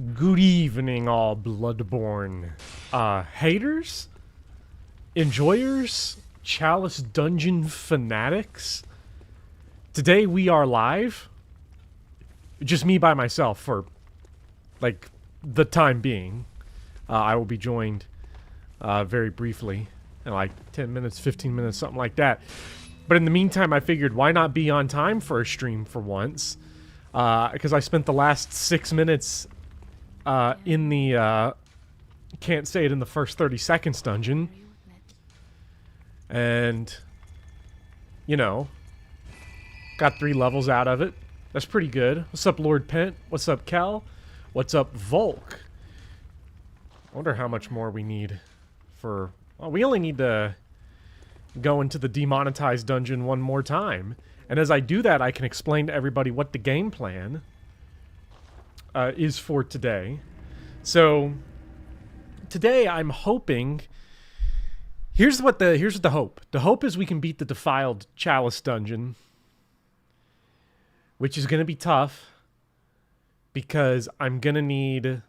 Good evening, all Bloodborne haters, enjoyers, Chalice dungeon fanatics. Today we are live. Just me by myself for, like, the time being. I will be joined very briefly in like 10 minutes, 15 minutes, something like that. But in the meantime, I figured why not be on time for a stream for once? Because I spent the last 6 minutes in the can't say it in the first 30 seconds dungeon, and you know, got 3 levels out of it. That's pretty good. What's up, Lord Pent? What's up, Kel? What's up, Volk? I wonder how much more we need for... Well, we only need to go into the demonetized dungeon one more time, and as I do that, I can explain to everybody what the game plan is for today. So today I'm hoping, here's the hope. The hope is we can beat the defiled Chalice dungeon, which is going to be tough because I'm going to need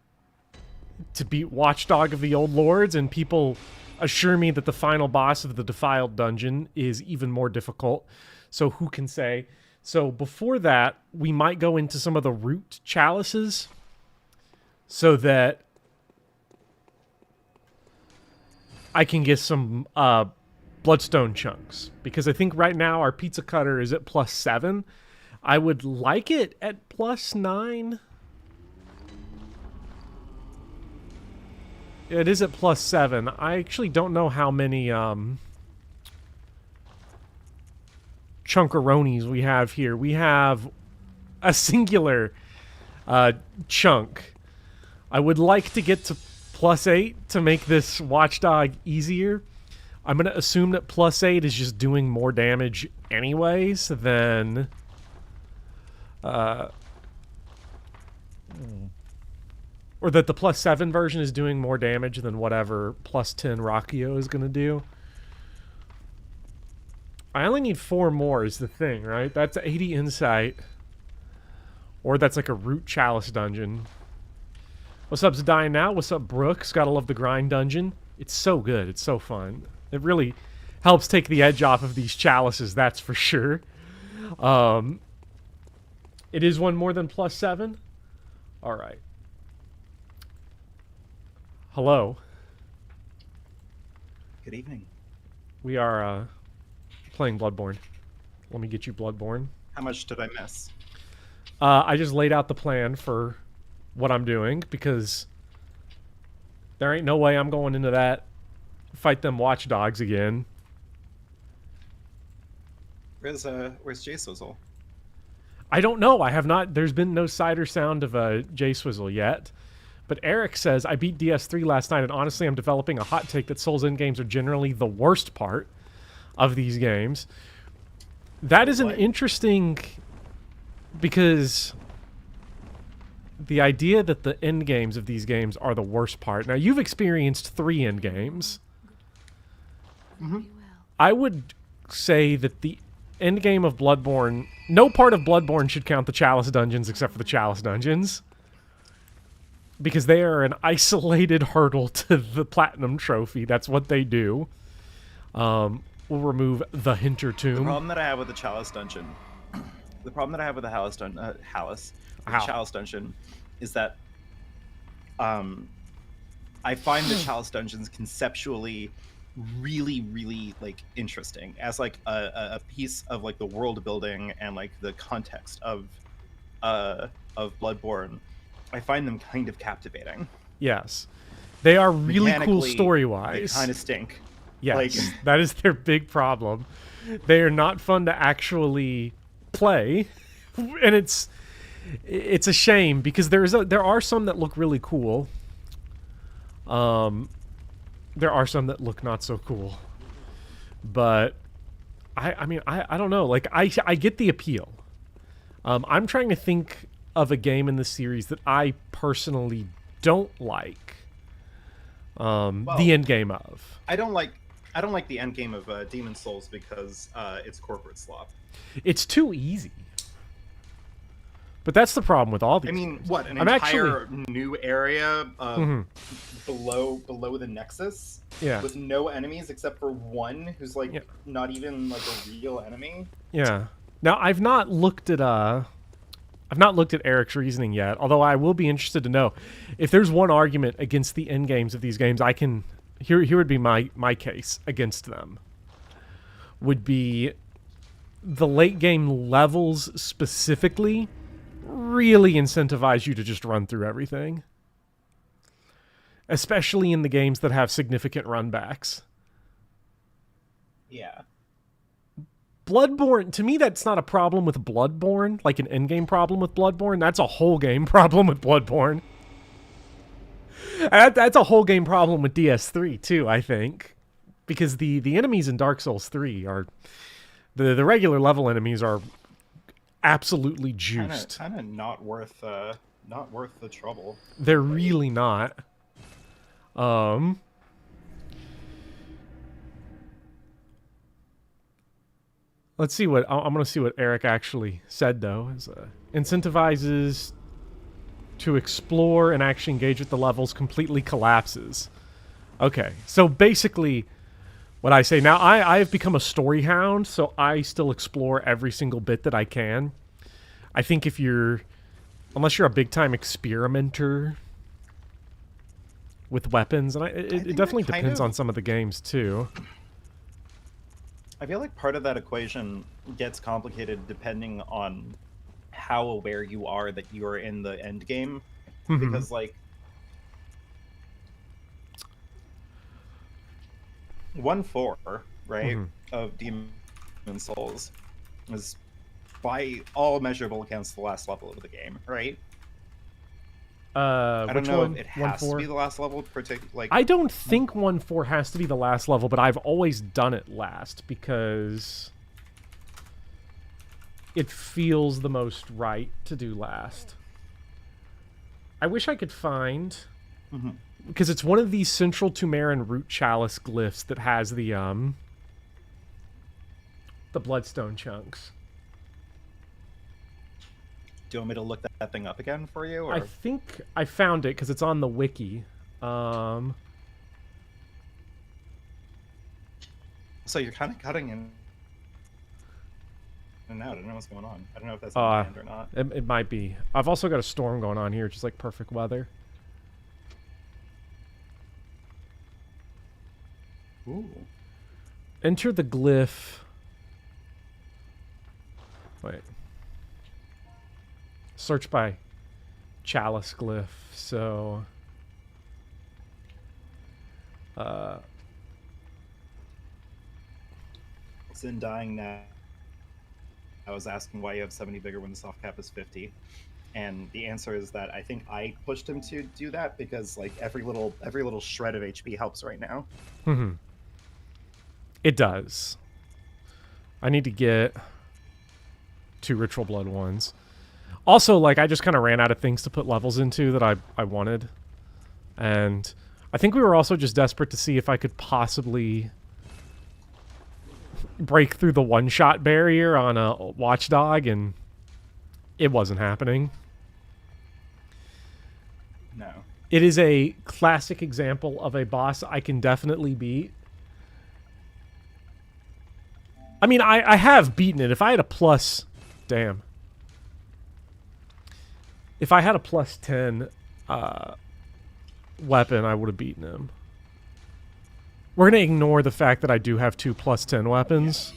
to beat Watchdog of the Old Lords, and people assure me that the final boss of the defiled dungeon is even more difficult. So who can say? So before that, we might go into some of the root chalices so that I can get some bloodstone chunks. Because I think right now our pizza cutter is at +7. I would like it at +9. It is at +7. I actually don't know how many chunkaronis we have here. We have a singular chunk. I would like to get to +8 to make this Watchdog easier. I'm going to assume that +8 is just doing more damage anyways than... or that the +7 version is doing more damage than whatever +10 Rockio is going to do. I only need 4 more is the thing, right? That's 80 insight. Or that's like a root chalice dungeon. What's up, Zadiah now? What's up, Brooks? Gotta love the grind dungeon. It's so good. It's so fun. It really helps take the edge off of these chalices, that's for sure. It is one more than +7? Alright. Hello. Good evening. We are playing Bloodborne. Let me get you Bloodborne. How much did I miss? I just laid out the plan for what I'm doing, because there ain't no way I'm going into that, fight them Watchdogs again. Where's Jay Swizzle? I don't know. I have not. There's been no sight or sound of a J Swizzle yet. But Eric says, I beat DS3 last night, and honestly, I'm developing a hot take that Souls endgames are generally the worst part of these games. That is an interesting... Because the idea that the endgames of these games are the worst part... Now, you've experienced 3 endgames. Mm-hmm. I would say that the endgame of Bloodborne... No part of Bloodborne should count the Chalice dungeons except for the Chalice dungeons. Because they are an isolated hurdle to the Platinum Trophy. That's what they do. We'll remove the Hinter Tomb. The problem that I have with the Chalice dungeon... The problem that I have with the Chalice dungeon is that I find the Chalice dungeons conceptually really, really, like, interesting as, like, a piece of, like, the world building and, like, the context of Bloodborne. I find them kind of captivating. Yes. They are really cool story-wise. They kind of stink. Yes, like, that is their big problem. They are not fun to actually play, and it's a shame because there are some that look really cool. There are some that look not so cool. But I mean I don't know. Like I get the appeal. I'm trying to think of a game in the series that I personally don't like. The end game of. I don't like the end game of Demon Souls because it's corporate slop. It's too easy. But that's the problem with all these. I mean, games. what, an I'm entire new area Mhm. below the Nexus? Yeah. With no enemies except for one who's like Yeah. not even like a real enemy? Yeah. Now I've not looked at Eric's reasoning yet, although I will be interested to know if there's one argument against the end games of these games. Here would be my case against them. Would be the late game levels specifically really incentivize you to just run through everything, especially in the games that have significant runbacks. Yeah. Bloodborne, to me, that's not a problem with Bloodborne, like an endgame problem with Bloodborne. That's a whole game problem with Bloodborne. That's a whole game problem with DS3 too, I think, because the enemies in Dark Souls 3 are the regular level enemies are absolutely juiced. Kind of not worth the trouble. They're really not. Let's see what I'm going to see what Eric actually said though. Is incentivizes to explore and actually engage with the levels completely collapses. Okay, so basically what I say now, I have become a story hound, so I still explore every single bit that I can. I think unless you're a big time experimenter with weapons, and it definitely depends on some of the games too. I feel like part of that equation gets complicated depending on how aware you are that you are in the end game, because like 1-4, right, of Demon Souls is by all measurable accounts the last level of the game, right? I don't know if it has to be the last level. I don't think 1-4 has to be the last level, but I've always done it last because it feels the most right to do last. I wish I could find, because it's one of these Central Tumaran Root Chalice glyphs that has the Bloodstone chunks. Do you want me to look that thing up again for you? Or? I think I found it because it's on the wiki. So you're kind of cutting in and out. I don't know what's going on. I don't know if that's on my end or not. It might be. I've also got a storm going on here, just like perfect weather. Ooh. Enter the glyph. Wait. Search by Chalice glyph. So it's in dying now. I was asking why you have 70 vigor when the soft cap is 50. And the answer is that I think I pushed him to do that because like every little shred of HP helps right now. It does. I need to get 2 Ritual Blood ones. Also, like, I just kind of ran out of things to put levels into that I wanted. And I think we were also just desperate to see if I could possibly break through the one-shot barrier on a Watchdog, and it wasn't happening. No. It is a classic example of a boss I can definitely beat. I mean, I have beaten it. If I had a plus... Damn. If I had a plus 10 weapon, I would have beaten him. We're going to ignore the fact that I do have 2 plus 10 weapons.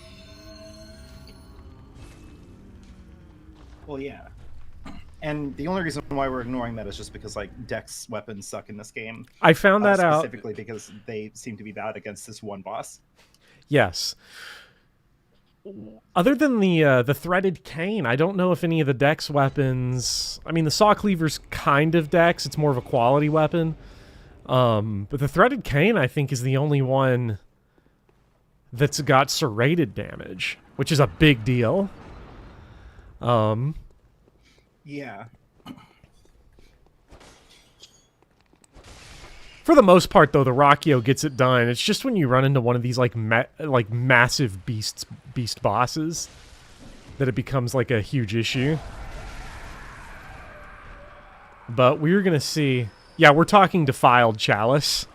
Well, yeah. And the only reason why we're ignoring that is just because, like, Dex weapons suck in this game. I found that out. Specifically because they seem to be bad against this one boss. Yes. Other than the threaded cane, I don't know if any of the Dex weapons... I mean, the Saw Cleaver's kind of Dex. It's more of a quality weapon. But the threaded cane, I think, is the only one that's got serrated damage, which is a big deal. Yeah. For the most part, though, the Rockio gets it done. It's just when you run into one of these like massive beast bosses that it becomes like a huge issue. But we're going to see... Yeah, we're talking Defiled Chalice.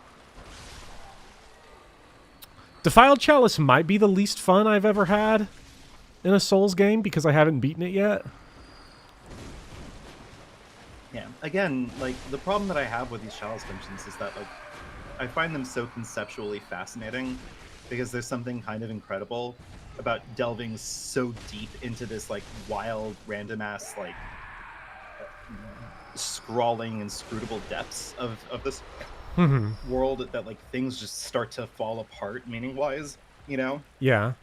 Defiled Chalice might be the least fun I've ever had in a Souls game because I haven't beaten it yet. Yeah. Again, like, the problem that I have with these Chalice dungeons is that, like, I find them so conceptually fascinating because there's something kind of incredible about delving so deep into this, like, wild, random-ass, like, scrawling, inscrutable depths of this world that, like, things just start to fall apart meaning-wise, you know? Yeah.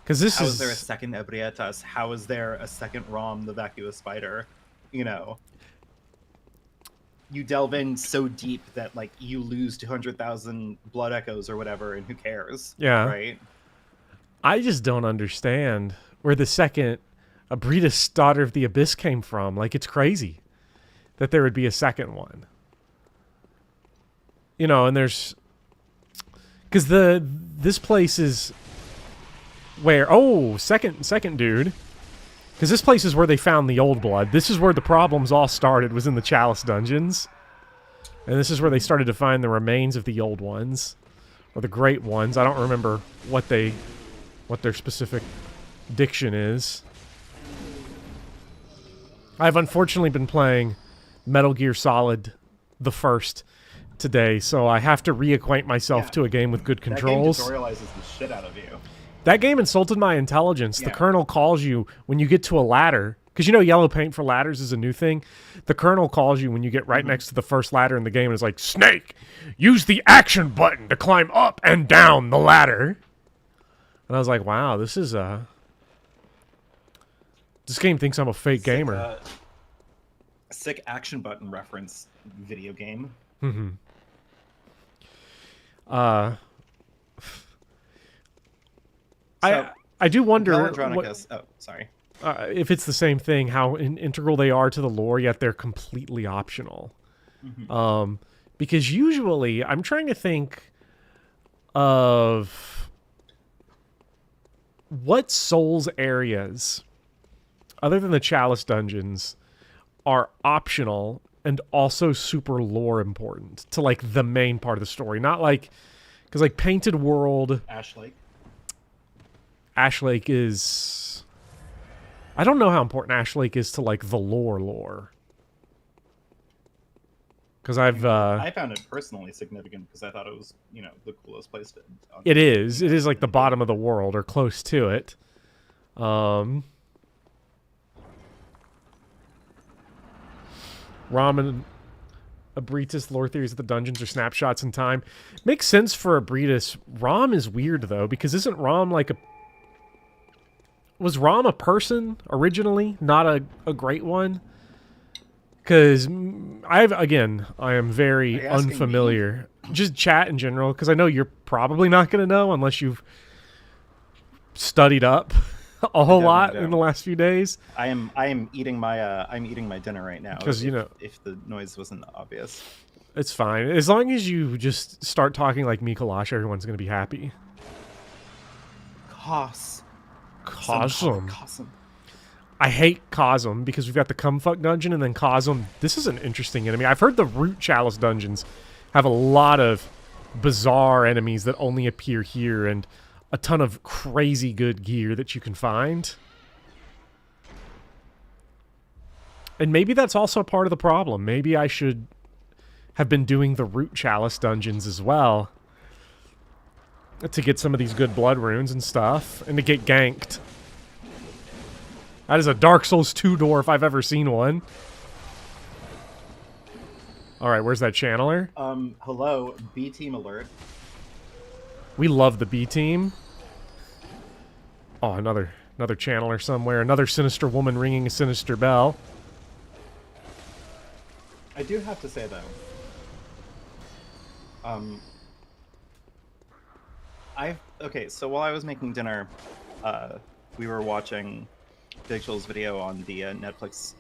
Because this How is there a second Ebrietas? How is there a second Rom, the vacuous spider? You know? You delve in so deep that, like, you lose 200,000 blood echoes or whatever, and who cares? Yeah. Right? I just don't understand where the second Abritas, Daughter of the Abyss, came from. Like, it's crazy that there would be a second one. You know, and there's... Because this place is where... Oh, second dude. Because this place is where they found the old blood. This is where the problems all started, was in the Chalice dungeons. And this is where they started to find the remains of the old ones. Or the great ones. I don't remember what their specific diction is. I've unfortunately been playing Metal Gear Solid the first today, so I have to reacquaint myself to a game with good controls. That game tutorializes the shit out of you. That game insulted my intelligence. Yeah. The colonel calls you when you get to a ladder. Because you know yellow paint for ladders is a new thing. The colonel calls you when you get right next to the first ladder in the game and is like, Snake, use the action button to climb up and down the ladder. And I was like, wow, this is this game thinks I'm a fake gamer. Sick action button reference video game. I do wonder if it's the same thing, how integral they are to the lore, yet they're completely optional. Because usually, I'm trying to think of what Souls areas, other than the Chalice dungeons, are optional and also super lore important to, like, the main part of the story. Not like... Because, like, Painted World... Ash Lake is... I don't know how important Ash Lake is to, like, the lore. Because I found it personally significant because I thought it was, you know, the coolest place to... It is. It is, like, the bottom of the world, or close to it. Ramen... Abritas lore theories that the dungeons are snapshots in time. Makes sense for Abritas. Rom is weird, though, because isn't Rom, like, a... Was Rom a person originally, not a great one? Because I am very unfamiliar. Just chat in general, because I know you're probably not going to know unless you've studied up a whole lot in the last few days. I am eating my dinner right now. Because, you know, if the noise wasn't obvious, it's fine. As long as you just start talking like Mikolash, everyone's going to be happy. Cosm. I hate Cosm because we've got the Cumfuck dungeon and then Cosm. This is an interesting enemy. I've heard the Root Chalice dungeons have a lot of bizarre enemies that only appear here and a ton of crazy good gear that you can find. And maybe that's also part of the problem. Maybe I should have been doing the Root Chalice dungeons as well to get some of these good blood runes and stuff, and to get ganked. That is a Dark Souls 2 door if I've ever seen one. Alright, where's that channeler? Hello, B-team alert. We love the B-team. Oh, another channeler somewhere. Another sinister woman ringing a sinister bell. I do have to say, though, okay, so while I was making dinner, we were watching Big Joel's video on the Netflix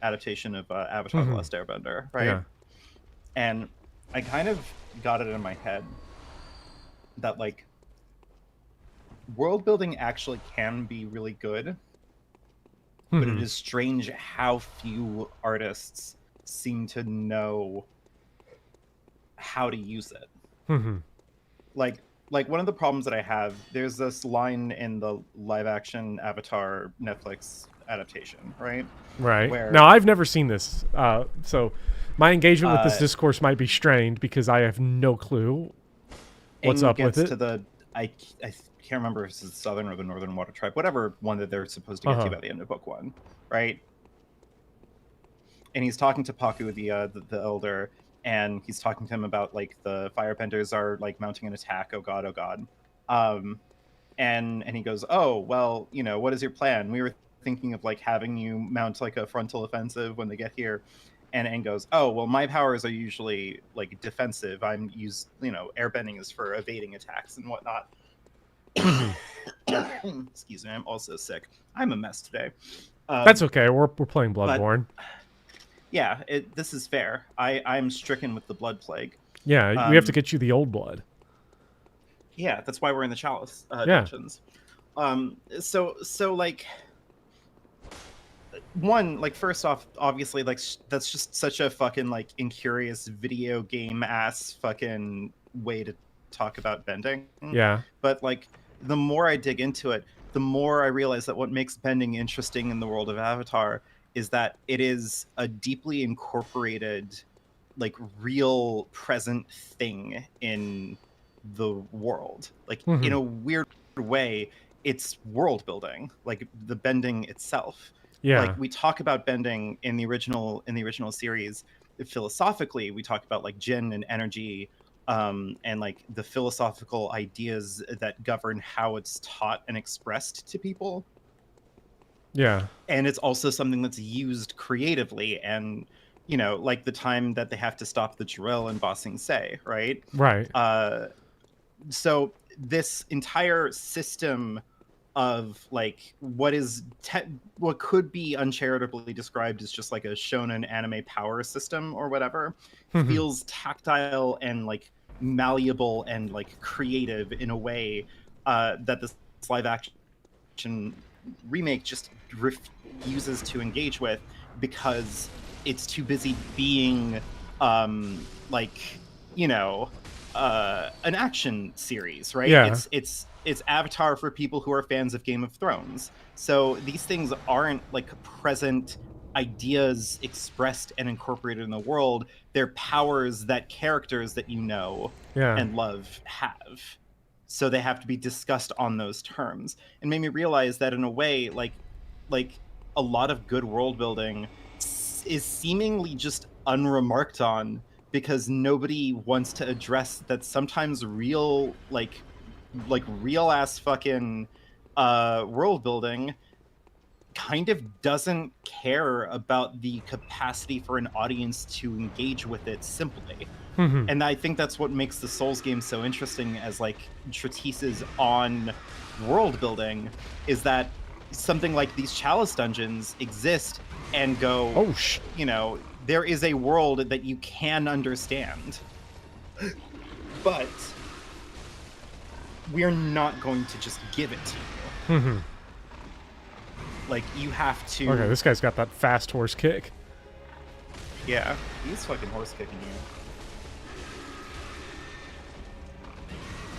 adaptation of Avatar: The Last Airbender, right? Yeah. And I kind of got it in my head that, like, world building actually can be really good, but it is strange how few artists seem to know how to use it. Mhm. Like one of the problems that I have, there's this line in the live action Avatar Netflix adaptation, right? Right. Where Now, I've never seen this, so my engagement with this uh discourse might be strained because I have no clue what's Aang up with gets it. to the I can't remember if it's the southern or the northern water tribe, whatever one that they're supposed to get to Uh-huh. by the end of book one, right? And he's talking to Paku, the elder, and he's talking to him about like the firebenders are like mounting an attack. Oh god, oh god. Um, and he goes, oh well, you know, what is your plan? We were thinking of like having you mount like a frontal offensive when they get here. And Aang goes, oh well, my powers are usually like defensive. I'm used, you know, airbending is for evading attacks and whatnot. Mhm. Excuse me, I'm also sick. I'm a mess today. That's okay. We're playing But Bloodborne. yeah, this is fair. I'm stricken with the blood plague. Yeah, we have to Um, get you the old blood. yeah, that's why we're in the Chalice Yeah. dungeons. So like one, like first off, obviously like that's just such a fucking like incurious video game ass fucking way to talk about bending. Yeah. But like the more I dig into it, the more I realize that what makes bending interesting in the world of Avatar is that it is a deeply incorporated, like real present thing in the world. Like in Mhm. a weird way, it's world building, like the bending itself. Like Yeah. we talk about bending in the original series philosophically, we talk about like Jin and energy, and like the philosophical ideas that govern how it's taught and expressed to people. Yeah. And it's also something that's used creatively, and you know, like the time that they have to stop the drill in Ba Sing Se, right? Right. uh so this entire system of like what could be uncharitably described as just like a shonen anime power system or whatever Mhm. feels tactile and like malleable and like creative in a way that this live action remake just refuses to engage with because it's too busy being like, you know, an action series, right? Yeah. It's Avatar for people who are fans of Game of Thrones. So these things aren't like present ideas expressed and incorporated in the world. They're powers that characters that you know Yeah. and love have. So they have to be discussed on those terms. And made me realize that in a way, like a lot of good world building is seemingly just unremarked on because nobody wants to address that sometimes real like real ass fucking world building kind of doesn't care about the capacity for an audience to engage with it simply. Mhm. And I think that's what makes the Souls games so interesting as like treatises on world building, is that something like these Chalice dungeons exist and go, Oh you know, there is a world that you can understand, but we're not going to just give it to you. Mhm. Like you have Okay, to. this guy's got that fast horse kick. Yeah, he's fucking horse kicking you.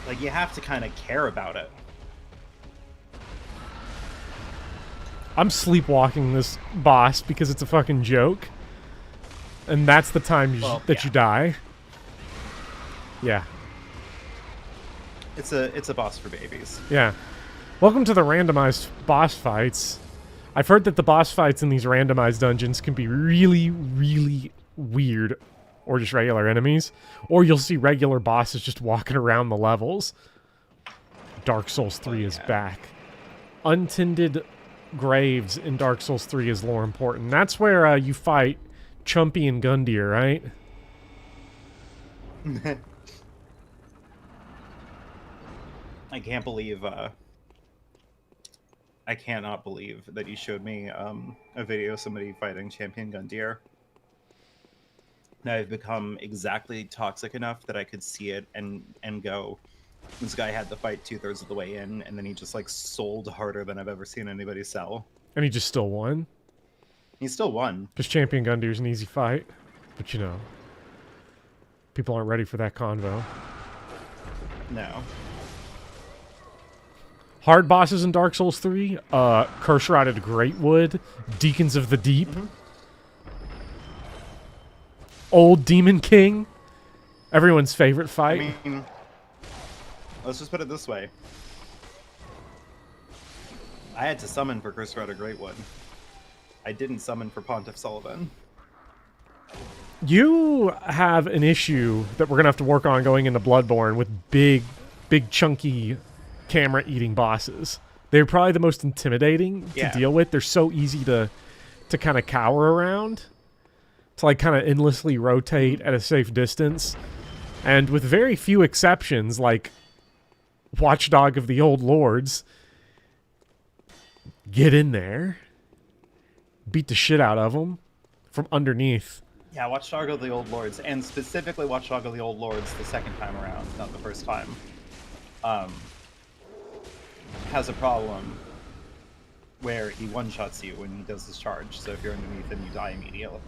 Like you have to kind of care about it. I'm sleepwalking this boss because it's a fucking joke. And that's the time Well, that yeah. you die. Yeah. It's a boss for babies. Yeah. Welcome to the randomized boss fights. I've heard that the boss fights in these randomized dungeons can be really, really weird. Or just regular enemies. Or you'll see regular bosses just walking around the levels. Dark Souls 3 is back. Untended graves in Dark Souls 3 is lore important. That's where you fight Chumpy and Gundyr, right? I can't believe I cannot believe that you showed me a video of somebody fighting Champion Gundyr. Now I've become exactly toxic enough that I could see it and go, this guy had the fight 2/3 of the way in, and then he just like sold harder than I've ever seen anybody sell. And he just still won. He still won. Because Champion Gundyr's an easy fight. But you know, people aren't ready for that convo. No. Hard bosses in Dark Souls 3, Curse Rotted Greatwood, Deacons of the Deep, Old Demon King, everyone's favorite fight. I mean, let's just put it this way. I had to summon for Curse Rotted Greatwood. I didn't summon for Pontiff Sullivan. You have an issue that we're going to have to work on going into Bloodborne with big chunky camera-eating bosses. They're probably the most intimidating to deal with. They're so easy to kind of cower around, to like kind of endlessly rotate at a safe distance. And with very few exceptions, like Watchdog of the Old Lords, get in there, beat the shit out of them from underneath. Yeah, Watchdog of the Old Lords, and specifically Watchdog of the Old Lords the second time around, not the first time, has a problem where he one-shots you when he does his charge. So if you're underneath him, you die immediately.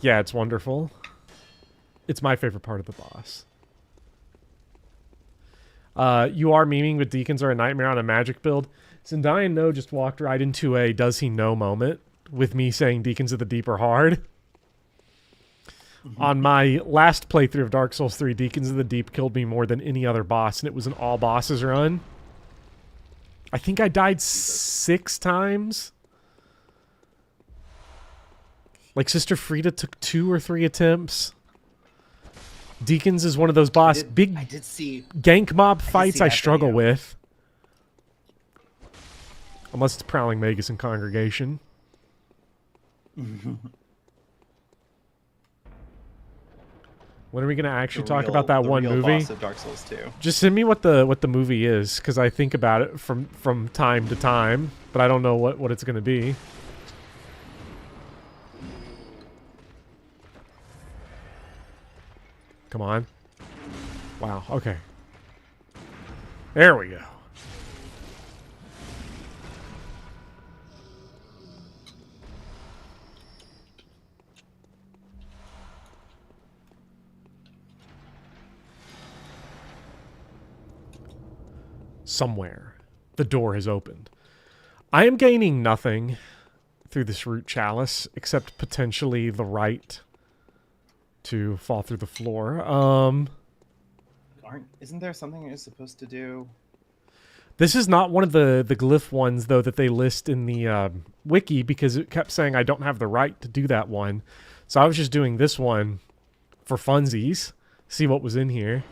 Yeah, it's wonderful. It's my favorite part of the boss. You are memeing, but Deacons are a nightmare on a magic build. Zendaya No just walked right into a does he know moment with me saying Deacons of the Deep are hard. On my last playthrough of Dark Souls 3, Deacons of the Deep killed me more than any other boss, and it was an all bosses run. I think I died 6 times. Like, Sister Frida took 2 or 3 attempts. Deacons is one of those boss big gank mob fights I struggle with. Unless it's Prowling Magus and Congregation. When are we going to actually talk about that one movie? Boss of Dark Souls 2. Just send me what the movie is, because I think about it from time to time, but I don't know what it's going to be. Come on. Wow, okay. There we go. Somewhere, the door has opened. I am gaining nothing through this root chalice, except potentially the right to fall through the floor. Isn't there something you're supposed to do? This is not one of the glyph ones, though, that they list in the wiki, because it kept saying I don't have the right to do that one. So I was just doing this one for funsies, see what was in here.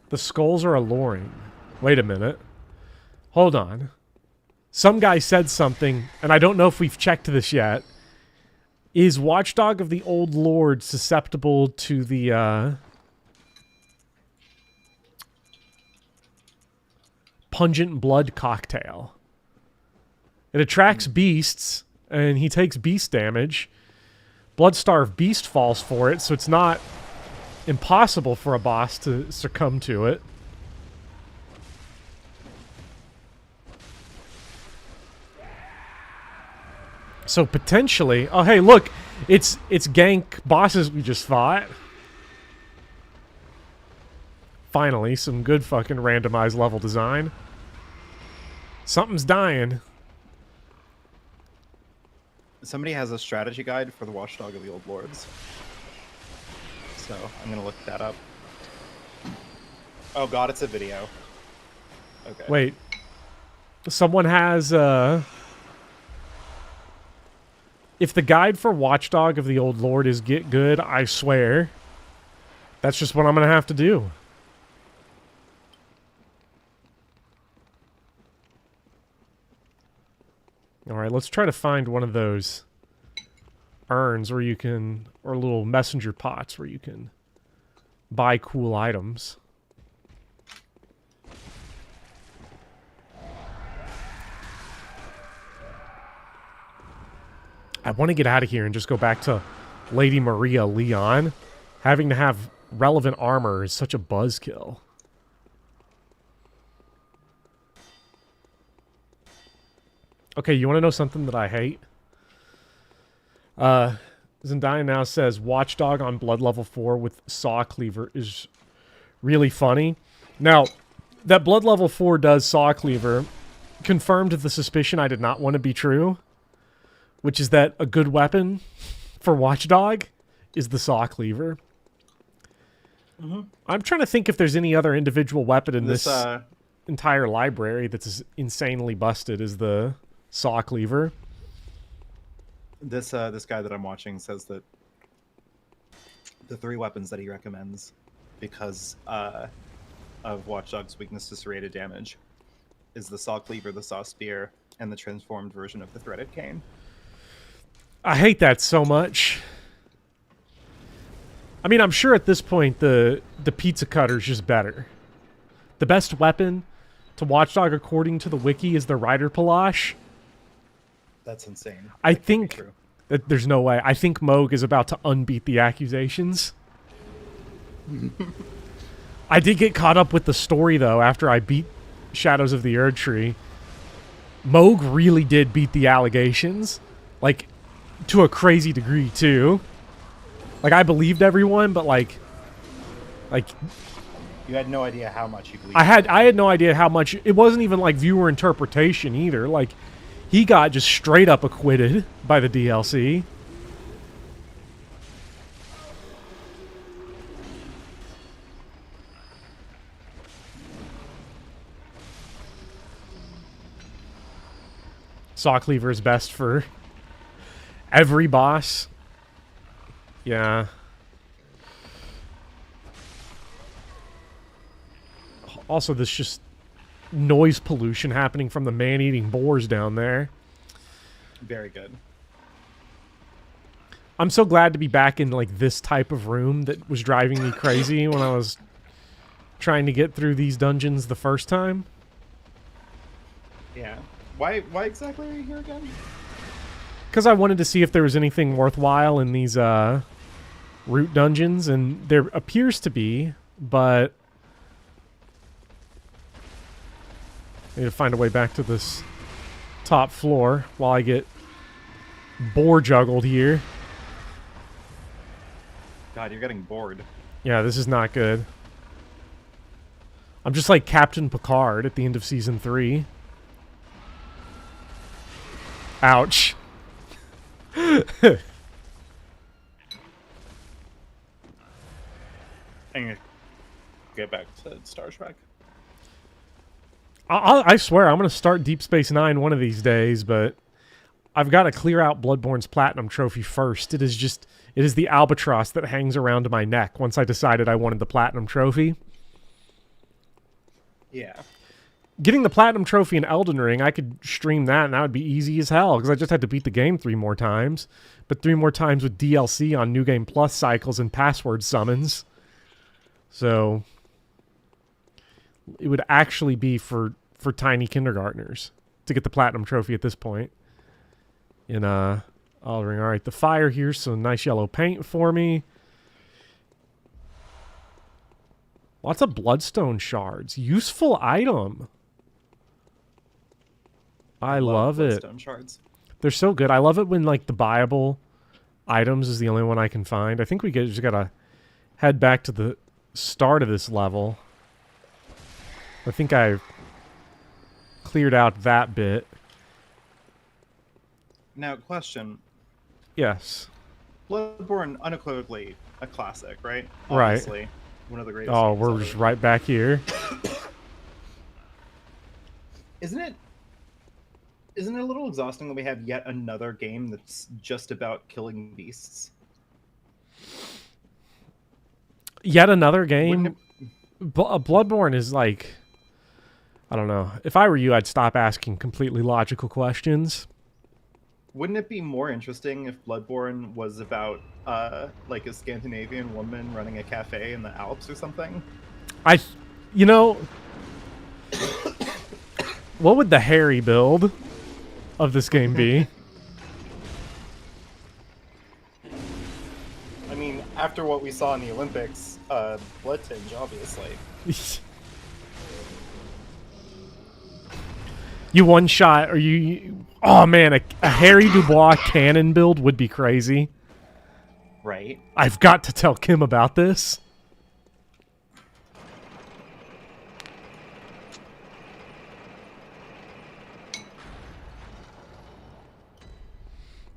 The skulls are alluring. Wait a minute. Hold on. Some guy said something, and I don't know if we've checked this yet. Is Watchdog of the Old Lord susceptible to the pungent blood cocktail? It attracts beasts, and he takes beast damage. Bloodstarved Beast falls for it, so it's not impossible for a boss to succumb to it. So potentially, oh hey, look, it's gank bosses we just fought. Finally, some good fucking randomized level design. Something's dying. Somebody has a strategy guide for the Watchdog of the Old Lords. So I'm gonna look that up. Oh god, it's a video. Okay. Wait. Someone has if the guide for Watchdog of the Old Lord is get good, I swear, that's just what I'm gonna have to do. Alright, let's try to find one of those urns where you can, or little messenger pots where you can buy cool items. I want to get out of here and just go back to Lady Maria Leon. Having to have relevant armor is such a buzzkill. Okay, you want to know something that I hate? Zendaya now says Watchdog on blood level 4 with saw cleaver is really funny. Now, that blood level 4 does saw cleaver confirmed the suspicion I did not want to be true, which is that a good weapon for Watchdog is the saw cleaver. I'm trying to think if there's any other individual weapon in this entire library that's as insanely busted as the saw cleaver. This guy that I'm watching says that the 3 weapons that he recommends because of Watchdog's weakness to serrated damage is the saw cleaver, the saw spear, and the transformed version of the threaded cane. I hate that so much. I mean, I'm sure at this point the pizza cutter's just better. The best weapon to Watchdog, according to the wiki, is the Rider Palash. That's insane. I think that there's no way. I think Moog is about to unbeat the accusations. I did get caught up with the story, though, after I beat Shadows of the Erdtree. Moog really did beat the allegations. Like, to a crazy degree, too. Like, I believed everyone, but, like... You had no idea how much you believed. I had no idea how much... It wasn't even, like, viewer interpretation, either. Like, he got just straight up acquitted by the DLC. Saw cleaver is best for every boss. Yeah. Also, this just noise pollution happening from the man-eating boars down there. Very good. I'm so glad to be back in like this type of room that was driving me crazy when I was trying to get through these dungeons the first time. Yeah. Why exactly are you here again? Because I wanted to see if there was anything worthwhile in these root dungeons, and there appears to be, but I need to find a way back to this top floor while I get boar juggled here. God, you're getting bored. Yeah, this is not good. I'm just like Captain Picard at the end of Season 3. Ouch. I'm gonna get back to Star Trek. I swear, I'm going to start Deep Space Nine one of these days, but I've got to clear out Bloodborne's Platinum Trophy first. It is the albatross that hangs around my neck once I decided I wanted the Platinum Trophy. Yeah. Getting the Platinum Trophy in Elden Ring, I could stream that, and that would be easy as hell, because I just had to beat the game 3 more times. But 3 more times with DLC on New Game Plus cycles and password summons. So it would actually be for tiny kindergartners to get the Platinum Trophy at this point. In Elden Ring. Alright, the fire here, so nice yellow paint for me. Lots of bloodstone shards. Useful item. I love it. Bloodstone shards. They're so good. I love it when like the buyable items is the only one I can find. I think we just gotta head back to the start of this level. I think I cleared out that bit. Now, question. Yes. Bloodborne, unequivocally a classic, right? Right. Obviously, one of the greatest. Oh, games we're ever. just right back here. Isn't it a little exhausting that we have yet another game that's just about killing beasts? Yet another game. Wouldn't Bloodborne is like, I don't know. If I were you, I'd stop asking completely logical questions. Wouldn't it be more interesting if Bloodborne was about like a Scandinavian woman running a cafe in the Alps or something? You know, what would the hairy build of this game be? I mean, after what we saw in the Olympics, blood tinge, obviously. You one shot, or you Oh man, a Harry Dubois cannon build would be crazy. Right? I've got to tell Kim about this.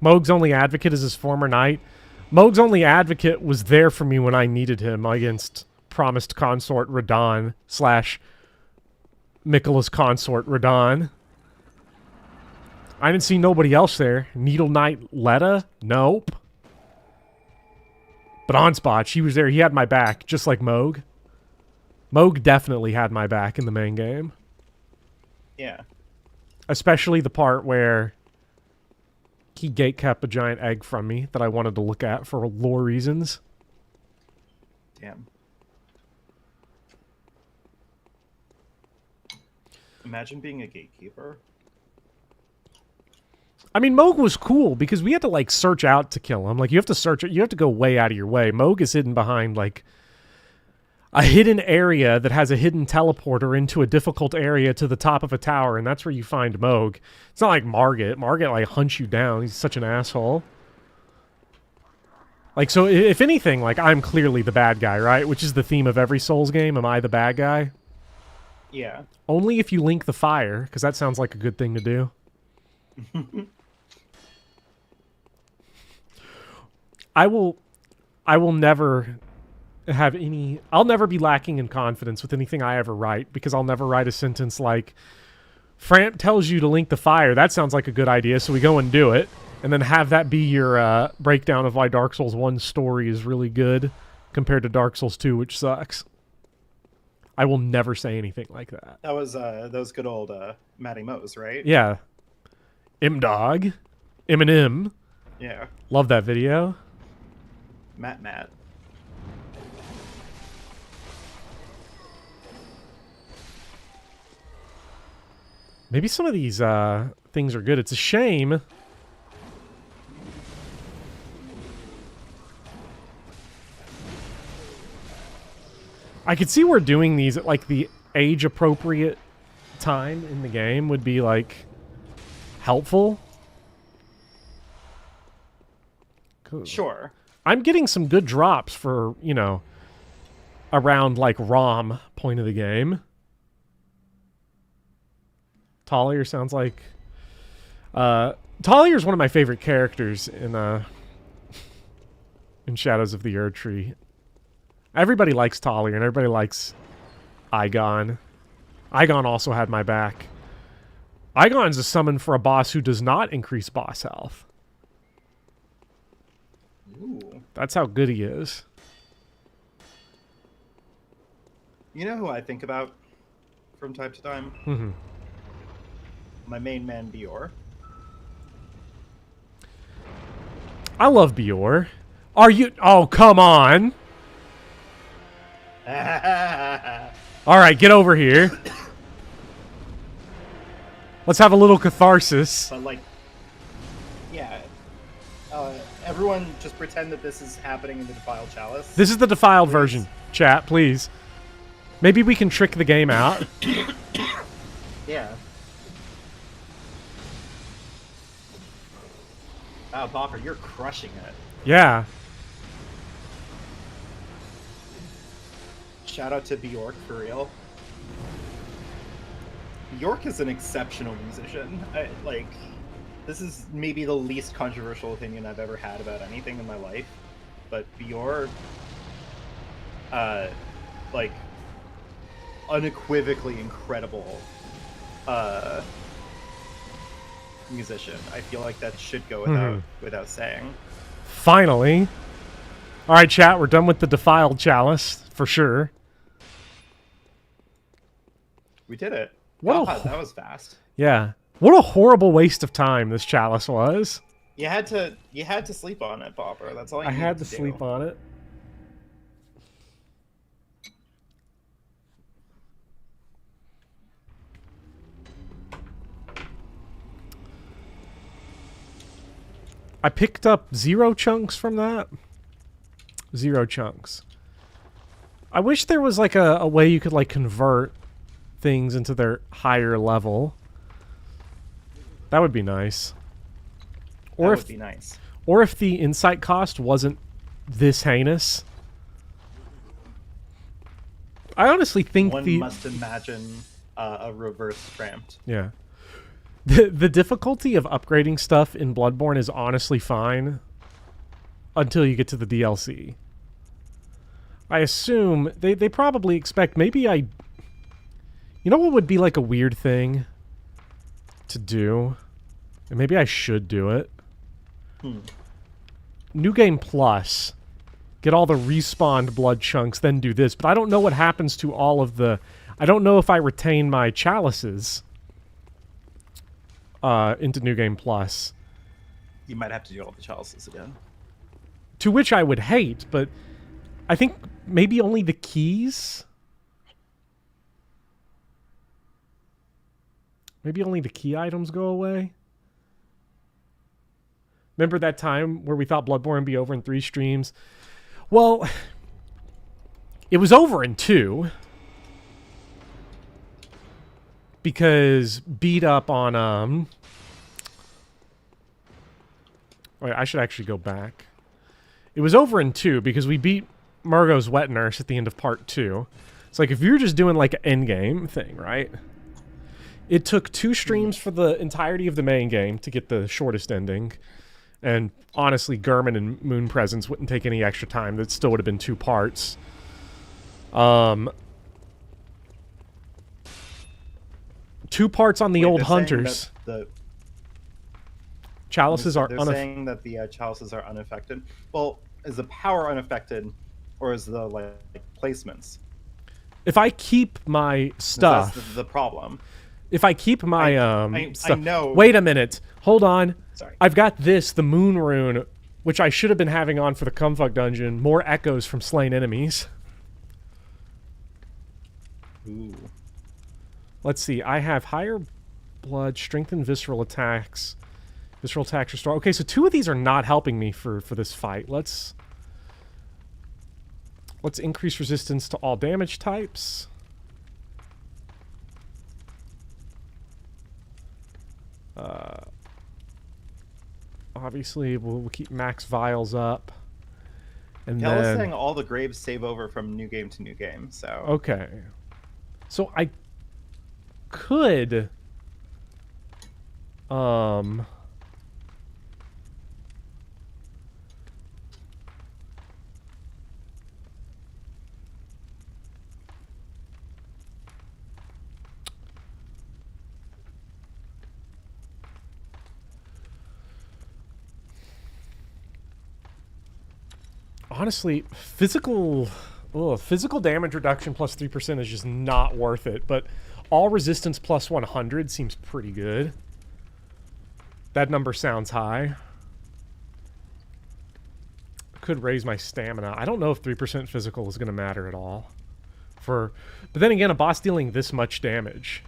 Moog's only advocate is his former knight. Moog's only advocate was there for me when I needed him against promised consort Radon / Mikkela's consort Radon. I didn't see nobody else there. Needle Knight Letta? Nope. But Onspot, she was there. He had my back, just like Moog. Moog definitely had my back in the main game. Yeah. Especially the part where he gatekept a giant egg from me that I wanted to look at for lore reasons. Damn. Imagine being a gatekeeper. I mean, Moog was cool because we had to, like, search out to kill him. Like, you have to search it. You have to go way out of your way. Moog is hidden behind, like, a hidden area that has a hidden teleporter into a difficult area to the top of a tower, and that's where you find Moog. It's not like Margit. Margit, like, hunts you down. He's such an asshole. Like, so if anything, like, I'm clearly the bad guy, right? Which is the theme of every Souls game. Am I the bad guy? Yeah. Only if you link the fire, because that sounds like a good thing to do. I will never have any... I'll never be lacking in confidence with anything I ever write, because I'll never write a sentence like, Framp tells you to link the fire. That sounds like a good idea, so we go and do it. And then have that be your breakdown of why Dark Souls 1's story is really good compared to Dark Souls 2, which sucks. I will never say anything like that. That was those good old Matty Mo's, right? Yeah. M-Dog. Eminem. Yeah. Love that video. Matt. Maybe some of these things are good. It's a shame. I could see we're doing these at, like, the age-appropriate time in the game would be, like, helpful. Sure. I'm getting some good drops for, you know, around, like, ROM point of the game. Talia sounds like... Talia's one of my favorite characters in Shadows of the Erdtree. Everybody likes Talia, and everybody likes Igon. Igon also had my back. Igon's a summon for a boss who does not increase boss health. Ooh. That's how good he is. You know who I think about from time to time? Mm-hmm. My main man, Bior. I love Bior. Are you... Oh, come on. All right, get over here. Let's have a little catharsis. But, like, yeah. Everyone just pretend that this is happening in the Defiled Chalice. This is the defiled version, chat, please. Maybe we can trick the game out. Yeah. Wow, Bopper, you're crushing it. Yeah. Shout out to Bjork, for real. Bjork is an exceptional musician. This is maybe the least controversial opinion I've ever had about anything in my life. But Bjork, like, unequivocally incredible musician. I feel like that should go without saying. Finally. All right, chat, we're done with the defiled chalice, for sure. We did it. What God, that was fast. Yeah. What a horrible waste of time this chalice was. You had to sleep on it, Popper. That's all you I had to do. sleep on it. I picked up 0 chunks from that. 0 chunks. I wish there was like a way you could like convert things into their higher level. That would be nice. That would be nice. Or if the insight cost wasn't this heinous. I honestly think one must imagine a reverse cramped. Yeah. The difficulty of upgrading stuff in Bloodborne is honestly fine until you get to the DLC. I assume they probably expect maybe You know what would be like a weird thing to do? And maybe I should do it. New Game Plus. Get all the respawned blood chunks, then do this. But I don't know what happens to all of the... I don't know if I retain my chalices into New Game Plus. You might have to do all the chalices again. To which I would hate, but I think maybe only the keys? Maybe only the key items go away? Remember that time where we thought Bloodborne would be over in 3 streams? Well, it was over in 2. Because beat up on, Wait, I should actually go back. It was over in 2 because we beat Margot's wet nurse at the end of part 2. It's like if you're just doing like an endgame thing, right? It took 2 streams for the entirety of the main game to get the shortest ending. And honestly, Gurman and Moon Presence wouldn't take any extra time. That still would have been 2 parts. 2 parts on the old hunters. Chalices are They're saying that the chalices are unaffected. Well, is the power unaffected, or is the like placements? If I keep my stuff, that's the problem. If I keep my stuff, I know. Wait a minute. Hold on. Sorry. I've got this, the Moon Rune, which I should have been having on for the Cumfuck dungeon. More echoes from slain enemies. Ooh. Let's see. I have higher blood, strengthen visceral attacks. Visceral attacks restore. Okay, so 2 of these are not helping me for this fight. Let's increase resistance to all damage types. Obviously, we'll keep max vials up. And I was then saying all the graves save over from new game to new game, so... Okay. So I could... Honestly, physical damage reduction plus 3% is just not worth it, but all resistance plus 100 seems pretty good. That number sounds high. Could raise my stamina. I don't know if 3% physical is going to matter at all. But then again, a boss dealing this much damage.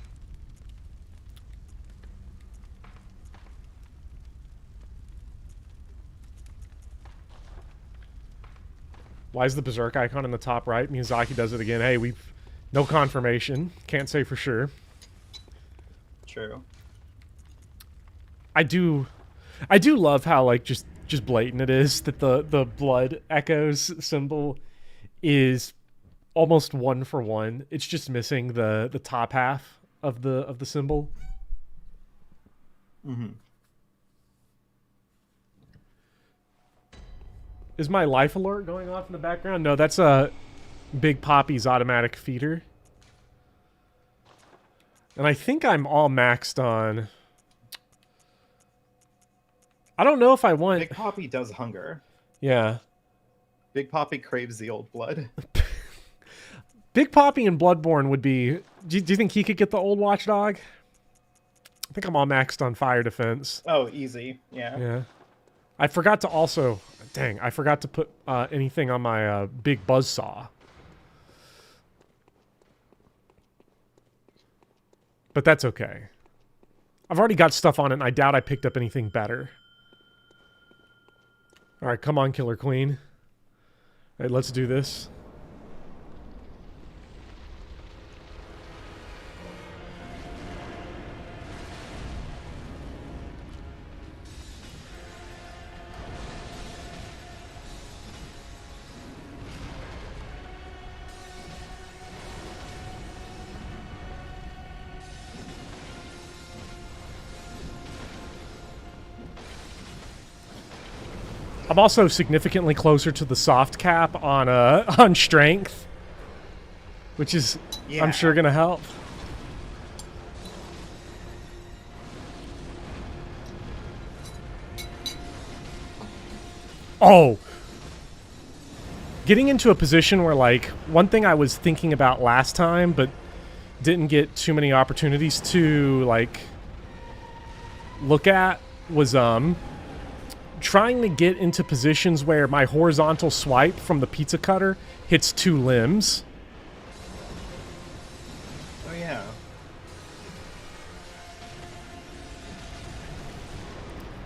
Why is the Berserk icon in the top right? Miyazaki does it again. Hey, we've... No confirmation. Can't say for sure. True. I do love how, like, just blatant it is that the blood echoes symbol is almost 1 for 1. It's just missing the top half of the symbol. Mm-hmm. Is my life alert going off in the background? No, that's Big Poppy's automatic feeder. And I think I'm all maxed on... I don't know if I want... Big Poppy does hunger. Yeah. Big Poppy craves the old blood. Big Poppy and Bloodborne would be... Do you think he could get the old Watchdog? I think I'm all maxed on fire defense. Oh, easy. Yeah. Yeah. I forgot to also... Dang, I forgot to put anything on my big buzzsaw. But that's okay. I've already got stuff on it, and I doubt I picked up anything better. Alright, come on, Killer Queen. Alright, let's do this. I'm also significantly closer to the soft cap on on strength, which is, Yeah. I'm sure, gonna help. Oh! Getting into a position where, like, one thing I was thinking about last time, but didn't get too many opportunities to, like, look at, was, trying to get into positions where my horizontal swipe from the pizza cutter hits 2 limbs. Oh, yeah.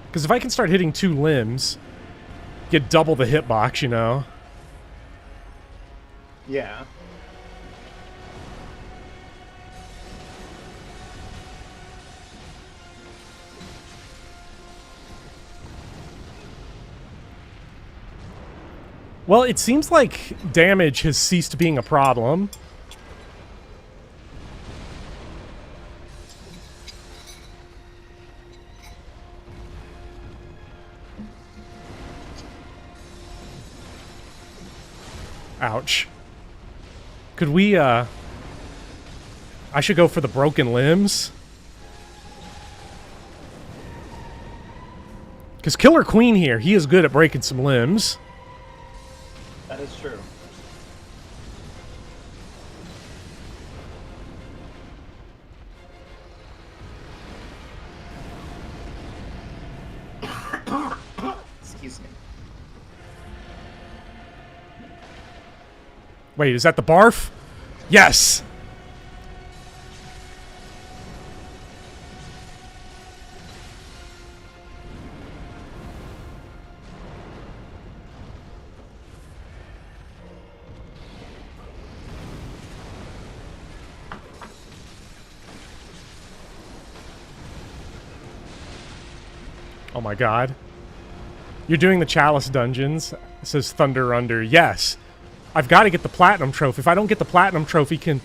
Because if I can start hitting 2 limbs, get double the hitbox, you know? Yeah. Well, it seems like damage has ceased being a problem. Ouch. Could we, I should go for the broken limbs. Because Killer Queen here, he is good at breaking some limbs. That is true. Excuse me. Wait, is that the barf? Yes! Oh my god. You're doing the Chalice dungeons. It says Thunder Under. Yes. I've got to get the Platinum Trophy. If I don't get the Platinum Trophy, can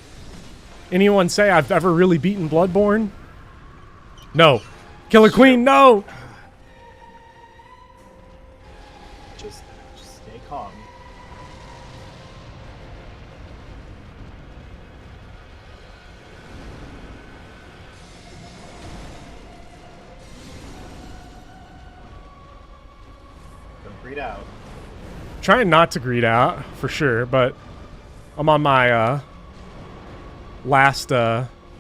anyone say I've ever really beaten Bloodborne? No. Killer Queen, no! Just stay calm. Don't breathe out. Trying not to greed out, for sure, but I'm on my, last,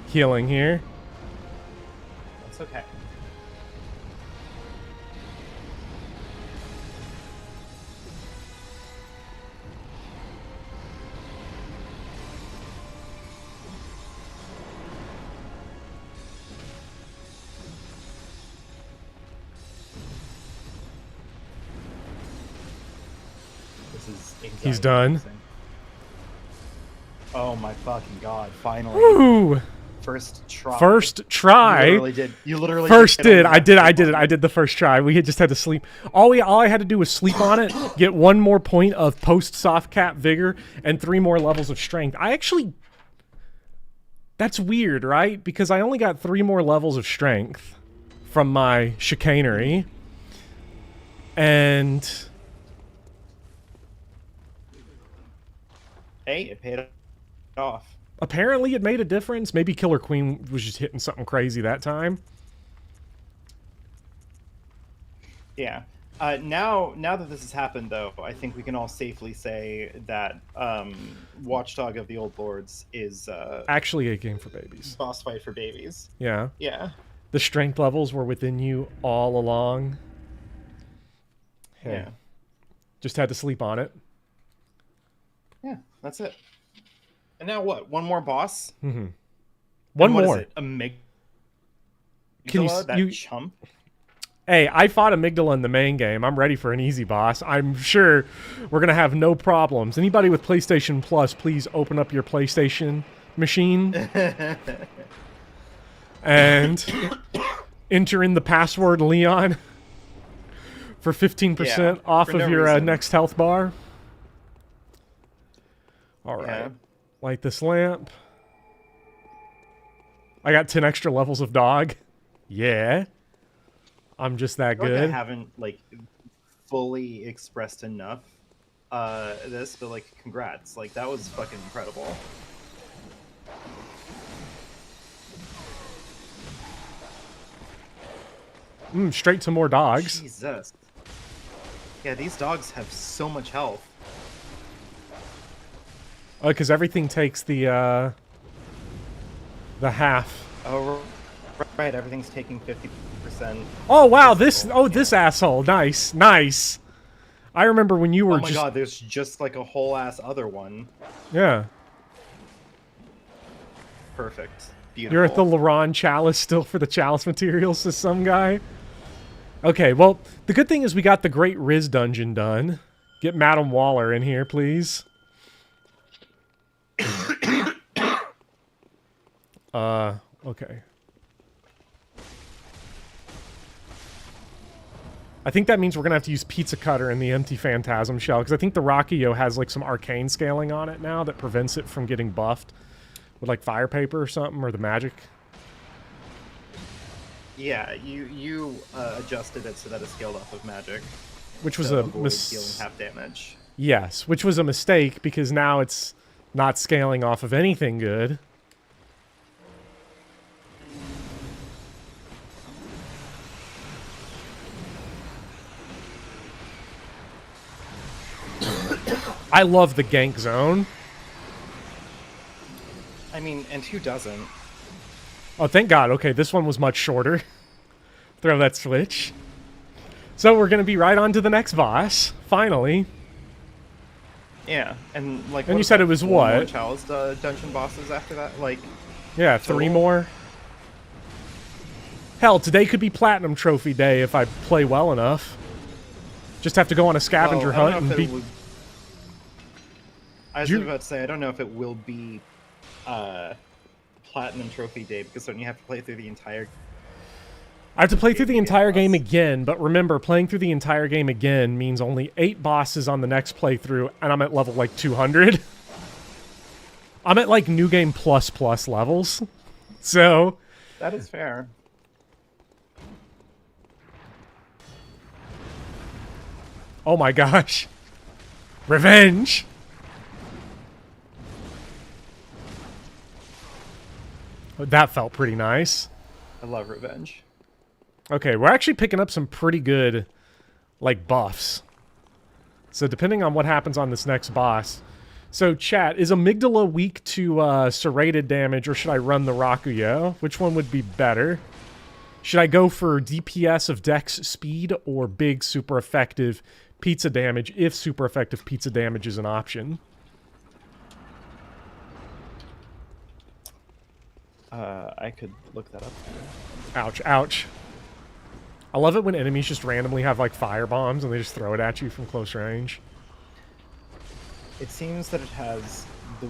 healing here. That's okay. This is He's done. anxiety-inducing. Oh my fucking god, finally. Woo! First try. First try. You literally did. You literally First just hit did. on I did. that I did it. button. I did the first try. We had just had to sleep. All I had to do was sleep on it, get 1 more point of post soft cap vigor, and 3 more levels of strength. I actually. That's weird, right? Because I only got 3 more levels of strength from my chicanery, and Hey, it paid off. apparently it made a difference. Maybe Killer Queen was just hitting something crazy that time. Yeah. Now that this has happened, though, I think we can all safely say that Watchdog of the Old Lords is Actually, a game for babies. boss fight for babies. Yeah. Yeah. The strength levels were within you all along. Hey, Yeah. just had to sleep on it. Yeah. That's it. And now what? One more boss? One And what more. is it? Amygdala? Can you- That you- chump? Hey, I fought Amygdala in the main game. I'm ready for an easy boss. I'm sure we're going to have no problems. Anybody with PlayStation Plus, please open up your PlayStation machine and enter in the password Leon for 15% Yeah, off for no of your reason. next health bar. All right. Yeah. Light this lamp. I got 10 extra levels of dog. Yeah. I'm just that I feel like I good. haven't fully expressed enough this, but like congrats. Like that was fucking incredible. Straight to more dogs. Jesus. Yeah, these dogs have so much health. Oh, because everything takes the half. Oh, right. Everything's taking 50%. Oh wow, physical. this asshole. Nice, nice. I remember when you were Oh my god, there's just like a whole ass other one. Yeah. Perfect. Beautiful. You're at the Laron Chalice still for the Chalice materials, says some guy. Okay, well, the good thing is we got the Great Riz Dungeon done. Get Madam Waller in here, please. Okay. I think that means we're gonna have to use Pizza Cutter in the empty Phantasm Shell, because I think the Rockio has like some arcane scaling on it now that prevents it from getting buffed with like Fire Paper or something, or the magic. Yeah, you adjusted it so that it scaled off of magic. Which was to a avoid dealing half damage. Yes, which was a mistake because now it's not scaling off of anything good. I love the gank zone. I mean, and who doesn't? Oh, thank God. Okay, this one was much shorter. Throw that switch. So we're going to be right on to the next boss, finally. Yeah, and like. And you said it was what? More Chalice dungeon bosses after that, like. Yeah, 3 more. Hell, today could be Platinum Trophy Day if I play well enough. Just have to go on a scavenger hunt and beat. I was about to say, I don't know if it will be Platinum Trophy Day, because then you have to play through the entire... I have to play through the entire game again, but remember, playing through the entire game again means only 8 bosses on the next playthrough, and I'm at level, like, 200. I'm at, like, New Game plus levels. So... That is fair. Oh my gosh. Revenge! That felt pretty nice. I love revenge. Okay, we're actually picking up some pretty good, like, buffs. So depending on what happens on this next boss... So, chat, is Amygdala weak to serrated damage, or should I run the Rakuyo? Which one would be better? Should I go for DPS of Dex speed, or big super effective pizza damage, if super effective pizza damage is an option? I could look that up. Ouch, ouch. I love it when enemies just randomly have, like, fire bombs and they just throw it at you from close range. It seems that it has the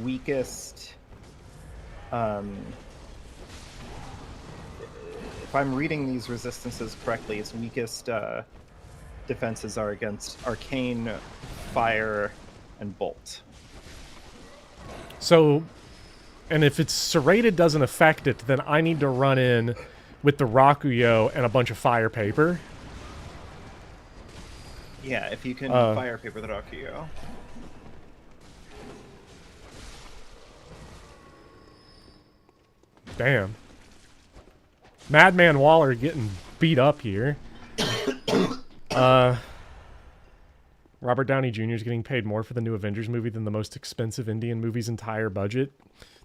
weakest... if I'm reading these resistances correctly, its weakest defenses are against Arcane, Fire, and Bolt. So... And if it's serrated doesn't affect it, then I need to run in with the Rakuyo and a bunch of Fire Paper. Yeah, if you can Fire Paper the Rakuyo. Damn. Madman Waller getting beat up here. Robert Downey Jr. is getting paid more for the new Avengers movie than the most expensive Indian movie's entire budget.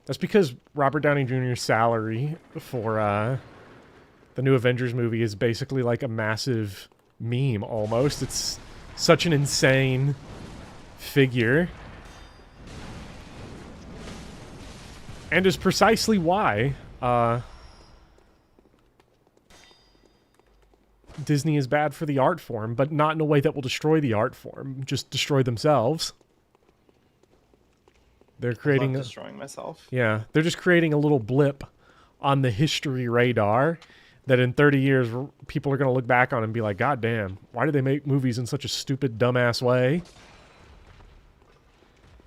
That's because Robert Downey Jr.'s salary for the new Avengers movie is basically like a massive meme, almost. It's such an insane figure. And is precisely why Disney is bad for the art form, but not in a way that will destroy the art form. Just destroy themselves. They're creating... destroying myself. Yeah, they're just creating a little blip on the history radar that in 30 years people are going to look back on and be like, God damn, why do they make movies in such a stupid, dumbass way?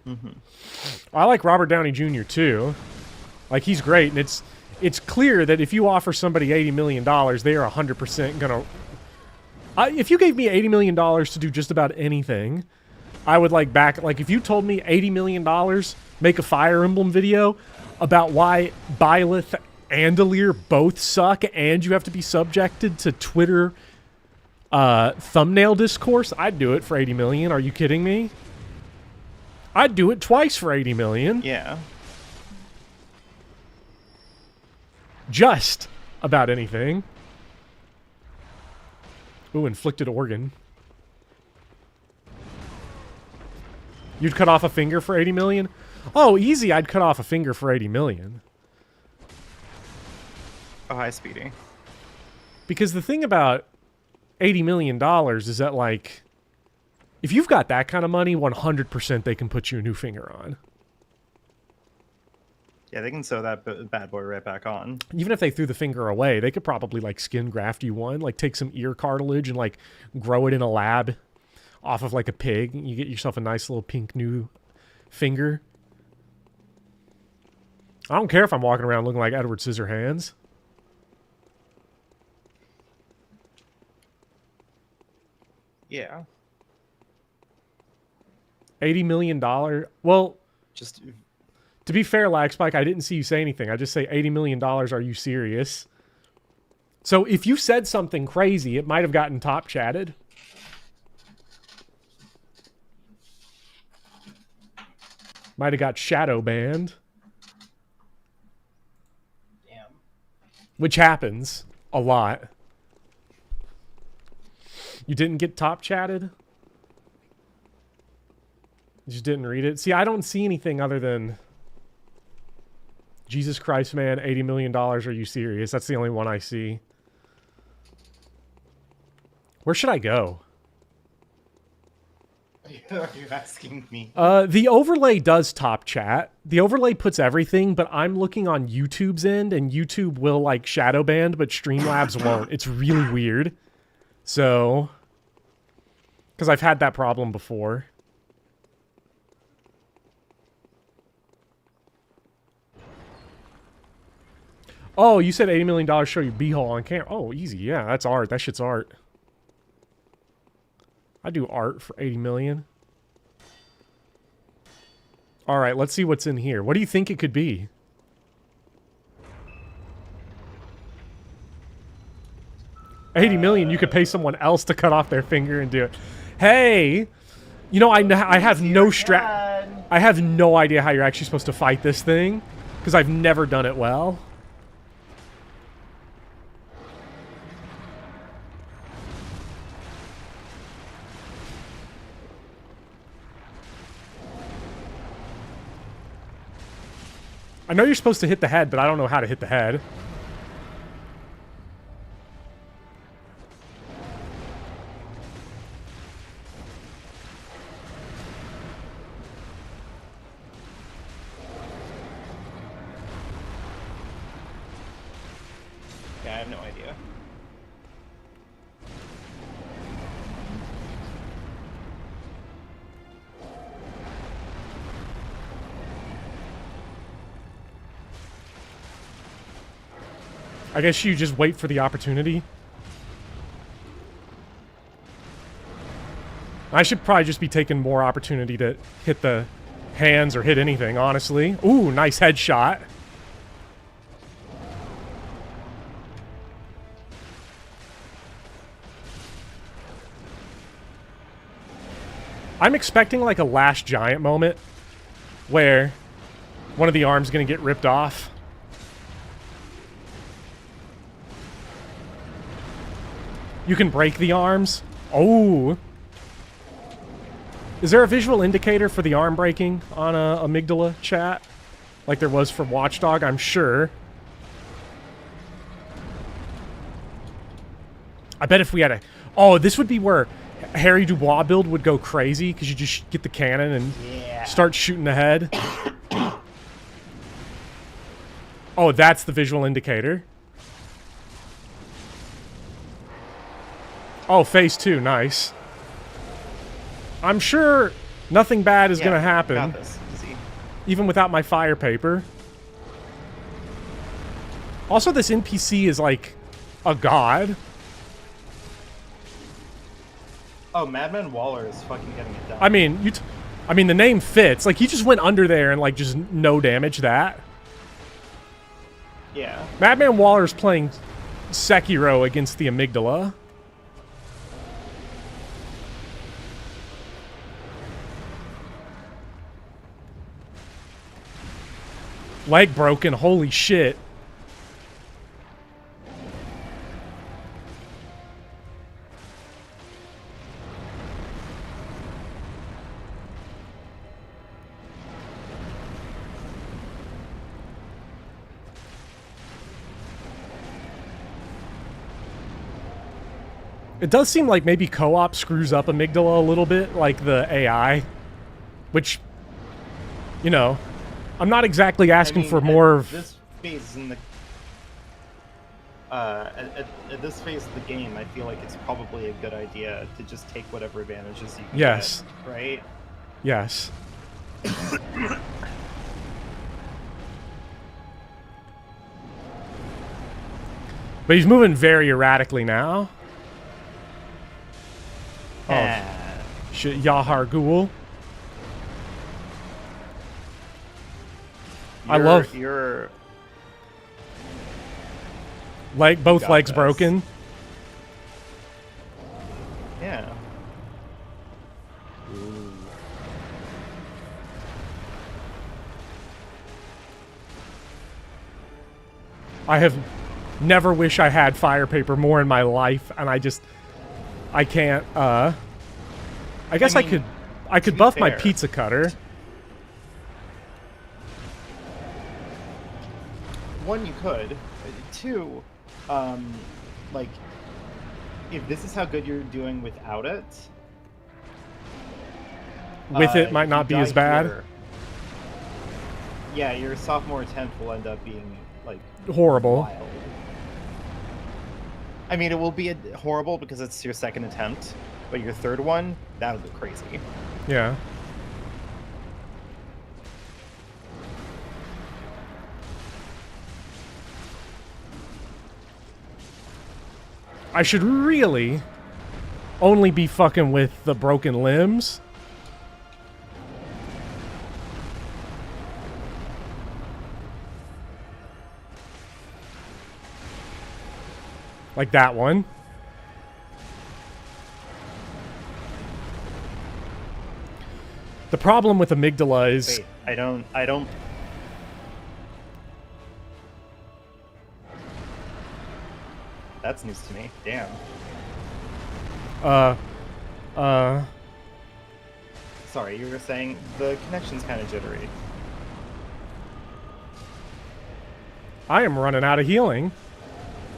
Mm-hmm. I like Robert Downey Jr. too. Like, he's great, and it's clear that if you offer somebody $80 million, they are 100% going to If you gave me $80 million to do just about anything, I would like back. Like if you told me $80 million, make a Fire Emblem video about why Byleth and Alir both suck, and you have to be subjected to Twitter thumbnail discourse, I'd do it for 80 million. Are you kidding me? I'd do it twice for 80 million. Yeah. Just about anything. Ooh, inflicted organ. You'd cut off a finger for 80 million? Oh, easy, I'd cut off a finger for 80 million. Oh, hi, Speedy. Because the thing about $80 million is that, like, if you've got that kind of money, 100% they can put you a new finger on. Yeah, they can sew that bad boy right back on. Even if they threw the finger away, they could probably, like, skin graft you one. Like, take some ear cartilage and, like, grow it in a lab off of, like, a pig. You get yourself a nice little pink new finger. I don't care if I'm walking around looking like Edward Scissorhands. Yeah. $80 million? Well, Just... to be fair, Lag Spike, I didn't see you say anything. I just say $80 million. Are you serious? So if you said something crazy, it might have gotten top chatted. Might have got shadow banned. Damn. Which happens a lot. You didn't get top chatted? You just didn't read it? See, I don't see anything other than... Jesus Christ, man, $80 million, are you serious? That's the only one I see. Where should I go? Are you asking me? The overlay does top chat. The overlay puts everything, but I'm looking on YouTube's end, and YouTube will, like, shadow ban, but Streamlabs won't. It's really weird. So... because I've had that problem before. Oh, you said $80 million show your b-hole on camera. Oh, easy. Yeah, that's art. That shit's art. I do art for 80 million. All right, let's see what's in here. What do you think it could be? $80 million, you could pay someone else to cut off their finger and do it. Hey, you know, I have no I have no idea how you're actually supposed to fight this thing, because I've never done it well. I know you're supposed to hit the head, but I don't know how to hit the head. Yeah, I have no idea. I guess you just wait for the opportunity. I should probably just be taking more opportunity to hit the hands or hit anything, honestly. Ooh, nice headshot. I'm expecting like a Last Giant moment where one of the arms gonna get ripped off. You can break the arms. Oh. Is there a visual indicator for the arm breaking on Amygdala chat? Like there was for Watchdog, I'm sure. I bet if we had a... Oh, this would be where Harry Dubois build would go crazy, because you just get the cannon and start shooting the head. Oh, that's the visual indicator. Oh, phase 2, nice. I'm sure nothing bad is gonna happen. Got this. Easy. Even without my fire paper. Also, this NPC is like a god. Oh, Madman Waller is fucking getting it done. I mean, I mean, the name fits. Like, he just went under there and, like, just no damage that. Yeah. Madman Waller's playing Sekiro against the Amygdala. Leg broken, holy shit. It does seem like maybe co-op screws up Amygdala a little bit, like the AI. Which, you know, I'm not exactly asking for more of... This phase in the... at this phase of the game, I feel like it's probably a good idea to just take whatever advantages you can get, right? Yes. But he's moving very erratically now. Oh, shit, Yahar Ghul. I love... Your both legs broken. Yeah. Ooh. I have never wish I had fire paper more in my life, and I can't, I guess I could buff my pizza cutter. One, you could. Two, like, if this is how good you're doing without it... With it might not be as bad. Here. Yeah, your sophomore attempt will end up being, like... horrible. Wild. I mean, it will be horrible because it's your second attempt, but your third one, that'll go crazy. Yeah. I should really only be fucking with the broken limbs. Like that one. The problem with Amygdala is... Wait, I don't... That's news to me. Damn. Sorry, you were saying the connection's kind of jittery. I am running out of healing.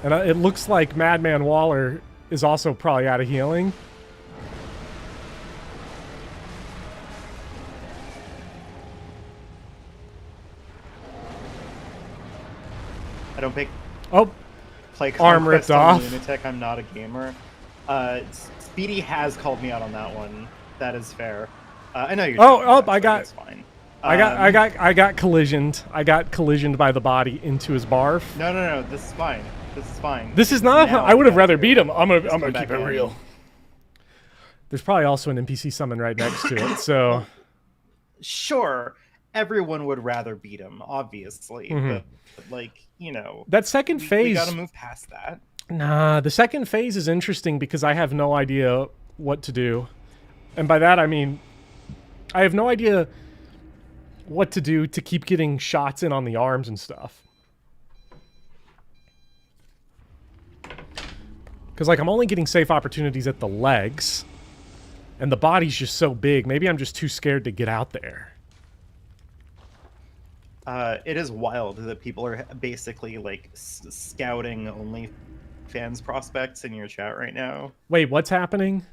And it looks like Madman Waller is also probably out of healing. I don't pick... Oh! Play arm ripped off. Lunatic, I'm not a gamer. Speedy has called me out on that one. That is fair. I know you're... I got... It's fine. I got collisioned. I got collisioned by the body into his barf. No. This is fine. This is fine. This is not... Now I would have rather beat him. I'm gonna keep it in. real. There's probably also an NPC summon right next to it, so... Sure. Everyone would rather beat him, obviously. But, like, you know... That second phase... We gotta move past that. Nah, the second phase is interesting because I have no idea what to do. And by that, I mean... I have no idea what to do to keep getting shots in on the arms and stuff. Because, like, I'm only getting safe opportunities at the legs. And the body's just so big. Maybe I'm just too scared to get out there. It is wild that people are basically, like, scouting OnlyFans prospects in your chat right now. Wait, what's happening?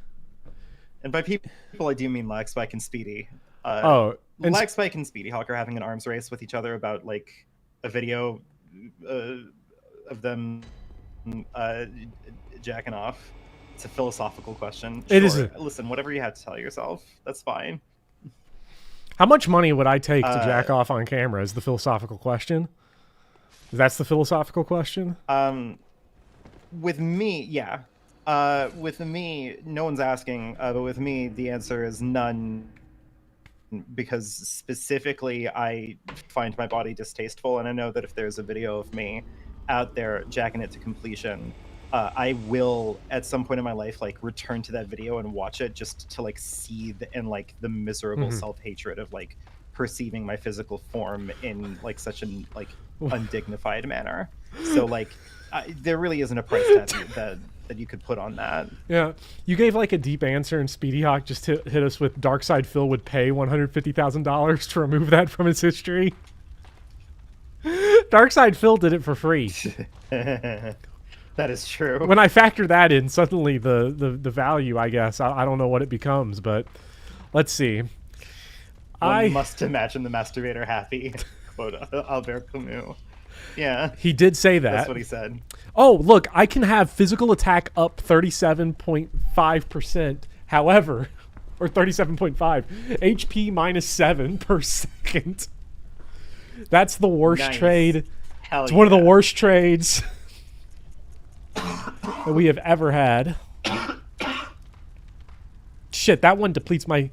And by people, I do mean Laxspike and Speedy. Laxspike and Speedy Hawk are having an arms race with each other about, like, a video of them jacking off. It's a philosophical question. It is. Listen, whatever you have to tell yourself, that's fine. How much money would I take to jack off on camera is the philosophical question. That's the philosophical question? With me, yeah. With me, no one's asking, but with me, the answer is none. Because specifically, I find my body distasteful, and I know that if there's a video of me out there jacking it to completion, I will at some point in my life like return to that video and watch it just to like seethe in like the miserable self-hatred of like perceiving my physical form in like such an like undignified manner. So like there really isn't a price tag that you could put on that. Yeah, you gave like a deep answer, and Speedy Hawk just hit us with Darkside Phil would pay $150,000 to remove that from his history. Darkside Phil did it for free. That is true. When I factor that in, suddenly the value, I guess, I don't know what it becomes, but let's see. I must imagine the masturbator happy. Quote Albert Camus. Yeah. He did say that. That's what he said. Oh, look, I can have physical attack up 37.5%. However, or 37.5, HP minus 7 per second. That's the worst trade. Hell it's one of the worst trades that we have ever had. Shit, that one depletes my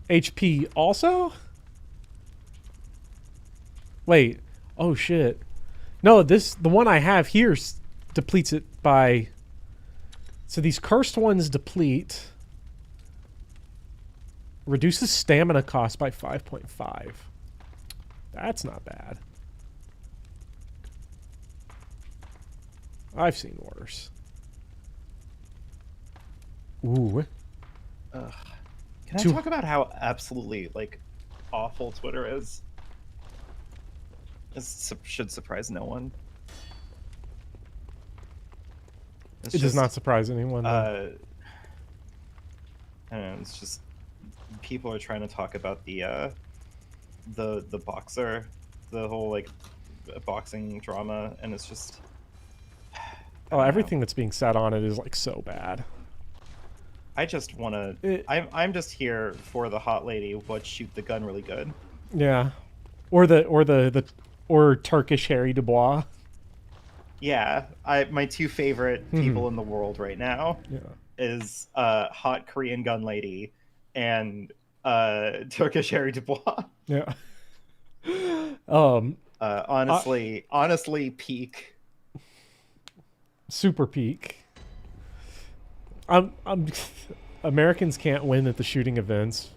HP also? Wait. Oh, shit. No, the one I have here depletes it by... So these cursed ones deplete. Reduces stamina cost by 5.5. That's not bad. I've seen worse. Ooh. Can I talk about how absolutely like awful Twitter is? This should surprise no one. It does not surprise anyone. I don't know, it's just people are trying to talk about the boxer, the whole like boxing drama, and it's just everything that's being said on it is like so bad. I just want to. I'm just here for the hot lady would shoot the gun really good. Yeah, or Turkish Harry Dubois. Yeah, my two favorite people in the world right now is hot Korean gun lady and Turkish Harry Dubois. Yeah. Honestly, peak. Super peak. Americans can't win at the shooting events.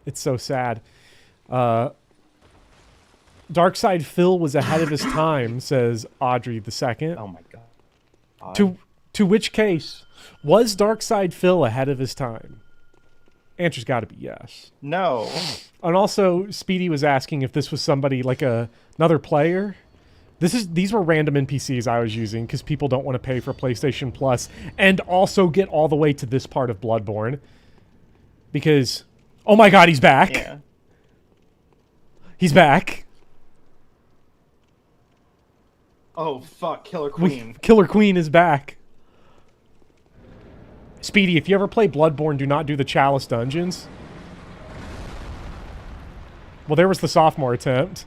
It's so sad. Darkside Phil was ahead of his time, says Audrey II. Oh my god. To which case, was Darkside Phil ahead of his time? Answer's got to be yes. No. And also, Speedy was asking if this was somebody like another player. These were random NPCs I was using because people don't want to pay for PlayStation Plus and also get all the way to this part of Bloodborne. Because, oh my god, he's back. Yeah. He's back. Oh fuck, Killer Queen. Killer Queen is back. Speedy, if you ever play Bloodborne, do not do the Chalice dungeons. Well, there was the sophomore attempt.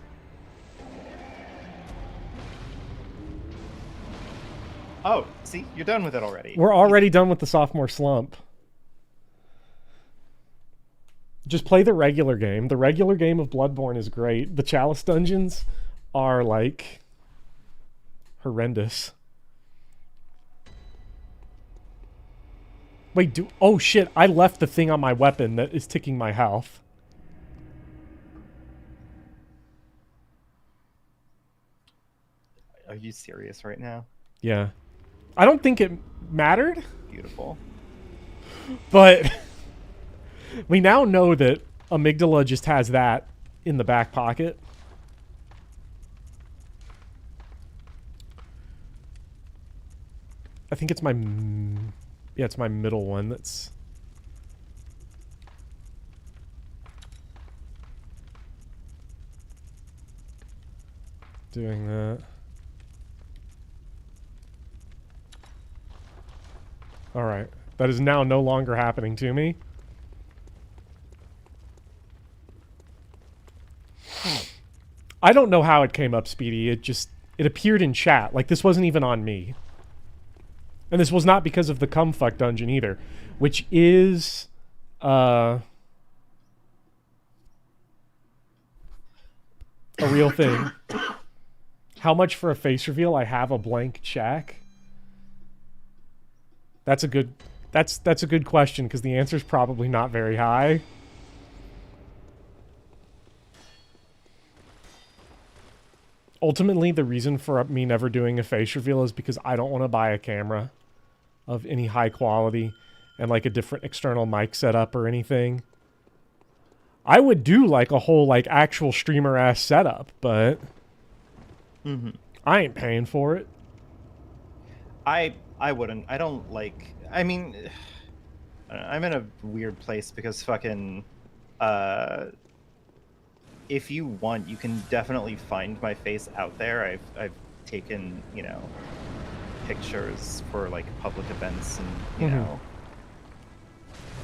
Oh, see, you're done with it already. We're already done with the sophomore slump. Just play the regular game. The regular game of Bloodborne is great. The Chalice dungeons are, like, horrendous. Wait, oh shit, I left the thing on my weapon that is ticking my health. Are you serious right now? Yeah. I don't think it mattered. Beautiful. But we now know that Amygdala just has that in the back pocket. I think it's my... Yeah, it's my middle one that's... doing that. Alright. That is now no longer happening to me. I don't know how it came up, Speedy. It appeared in chat. Like, this wasn't even on me. And this was not because of the cumfuck dungeon either, which is a real thing. How much for a face reveal? I have a blank check. That's a good question, because the answer's probably not very high. Ultimately, the reason for me never doing a face reveal is because I don't want to buy a camera of any high quality and like a different external mic setup or anything. I would do like a whole like actual streamer ass setup, but I ain't paying for it. I wouldn't. I don't like. I mean, I'm in a weird place because fucking. If you want, you can definitely find my face out there. I've taken, you know, pictures for like public events, and you know,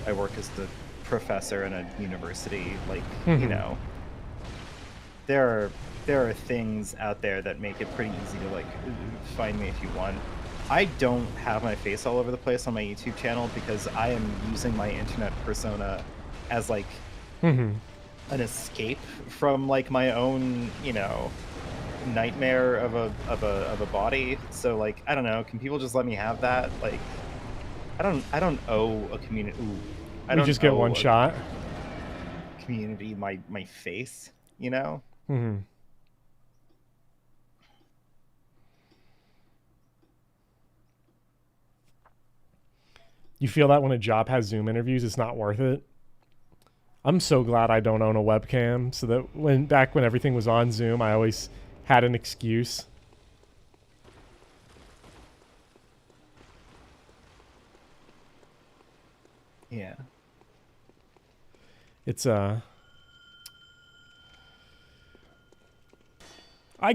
I work as the professor in a university. Like, you know, there are things out there that make it pretty easy to like find me if you want. I don't have my face all over the place on my YouTube channel because I am using my internet persona as like an escape from like my own, you know, nightmare of a body. So like, I don't know, can people just let me have that? Like, I don't owe a community. I don't just get one shot. Community my face, you know. You feel that when a job has Zoom interviews, it's not worth it? I'm so glad I don't own a webcam, so that back when everything was on Zoom, I always had an excuse. Yeah. It's I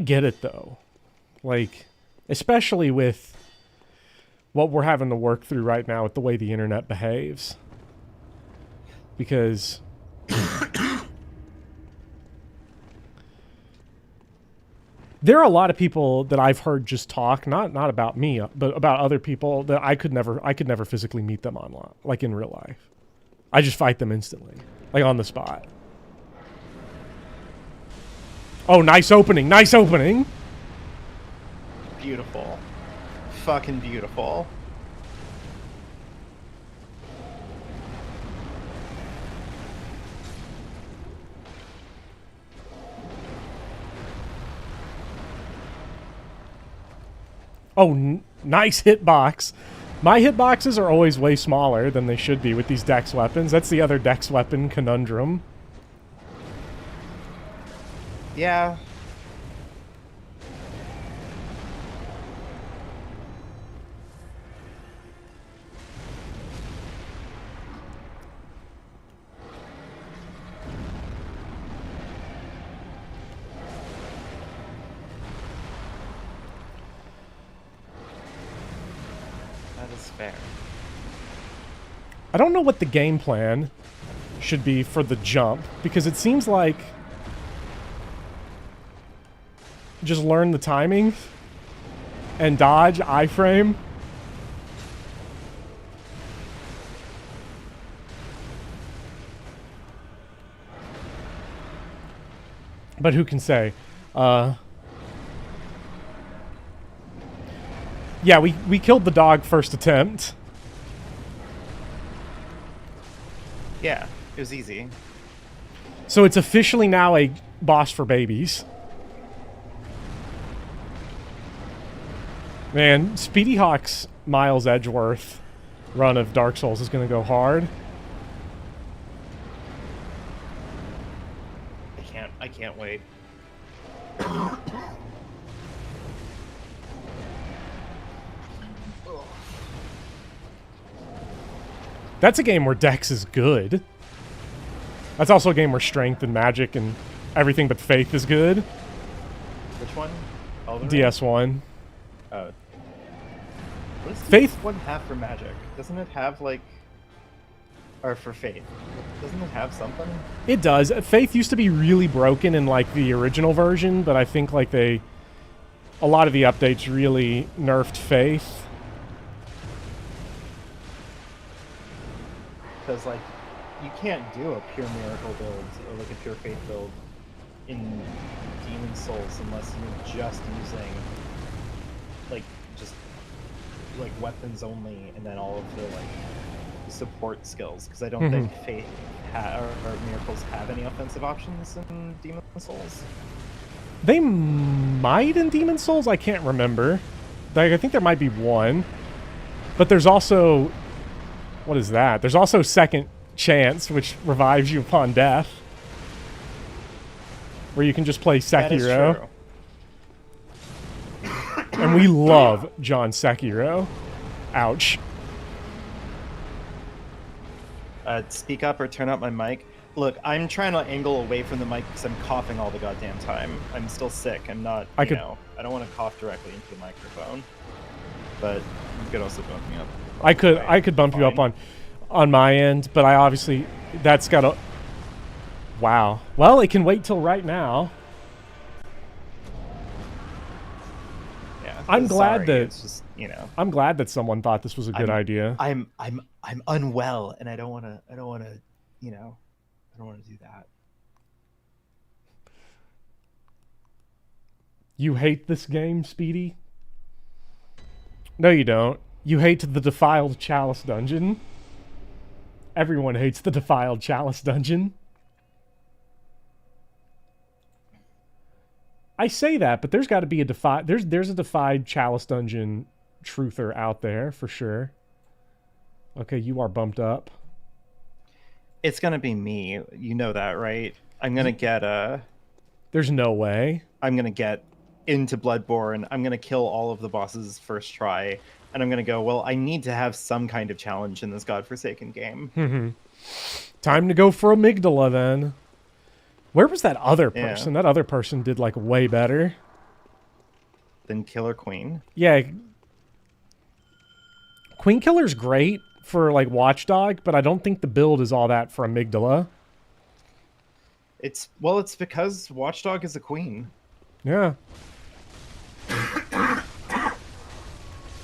get it though. Like, especially with what we're having to work through right now with the way the internet behaves. Because there are a lot of people that I've heard just talk, not about me, but about other people that I could never physically meet them online, like in real life. I just fight them instantly, like on the spot. Oh, nice opening, nice opening. Beautiful. Fucking beautiful. Oh, nice hitbox. My hitboxes are always way smaller than they should be with these dex weapons. That's the other dex weapon conundrum. Yeah. Fair. I don't know what the game plan should be for the jump, because it seems like just learn the timing and dodge iframe. But who can say? Yeah, we killed the dog first attempt. Yeah, it was easy. So it's officially now a boss for babies. Man, Speedy Hawk's Miles Edgeworth run of Dark Souls is going to go hard. I can't wait. That's a game where Dex is good. That's also a game where strength and magic and everything but faith is good. Which one? DS1. Oh. What does Faith DS1 have for magic? Doesn't it have like... Or for faith? Doesn't it have something? It does. Faith used to be really broken in like the original version, but I think like a lot of the updates really nerfed faith. because like you can't do a pure miracle build or like a pure faith build in Demon Souls unless you're just using like just like weapons only, and then all of the like support skills. Because I don't think faith or miracles have any offensive options in Demon Souls. They might in Demon Souls. I can't remember. Like, I think there might be one, but there's also, what is that? There's also Second Chance, which revives you upon death, where you can just play Sekiro. And we love John Sekiro. Ouch. Speak up or turn up my mic. Look, I'm trying to angle away from the mic because I'm coughing all the goddamn time. I'm still sick. I'm not, I don't want to cough directly into the microphone. But you could also bump me up. I could bump you up on my end, but I obviously, that's got to... Wow. Well, it can wait till right now. Yeah. I'm glad that it's just, I'm glad that someone thought this was a good idea. I'm unwell, and I don't want to I don't want to do that. You hate this game, Speedy? No, you don't. You hate the Defiled Chalice dungeon. Everyone hates the Defiled Chalice dungeon. I say that, but there's got to be a there's a Defied Chalice dungeon truther out there for sure. Okay, you are bumped up. It's gonna be me. You know that, right? I'm gonna get There's no way. I'm gonna get into Bloodborne. I'm gonna kill all of the bosses first try, and I'm gonna go, well, I need to have some kind of challenge in this godforsaken game. Time to go for Amygdala then. Where was that other person? Yeah. That other person did like way better. Then Killer Queen. Yeah. Queen Killer's great for like Watchdog, but I don't think the build is all that for Amygdala. It's because Watchdog is a queen. Yeah.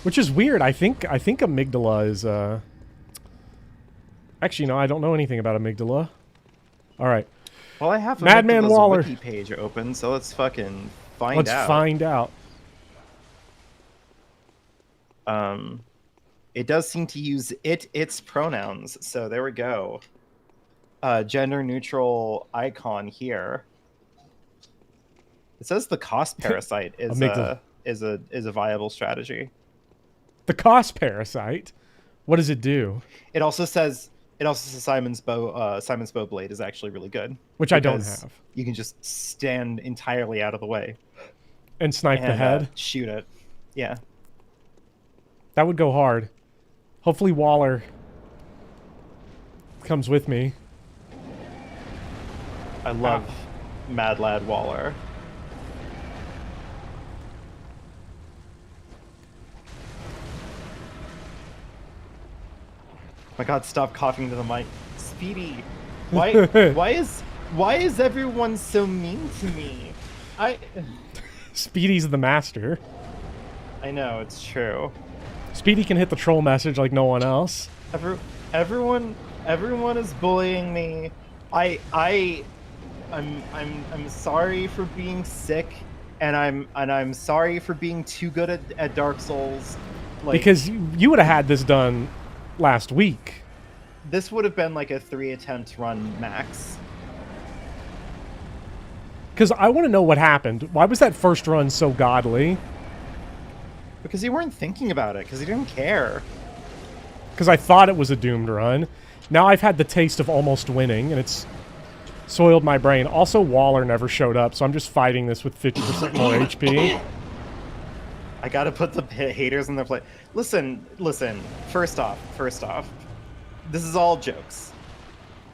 Which is weird. I think Amygdala is actually, no, I don't know anything about Amygdala. All right. Well, I have Madman Amygdala's Waller wiki page open, so let's fucking find out. Let's find out. It does seem to use its pronouns, so there we go. Gender neutral icon here. It says the cost parasite is a viable strategy. The cost parasite. What does it do? It also says Simon's bow blade is actually really good, which I don't have. You can just stand entirely out of the way and snipe the head, shoot it. Yeah, that would go hard. Hopefully Waller comes with me. I love Mad Lad Waller. My God, stop coughing to the mic. Speedy, why is everyone so mean to me? Speedy's the master. I know, it's true. Speedy can hit the troll message like no one else. Everyone is bullying me. I'm sorry for being sick, and I'm sorry for being too good at Dark Souls. Because you would have had this done last week. This would have been like a 3-attempt run max. Because I want to know what happened. Why was that first run so godly? Because you weren't thinking about it. Because you didn't care. Because I thought it was a doomed run. Now I've had the taste of almost winning, and it's soiled my brain. Also, Waller never showed up, so I'm just fighting this with 50% more HP. I gotta put the haters in their place. Listen. First off, this is all jokes.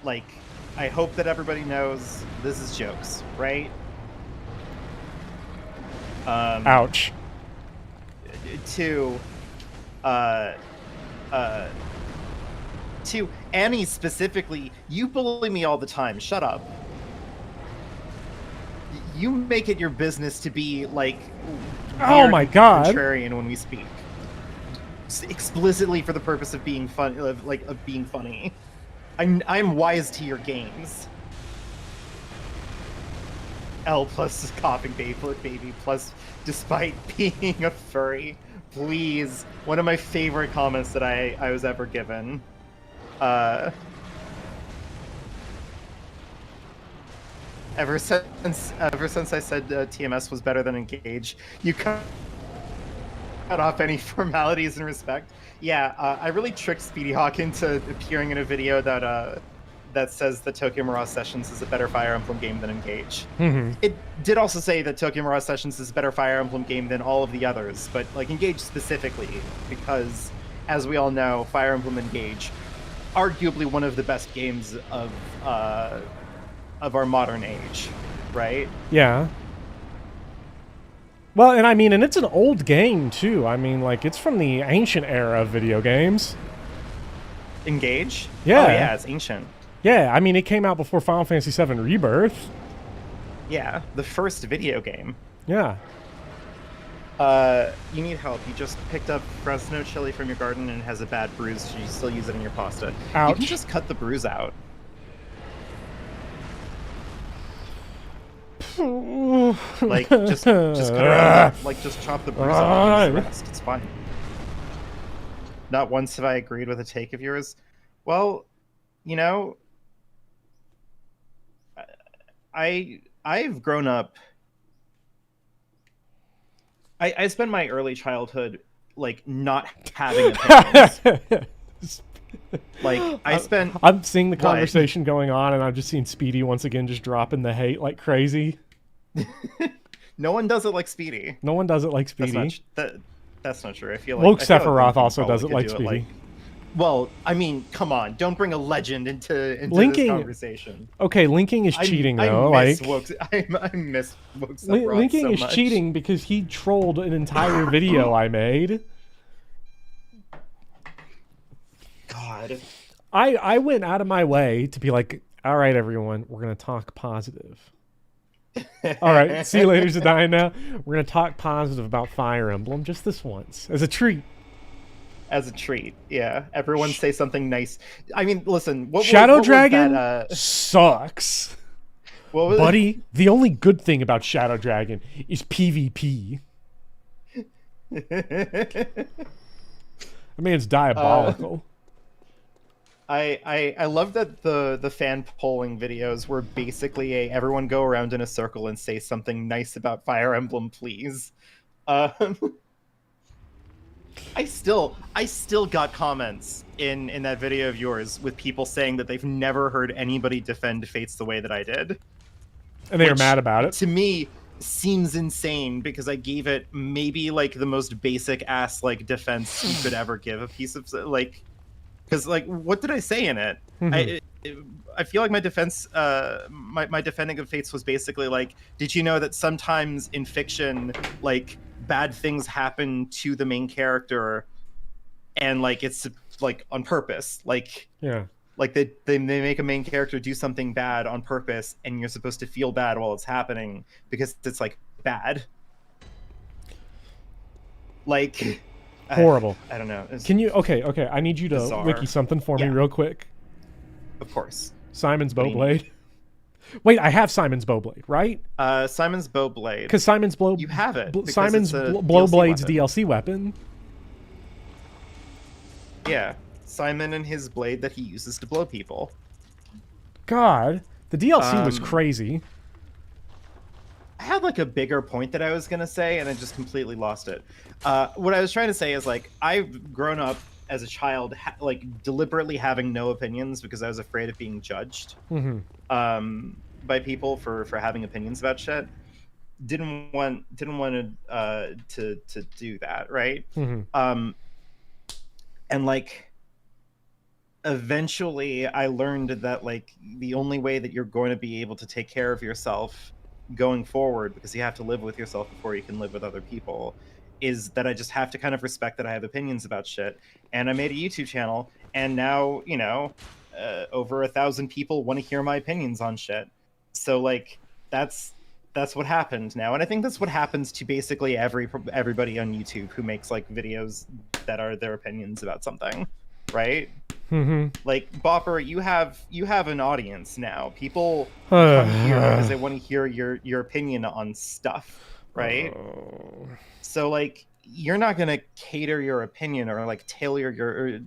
Like, I hope that everybody knows this is jokes, right? Ouch. To Annie specifically, you bully me all the time. Shut up. You make it your business to be like, oh my God, contrarian when we speak, explicitly for the purpose of being fun, of being funny. I'm wise to your games. L plus coughing baby plus despite being a furry. Please, one of my favorite comments that I was ever given. Ever since I said TMS was better than Engage, you cut off any formalities and respect. Yeah, I really tricked Speedy Hawk into appearing in a video that says that Tokyo Mirage Sessions is a better Fire Emblem game than Engage. It did also say that Tokyo Mirage Sessions is a better Fire Emblem game than all of the others, but like Engage specifically, because as we all know, Fire Emblem Engage, arguably one of the best games of our modern age, right? Yeah. Well, and I mean, and it's an old game too. I mean, like it's from the ancient era of video games. Engage? Yeah. Oh yeah, it's ancient. Yeah, I mean, it came out before Final Fantasy VII Rebirth. Yeah, the first video game. Yeah. You need help. You just picked up Fresno chili from your garden and it has a bad bruise. Should you still use it in your pasta? Ouch. You can just cut the bruise out. Like, just cut around. Like, just chop the bruise off and just rest. It's fine. Not once have I agreed with a take of yours. Well, you know, I've grown up. I spent my early childhood like not having opinions. Like I'm seeing the conversation going on, and I'm just seeing Speedy once again just dropping the hate like crazy. No one does it like Speedy. No one does it like Speedy. That's not true. I feel like Woke Sephiroth also does it like Speedy. Well, I mean, come on! Don't bring a legend into this conversation. Okay, linking is cheating though. I miss Woke Sephiroth linking so is much. cheating because he trolled an entire video I made. God. I went out of my way to be like, all right, everyone, we're gonna talk positive. All right, see you later, Zidane. Now we're gonna talk positive about Fire Emblem just this once as a treat. As a treat, yeah. Everyone say something nice. I mean, listen. Shadow what Dragon was that, sucks. What was Buddy, the only good thing about Shadow Dragon is PvP. I mean, it's diabolical. I love that the fan polling videos were basically everyone go around in a circle and say something nice about Fire Emblem, please. I still got comments in that video of yours with people saying that they've never heard anybody defend Fates the way that I did. And they were mad about it. To me, seems insane because I gave it maybe like the most basic ass like defense you could ever give a piece of like, because like what did I say in it? I feel like my defense, my defending of Fates was basically like, did you know that sometimes in fiction, like bad things happen to the main character, and like it's like on purpose, like like they make a main character do something bad on purpose, and you're supposed to feel bad while it's happening because it's like bad. Like horrible. I don't know. Can you? Okay. I need you to bizarre. wiki something for me real quick. Of course. Simon's Bowblade. Wait, I have Simon's Bowblade, right? Simon's Bowblade. Because Simon's You have it. Simon's Blowblade's DLC weapon. Yeah, Simon and his blade that he uses to blow people. God, the DLC was crazy. I had like a bigger point that I was gonna say, and I just completely lost it. What I was trying to say is like I've grown up as a child, like deliberately having no opinions because I was afraid of being judged by people for having opinions about shit. Didn't want to do that, right? And like eventually I learned that like the only way that you're going to be able to take care of yourself going forward, because you have to live with yourself before you can live with other people, is that I just have to kind of respect that I have opinions about shit. And I made a YouTube channel, and now, you know, over 1,000 people want to hear my opinions on shit. So like that's what happened now, and I think that's what happens to basically everybody on YouTube who makes like videos that are their opinions about something, right? Like, Bopper, you have an audience now. People come here because they want to hear your opinion on stuff, right? So, like, you're not going to cater your opinion or like tailor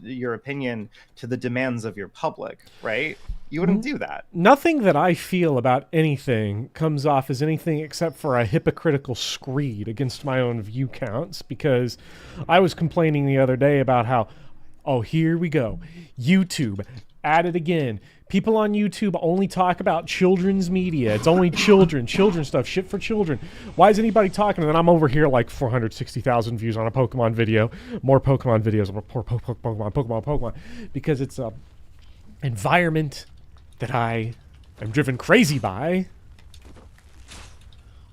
your opinion to the demands of your public, right? You wouldn't do that. Nothing that I feel about anything comes off as anything except for a hypocritical screed against my own view counts, because I was complaining the other day about how, oh, here we go, YouTube, at it again. People on YouTube only talk about children's media. It's only children stuff, shit for children. Why is anybody talking? And then I'm over here like 460,000 views on a Pokemon video, more Pokemon videos, more Pokemon, because it's a environment that I am driven crazy by.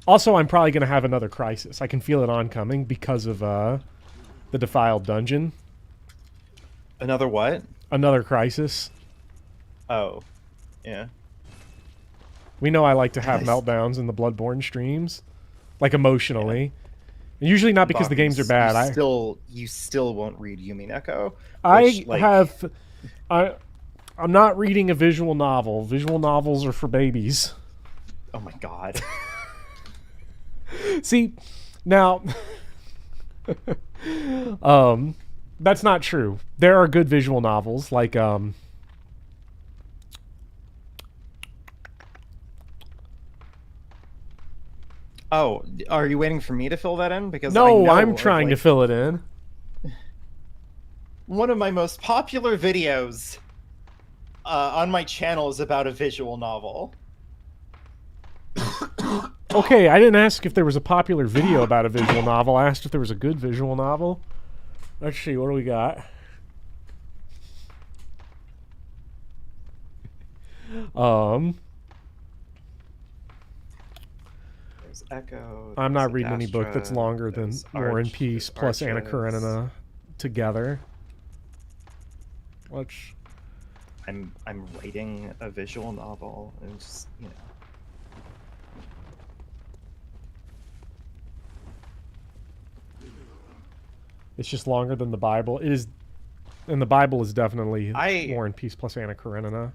Also, I'm probably going to have another crisis. I can feel it oncoming because of the Defiled Dungeon. Another what? Another crisis. Oh, yeah. We know I like to have meltdowns in the Bloodborne streams, like emotionally. And usually not because the games are bad. You still won't read Yumi Neko. I'm not reading a visual novel. Visual novels are for babies. Oh my god. See, now, that's not true. There are good visual novels, like, Oh, are you waiting for me to fill that in? Because no, I'm trying to fill it in. One of my most popular videos on my channel is about a visual novel. Okay, I didn't ask if there was a popular video about a visual novel. I asked if there was a good visual novel. Let's see, what do we got? There's Echo. I'm not reading any book that's longer than War and Peace plus Anna Karenina together. Which I'm writing a visual novel, and just, you know. It's just longer than the Bible. It is, and the Bible is definitely War and Peace plus Anna Karenina.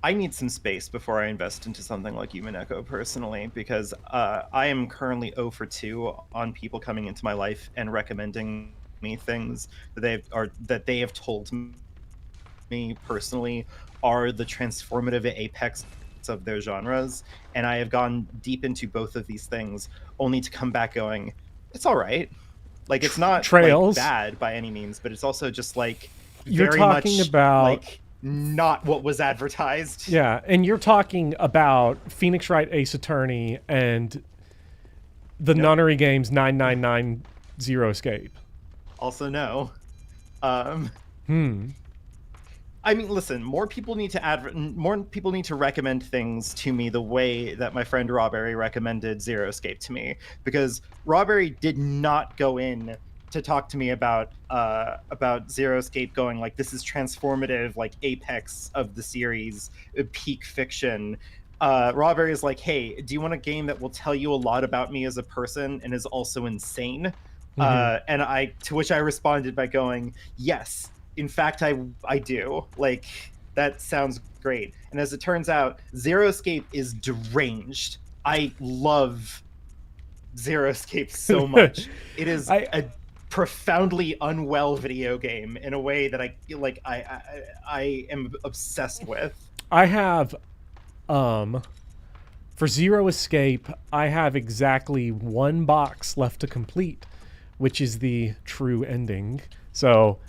I need some space before I invest into something like Yumi Neko personally, because I am currently 0 for 2 on people coming into my life and recommending me things that they have told me personally are the transformative apex of their genres, and I have gone deep into both of these things only to come back going, it's all right. Like, it's not like bad by any means, but it's also just like you're talking about like not what was advertised. Yeah, and you're talking about Phoenix Wright Ace Attorney and the Nunnery Games 9990 Escape. Also no. I mean, listen, more people need to recommend things to me the way that my friend Rawberry recommended Zero Escape to me, because Rawberry did not go in to talk to me about Zero Escape going like, this is transformative, like apex of the series, peak fiction. Rawberry is like, hey, do you want a game that will tell you a lot about me as a person and is also insane? And to which I responded by going, yes. In fact, I do. Like, that sounds great. And as it turns out, Zero Escape is deranged. I love Zero Escape so much. It is a profoundly unwell video game in a way that I am obsessed with. I have, for Zero Escape, I have exactly one box left to complete, which is the true ending. So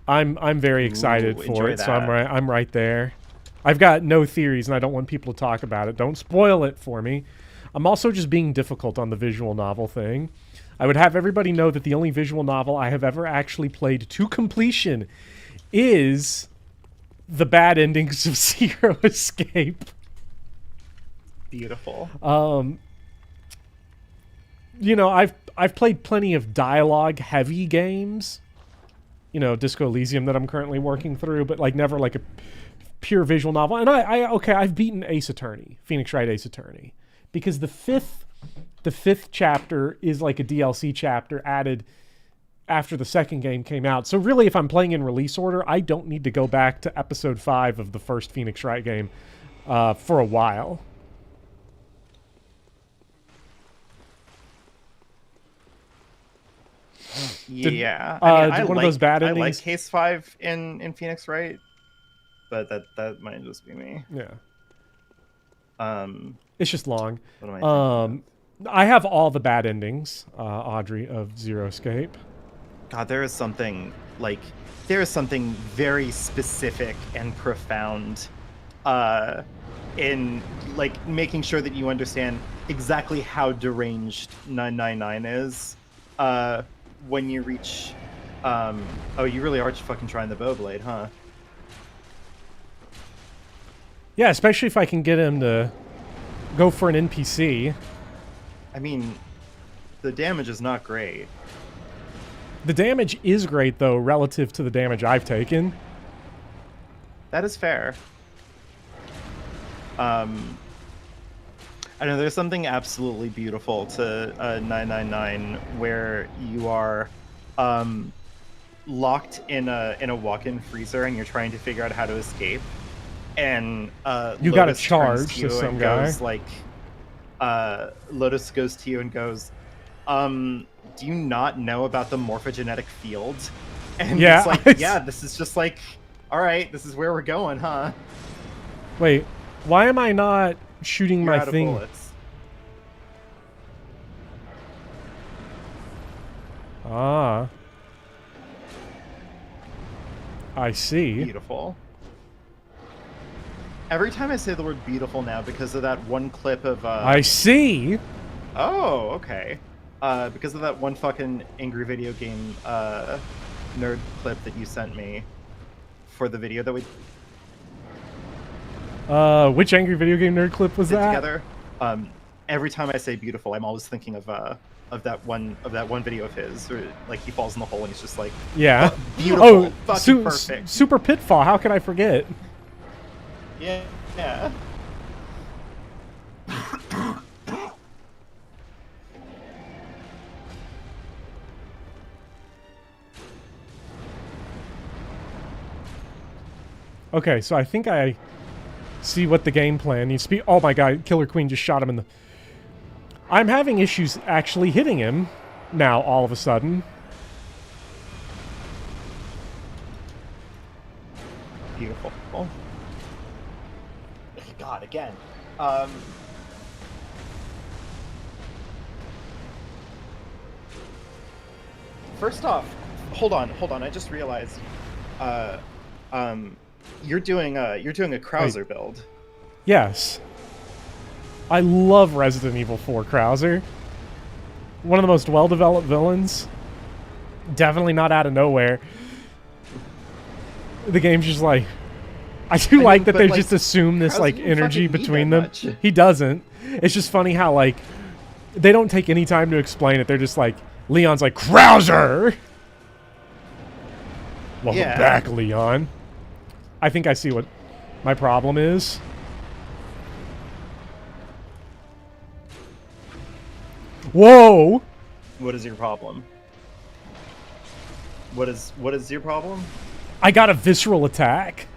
I'm very excited for it. That. So I'm right there. I've got no theories, and I don't want people to talk about it. Don't spoil it for me. I'm also just being difficult on the visual novel thing. I would have everybody know that the only visual novel I have ever actually played to completion is the bad endings of Zero Escape. Beautiful. You know, I've played plenty of dialogue-heavy games. You know, Disco Elysium that I'm currently working through, but like never like a pure visual novel. And I've beaten Ace Attorney, Phoenix Wright Ace Attorney, because the fifth chapter is like a DLC chapter added after the second game came out. So really, if I'm playing in release order, I don't need to go back to episode 5 of the first Phoenix Wright game for a while. Yeah, Did one of those bad endings? I like Case 5 in Phoenix Wright, but that might just be me. Yeah. It's just long. What am I thinking I have all the bad endings, Audrey, of Zero Escape. God, there is something very specific and profound in like making sure that you understand exactly how deranged 999 is when you reach oh, you really are just fucking trying the bow blade, huh? Yeah, especially if I can get him to go for an NPC. I mean, the damage is not great. The damage is great, though, relative to the damage I've taken. That is fair. I know there's something absolutely beautiful to 999 where you are locked in a walk-in freezer and you're trying to figure out how to escape. And you got to charge to some guy. Goes, like, Lotus goes to you and goes, do you not know about the morphogenetic field? And yeah, it's like, yeah, this is just like, all right, this is where we're going, huh? Wait, why am I not shooting You're my out thing? of bullets. Ah. I see. Beautiful. Every time I say the word beautiful now, because of that one clip of I see. Oh, okay. Because of that one fucking angry video game nerd clip that you sent me for the video that we which angry video game nerd clip was did that? together. Every time I say beautiful, I'm always thinking of that one video of his, where like he falls in the hole and he's just like, yeah, beautiful, fucking perfect, super pitfall. How can I forget? Yeah. Okay, so I think I see what the game plan needs to be. Oh my god, Killer Queen just shot him in the... I'm having issues actually hitting him now, all of a sudden. Beautiful. God, again. First off, hold on. I just realized, you're doing a Krauser build. Yes. I love Resident Evil 4 Krauser. One of the most well-developed villains. Definitely not out of nowhere. The game's just like... I like that they just assume this, like, energy between them. He doesn't. It's just funny how, like, they don't take any time to explain it. They're just like, Leon's like, Krauser! Welcome back, Leon. I think I see what my problem is. Whoa! What is your problem? What is your problem? I got a visceral attack.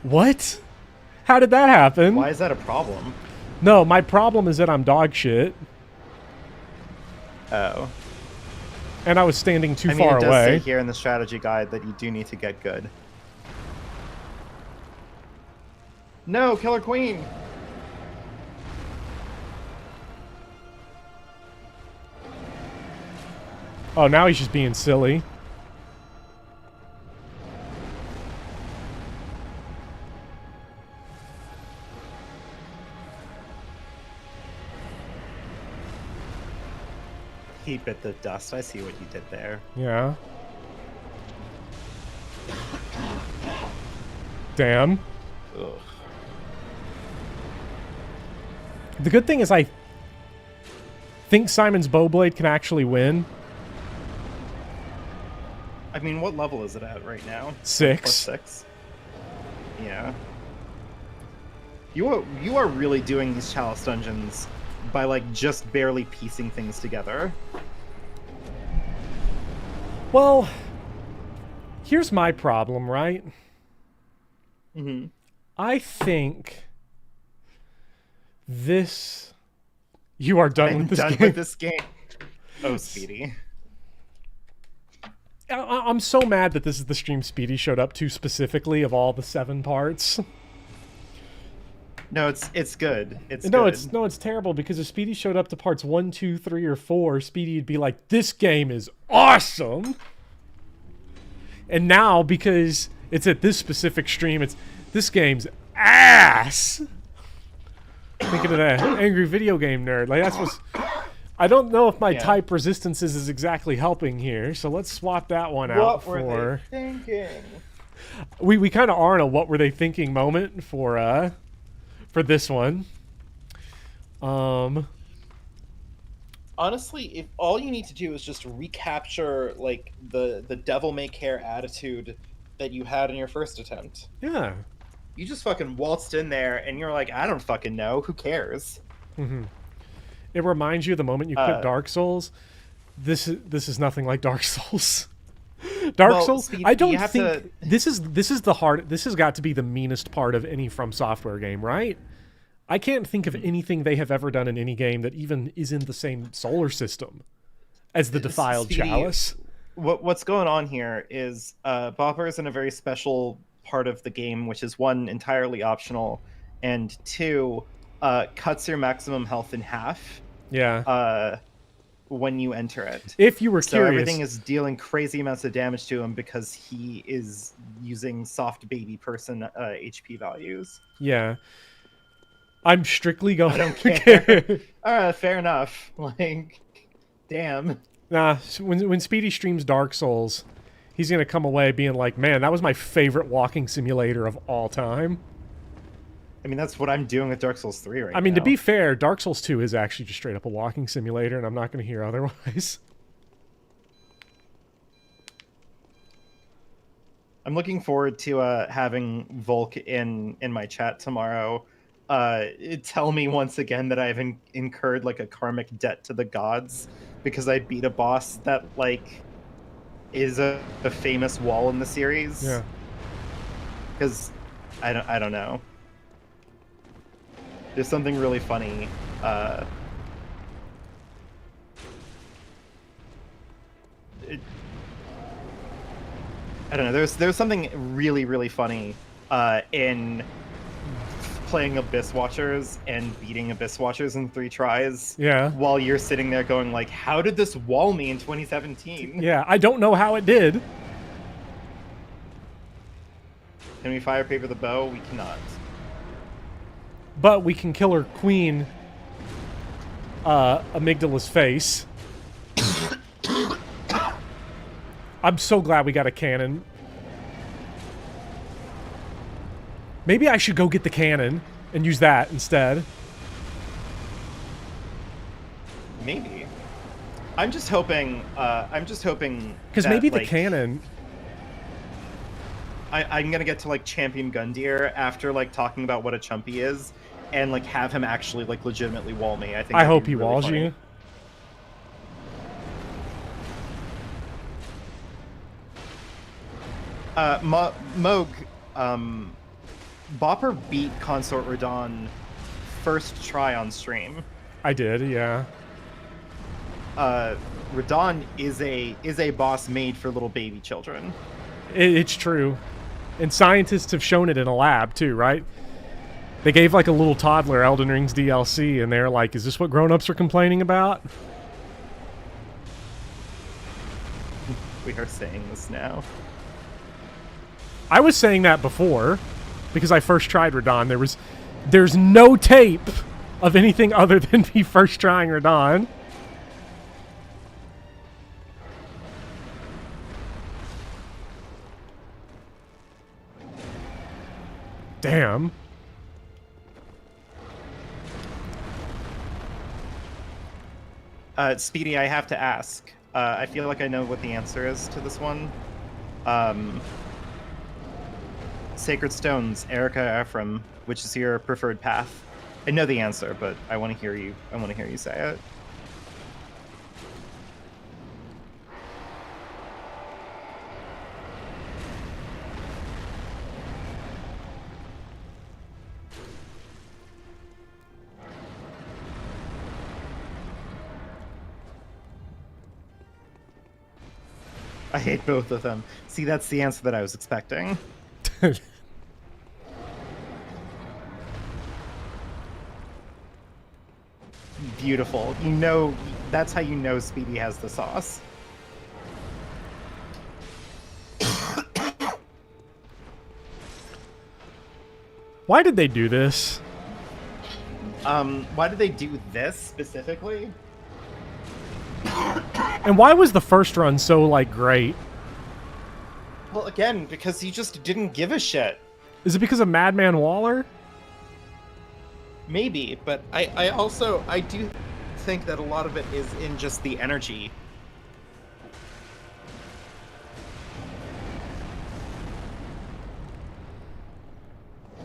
What? How did that happen? Why is that a problem? No, my problem is that I'm dog shit. Oh. And I was standing too far it does away. say here in the strategy guide that you do need to get good. No, Killer Queen! Oh, now he's just being silly. He bit the dust. I see what you did there. Yeah. Damn. Ugh. The good thing is I think Simon's Bowblade can actually win. I mean, what level is it at right now? 6. +6. Yeah. You are really doing these Chalice dungeons by, like, just barely piecing things together. Well, here's my problem, right? Mm-hmm. I think this... You are done with this game? I'm done with this game. Oh, Speedy. I'm so mad that this is the stream Speedy showed up to specifically of all the 7 parts. No, it's good. It's no, good. it's terrible, because if Speedy showed up to parts 1, 2, 3, or 4, Speedy'd be like, "This game is awesome." And now, because it's at this specific stream, it's "This game's ass." Thinking of that angry video game nerd. Like, that's what's... I don't know if my type resistances is exactly helping here, so let's swap that one out for... What were they thinking? We kind of are in a what were they thinking moment for this one. Honestly, if all you need to do is just recapture like the devil may care attitude that you had in your first attempt. Yeah. You just fucking waltzed in there and you're like, I don't fucking know. Who cares? Mm-hmm. It reminds you of the moment you quit Dark Souls. This is nothing like Dark Souls. Dark Souls. Speed, I don't think this is the hard. This has got to be the meanest part of any From Software game, right? I can't think of anything they have ever done in any game that even is in the same solar system as the Defiled Speedy, Chalice. What's going on here is Bopper is in a very special part of the game, which is 1, entirely optional, and 2, cuts your maximum health in half. Yeah. When you enter it. If you were so curious, everything is dealing crazy amounts of damage to him because he is using soft baby person HP values. Yeah. I'm strictly going... I don't care. Alright, fair enough. Like, damn. Nah, when Speedy streams Dark Souls, he's going to come away being like, man, that was my favorite walking simulator of all time. I mean, that's what I'm doing with Dark Souls 3 right now. I mean, to be fair, Dark Souls 2 is actually just straight up a walking simulator, and I'm not going to hear otherwise. I'm looking forward to having Volk in my chat tomorrow. Tell me once again that I've incurred like a karmic debt to the gods because I beat a boss that like is a famous wall in the series. Yeah. Because I don't know. There's something really funny. I don't know. There's something really funny in playing Abyss Watchers and beating Abyss Watchers in 3 tries. Yeah. While you're sitting there going like, how did this wall me in 2017? Yeah, I don't know how it did. Can we fire paper the bow? We cannot. But we can kill her queen, Amygdala's face. I'm so glad we got a cannon. Maybe I should go get the cannon and use that instead. Maybe. I'm just hoping. Because that, maybe the like, cannon. I'm gonna get to like Champion Gundyr after like talking about what a chumpy is, and like have him actually like legitimately wall me. I think. I hope he really walls funny. you. Moog, Bopper beat Consort Radon first try on stream. I did, yeah. Radon is a boss made for little baby children. It's true. And scientists have shown it in a lab, too, right? They gave, like, a little toddler Elden Ring's DLC, and they're like, is this what grown-ups are complaining about? We are saying this now. I was saying that before, because I first tried Radon. There's no tape of anything other than me first trying Radon. Damn. Speedy, I have to ask. I feel like I know what the answer is to this one. Sacred Stones, Erica Ephraim, which is your preferred path? I know the answer, but I want to hear you. I want to hear you say it. I hate both of them. See, that's the answer that I was expecting. Beautiful. You know, that's how you know Speedy has the sauce. Why did they do this? Why did they do this specifically? And why was the first run so, like, great? Well, again, because he just didn't give a shit. Is it because of Madman Waller? Maybe, but I do think that a lot of it is in just the energy.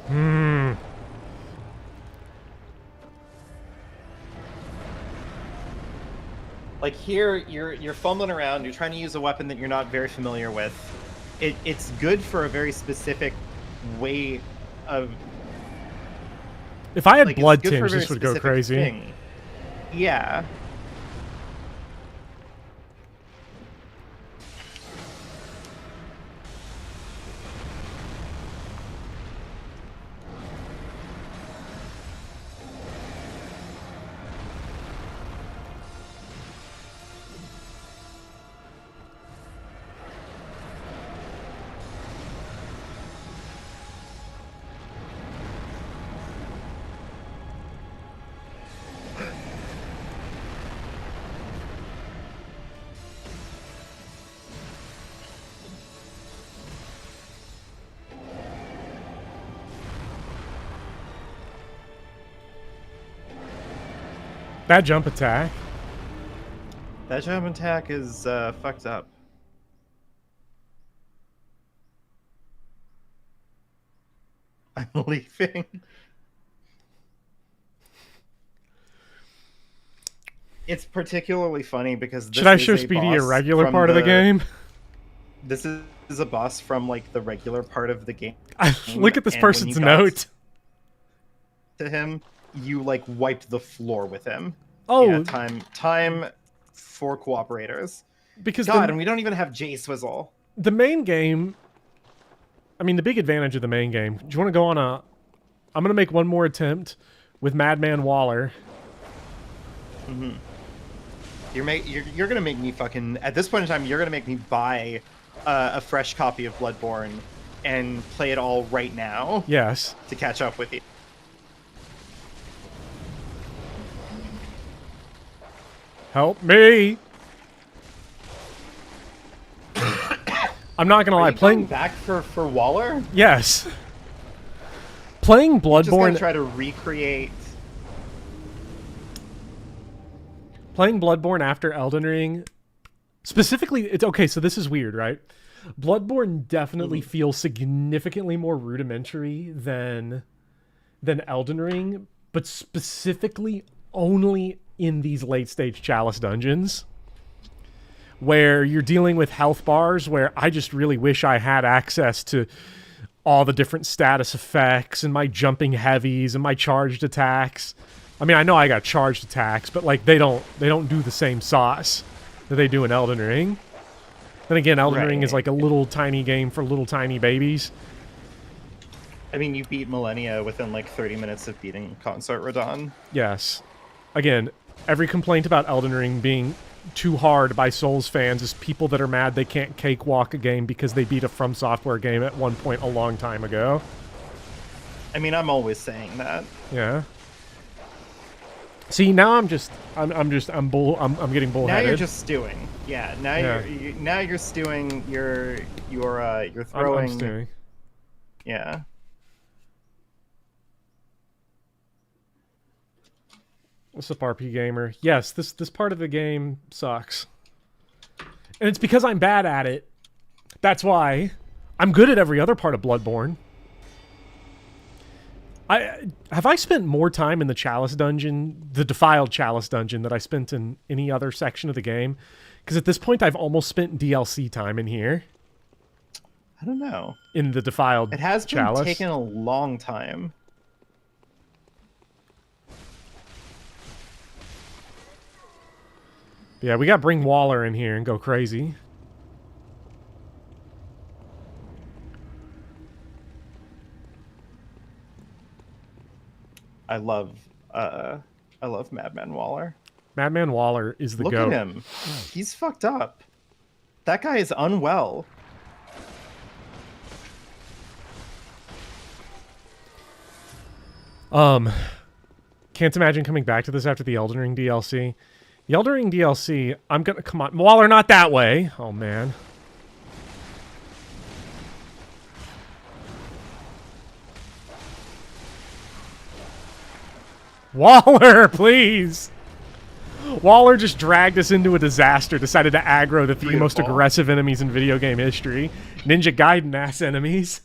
Hmm. Like here, you're fumbling around, you're trying to use a weapon that you're not very familiar with. It's good for a very specific way of... If I had like, blood it's good for a tinge, very this would go specific crazy. thing. Yeah. That jump attack. That jump attack is fucked up. I'm leaving. It's particularly funny because this Should I is show a Speedy a boss regular from part of the game? This is a boss from like the regular part of the game. Look at this and when person's you got note. To him, you like wiped the floor with him. Oh, Yeah, time for cooperators. because God, and we don't even have J Swizzle. the main game, I mean, the big advantage of the main game, do you want to go on a... I'm going to make one more attempt with Madman Waller. Mm-hmm. You're gonna make me fucking... At this point in time, you're gonna make me buy a fresh copy of Bloodborne and play it all right now Yes. to catch up with you. Help me! I'm not going to Are lie, you playing... going back for Waller? Yes. Playing Just gonna Bloodborne... try to recreate... Playing Bloodborne after Elden Ring... Specifically, it's... Okay, so this is weird, right? Bloodborne definitely feels significantly more rudimentary than Elden Ring, but specifically only in these late-stage Chalice dungeons, where you're dealing with health bars, where I just really wish I had access to all the different status effects and my jumping heavies and my charged attacks. I mean, I know I got charged attacks, but like they don't do the same sauce that they do in Elden Ring. Then again, Elden Ring is like a little tiny game for little tiny babies. I mean, you beat Millennia within like 30 minutes of beating Consort Radon. Yes. Again, every complaint about Elden Ring being too hard by Souls fans is people that are mad they can't cakewalk a game because they beat a From Software game at one point a long time ago. I mean, I'm always saying that. Yeah. See, now I'm getting bullheaded. Now you're just stewing. Yeah. Now you're stewing. You're throwing. I'm stewing. Yeah. What's up, RP Gamer? Yes, this part of the game sucks. And it's because I'm bad at it. That's why. I'm good at every other part of Bloodborne. Have I spent more time in the Chalice dungeon, the Defiled Chalice dungeon, than I spent in any other section of the game? Because at this point, I've almost spent DLC time in here. I don't know. In the Defiled It has Chalice. been taking a long time. Yeah, we got to bring Waller in here and go crazy. I love Madman Waller. Madman Waller is the Look GOAT. at him. He's fucked up. That guy is unwell. Can't imagine coming back to this after the Elden Ring DLC. The Elden Ring DLC, I'm gonna... Come on. Waller, not that way. Oh, man. Waller, please! Waller just dragged us into a disaster, decided to aggro the three most aggressive enemies in video game history. Ninja Gaiden-ass enemies.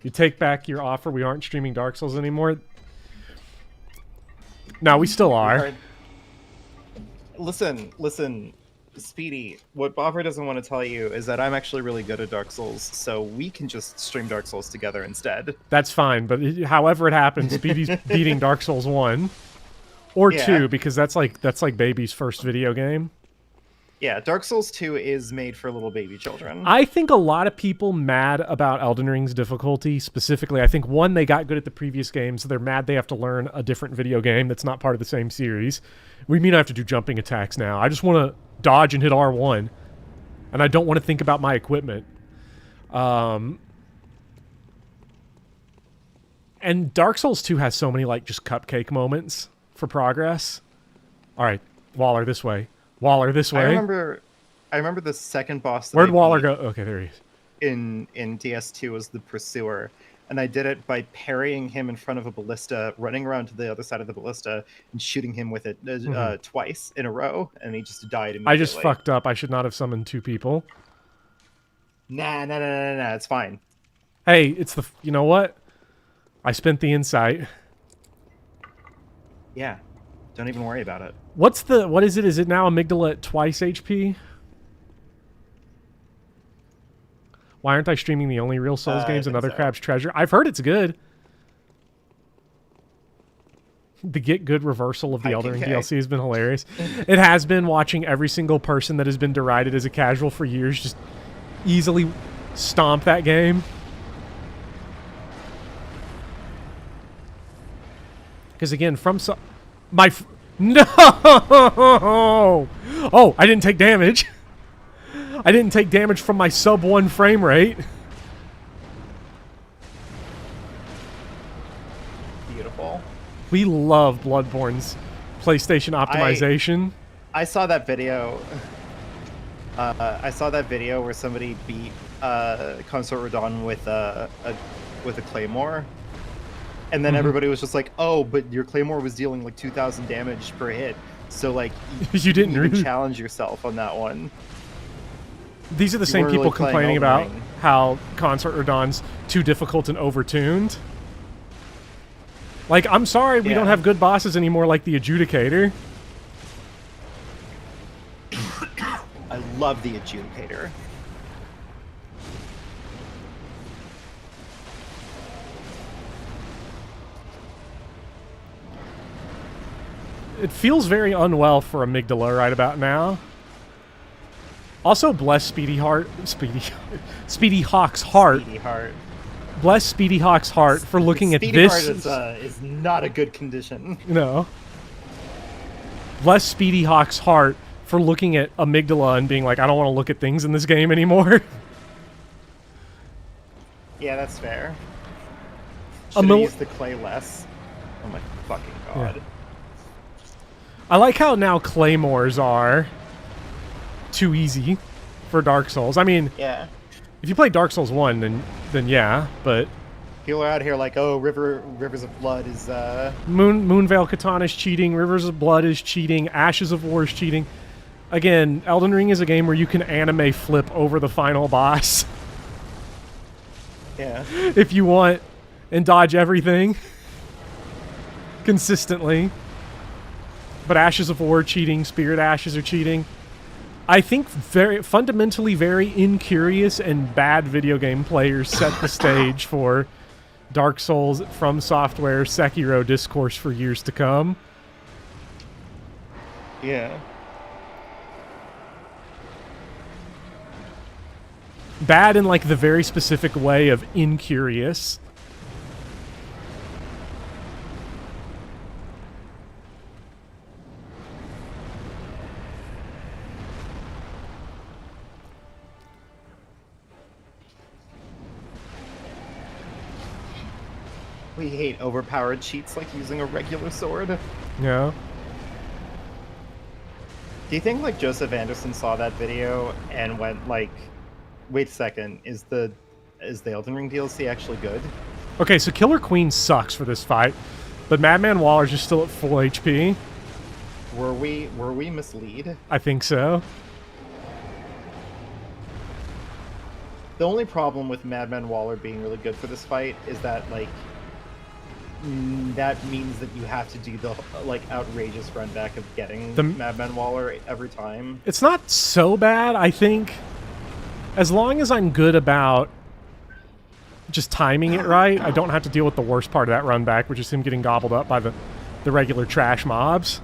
You take back your offer, we aren't streaming Dark Souls anymore? No, we still are. Listen, Speedy, what Bobber doesn't want to tell you is that I'm actually really good at Dark Souls, so we can just stream Dark Souls together instead. That's fine, but however it happens, Speedy's beating Dark Souls 1. Or 2, because that's like baby's first video game. Yeah, Dark Souls 2 is made for little baby children. I think a lot of people mad about Elden Ring's difficulty, specifically. I think, one, they got good at the previous game, so they're mad they have to learn a different video game that's not part of the same series. We mean I have to do jumping attacks now. I just want to dodge and hit R1, and I don't want to think about my equipment. And Dark Souls 2 has so many, like, just cupcake moments for progress. All right, Waller, this way. Waller, this way. I remember the second boss. Where'd Waller go? Okay, there he is. In DS2 was the Pursuer, and I did it by parrying him in front of a ballista, running around to the other side of the ballista, and shooting him with it twice in a row, and he just died immediately. I just fucked up. I should not have summoned 2 people. Nah, it's fine. Hey, it's the... You know what? I spent the insight. Yeah. Don't even worry about it. What's the... What is it? Is it now Amygdala at twice HP? Why aren't I streaming the only real Souls games, Another Crab's Treasure? I've heard it's good. The Get Good reversal of the Elden Ring DLC has been hilarious. It has been. Watching every single person that has been derided as a casual for years just easily stomp that game. Because again, from no! Oh, I didn't take damage. I didn't take damage from my sub 1 frame rate. Beautiful. We love Bloodborne's PlayStation optimization. I saw that video. I saw that video where somebody beat Consort Radon with a claymore, and then everybody was just like, "Oh, but your claymore was dealing like 2,000 damage per hit, so like you didn't even challenge yourself on that one." These are the same people complaining about how Consort Radon's too difficult and overtuned. Like, I'm sorry we don't have good bosses anymore like the Adjudicator. I love the Adjudicator. It feels very unwell for Amygdala right about now. Also, bless Speedy Hawk's heart. Speedy Heart. Bless Speedy Hawk's heart for looking at Speedy this. Heart is not a good condition. No. Bless Speedy Hawk's heart for looking at Amygdala and being like, I don't want to look at things in this game anymore. Yeah, that's fair. Should have used the clay less. Oh my fucking god. Yeah. I like how now claymores are too easy for Dark Souls. I mean, yeah. If you play Dark Souls 1, then yeah, but people are out here like, oh, Rivers of Blood is Moonveil Katana is cheating, Rivers of Blood is cheating, Ashes of War is cheating. Again, Elden Ring is a game where you can anime flip over the final boss. Yeah. If you want, and dodge everything consistently. But Ashes of War cheating, Spirit Ashes are cheating. I think fundamentally very incurious and bad video game players set the stage for Dark Souls, From Software, Sekiro discourse for years to come. Yeah. Bad in, like, the very specific way of incurious. We hate overpowered cheats like using a regular sword. Yeah. Do you think like Joseph Anderson saw that video and went like, "Wait a second, is the Elden Ring DLC actually good?" Okay, so Killer Queen sucks for this fight, but Madman Waller's just still at full HP. Were we misled? I think so. The only problem with Madman Waller being really good for this fight is that like that means that you have to do the like outrageous run back of getting The Madman Waller every time. It's not so bad, I think. As long as I'm good about just timing it right, I don't have to deal with the worst part of that run back, which is him getting gobbled up by the regular trash mobs.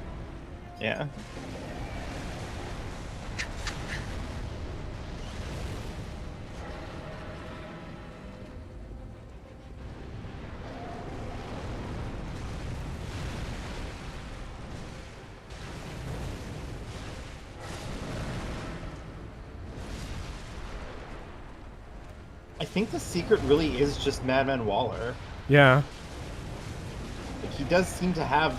Yeah. I think the secret really is just Madman Waller. Yeah. Like, he does seem to have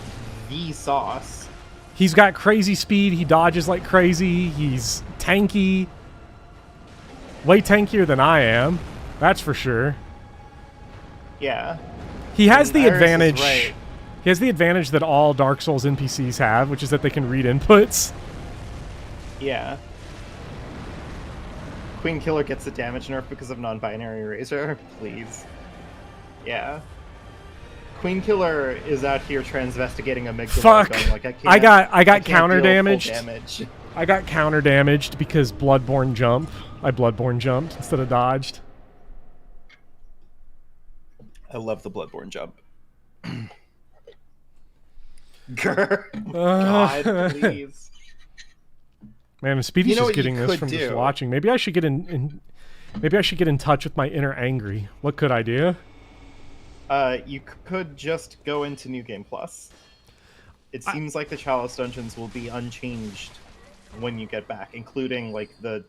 the sauce. He's got crazy speed, he dodges like crazy, he's tanky. Way tankier than I am, that's for sure. Yeah. He has And the Iris is advantage. right. He has the advantage that all Dark Souls NPCs have, which is that they can read inputs. Yeah. Queen Killer gets a damage nerf because of non-binary erasure. Please. Yeah. Queen Killer is out here transvestigating Amygdala. Fuck! Going like, I got can't counter deal full damaged. damage. I got counter damaged because Bloodborne jump. I Bloodborne jumped instead of dodged. I love the Bloodborne jump. God, please. Man, Speedy's You know just what you getting this could from just do? watching. Maybe I should get maybe I should get in touch with my inner angry. What could I do? You could just go into New Game Plus. It seems like the Chalice dungeons will be unchanged when you get back, including like the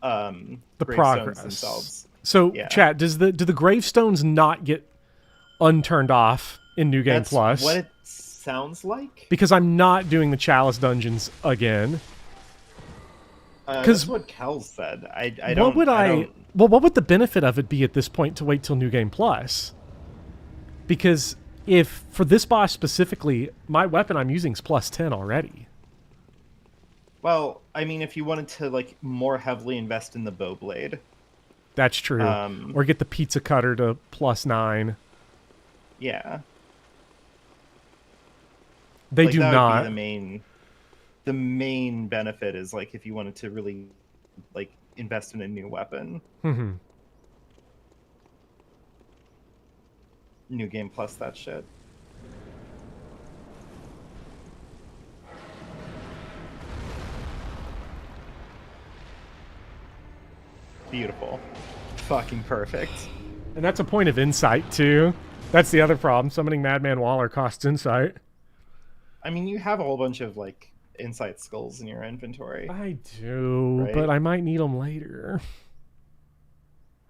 gravestones progress themselves. So, Yeah. chat, do the gravestones not get unturned off in New Game That's Plus? what it sounds like. Because I'm not doing the Chalice dungeons again. That's what Kel said. I don't. What would I don't, Well, what would the benefit of it be at this point to wait till New Game Plus? Because if, for this boss specifically, my weapon I'm using is plus 10 already. well, I mean, if you wanted to like more heavily invest in the bow blade, That's true. Or get the pizza cutter to plus 9. yeah, They like, do that would not. be the main benefit is like if you wanted to really like invest in a new weapon. Mm-hmm. New Game Plus that shit. Beautiful. Fucking perfect. And that's a point of insight, too. That's the other problem. Summoning Madman Waller costs insight. I mean, you have a whole bunch of like insight skulls in your inventory. I do, Right? but I might need them later.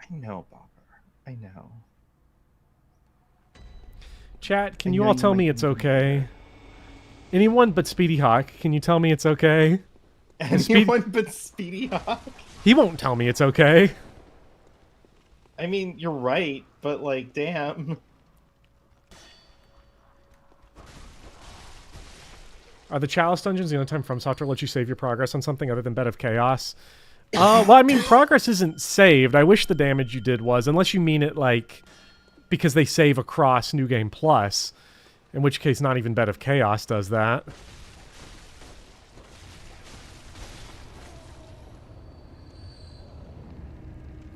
I know, Bopper. I know. Chat, can I you know all you tell might me need it's them okay? Anyone but Speedy Hawk, can you tell me it's okay? Anyone but Speedy Hawk? He won't tell me it's okay. I mean, you're right, but like, damn. Are the Chalice dungeons the only time From Software lets you save your progress on something other than Bed of Chaos? Well, I mean, progress isn't saved. I wish the damage you did was, unless you mean it like because they save across New Game Plus, in which case not even Bed of Chaos does that.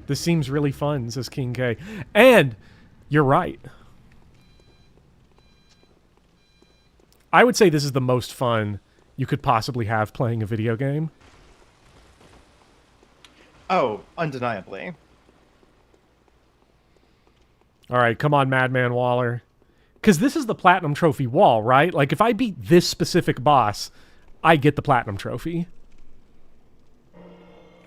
This seems really fun, says King K. And you're right. I would say this is the most fun you could possibly have playing a video game. Oh, undeniably. All right, come on, Madman Waller. Because this is the Platinum Trophy wall, right? Like, if I beat this specific boss, I get the Platinum Trophy.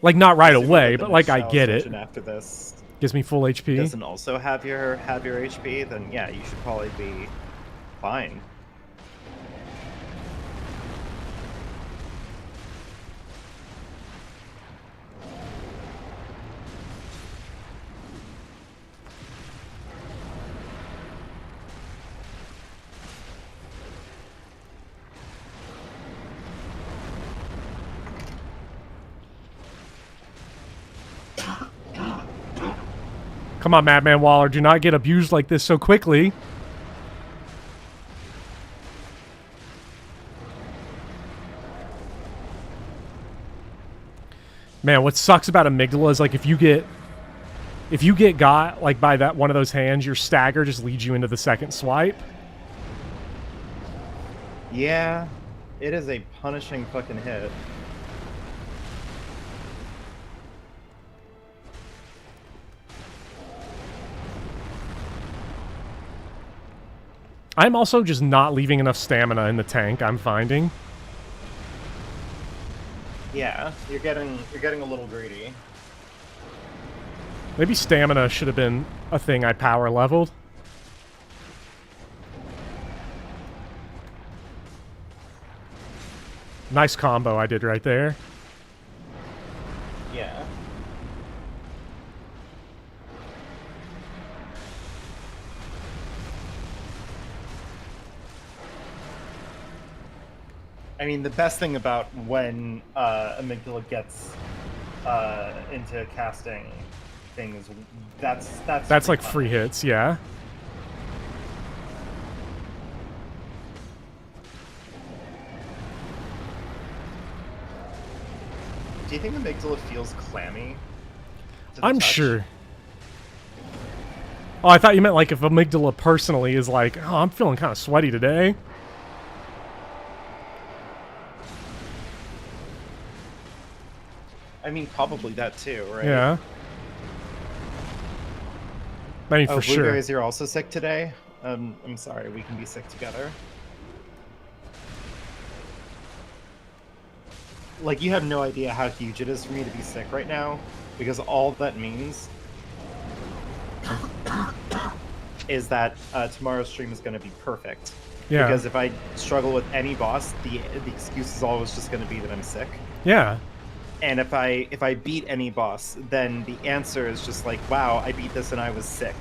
Like, not right Assuming away, that the but, like, next I Chalice get it. dungeon after this Gives me full HP. doesn't also have your HP, then yeah, you should probably be fine. Come on, Madman Waller. Do not get abused like this so quickly. Man, what sucks about Amygdala is, like, if you get got, like, by that one of those hands, your stagger just leads you into the second swipe. Yeah, it is a punishing fucking hit. I'm also just not leaving enough stamina in the tank, I'm finding. Yeah, you're getting a little greedy. Maybe stamina should have been a thing I power leveled. Nice combo I did right there. Yeah. I mean, the best thing about when Amygdala gets into casting things, that's like free hits, yeah. Do you think Amygdala feels clammy? to the I'm touch? sure. Oh, I thought you meant like if Amygdala personally is like, oh, I'm feeling kind of sweaty today. I mean, probably that too, right? Yeah. I mean, Oh, for sure. Blueberries, you're also sick today? I'm sorry, we can be sick together. Like, you have no idea how huge it is for me to be sick right now, because all that means is that tomorrow's stream is going to be perfect. Yeah. Because if I struggle with any boss, the excuse is always just going to be that I'm sick. Yeah. And if I beat any boss, then the answer is just like, wow, I beat this and I was sick.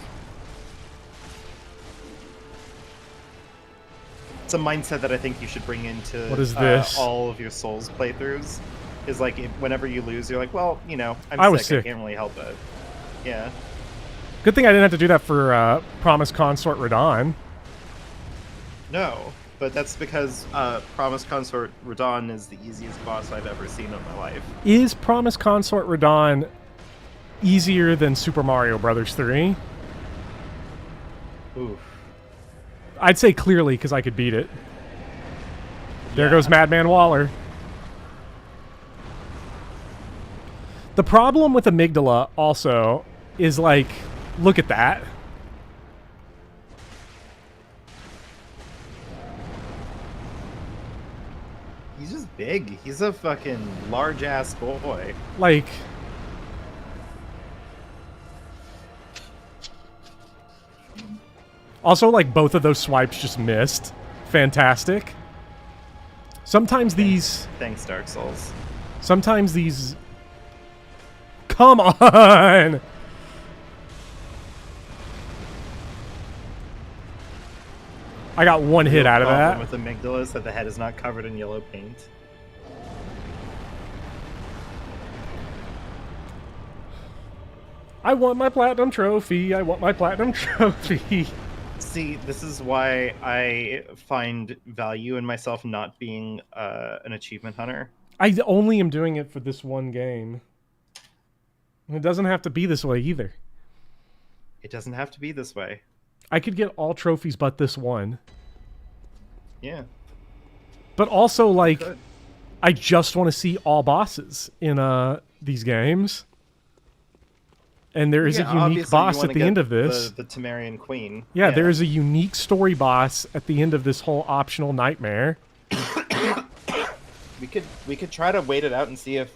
It's a mindset that I think you should bring into What is this? all of your Souls playthroughs. Is like, whenever you lose, you're like, well, you know, I was sick. sick. I can't really help it. Yeah. Good thing I didn't have to do that for Promise Consort Radon. No, but that's because Promise Consort Radon is the easiest boss I've ever seen in my life. Is Promise Consort Radon easier than Super Mario Brothers 3? Oof. I'd say clearly because I could beat it. There Yeah. goes Madman Waller. The problem with Amygdala also is like, look at that. He's just big. He's a fucking large-ass boy. Like, also, like, both of those swipes just missed. Fantastic. Sometimes these... Thanks, Dark Souls. Sometimes these... Come on! I got one hit out of that. With Amygdala is that the head is not covered in yellow paint. I want my platinum trophy. I want my platinum trophy. See, this is why I find value in myself not being an achievement hunter. I only am doing it for this one game. It doesn't have to be this way either. It doesn't have to be this way. I could get all trophies but this one. Yeah. But also, like, Good. I just want to see all bosses in these games. And there is a unique boss at the end of this. The Temerian Queen. Yeah, there is a unique story boss at the end of this whole optional nightmare. We could try to wait it out and see if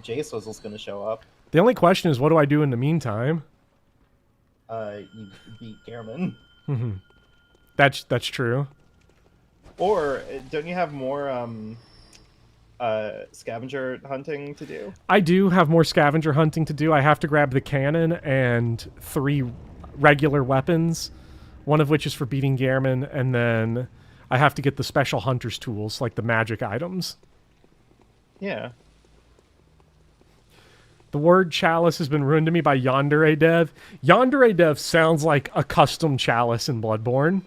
J-Swizzle's going to show up. The only question is, what do I do in the meantime? You beat Gehrman. Mm-hmm. That's true. Or don't you have more scavenger hunting to do? I do have more scavenger hunting to do. I have to grab the cannon and 3 regular weapons, one of which is for beating Gehrman, and then I have to get the special hunter's tools, like the magic items. Yeah. The word chalice has been ruined to me by Yandere Dev. Yandere Dev sounds like a custom chalice in Bloodborne.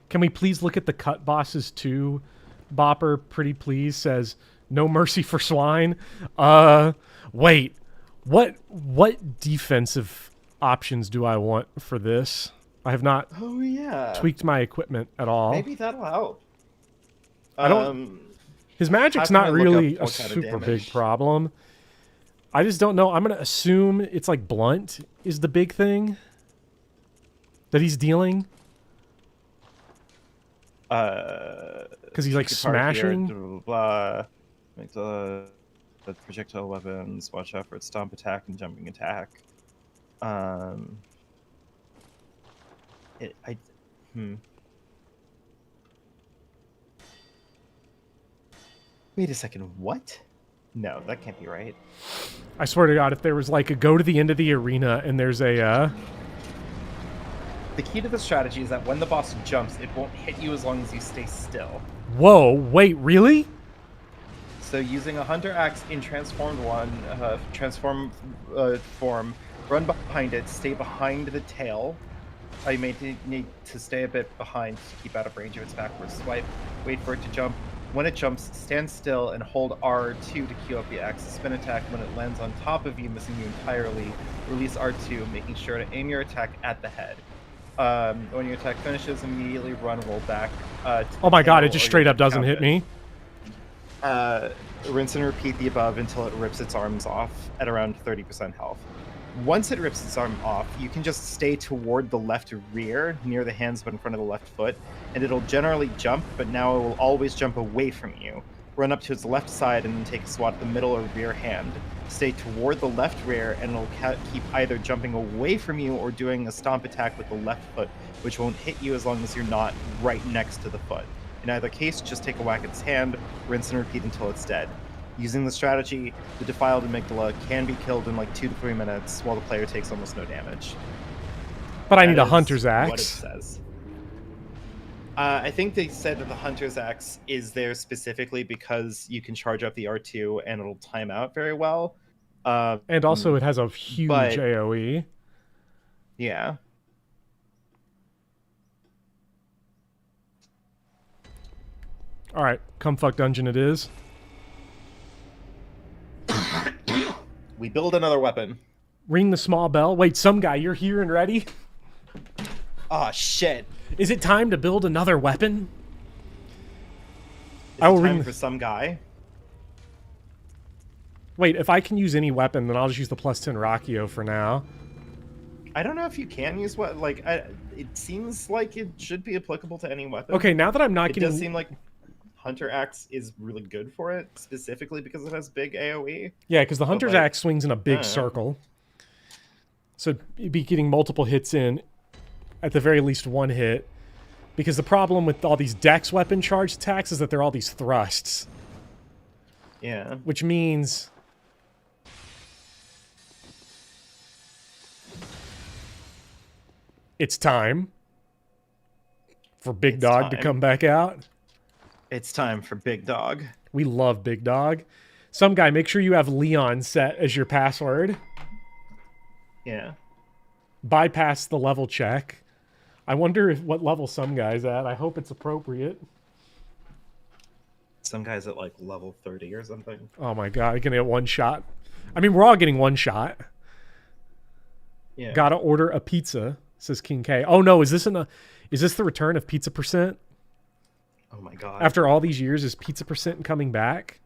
Can we please look at the cut bosses too? Bopper, pretty please, says, no mercy for swine. Wait. What defensive options do I want for this? I have not tweaked my equipment at all. Maybe that'll help. I don't... His magic's not really a super big problem. I just don't know. I'm going to assume it's like blunt is the big thing that he's dealing. Because he's like smashing. Here, blah, make the projectile weapons. Watch out for its stomp attack and jumping attack. Wait a second. What? No, that can't be right. I swear to God, if there was like a go to the end of the arena and there's a... The key to the strategy is that when the boss jumps, it won't hit you as long as you stay still. Whoa, wait, really? So using a Hunter Axe in Transformed form, run behind it, stay behind the tail. You may need to stay a bit behind to keep out of range of its backward swipe. Wait for it to jump. When it jumps, stand still and hold R2 to queue up the axe. Spin attack when it lands on top of you, missing you entirely. Release R2, making sure to aim your attack at the head. When your attack finishes, immediately roll back. Oh my God, it just straight up doesn't hit me. Rinse and repeat the above until it rips its arms off at around 30% health. Once it rips its arm off, you can just stay toward the left rear, near the hands but in front of the left foot, and it'll generally jump, but now it will always jump away from you. Run up to its left side and then take a swat at the middle or rear hand. Stay toward the left rear, and it'll keep either jumping away from you or doing a stomp attack with the left foot, which won't hit you as long as you're not right next to the foot. In either case, just take a whack at its hand, rinse and repeat until it's dead. Using the strategy, the defiled Amygdala can be killed in like 2 to 3 minutes, while the player takes almost no damage. But I need a Hunter's Axe. What it says. I think they said that the Hunter's Axe is there specifically because you can charge up the R2 and it'll time out very well. And also it has a huge AoE. Yeah. Alright, come fuck dungeon it is. We build another weapon. Ring the small bell. Wait, some guy, you're here and ready? Oh, shit. Is it time to build another weapon? I will ring for some guy. Wait, if I can use any weapon, then I'll just use the +10 Rakio for now. I don't know if you can use what, like, it seems like it should be applicable to any weapon. Okay, now that I'm not getting... It does seem like Hunter Axe is really good for it, specifically because it has big AoE. Yeah, because the Hunter's Axe swings in a big circle. So you'd be getting multiple hits in, at the very least 1 hit. Because the problem with all these dex weapon charge attacks is that they're all these thrusts. Yeah. Which means... it's time for Big Dog to come back out. It's time for Big Dog. We love Big Dog. Some guy, make sure you have Leon set as your password. Yeah. Bypass the level check. I wonder what level some guy's at. I hope it's appropriate. Some guy's at like level 30 or something. Oh my God, I can get 1 shot. I mean, we're all getting 1 shot. Yeah. Gotta order a pizza, says King K. Oh no, is this the return of Pizza %? Oh my god. After all these years, is pizza percent coming back?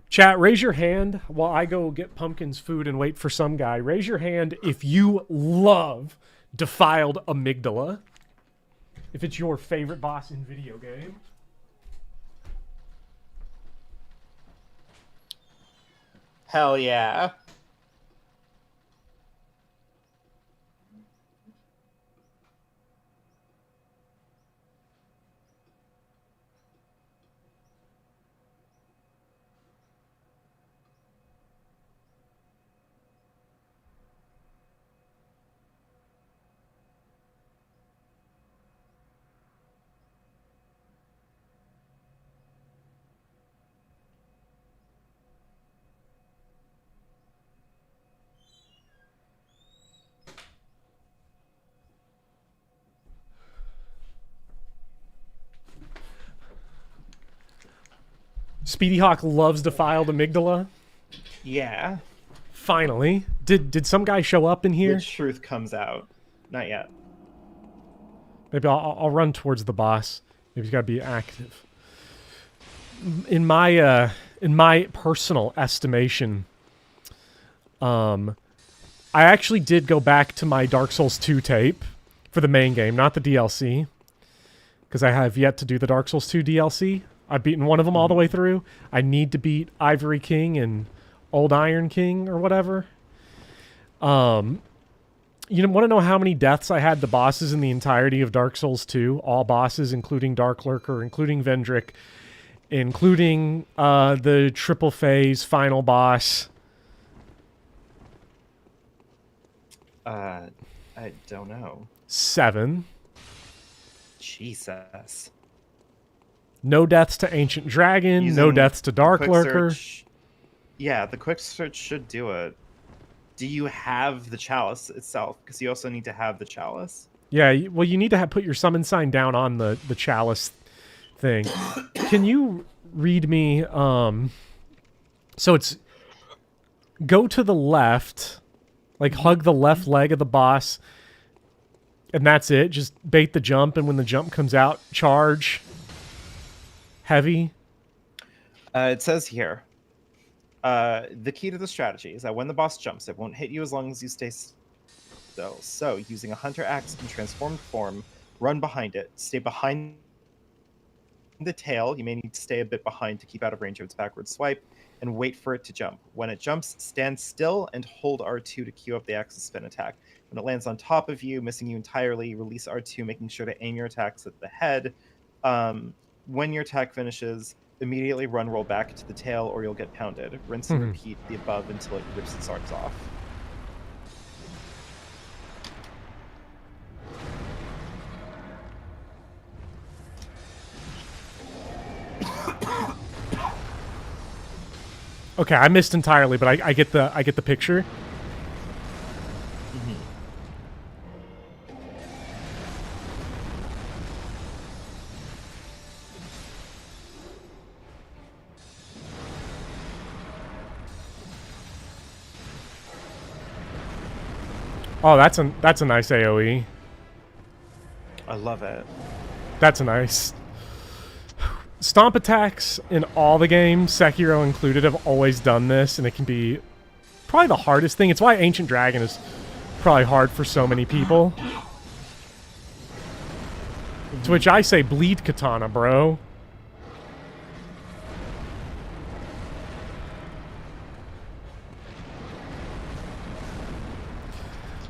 Chat, raise your hand while I go get Pumpkin's food and wait for some guy. Raise your hand if you love Defiled Amygdala. If it's your favorite boss in video game. Hell yeah. Speedy Hawk loves Defiled Amygdala. Yeah. Finally. Did some guy show up in here? The truth comes out. Not yet. Maybe I'll run towards the boss. Maybe he's got to be active. In my personal estimation, I actually did go back to my Dark Souls 2 tape for the main game, not the DLC, because I have yet to do the Dark Souls 2 DLC. I've beaten one of them all the way through. I need to beat Ivory King and Old Iron King or whatever. You want to know how many deaths I had to bosses in the entirety of Dark Souls 2? All bosses, including Dark Lurker, including Vendrick, including the triple phase final boss. I don't know. 7. Jesus. No deaths to Ancient Dragon. Using no deaths to Dark quick Lurker. search- Yeah, the quick search should do it. Do you have the chalice itself? Because you also need to have the chalice. Yeah, well, you need to put your summon sign down on the chalice thing. Can you read me? So it's go to the left, like hug the left leg of the boss, and that's it. Just bait the jump, and when the jump comes out, charge. Heavy. It says here, the key to the strategy is that when the boss jumps, it won't hit you as long as you stay still. So, using a hunter axe in transformed form, run behind it, stay behind the tail. You may need to stay a bit behind to keep out of range of its backward swipe, and wait for it to jump. When it jumps, stand still and hold R2 to queue up the axis spin attack. When it lands on top of you, missing you entirely, release R2, making sure to aim your attacks at the head. When your attack finishes, immediately roll back to the tail or you'll get pounded. Rinse and repeat the above until it rips its arms off. Okay, I missed entirely, but I get the picture. Oh, that's a nice AoE. I love it. That's nice. Stomp attacks in all the games, Sekiro included, have always done this, and it can be probably the hardest thing. It's why Ancient Dragon is probably hard for so many people. To which I say, bleed katana, bro.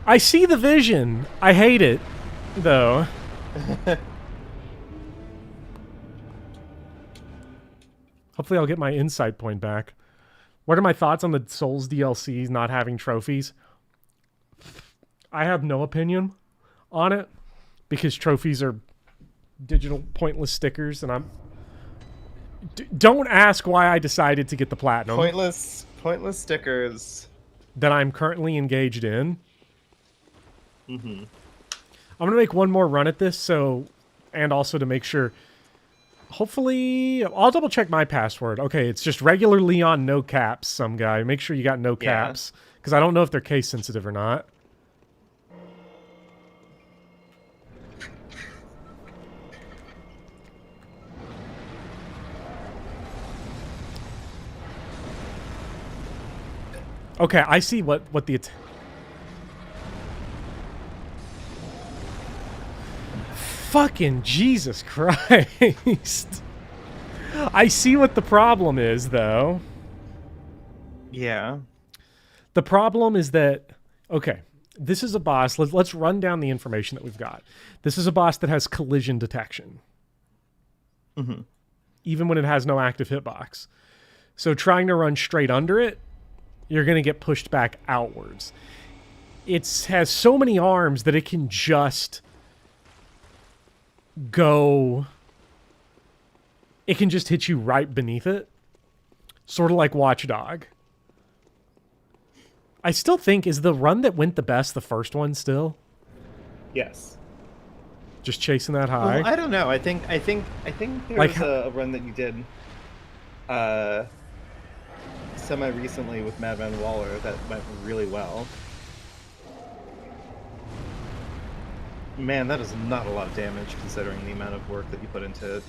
I see the vision. I hate it, though. Hopefully I'll get my insight point back. What are my thoughts on the Souls DLCs not having trophies? I have no opinion on it, because trophies are digital pointless stickers, and don't ask why I decided to get the platinum. Pointless stickers. That I'm currently engaged in. Mm-hmm. I'm going to make one more run at this, and also to make sure, hopefully, I'll double check my password. Okay, it's just regular Leon, no caps, some guy. Make sure you got no caps, because Because I don't know if they're case sensitive or not. Okay, I see what the... Fucking Jesus Christ. I see what the problem is, though. Yeah. The problem is that... Okay, this is a boss. Let's run down the information that we've got. This is a boss that has collision detection. Mm-hmm. Even when it has no active hitbox. So trying to run straight under it, you're going to get pushed back outwards. It has so many arms that it can just go... It can just hit you right beneath it. Sort of like Watchdog. I still think, is the run that went the best the first one still? Yes. Just chasing that high? Well, I don't know. I think there Like was a run that you did semi-recently with Madman Waller that went really well. Man, that is not a lot of damage considering the amount of work that you put into it.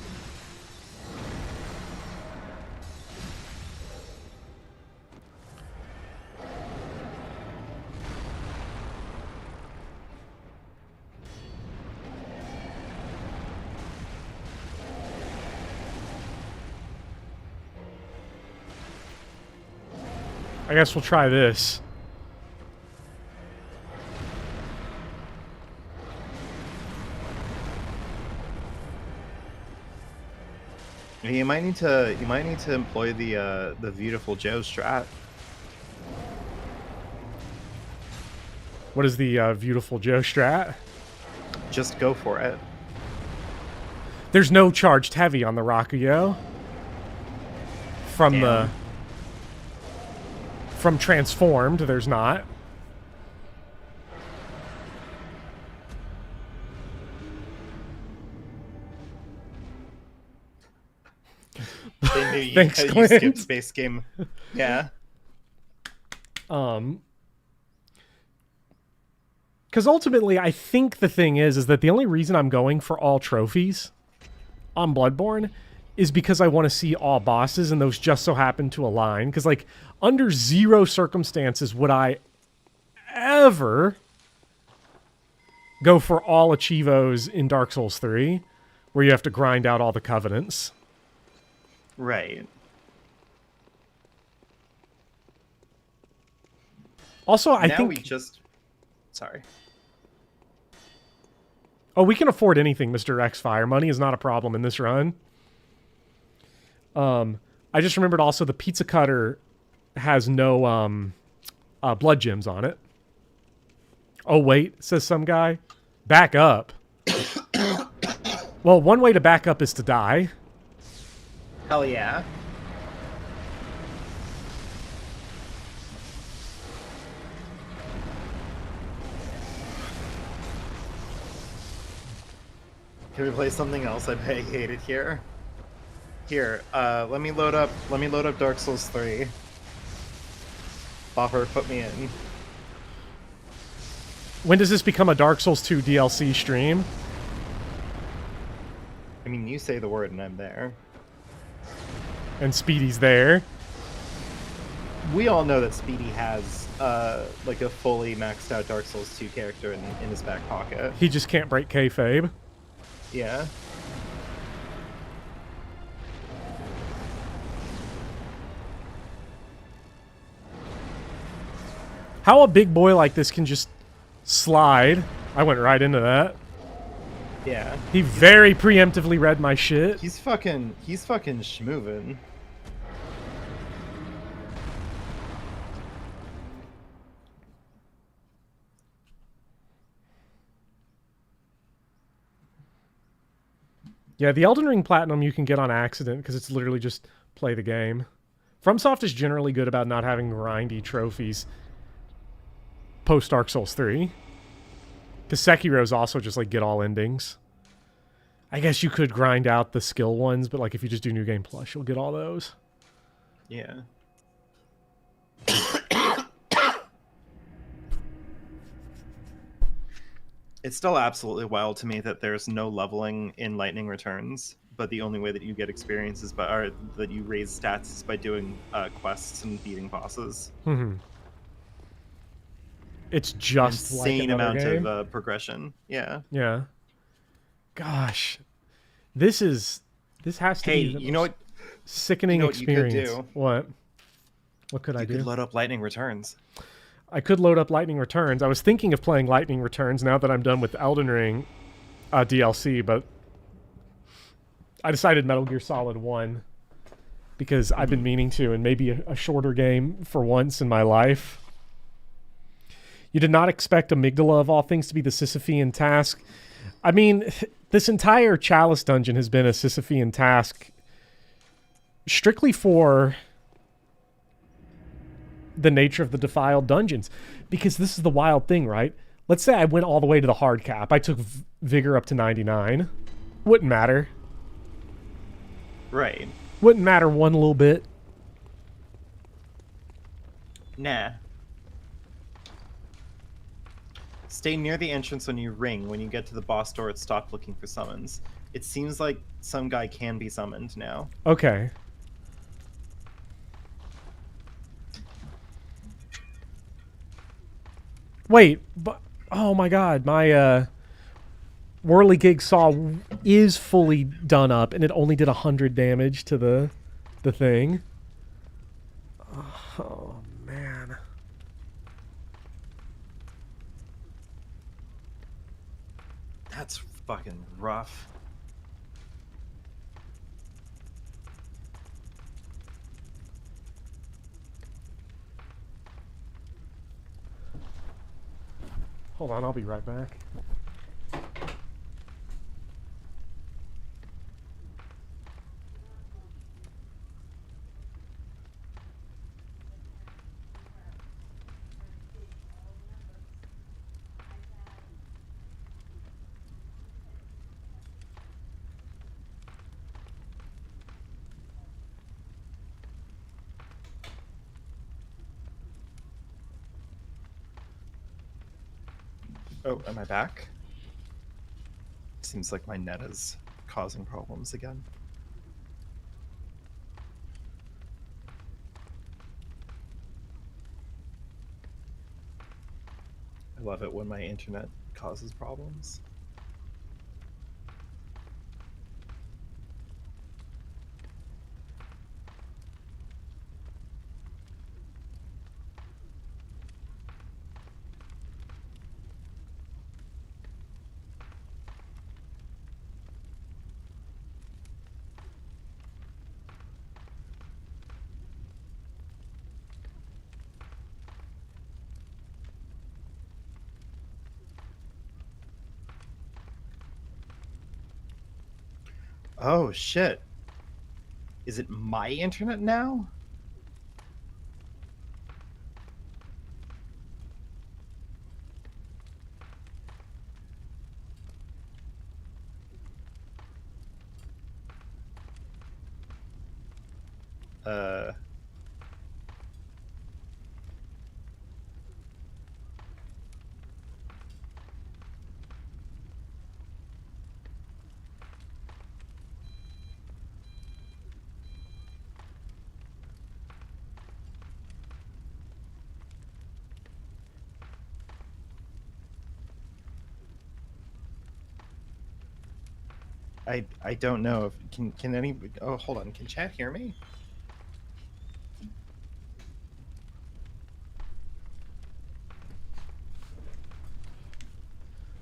I guess we'll try this. You might need to employ the Beautiful Joe strat. What is the Beautiful Joe strat? Just go for it. There's no charged heavy on the Rakuyo. From Damn. the... From Transformed, there's not. They knew you, Thanks, you Clint. skipped Space Game. Yeah. Because ultimately, I think the thing is that the only reason I'm going for all trophies on Bloodborne is because I want to see all bosses, and those just so happen to align. Because, like, under zero circumstances would I ever go for all achievos in Dark Souls 3, where you have to grind out all the covenants. Right. Also, I now think... we just... Sorry. Oh, we can afford anything, Mr. X-Fire. Money is not a problem in this run. I just remembered also the pizza cutter has no blood gems on it. Oh, wait, says some guy. Back up. Well, one way to back up is to die. Hell yeah. Can we play something else I hated here? Here, let me load up Dark Souls 3. Bopper, put me in. When does this become a Dark Souls 2 DLC stream? I mean, you say the word and I'm there. And Speedy's there. We all know that Speedy has like a fully maxed out Dark Souls 2 character in his back pocket. He just can't break kayfabe. Yeah. How a big boy like this can just slide. I went right into that. Yeah. He very preemptively read my shit. He's fucking schmoovin'. Yeah, the Elden Ring Platinum you can get on accident because it's literally just play the game. FromSoft is generally good about not having grindy trophies post Dark Souls 3. Because Sekiro's also just like get all endings. I guess you could grind out the skill ones, but like if you just do New Game Plus, you'll get all those. Yeah. It's still absolutely wild to me that there's no leveling in Lightning Returns, but the only way that you get experience is or that you raise stats is by doing quests and beating bosses. It's An just like insane another amount game. of progression. Yeah. Yeah. Gosh, this has to Hey, be the you know most what? sickening What you could experience. do? What? What could I You do? could load up Lightning Returns. I could load up Lightning Returns. I was thinking of playing Lightning Returns now that I'm done with Elden Ring DLC, but I decided Metal Gear Solid 1 because I've been meaning to, and maybe a shorter game for once in my life. You did not expect Amygdala, of all things, to be the Sisyphean task. I mean, this entire Chalice dungeon has been a Sisyphean task strictly for the nature of the defiled dungeons, because this is the wild thing, right? Let's say I went all the way to the hard cap. I took vigor up to 99. Wouldn't matter. Right. Wouldn't matter one little bit. Nah. Stay near the entrance when you ring. When you get to the boss door, it's stop looking for summons. It seems like some guy can be summoned now. Okay. Wait, but oh my god, my Whirligig Saw is fully done up, and it only did 100 damage to the thing. Oh man. That's fucking rough. Hold on, I'll be right back. Oh, am I back? Seems like my net is causing problems again. I love it when my internet causes problems. Oh shit. Is it my internet now? Uh I don't know if can any oh hold on, can chat hear me?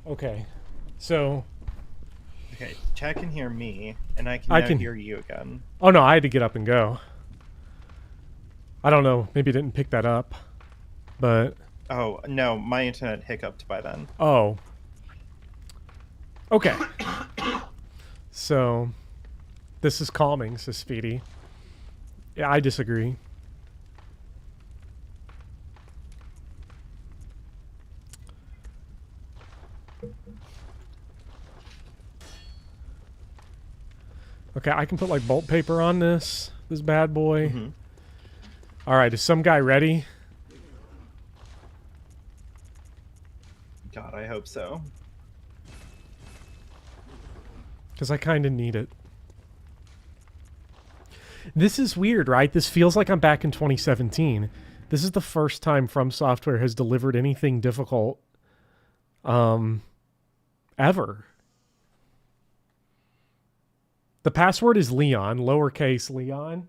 Okay. So, Okay, chat can hear me, and I can I now can- hear you again. oh no, I had to get up and go. I don't know, maybe it didn't pick that up. But Oh no, my internet hiccuped by then. oh. Okay. So, this is calming, says Speedy. Yeah, I disagree. Okay, I can put like bolt paper on this bad boy. Mhm. All right, is some guy ready? God, I hope so. Because I kind of need it. This is weird, right? This feels like I'm back in 2017. This is the first time From Software has delivered anything difficult ever. The password is Leon, lowercase Leon.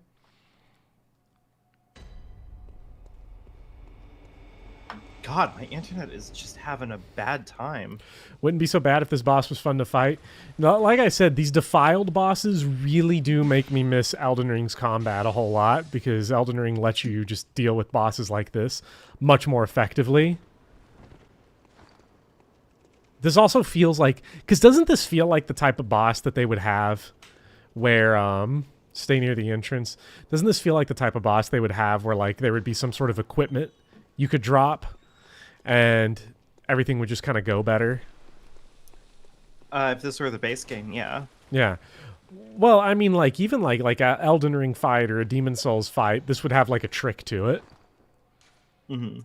God, my internet is just having a bad time. Wouldn't be so bad if this boss was fun to fight. No, like I said, these defiled bosses really do make me miss Elden Ring's combat a whole lot, because Elden Ring lets you just deal with bosses like this much more effectively. This also feels like... Because doesn't this feel like the type of boss that they would have where... stay near the entrance. Doesn't this feel like the type of boss they would have where like there would be some sort of equipment you could drop and everything would just kind of go better? If this were the base game, yeah. Yeah. Well, I mean, like, even like a Elden Ring fight or a Demon Souls fight, this would have like a trick to it. Mm-hmm.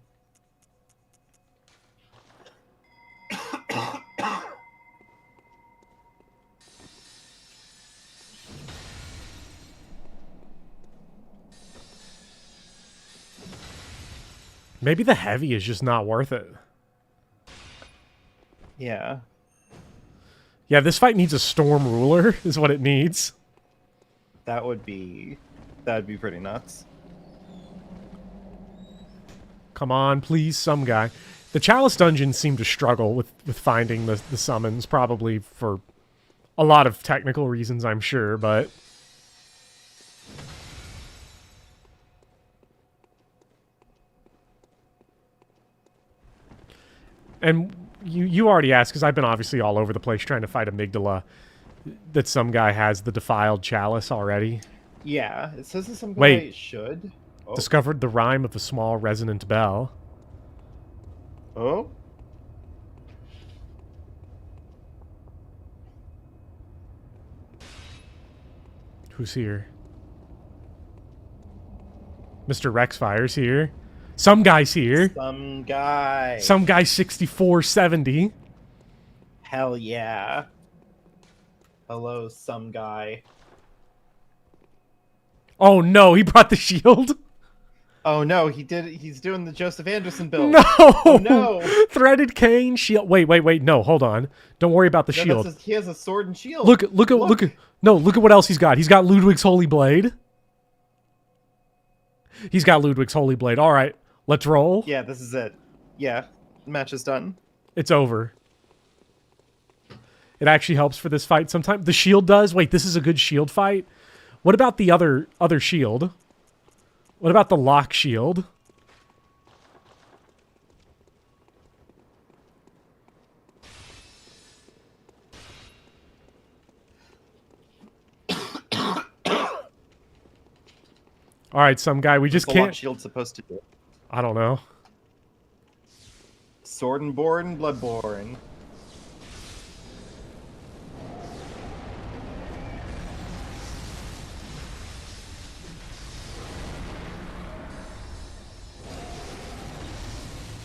Maybe the heavy is just not worth it. Yeah. Yeah, this fight needs a Storm Ruler, is what it needs. That'd be pretty nuts. Come on, please, some guy. The Chalice dungeons seem to struggle with finding the summons, probably for a lot of technical reasons, I'm sure, but... And you already asked, because I've been obviously all over the place trying to fight Amygdala, that some guy has the defiled chalice already. Yeah, it says that some guy Wait. should. Oh. Discovered the rhyme of a small resonant bell. Oh? Who's here? Mr. Rexfire's here. Some guy's here. Some guy. Some guy 6470. Hell yeah. Hello, some guy. Oh no, he brought the shield. Oh no, he's doing the Joseph Anderson build. No! Oh, no! Threaded cane, shield. Wait, no, hold on. Don't worry about the shield. He has a sword and shield. Look at what else he's got. He's got Ludwig's Holy Blade. He's got Ludwig's Holy Blade. All right, let's roll. Yeah, this is it. Yeah, match is done. It's over. It actually helps for this fight sometimes. The shield does. Wait, this is a good shield fight. What about the other shield? What about the lock shield? All right, some guy. We just What's the can't. lock shield supposed to do? I don't know. Sword and Born, Bloodborne.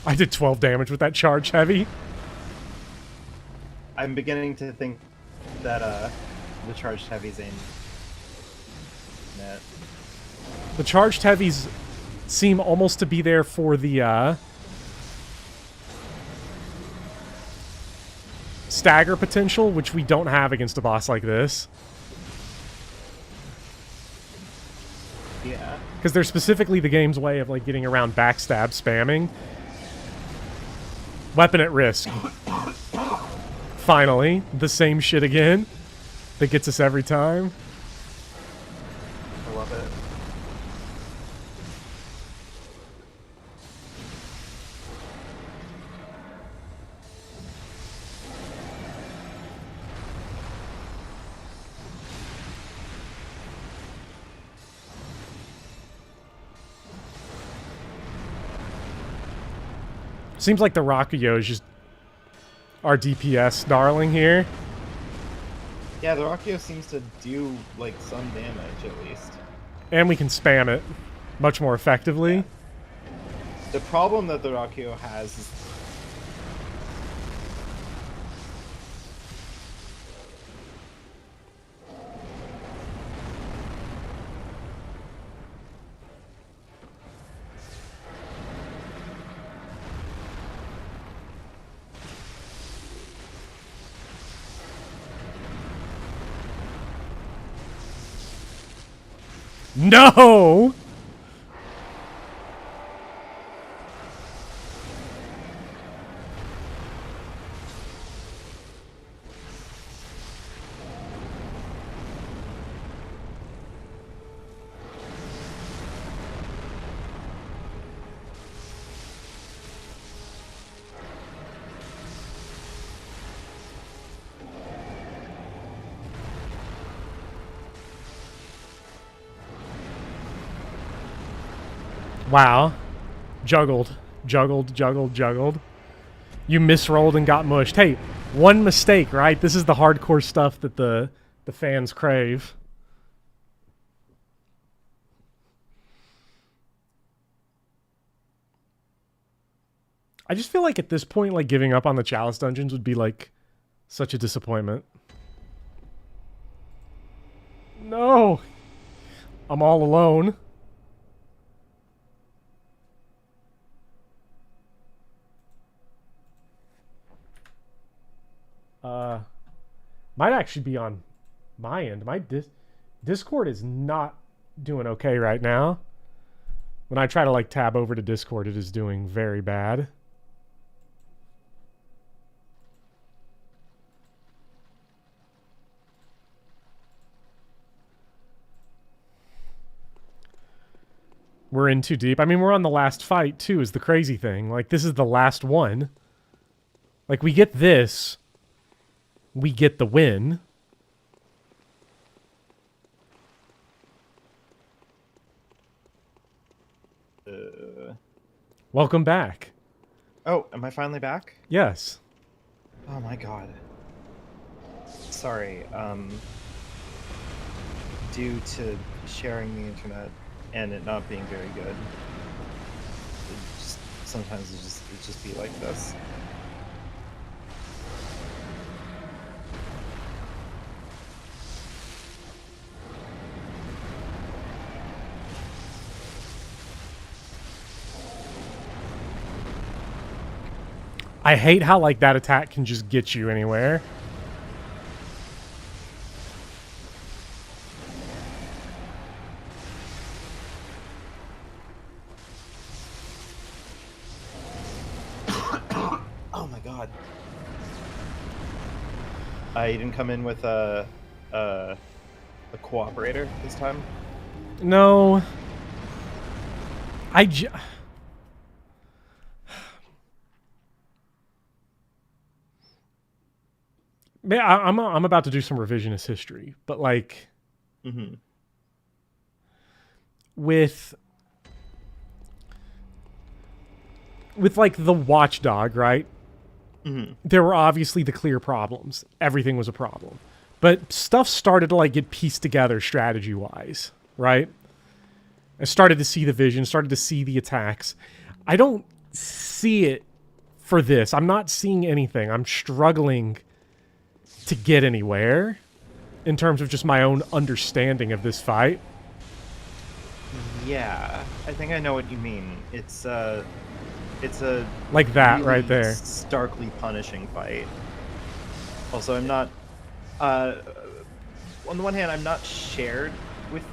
I did 12 damage with that charge heavy. I'm beginning to think that the charged heavy's aim. Net. The charged heavies seem almost to be there for the stagger potential, which we don't have against a boss like this. Yeah. Because they're specifically the game's way of like getting around backstab spamming. Weapon at risk. Finally, the same shit again that gets us every time. I love it. Seems like the Rakuyo is just our DPS darling here. Yeah, the Rakuyo seems to do, like, some damage, at least. And we can spam it much more effectively. Yeah. The problem that the Rakuyo has is... No! Wow. Juggled. Juggled, juggled, juggled. You misrolled and got mushed. Hey, one mistake, right? This is the hardcore stuff that the fans crave. I just feel like at this point, like, giving up on the Chalice dungeons would be, like, such a disappointment. No! I'm all alone. Might actually be on my end. My Discord is not doing okay right now. When I try to, like, tab over to Discord, it is doing very bad. We're in too deep. I mean, we're on the last fight, too, is the crazy thing. Like, this is the last one. Like, we get this. We get the win. Welcome back. Oh, am I finally back? Yes. Oh my god. Sorry, due to sharing the internet and it not being very good, sometimes it just be like this. I hate how, like, that attack can just get you anywhere. Oh my god. You didn't come in with a cooperator this time? No. Man, I'm about to do some revisionist history, but, like, with like the Watchdog, right? There were obviously the clear problems. Everything was a problem, but stuff started to, like, get pieced together strategy wise, right? I started to see the vision, started to see the attacks. I don't see it for this. I'm not seeing anything. I'm struggling to get anywhere in terms of just my own understanding of this fight. Yeah, I think I know what you mean. It's a like that really right there. Starkly punishing fight. Also, I'm not on the one hand I'm not shared with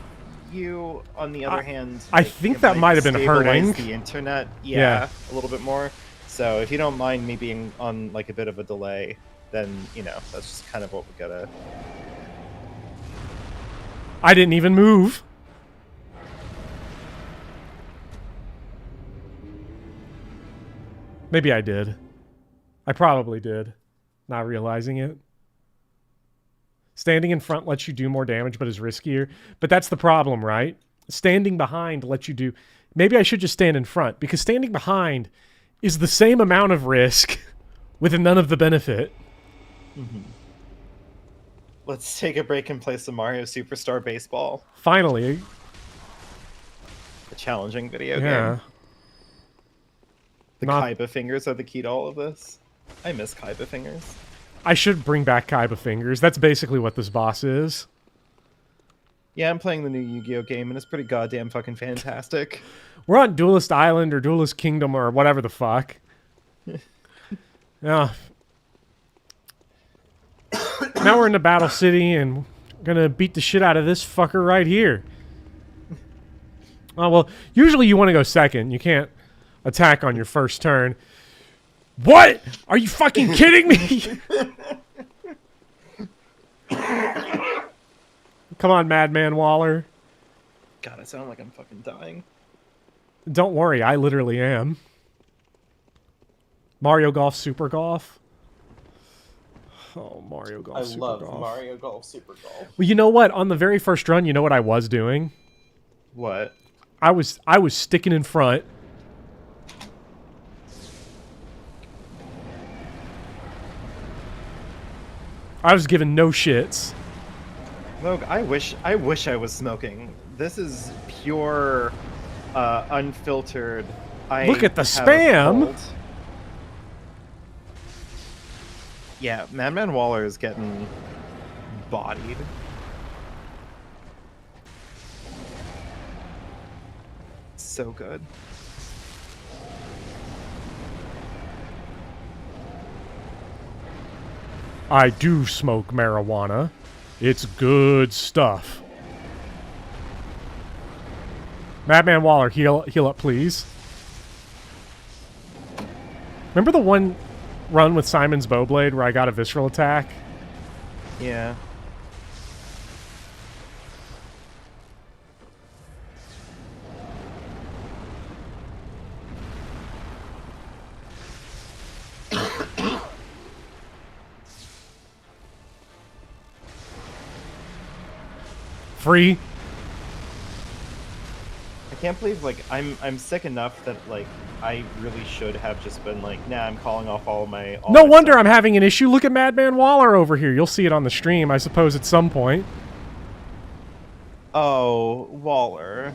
you. On the other hand, I think that might have been hurting the internet. Yeah, a little bit more. So if you don't mind me being on, like, a bit of a delay, then, you know, that's just kind of what we gotta... I didn't even move. Maybe I did. I probably did. Not realizing it. Standing in front lets you do more damage, but is riskier. But that's the problem, right? Standing behind lets you do... Maybe I should just stand in front, because standing behind is the same amount of risk with none of the benefit. Let's take a break and play some Mario Superstar Baseball. Finally. A challenging video game. The Kaiba fingers are the key to all of this. I miss Kaiba fingers. I should bring back Kaiba fingers. That's basically what this boss is. Yeah, I'm playing the new Yu-Gi-Oh game, and it's pretty goddamn fucking fantastic. We're on Duelist Island or Duelist Kingdom or whatever the fuck. Yeah. Now we're in the Battle City, and we're gonna beat the shit out of this fucker right here. Oh, well, usually you want to go second. You can't attack on your first turn. What? Are you fucking kidding me? Come on, Madman Waller. God, I sound like I'm fucking dying. Don't worry, I literally am. Mario Golf Super Golf. Oh, Mario Golf I Super love Golf. Mario Golf Super Golf. Well, you know what? On the very first run, you know what I was doing? What? I was sticking in front. I was giving no shits. Look, I wish I was smoking. This is pure, unfiltered. Look at the have a spam. cold. Yeah, Madman Waller is getting bodied. So good. I do smoke marijuana. It's good stuff. Madman Waller, heal up, please. Remember the one run with Simon's Bowblade where I got a visceral attack? Yeah. Free. I can't believe like I'm sick enough that like I really should have just been like, nah, I'm calling off all my. No wonder I'm having an issue. Look at Madman Waller over here. You'll see it on the stream, I suppose, at some point. Oh, Waller.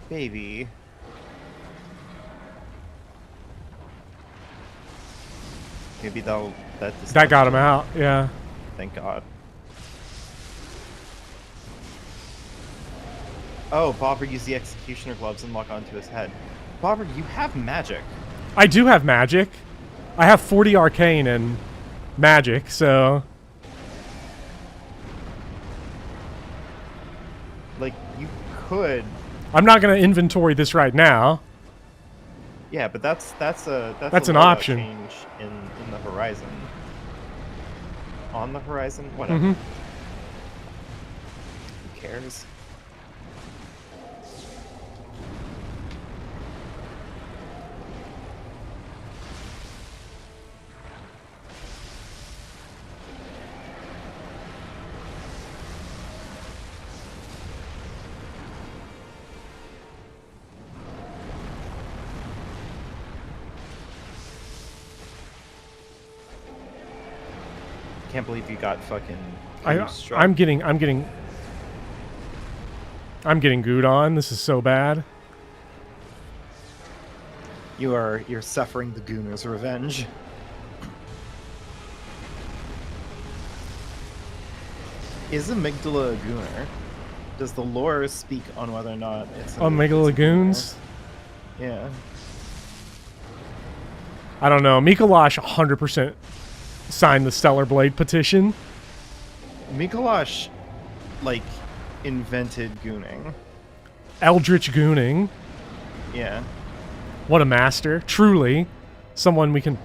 Baby. Maybe that Got him out, yeah. Thank God. Oh, Bobber used the Executioner gloves and lock onto his head. Bobber, you have magic. I do have magic. I have 40 arcane and magic, so... Like, you could... I'm not going to inventory this right now. Yeah, but that's a an loadout option. change in the horizon. On the horizon? Whatever. Mm-hmm. Who cares? Can't believe you got fucking. I'm getting gooed on. This is so bad. You're suffering the Gooner's revenge. Is Amygdala a Gooner? Does the lore speak on whether or not it's Amygdala Lagoons? Yeah. I don't know. Mikolash 100% signed the Stellar Blade petition. Mikolash, like, invented gooning. Eldritch Gooning. Yeah. What a master. Truly. Someone we can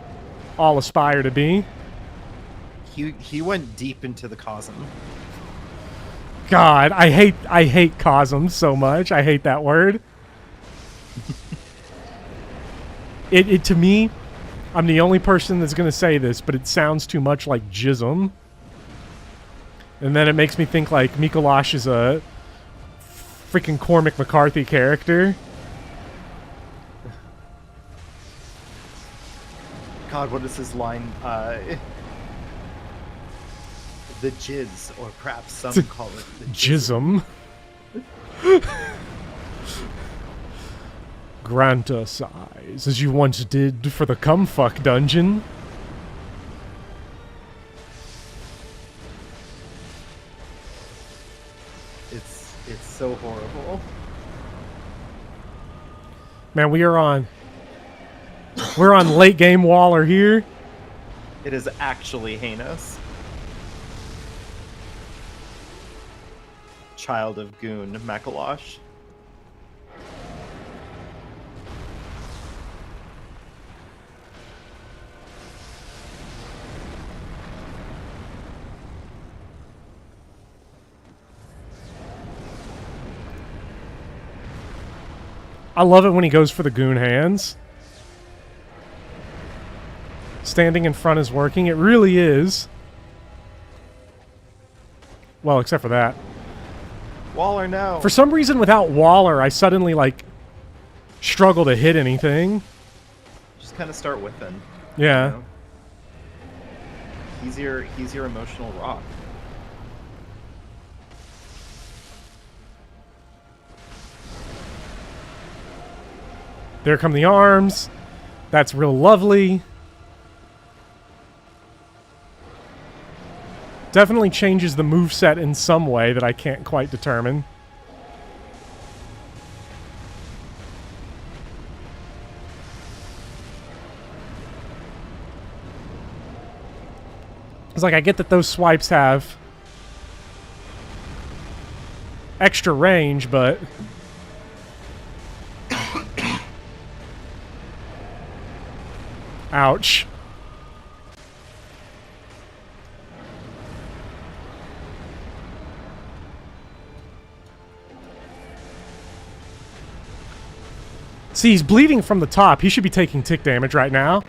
all aspire to be. He went deep into the cosm. God, I hate cosm so much. I hate that word. It to me, I'm the only person that's going to say this, but it sounds too much like jism. And then it makes me think like Mikolash is a freaking Cormac McCarthy character. God, what is his line? The jizz, or perhaps some call it the Jism. Grant us eyes, as you once did for the Cumfuck dungeon. It's so horrible. Man, we're on late game Waller here. It is actually heinous. child of Goon, Makalosh. I love it when he goes for the goon hands. Standing in front is working. It really is. Well, except for that. Waller, no. For some reason, without Waller, I suddenly, like, struggle to hit anything. Just kind of start whipping. Yeah. You know? He's your emotional rock. There come the arms. That's real lovely. Definitely changes the moveset in some way that I can't quite determine. It's like I get that those swipes have extra range, but ouch. See, he's bleeding from the top. He should be taking tick damage right now.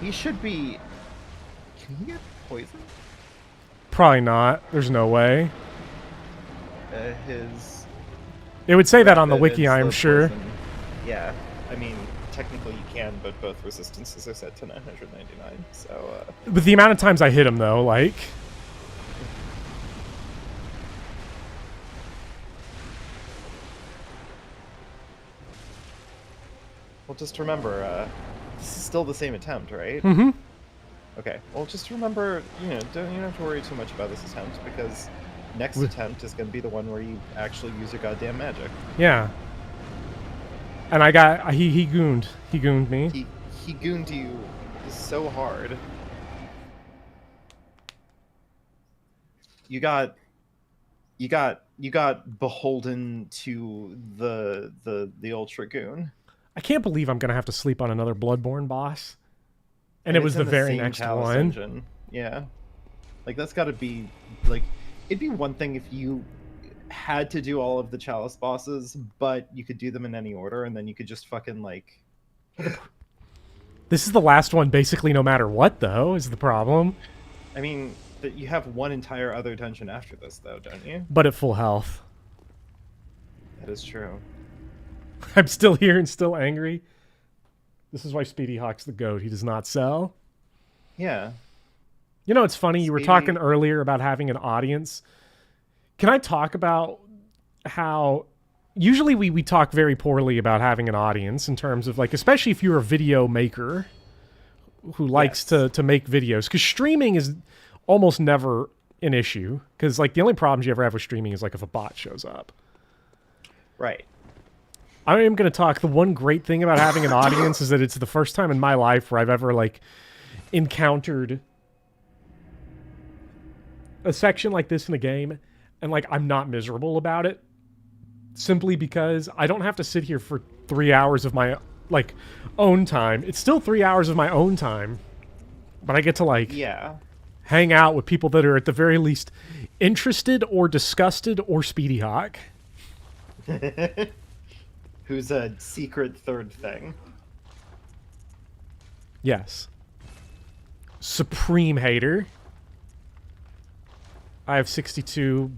He should be... Can he get poisoned? Probably not. There's no way. His... It would say that on the rapid wiki, and I'm slow sure. poison. Yeah, I mean, technically you can, but both resistances are set to 999, so... With the amount of times I hit him, though, like... Well, just remember, this is still the same attempt, right? Mm-hmm. Okay, well, just remember, you know, you don't have to worry too much about this attempt, because next attempt is going to be the one where you actually use your goddamn magic. Yeah. And I got... He gooned. He gooned me. He gooned you so hard. You got beholden to the Ultra Goon. I can't believe I'm going to have to sleep on another Bloodborne boss. And it it's was in the very same next Chalice one. Engine. Yeah. Like, that's got to be, like... It'd be one thing if you had to do all of the Chalice bosses, but you could do them in any order, and then you could just fucking, like... This is the last one basically no matter what, though, is the problem. I mean, you have one entire other dungeon after this, though, don't you? But at full health. That is true. I'm still here and still angry. This is why Speedy Hawk's the GOAT. He does not sell. Yeah. You know, it's funny. You were Speedy- talking earlier about having an audience. Can I talk about how... Usually we talk very poorly about having an audience in terms of, like, especially if you're a video maker who likes to make videos. Because streaming is almost never an issue. Because, like, the only problems you ever have with streaming is, like, if a bot shows up. Right. I am going to talk. The one great thing about having an audience is that it's the first time in my life where I've ever, like, encountered a section like this in a game, and, like, I'm not miserable about it. Simply because I don't have to sit here for 3 hours of my, like, own time. It's still 3 hours of my own time, but I get to, like, Yeah. hang out with people that are at the very least interested or disgusted or Speedy Hawk. Who's a secret third thing. Yes. Supreme hater. I have 62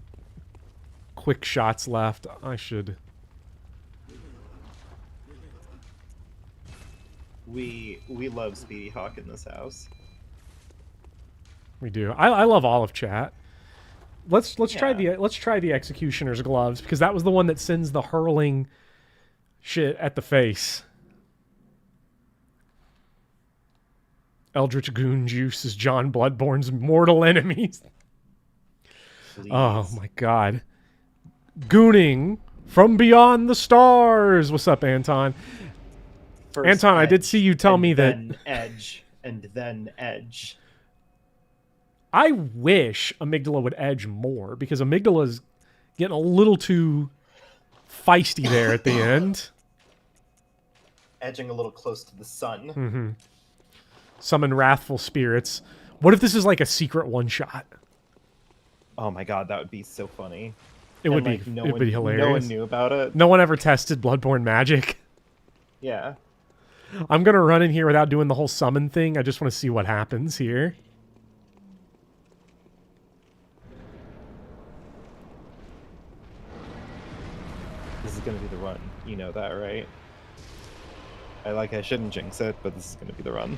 quick shots left. I should... We love Speedy Hawk in this house. We do. I love all of chat. Let's try Yeah. the Executioner's gloves, because that was the one that sends the hurling shit at the face. Eldritch Goon Juice is John Bloodborne's mortal enemies. Please. Oh my god. Gooning from beyond the stars. What's up, Anton? First Anton, I did Edge, see you tell and me that... then Edge. and then edge. I wish Amygdala would edge more, because Amygdala is getting a little too feisty there at the end. Edging a little close to the sun. Mm-hmm. Summon wrathful spirits. What if this is like a secret one-shot? Oh my god, that would be so funny. It would like, be. no It would be one hilarious. knew about it. No one ever tested Bloodborne magic. Yeah. I'm gonna run in here without doing the whole summon thing. I just want to see what happens here. This is gonna be the run. You know that, right? I shouldn't jinx it, but this is gonna be the run.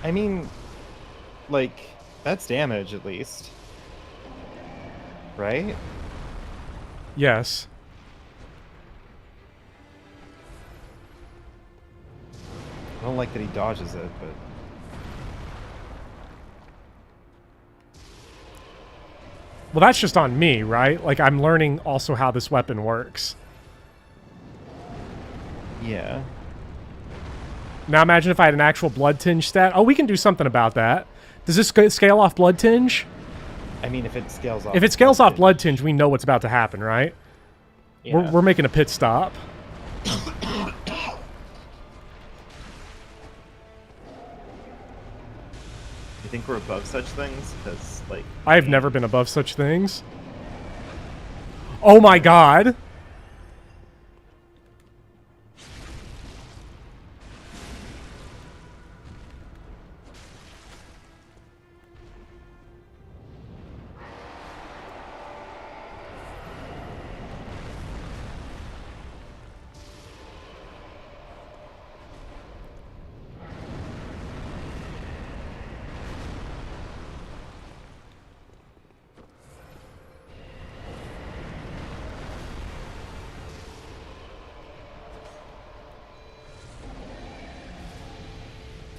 I mean, like, that's damage at least. Right? Yes. I don't like that he dodges it, but... Well, that's just on me, right? Like, I'm learning also how this weapon works. Yeah. Now imagine if I had an actual blood tinge stat. Oh, we can do something about that. Does this scale off blood tinge? I mean, if it scales off... If it scales off blood tinge, we know what's about to happen, right? Yeah. We're making a pit stop. You think we're above such things? Because, like... I have never been above such things. Oh my god!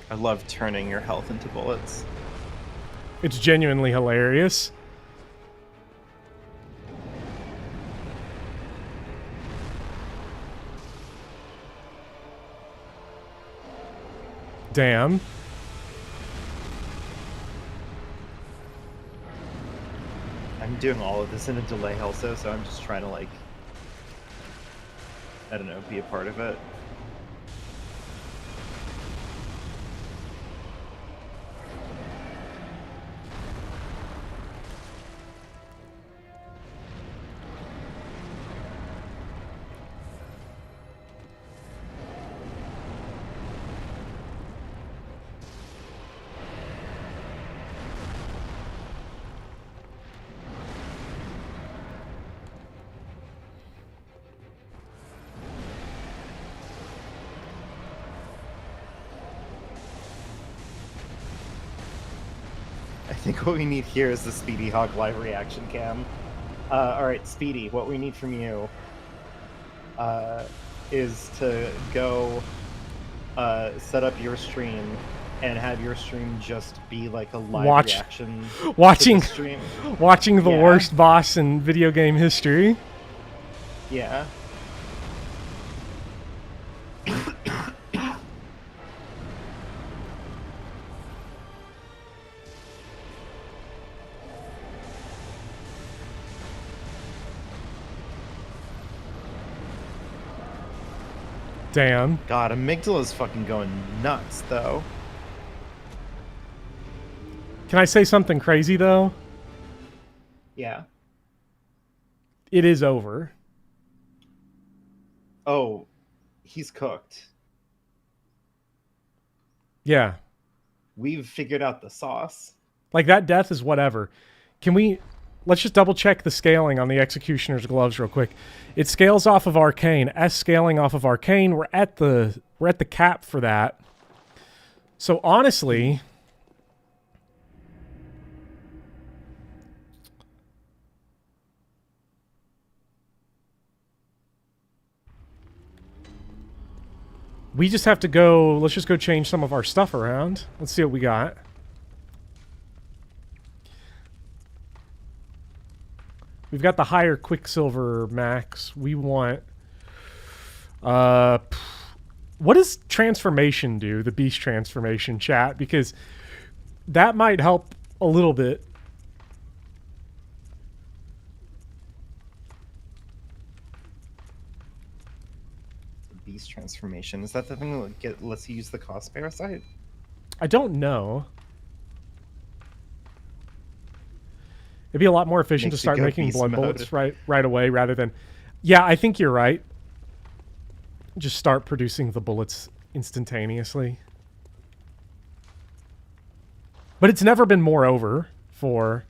I love turning your health into bullets. It's genuinely hilarious. Damn. I'm doing all of this in a delay also, so I'm just trying to, like... I don't know, be a part of it. I think what we need here is the Speedy Hawk live reaction cam. Alright, Speedy, what we need from you is to go set up your stream and have your stream just be like a live reaction watching to the stream. watching the Yeah. worst boss in video game history. Yeah. Damn. God, Amygdala's fucking going nuts, though. Can I say something crazy, though? Yeah. It is over. Oh, he's cooked. Yeah. We've figured out the sauce. Like, that death is whatever. Can we... Let's just double check the scaling on the Executioner's gloves real quick. It scales off of Arcane. S scaling off of Arcane. We're at the cap for that. So honestly, We just have to go... Let's just go change some of our stuff around. Let's see what we got. We've got the higher Quicksilver max. We want... what does transformation do? The beast transformation, chat? Because that might help a little bit. Beast transformation. Is that the thing that lets you use the cost parasite? I don't know. It'd be a lot more efficient to Makes you start go making beast blood mode. bullets right away rather than... Yeah, I think you're right. Just start producing the bullets instantaneously. But it's never been more over for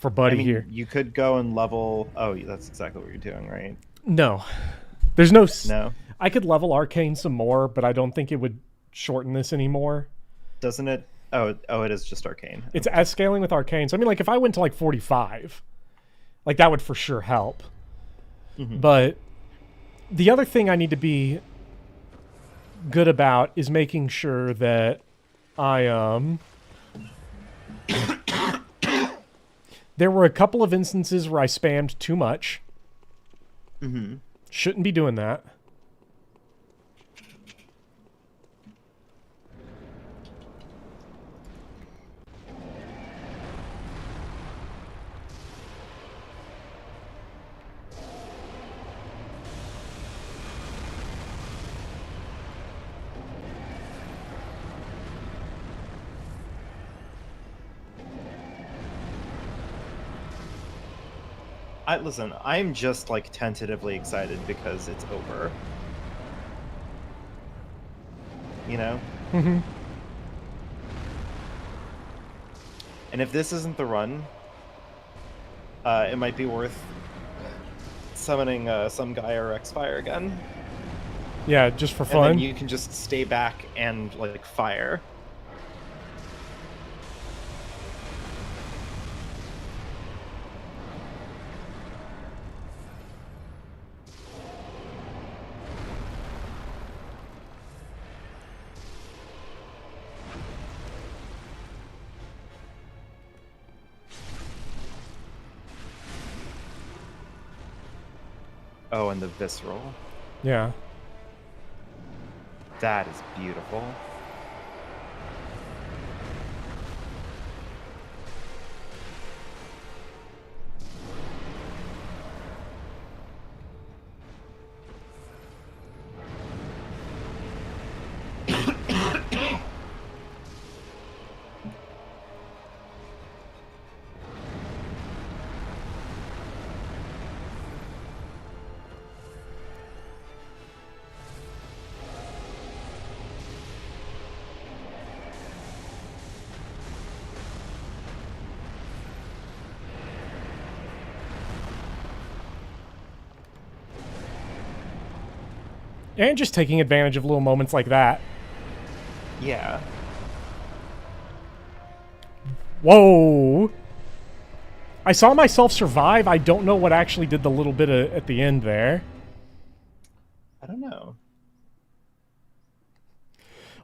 Buddy here. You could go and level... Oh, that's exactly what you're doing, right? No. There's no... No? I could level Arcane some more, but I don't think it would shorten this anymore. Doesn't it? Oh, it is just Arcane. It's as scaling with Arcane. So, I mean, like, if I went to, like, 45, like, that would for sure help. Mm-hmm. But the other thing I need to be good about is making sure that I, there were a couple of instances where I spammed too much. Mm-hmm. Shouldn't be doing that. Listen, I'm just like tentatively excited because it's over. You know? Mm-hmm. And if this isn't the run, it might be worth summoning some guy or X-Fire again. Yeah, just for And fun. then you can just stay back and like fire. Oh, and the visceral. Yeah. That is beautiful. And just taking advantage of little moments like that. Yeah. Whoa! I saw myself survive. I don't know what actually did the little bit at the end there. I don't know.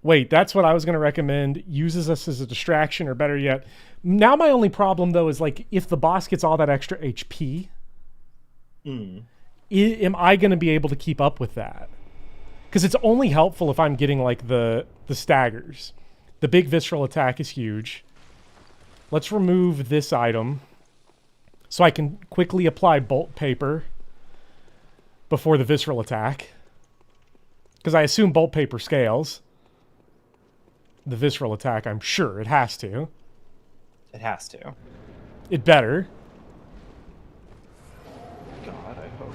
Wait, that's what I was going to recommend. Uses us as a distraction, or better yet. Now my only problem, though, is like if the boss gets all that extra HP, am I going to be able to keep up with that? Because it's only helpful if I'm getting like the staggers. The big visceral attack is huge. Let's remove this item so I can quickly apply bolt paper before the visceral attack. Because I assume bolt paper scales. The visceral attack, I'm sure it has to. It has to. It better. God, I hope.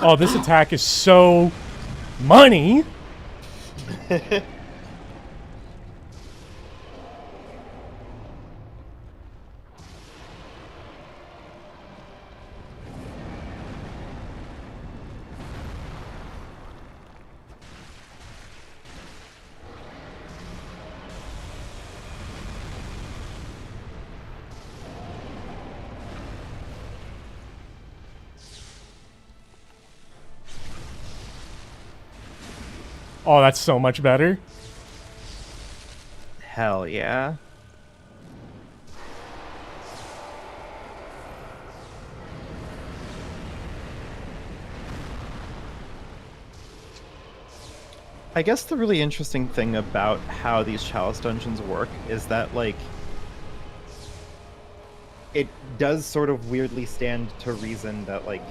Oh, this attack is so Money? Oh, that's so much better. Hell yeah. I guess the really interesting thing about how these Chalice dungeons work is that, like, it does sort of weirdly stand to reason that, like,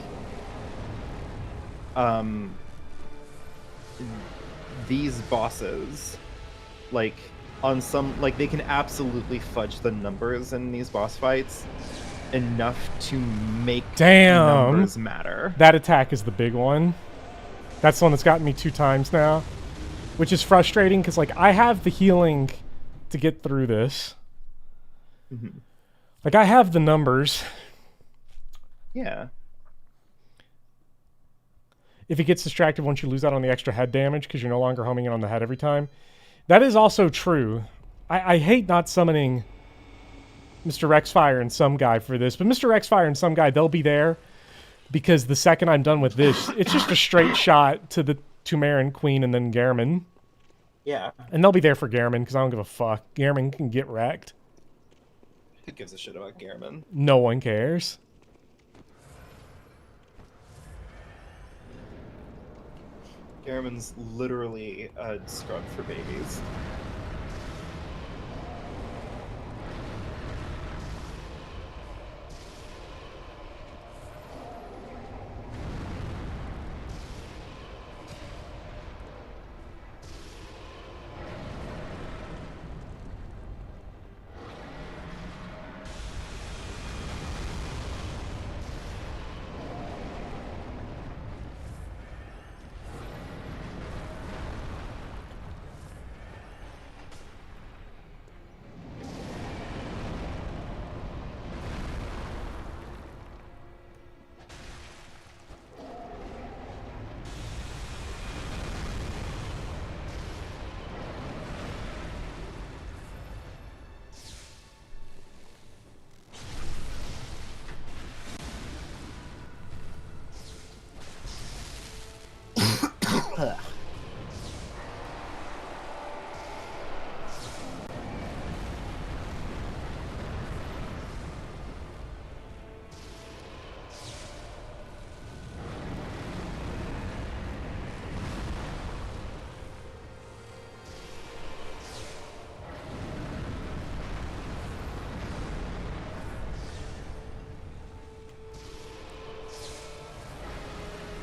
these bosses, like, on some, like, they can absolutely fudge the numbers in these boss fights enough to make numbers matter. That attack is the big one. That's the one that's gotten me 2 times now, which is frustrating because, like, I have the healing to get through this. Mm-hmm. Like, I have the numbers. Yeah. If it gets distracted once you lose out on the extra head damage because you're no longer homing in on the head every time. That is also true. I hate not summoning Mr. Rexfire and some guy for this, but Mr. Rexfire and some guy, they'll be there because the second I'm done with this, it's just a straight shot to the Tumaran Queen and then Garamond. Yeah. And they'll be there for Garamond because I don't give a fuck. Garamond can get wrecked. Who gives a shit about Garamond? No one cares. Garamond's literally a scrub for babies.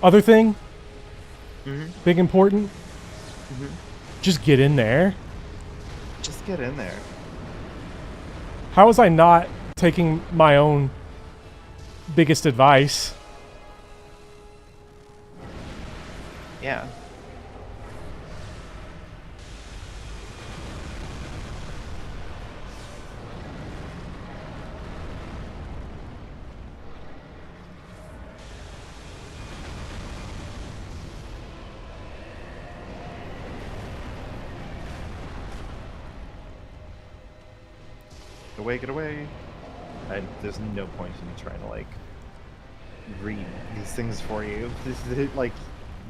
Other thing, big Mm-hmm. important, just get in there. Just get in there. How was I not taking my own biggest advice? Yeah. Get away. There's no point in me trying to, like, read these things for you. Like,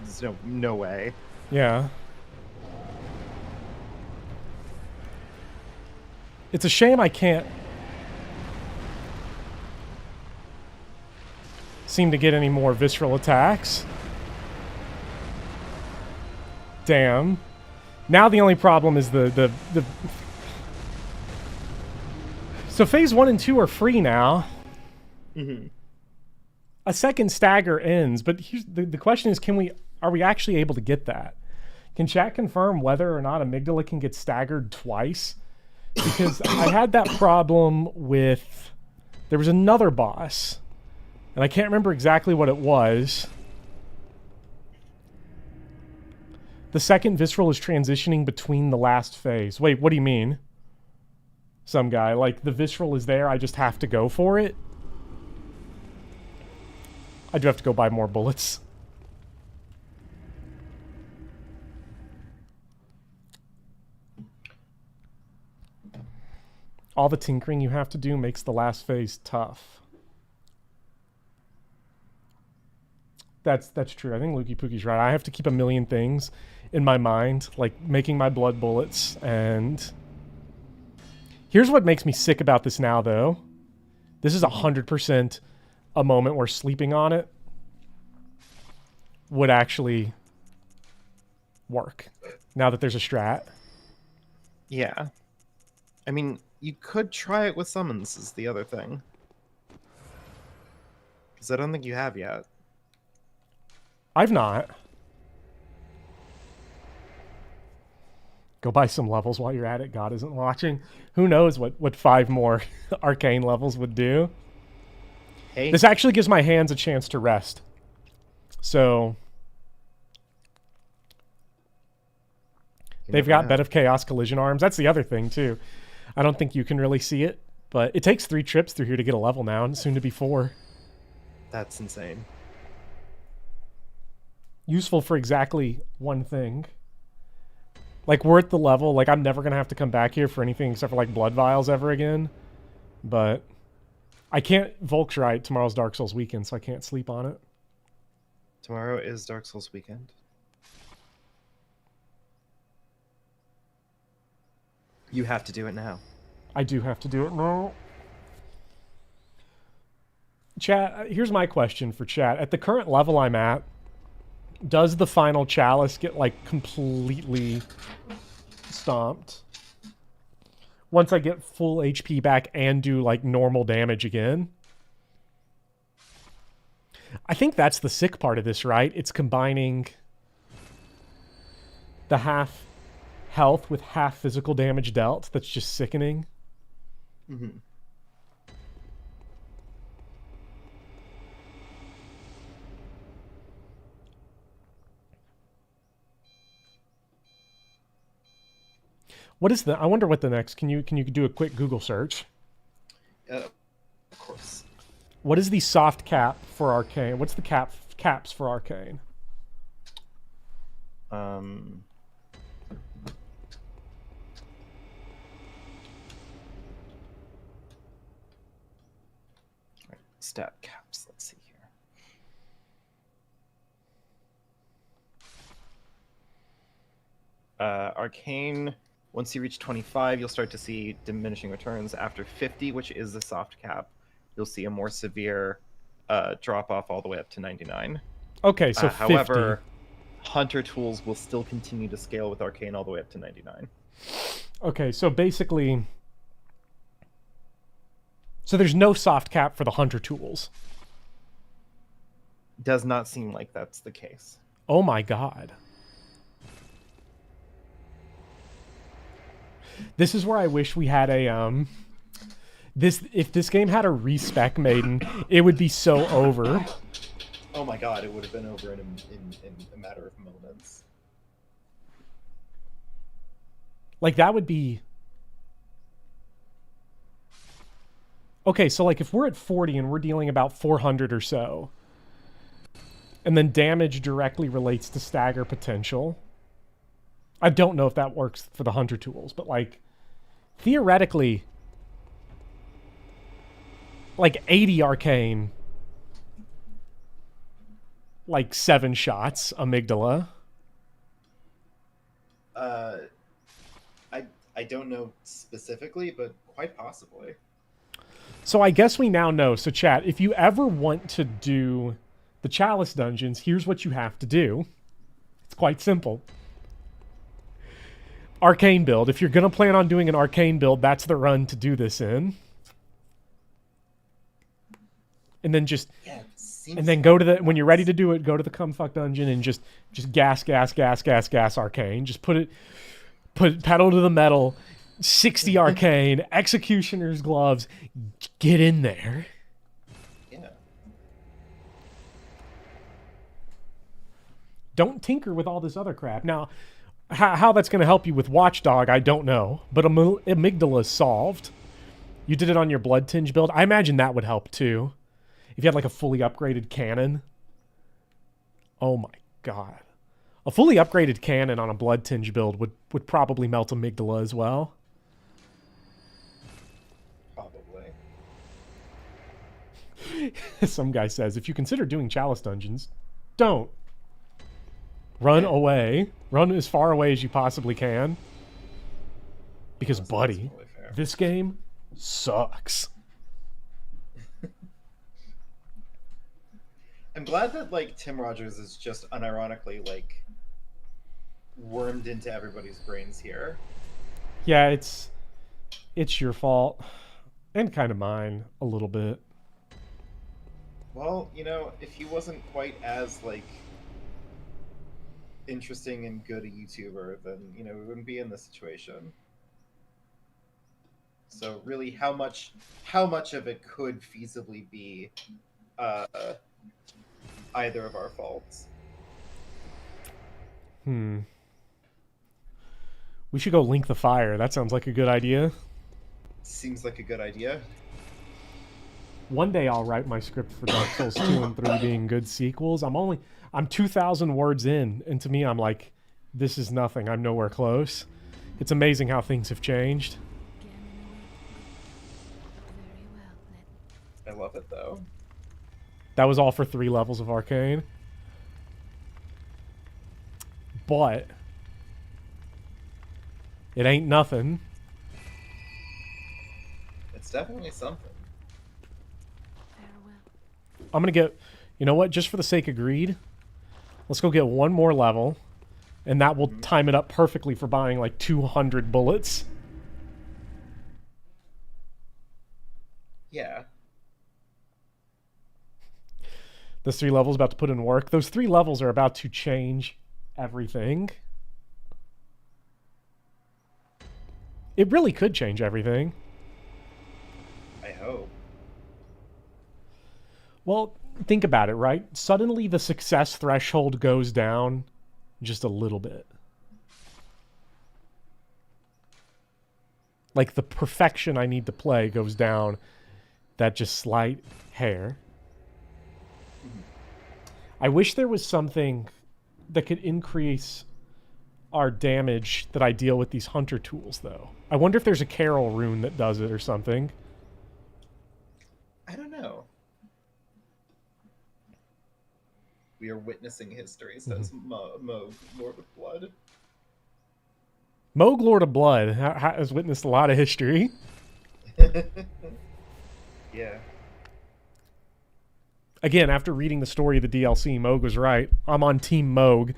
there's no way. Yeah. It's a shame I can't seem to get any more visceral attacks. Damn. Now the only problem is the So phase 1 and 2 are free now. Mm-hmm. A second stagger ends, but here's the question is, are we actually able to get that? Can chat confirm whether or not Amygdala can get staggered twice? Because I had that problem with, there was another boss, and I can't remember exactly what it was. The second visceral is transitioning between the last phase. Wait, what do you mean? Some guy. Like, the visceral is there, I just have to go for it? I do have to go buy more bullets. All the tinkering you have to do makes the last phase tough. That's true. I think Lukey Pookie's right. I have to keep a million things in my mind, like making my blood bullets, and... Here's what makes me sick about this now, though. This is 100% a moment where sleeping on it would actually work, now that there's a strat. Yeah. I mean, you could try it with summons, is the other thing. Because I don't think you have yet. I've not. Go buy some levels while you're at it. God isn't watching. Who knows what 5 more arcane levels would do. Hey. This actually gives my hands a chance to rest. So... They've got Bed of Chaos collision arms. That's the other thing, too. I don't think you can really see it, but it takes 3 trips through here to get a level now, and soon to be 4. That's insane. Useful for exactly one thing. Like, we're at the level, like, I'm never going to have to come back here for anything except for, like, blood vials ever again. But I can't Volksrite tomorrow's Dark Souls weekend, so I can't sleep on it. Tomorrow is Dark Souls weekend. You have to do it now. I do have to do it now. Chat, here's my question for chat. At the current level I'm at, does the final Chalice get, like, completely stomped? Once I get full HP back and do, like, normal damage again? I think that's the sick part of this, right? It's combining the half health with half physical damage dealt. That's just sickening. Mm-hmm. What is the... I wonder what the next... Can you do a quick Google search? Of course. What is the soft cap for Arcane? What's the caps for Arcane? Stat caps. Let's see here. Arcane, once you reach 25, you'll start to see diminishing returns. After 50, which is the soft cap, you'll see a more severe drop off all the way up to 99. Okay, so 50. However, Hunter tools will still continue to scale with Arcane all the way up to 99. Okay, so basically... So there's no soft cap for the Hunter tools. Does not seem like that's the case. Oh my god. This is where I wish we had a if this game had a respec maiden, it would be so over. Oh my god, it would have been over in a matter of moments. Like, that would be... Okay, so, like, if we're at 40 and we're dealing about 400 or so, and then damage directly relates to stagger potential... I don't know if that works for the Hunter tools, but, like, theoretically, like, 80 Arcane, like, 7 shots, Amygdala. I don't know specifically, but quite possibly. So I guess we now know. So chat, if you ever want to do the Chalice dungeons, here's what you have to do. It's quite simple. Arcane build. If you're going to plan on doing an Arcane build, that's the run to do this in. And then just... Yeah, and then go to the... When you're ready to do it, go to the Cumfuck dungeon and just gas Arcane. Just put pedal to the metal, 60 Arcane, Executioner's gloves, get in there. Yeah. Don't tinker with all this other crap. Now, how that's going to help you with Watchdog, I don't know. But Amygdala is solved. You did it on your Blood Tinge build. I imagine that would help too. If you had like a fully upgraded cannon. Oh my god. A fully upgraded cannon on a Blood Tinge build would probably melt Amygdala as well. Probably. Some guy says, if you consider doing Chalice dungeons, don't. Run away. Run as far away as you possibly can. Because, buddy, totally fair. this game sucks. I'm glad that like Tim Rogers is just unironically like wormed into everybody's brains here. Yeah, it's your fault. And kind of mine, a little bit. Well, you know, if he wasn't quite as like interesting and good a YouTuber, then you know we wouldn't be in this situation. So really, how much of it could feasibly be either of our faults? We should go link the fire. That sounds like a good idea. Seems like a good idea. One day I'll write my script for Dark Souls 2 and 3 being good sequels. I'm 2,000 words in, and to me I'm like, this is nothing. I'm nowhere close. It's amazing how things have changed. I love it though. That was all for 3 levels of Arcane. But it ain't nothing. It's definitely something. I'm gonna get, you know what, just for the sake of greed, let's go get one more level, and that will time it up perfectly for buying like 200 bullets. Yeah. Those 3 levels about to put in work. Those 3 levels are about to change everything. It really could change everything. I hope. Well, think about it, right? Suddenly the success threshold goes down just a little bit. Like the perfection I need to play goes down that just slight hair. I wish there was something that could increase our damage that I deal with these hunter tools, though. I wonder if there's a Carol rune that does it or something. I don't know. We are witnessing history, says Moog, Lord of Blood. Moog, Lord of Blood, has witnessed a lot of history. Yeah. Again, after reading the story of the DLC, Moog was right. I'm on Team Moog.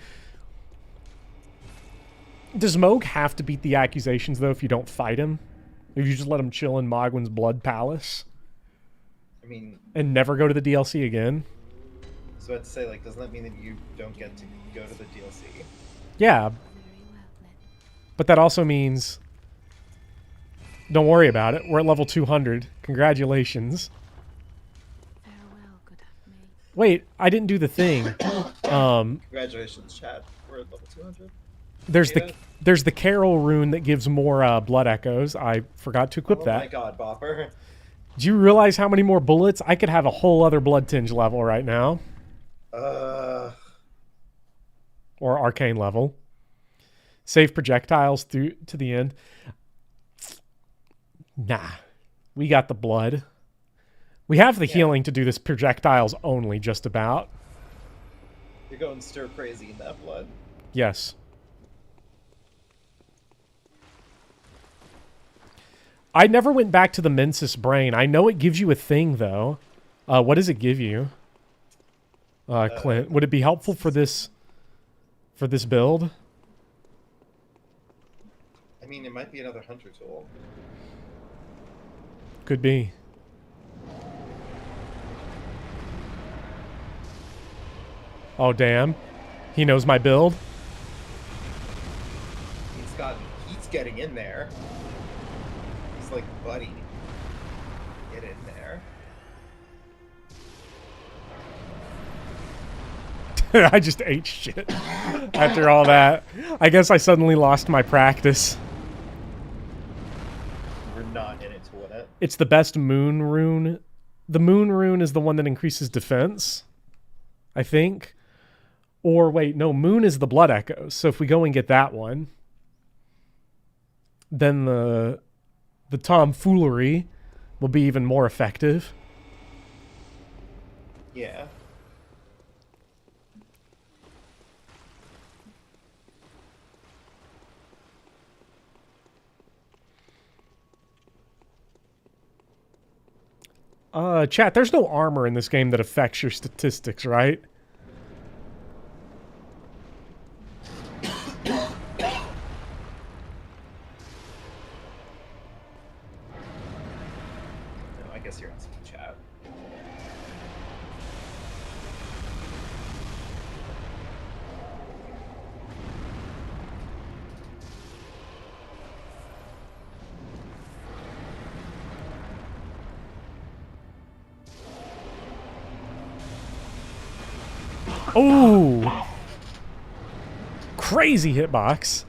Does Moog have to beat the accusations, though, if you don't fight him? If you just let him chill in Mogwin's Blood Palace? I mean... And never go to the DLC again? So I'd say, like, doesn't that mean that you don't get to go to the DLC? Yeah. But that also means... Don't worry about it. We're at level 200. Congratulations. Wait, I didn't do the thing. Congratulations, chat. We're at level 200. There's the Carol rune that gives more blood echoes. I forgot to equip that. Oh my god, Bopper. Do you realize how many more bullets? I could have a whole other Blood Tinge level right now. Or Arcane level. Save projectiles through to the end. Nah. We got the blood. We have the healing to do this projectiles only, just about. You're going stir crazy in that blood. Yes. I never went back to the Mensis Brain. I know it gives you a thing, though. What does it give you? Clint, would it be helpful for this build? I mean, it might be another hunter tool. Could be. Oh, damn. He knows my build. He's getting in there. He's like, buddy, get in there. I just ate shit after all that. I guess I suddenly lost my practice. We're not in it to win it. It's the best moon rune. The moon rune is the one that increases defense, I think. Or wait, no, moon is the blood echoes. So if we go and get that one, then the tomfoolery will be even more effective. Yeah. Chat, there's no armor in this game that affects your statistics, right? No, I guess you're in some chat. Oh! Crazy hitbox.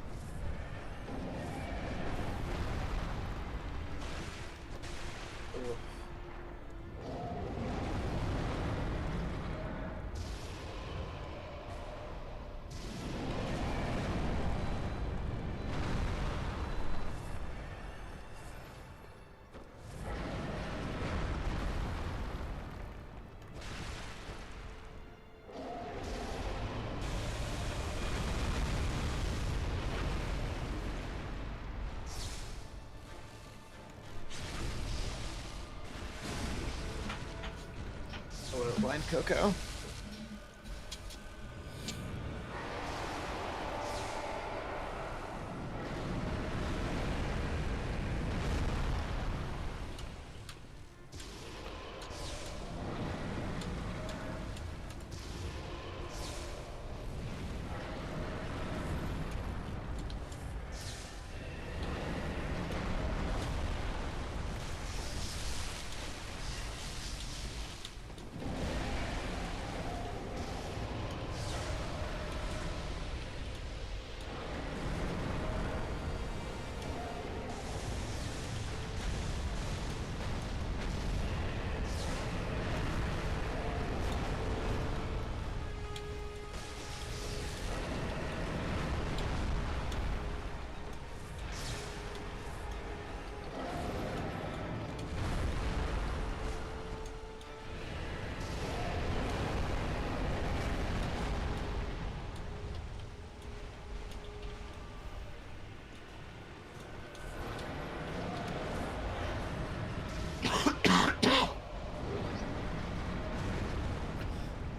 Blind Coco.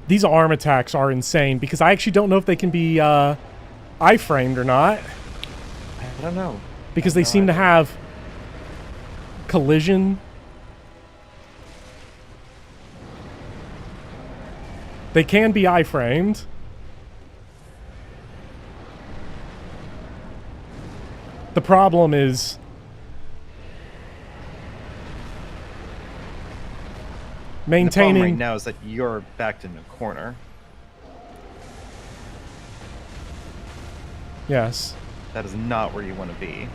These arm attacks are insane because I actually don't know if they can be iframed or not. I don't know. Because they seem to have collision. They can be iframed. The problem is maintaining. The problem right now is that you're backed in a corner. Yes. That is not where you want to be.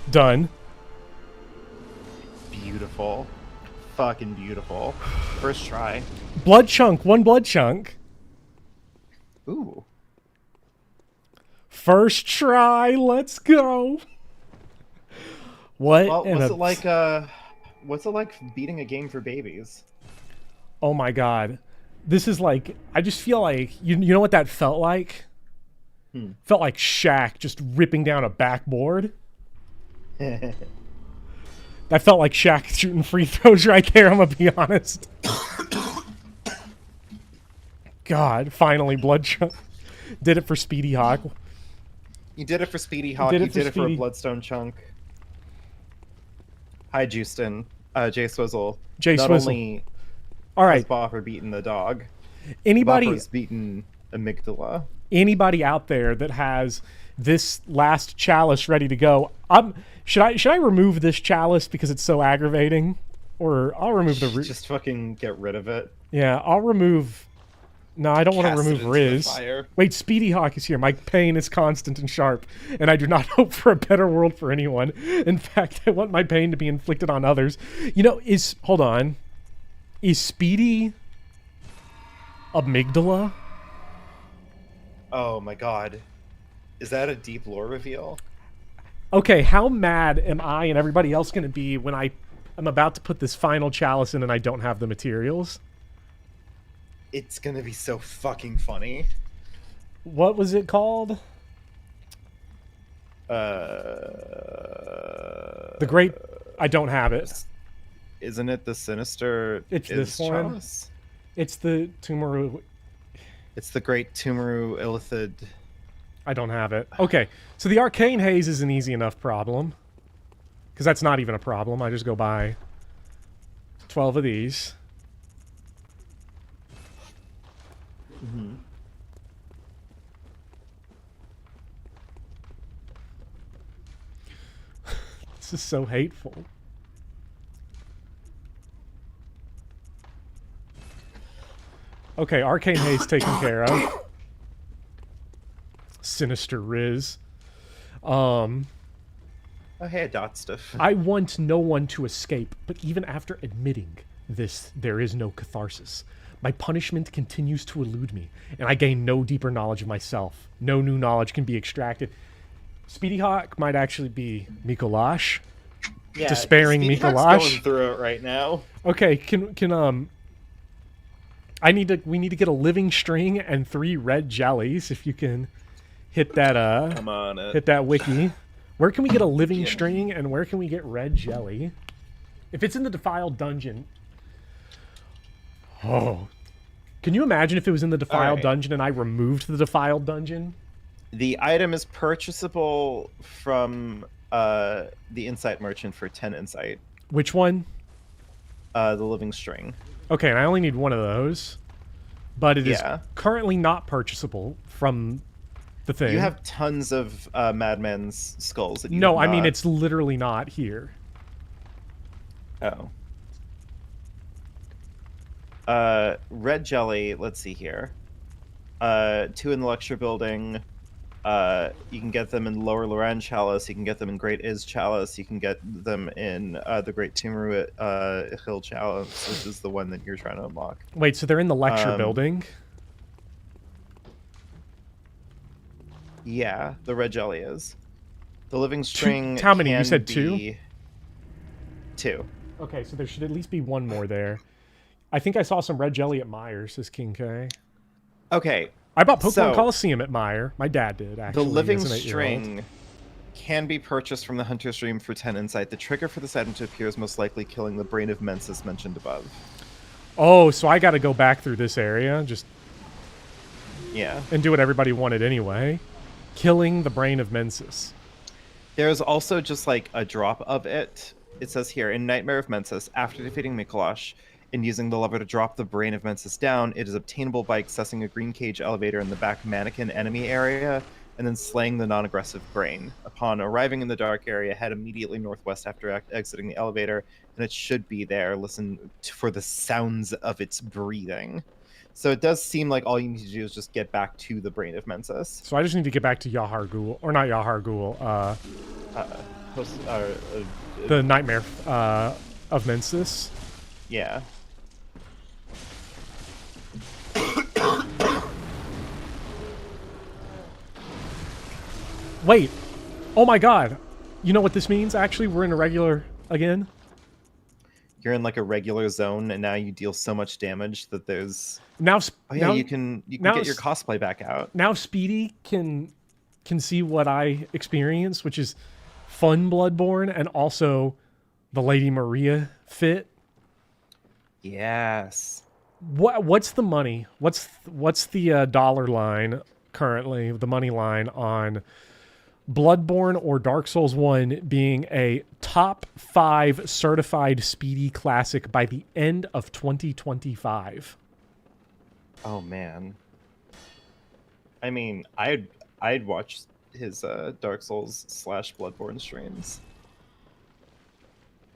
Done. Beautiful. Fucking beautiful. First try. Blood chunk. One blood chunk. Ooh. First try. Let's go. What? Well, what's it like beating a game for babies? Oh my god. This is like, I just feel like, you know what that felt like? Felt like Shaq just ripping down a backboard. That felt like Shaq shooting free throws right there, I'm gonna be honest. God, finally Bloodshot did it for Speedy Hawk. You did it for Speedy Hawk. did it You for did it for a Speedy. Bloodstone chunk. Hi, Justin. Jay Swizzle. Jay Not Swizzle. only All has right, Boffer beaten the dog, anybody Boffer's beaten Amygdala. anybody out there that has this last chalice ready to go, should I remove this chalice because it's so aggravating, or I'll remove the Just fucking get rid of it. yeah, I'll remove. No, I don't want to Cast it remove into the Riz. fire. Wait, Speedy Hawk is here. My pain is constant and sharp, and I do not hope for a better world for anyone. In fact, I want my pain to be inflicted on others. You know, hold on. Is Speedy Amygdala? Oh my god. Is that a deep lore reveal? Okay, how mad am I and everybody else going to be when I'm about to put this final chalice in and I don't have the materials? It's gonna be so fucking funny. What was it called? The Great... I don't have it. Isn't it the Sinister? It's this one. Chalice? It's the Tumaru... It's the Great Tumaru Illithid. I don't have it. Okay, so the Arcane Haze is an easy enough problem. Because that's not even a problem. I just go buy 12 of these. Mm-hmm. This is so hateful. Okay, Arcane Haze taken care of. Sinister Riz. Oh hey, dot stuff. I want no one to escape, but even after admitting this, there is no catharsis. My punishment continues to elude me, and I gain no deeper knowledge of myself. No new knowledge can be extracted. Speedy Hawk might actually be Mikolash. Yeah, Despairing Speedy Hawk's Mikolash. going through it right now. Okay, can we need to get a living string and 3 red jellies if you can hit that Come on, hit that wiki. Where can we get a living string and where can we get red jelly? If it's in the Defiled Dungeon. Oh. Can you imagine if it was in the Defiled right. Dungeon and I removed the Defiled Dungeon? The item is purchasable from the Insight Merchant for 10 insight. Which one? The living string. Okay, and I only need one of those. But it is Yeah. currently not purchasable from the thing. You have tons of Madman's skulls. That you No, have I mean not- it's literally not here. Oh. Red jelly. Let's see here. 2 in the lecture building. You can get them in Lower Loran Chalice. You can get them in Great Iz Chalice. You can get them in the Great Tumaru Hill Chalice, which is the one that you're trying to unlock. Wait, so they're in the lecture building? Yeah, the red jelly is. The living string. How many? You can said 2? be 2. Okay, so there should at least be one more there. I think I saw some red jelly at Myers, says King K. Okay. I bought Pokemon So- Coliseum at Meyer. My dad did, actually. The living as an 8-year-old. string can be purchased from the Hunter Stream for 10 insight. The trigger for this item to appear is most likely killing the brain of Mensis mentioned above. Oh, so I got to go back through this area Yeah. and do what everybody wanted anyway. Killing the brain of Mensis. There's also just like a drop of it. It says here, in Nightmare of Mensis, after defeating Mikolash and using the lever to drop the brain of Mensis down, it is obtainable by accessing a green cage elevator in the back mannequin enemy area and then slaying the non-aggressive brain. Upon arriving in the dark area, head immediately northwest after exiting the elevator, and it should be there. Listen for the sounds of its breathing. So it does seem like all you need to do is just get back to the brain of Mensis. So I just need to get back to Yahar Ghul. Or not Yahar Ghul. The Nightmare of Mensis. Yeah. Wait. Oh my god. You know what this means? Actually, we're in a regular again. You're in like a regular zone, and now you deal so much damage that there's. Now, Oh yeah, now, you can now get your s- cosplay back out. now Speedy can see what I experienced, which is fun Bloodborne and also The Lady Maria fit. Yes. What's the money? What's the dollar line currently? The money line on Bloodborne or Dark Souls 1 being a top 5 certified speedy classic by the end of 2025. Oh man. I mean, I'd watch his Dark Souls / Bloodborne streams.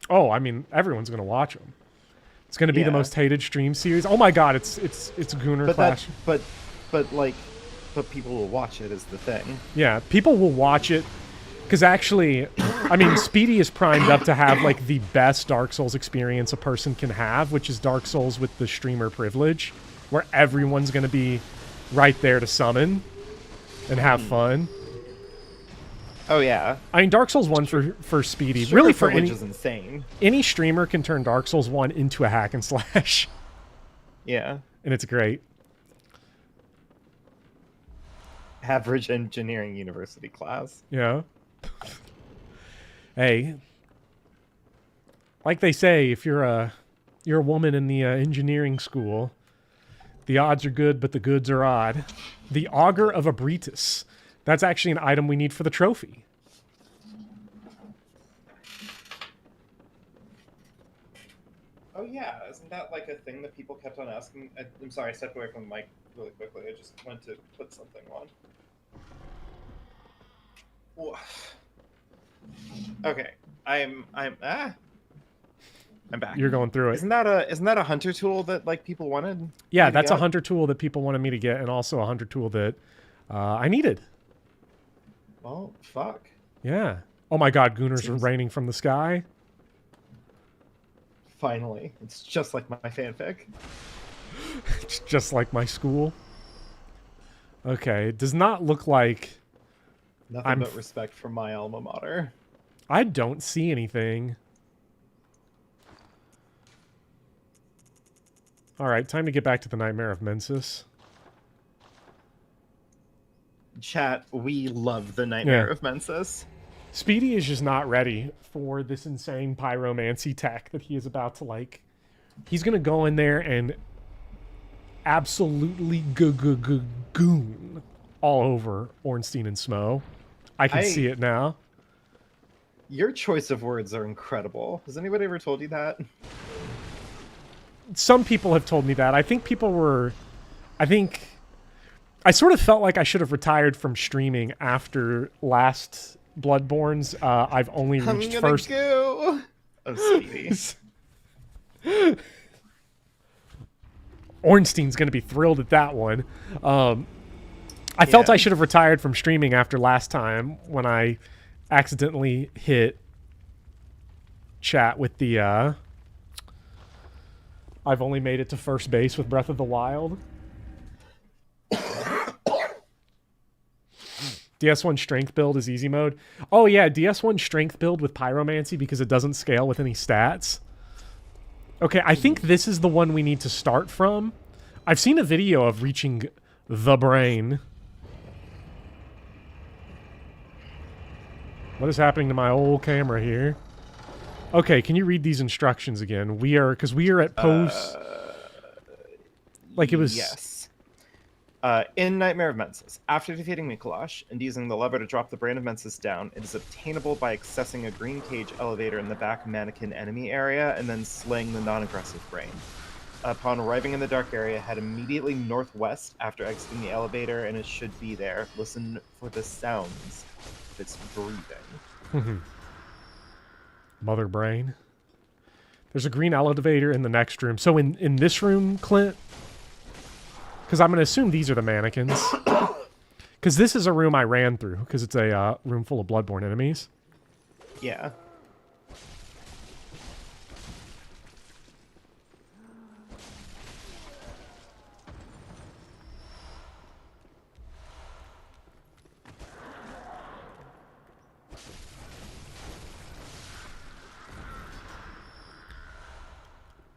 Oh, I mean, everyone's gonna watch them. It's gonna be the Yeah. most hated stream series. Oh my god, it's Gooner But Clash. but people will watch it is the thing. Yeah, people will watch it because actually, I mean, Speedy is primed up to have like the best Dark Souls experience a person can have, which is Dark Souls with the streamer privilege, where everyone's going to be right there to summon and have fun. Oh yeah. I mean, Dark Souls 1 for Speedy, Streamer really for privilege is insane. any streamer can turn Dark Souls 1 into a hack and slash, Yeah. and it's great. Average engineering university class. Yeah. Hey, like they say, if you're a woman in the engineering school, the odds are good, but the goods are odd. The Augur of Abritus. That's actually an item we need for the trophy. Oh yeah, isn't that like a thing that people kept on asking? I'm sorry, I stepped away from the mic really quickly. I just went to put something on. Whoa. Okay, I'm back. You're going through it. Isn't that a hunter tool that like people wanted? Yeah, me to that's a get? hunter tool that people wanted me to get, and also a hunter tool that I needed. Well, fuck. Yeah. Oh my god, Gooners are Seems- raining from the sky. Finally, it's just like my fanfic. It's just like my school. Okay, it does not look like... Nothing but respect for my alma mater. I don't see anything. Alright, time to get back to the Nightmare of Mensis. Chat, we love the Nightmare Yeah. of Mensis. Speedy is just not ready for this insane pyromancy tech that he is about to, like... He's gonna go in there and absolutely goon all over Ornstein and Smo. I can see it now. Your choice of words are incredible. Has anybody ever told you that? Some people have told me that. I think people were... I sort of felt like I should have retired from streaming after last Bloodborne's. I've only reached first... Go. Oh, Speedy. Ornstein's going to be thrilled at that one. I felt I should have retired from streaming after last time when I accidentally hit chat with the... I've only made it to first base with Breath of the Wild. DS1 strength build is easy mode. Oh yeah, DS1 strength build with pyromancy because it doesn't scale with any stats. Okay, I think this is the one we need to start from. I've seen a video of reaching the brain. What is happening to my old camera here? Okay, can you read these instructions again? We are at post... like it was... Yes. In Nightmare of Mensis, after defeating Mikolash and using the lever to drop the brain of Mensis down, it is obtainable by accessing a green cage elevator in the back mannequin enemy area and then slaying the non-aggressive brain. Upon arriving in the dark area, head immediately northwest after exiting the elevator and it should be there. Listen for the sounds of its breathing. Mother brain. There's a green elevator in the next room. So in this room, Clint... Because I'm going to assume these are the mannequins. Because this is a room I ran through. Because it's a room full of Bloodborne enemies. Yeah.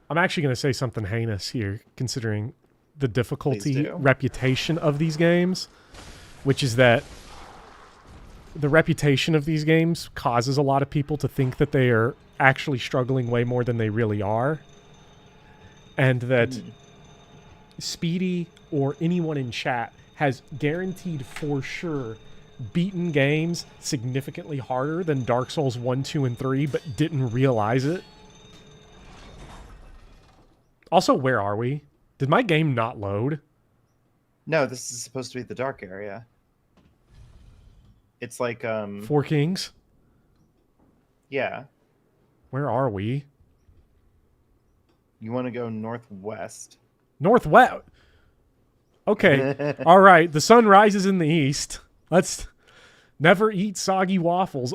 I'm actually going to say something heinous here, considering the difficulty Please do. reputation of these games, which is that the reputation of these games causes a lot of people to think that they are actually struggling way more than they really are. And that Speedy or anyone in chat has guaranteed for sure beaten games significantly harder than Dark Souls 1, 2, and 3, but didn't realize it. Also, where are we? Did my game not load? No, this is supposed to be the dark area. It's like, Four Kings? yeah. Where are we? You want to go northwest. Northwest. Okay. All right. The sun rises in the east. Let's never eat soggy waffles.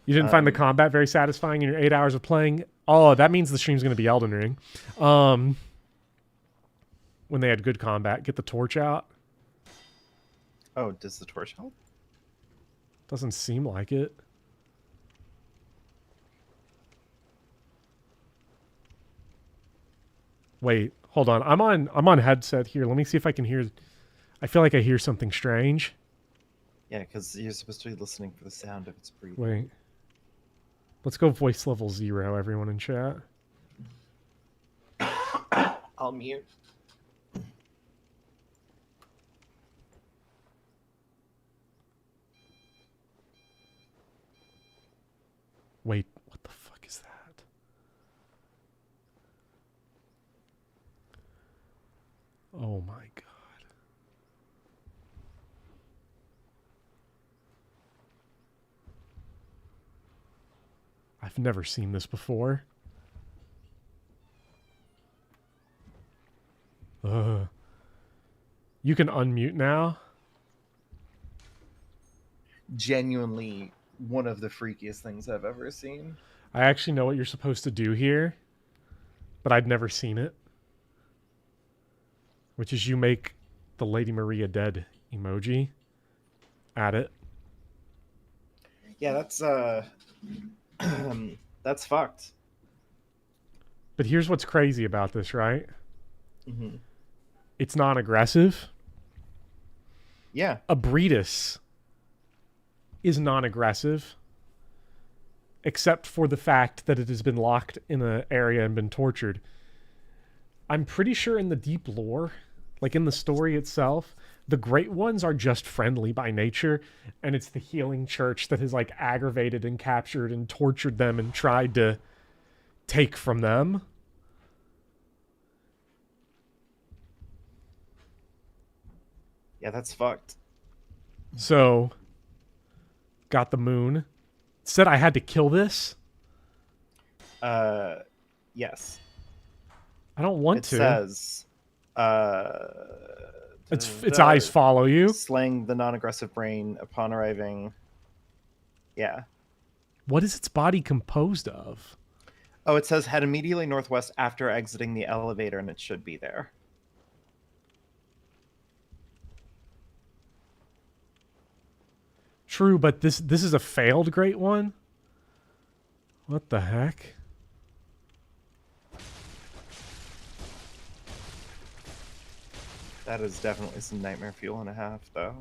You didn't find the combat very satisfying in your 8 hours of playing? Oh, that means the stream's going to be Elden Ring. When they had good combat. Get the torch out. Oh, does the torch help? Doesn't seem like it. Wait, hold on. I'm on headset here. Let me see if I can hear. I feel like I hear something strange. Yeah, because you're supposed to be listening for the sound of its breathing. Wait. Let's go voice level 0, everyone in chat. I'll mute. Wait, what the fuck is that? Oh my god. I've never seen this before. You can unmute now. Genuinely one of the freakiest things I've ever seen. I actually know what you're supposed to do here, but I'd never seen it. Which is you make the Lady Maria dead emoji. Add it. Yeah, that's fucked. But here's what's crazy about this, right? Mm-hmm. It's non-aggressive. Yeah. Abretus is non-aggressive, except for the fact that it has been locked in an area and been tortured. I'm pretty sure in the deep lore, like in the story itself, the Great Ones are just friendly by nature, and it's the Healing Church that has like aggravated and captured and tortured them and tried to take from them. Yeah, that's fucked. So, got the moon. Said I had to kill this? Yes. I don't want to. It says, its eyes follow you. Slaying the non-aggressive brain upon arriving. Yeah. What is its body composed of? Oh, it says head immediately northwest after exiting the elevator, and it should be there. True, but this is a failed Great One? What the heck? That is definitely some nightmare fuel and a half, though.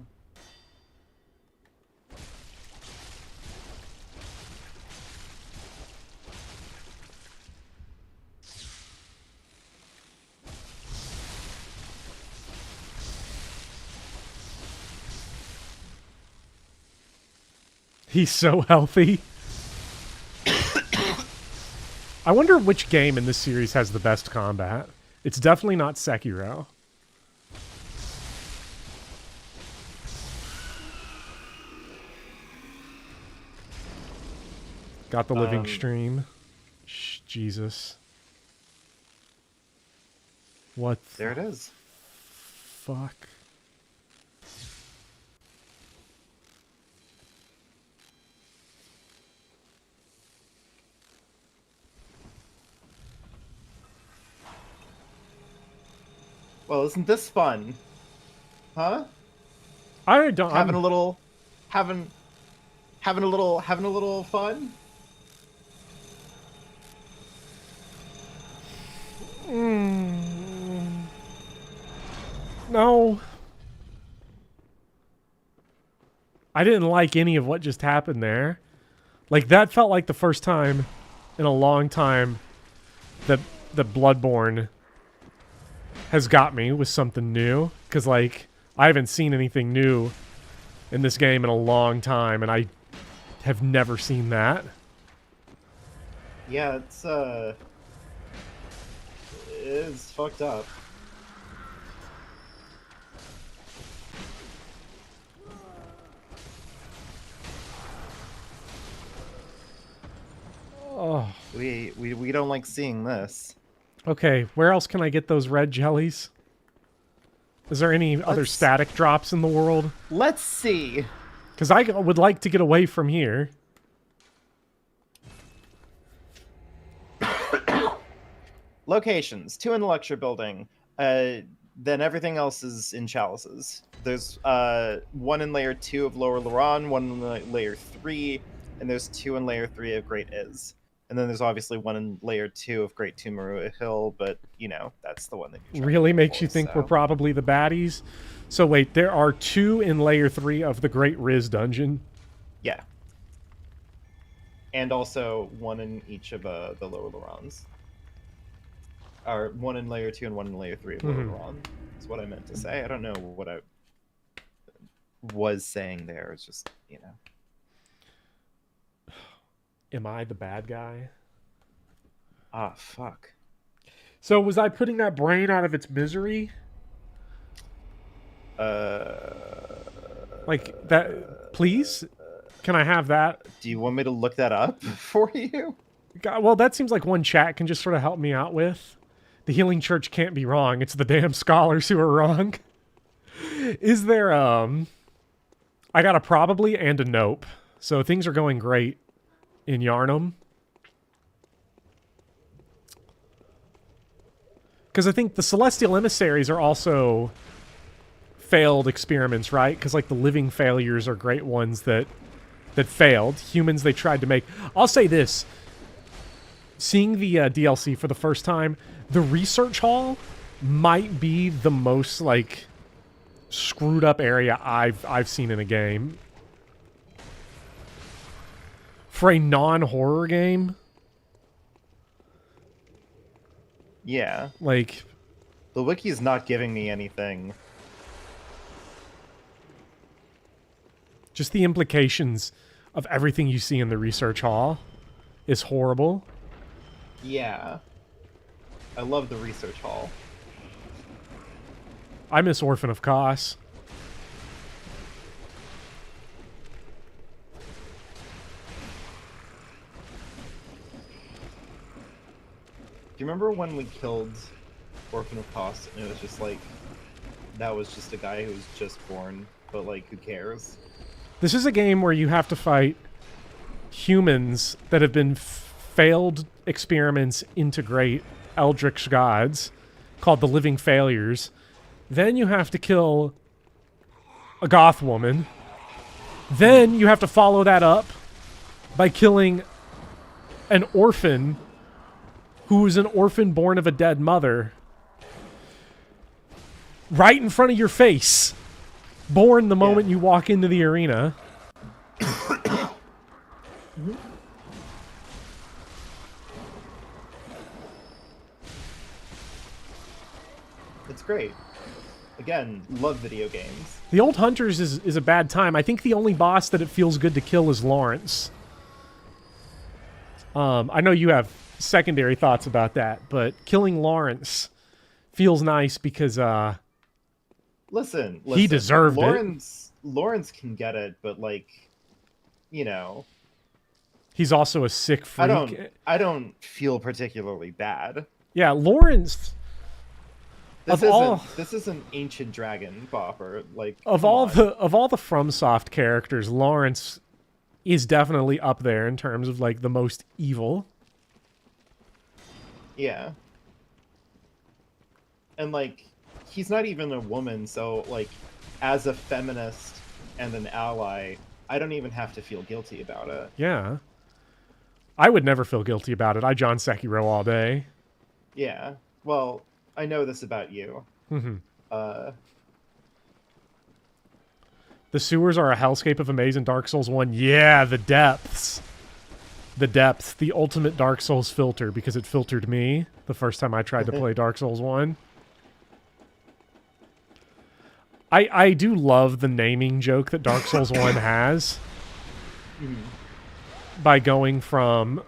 He's so healthy. I wonder which game in this series has the best combat. It's definitely not Sekiro. Got the living stream. Jesus. What There it is. fuck? Well, isn't this fun? Huh? I don't. Having a little fun? No. I didn't like any of what just happened there. Like, that felt like the first time in a long time that Bloodborne has got me with something new. Because, like, I haven't seen anything new in this game in a long time, and I have never seen that. Yeah, it is fucked up. Oh. We don't like seeing this. Okay, where else can I get those red jellies? Is there any other static drops in the world? Let's see. Because I would like to get away from here. Locations: 2 in the lecture building. Then everything else is in chalices. There's 1 in layer 2 of Lower Luran, 1 in layer 3, and there's 2 in layer 3 of Great Is. And then there's obviously 1 in layer 2 of Great Tumaru Hill, but you know, that's the one that you're really makes you think we're probably the baddies. So wait, there are 2 in layer 3 of the Great Riz dungeon. Yeah. And also 1 in each of the Lower Lurans. Or 1 in layer 2 and 1 in layer 3 of Lower Luran. Is what I meant to say. I don't know what I was saying there. It's just, you know. Am I the bad guy? Ah, fuck. So was I putting that brain out of its misery? Like that, please? Can I have that? Do you want me to look that up for you? God, well, that seems like one chat can just sort of help me out with. The Healing Church can't be wrong. It's the damn scholars who are wrong. Is there, I got a probably and a nope. So things are going great in Yarnum. Because I think the Celestial Emissaries are also failed experiments, right? Because, like, the living failures are great ones that failed. Humans they tried to make. I'll say this. Seeing the DLC for the first time, the research hall might be the most, like, screwed up area I've seen in a game. For a non-horror game? Yeah. Like, the wiki is not giving me anything. Just the implications of everything you see in the research hall is horrible. Yeah. I love the research hall. I miss Orphan of Kos. Do you remember when we killed Orphan of Kos and it was just like, that was just a guy who was just born, but like, who cares? This is a game where you have to fight humans that have been failed experiments integrate eldritch gods called the Living Failures. Then you have to kill a goth woman. Then you have to follow that up by killing an orphan who is an orphan born of a dead mother. Right in front of your face. Born the moment you walk into the arena. It's great. Again, love video games. The Old Hunters is a bad time. I think the only boss that it feels good to kill is Lawrence. I know you have secondary thoughts about that, but killing Lawrence feels nice because listen, he deserved it. Lawrence can get it, but like, you know, he's also a sick freak. I don't feel particularly bad. Yeah, Lawrence. This is an ancient dragon bopper. Like, of all the FromSoft characters, Lawrence is definitely up there in terms of like the most evil. Yeah. And like, he's not even a woman, so like, as a feminist and an ally, I don't even have to feel guilty about it. Yeah. I would never feel guilty about it. I John Sekiro all day. Yeah. Well, I know this about you. Mm-hmm. The sewers are a hellscape of a maze in Dark Souls 1. Yeah, the depths. The depths. The ultimate Dark Souls filter, because it filtered me the first time I tried to play Dark Souls 1. I do love the naming joke that Dark Souls 1 has. By going from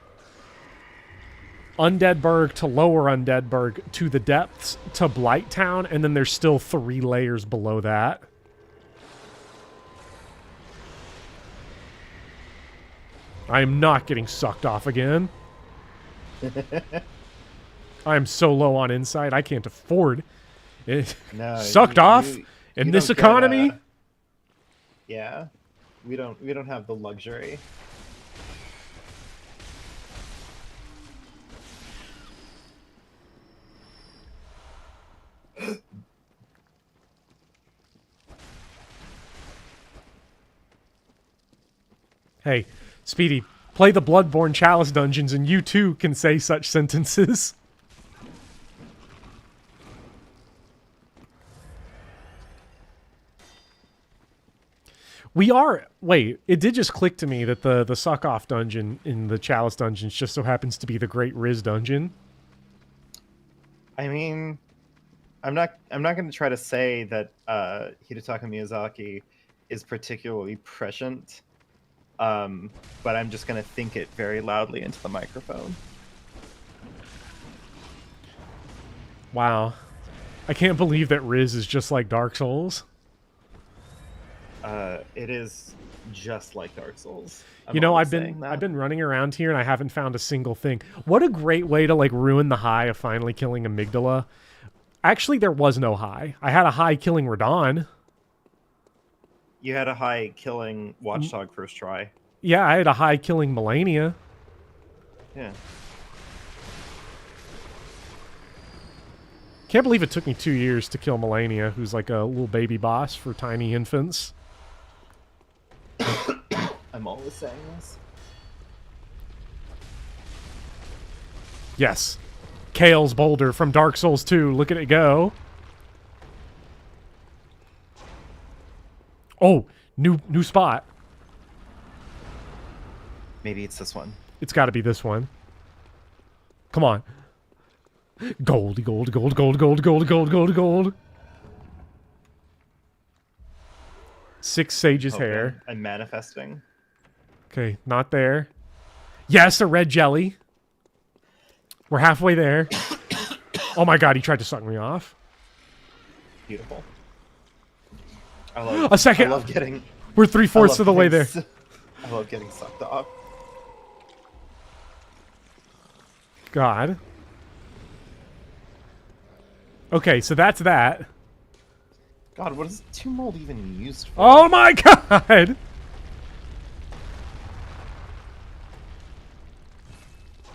Undeadburg to Lower Undeadburg to the depths to Blighttown, and then there's still 3 layers below that. I am not getting sucked off again. I am so low on insight, I can't afford it. No, Sucked off in this economy? Yeah. We don't have the luxury. Hey, Speedy, play the Bloodborne Chalice dungeons and you too can say such sentences. We are... Wait, it did just click to me that the suck-off dungeon in the Chalice dungeons just so happens to be the Great Riz dungeon. I mean, I'm not going to try to say that Hidetaka Miyazaki is particularly prescient, but I'm just going to think it very loudly into the microphone. Wow. I can't believe that Riz is just like Dark Souls. It is just like Dark Souls. You know, I've been running around here and I haven't found a single thing. What a great way to like ruin the high of finally killing Amygdala. Actually, there was no high. I had a high killing Radon. You had a high killing Watchdog first try. Yeah, I had a high killing Melania. Yeah. Can't believe it took me 2 years to kill Melania, who's like a little baby boss for tiny infants. I'm always saying this. Yes. Kale's boulder from Dark Souls 2. Look at it go. Oh, new spot. Maybe it's this one. It's got to be this one. Come on. Gold, gold, gold, gold, gold, gold, gold, gold, gold. 6 Sage's hair. I'm manifesting. Okay, not there. Yes, a red jelly. We're halfway there. Oh my god, he tried to suck me off. Beautiful. I love, a second. I love getting... We're 3/4 of the way there. I love getting sucked off. God. Okay, so that's that. God, what is Tomb Mold even used for? Oh my god!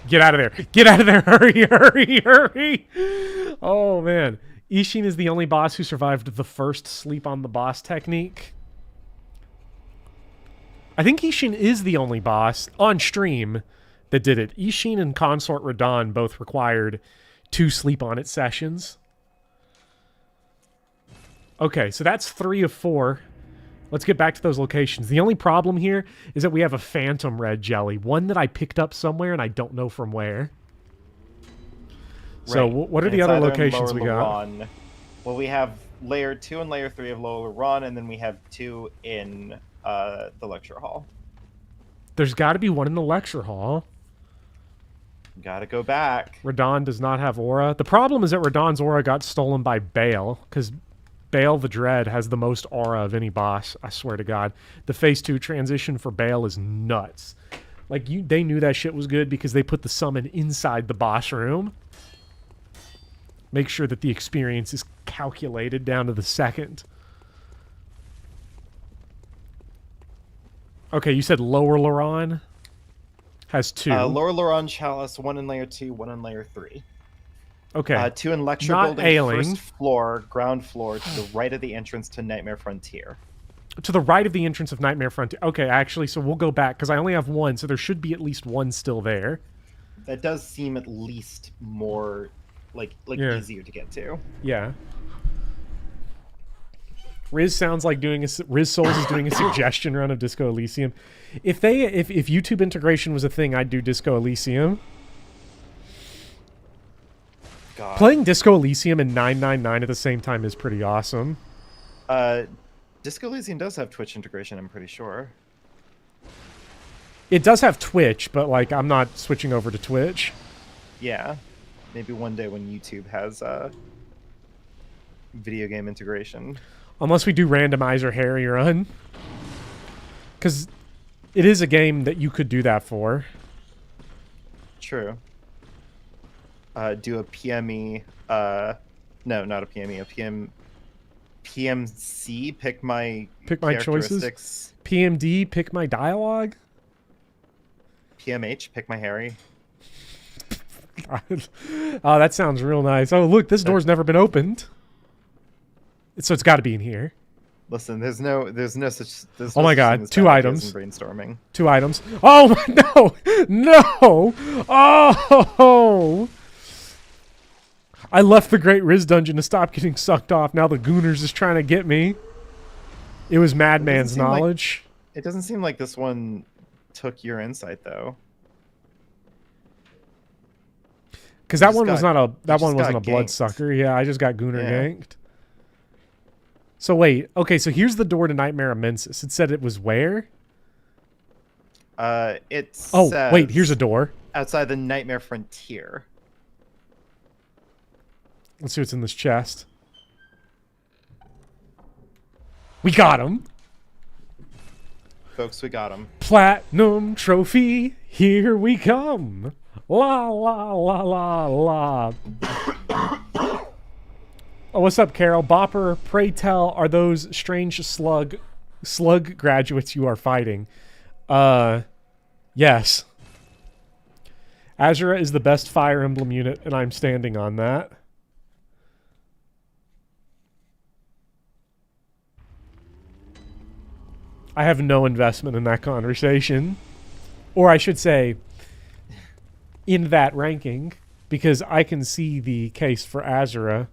Get out of there. Get out of there. Hurry, hurry, hurry. Oh, man. Ishin is the only boss who survived the first sleep on the boss technique. I think Ishin is the only boss on stream that did it. Ishin and Consort Radon both required 2 sleep on it sessions. Okay, so that's 3 of 4. Let's get back to those locations. The only problem here is that we have a phantom red jelly. One that I picked up somewhere and I don't know from where. So what are the other locations we got? Well, we have layer 2 and layer 3 of Lower Ron, and then we have 2 in the lecture hall. There's got to be one in the lecture hall. Gotta go back. Radon does not have aura. The problem is that Radon's aura got stolen by Bale, because Bale the Dread has the most aura of any boss, I swear to God. The Phase 2 transition for Bale is nuts. Like, they knew that shit was good because they put the summon inside the boss room. Make sure that the experience is calculated down to the second. Okay, you said Lower Loran has 2. Lower Loran Chalice, 1 in layer 2, 1 in layer 3. Okay. 2 in lecture Not building, ailing. first floor, ground floor, to the right of the entrance to Nightmare Frontier. To the right of the entrance of Nightmare Frontier. Okay, actually, so we'll go back, because I only have 1, so there should be at least 1 still there. That does seem at least more, like Yeah. easier to get to. Yeah. Riz sounds like Riz Souls is doing a suggestion run of Disco Elysium. If YouTube integration was a thing, I'd do Disco Elysium. God. Playing Disco Elysium and 999 at the same time is pretty awesome. Disco Elysium does have Twitch integration, I'm pretty sure. It does have Twitch, but like I'm not switching over to Twitch. Yeah. Maybe one day when YouTube has video game integration. Unless we do Randomizer Harry Run. Because it is a game that you could do that for. True. Do a PME. No, not a PME. A PMC. Pick my choices. characteristics. PMD, pick my dialogue. PMH, pick my Harry. God. Oh, that sounds real nice. Oh, look, this door's never been opened. So it's got to be in here. Listen, there's no such. There's Oh no my such God, thing as 2 bad ideas items. in brainstorming. 2 items. Oh no, no! Oh! I left the Great Riz Dungeon to stop getting sucked off. Now the Gooners is trying to get me. It was Madman's seem like- knowledge. It doesn't seem like this one took your insight though. Because that just one was got- not a that just one wasn't a got bloodsucker. Yeah, I just got Gooner Yeah. ganked. So wait, okay, so here's the door to Nightmare Immensis. It said it was where? It Oh, says wait, here's a door. outside the Nightmare Frontier. Let's see what's in this chest. We got him. Folks, we got him. Platinum trophy, here we come. La la la la la. Oh, what's up, Carol? Bopper, pray tell, are those strange slug graduates you are fighting? Yes. Azura is the best Fire Emblem unit, and I'm standing on that. I have no investment in that conversation. Or I should say, in that ranking, because I can see the case for Azura.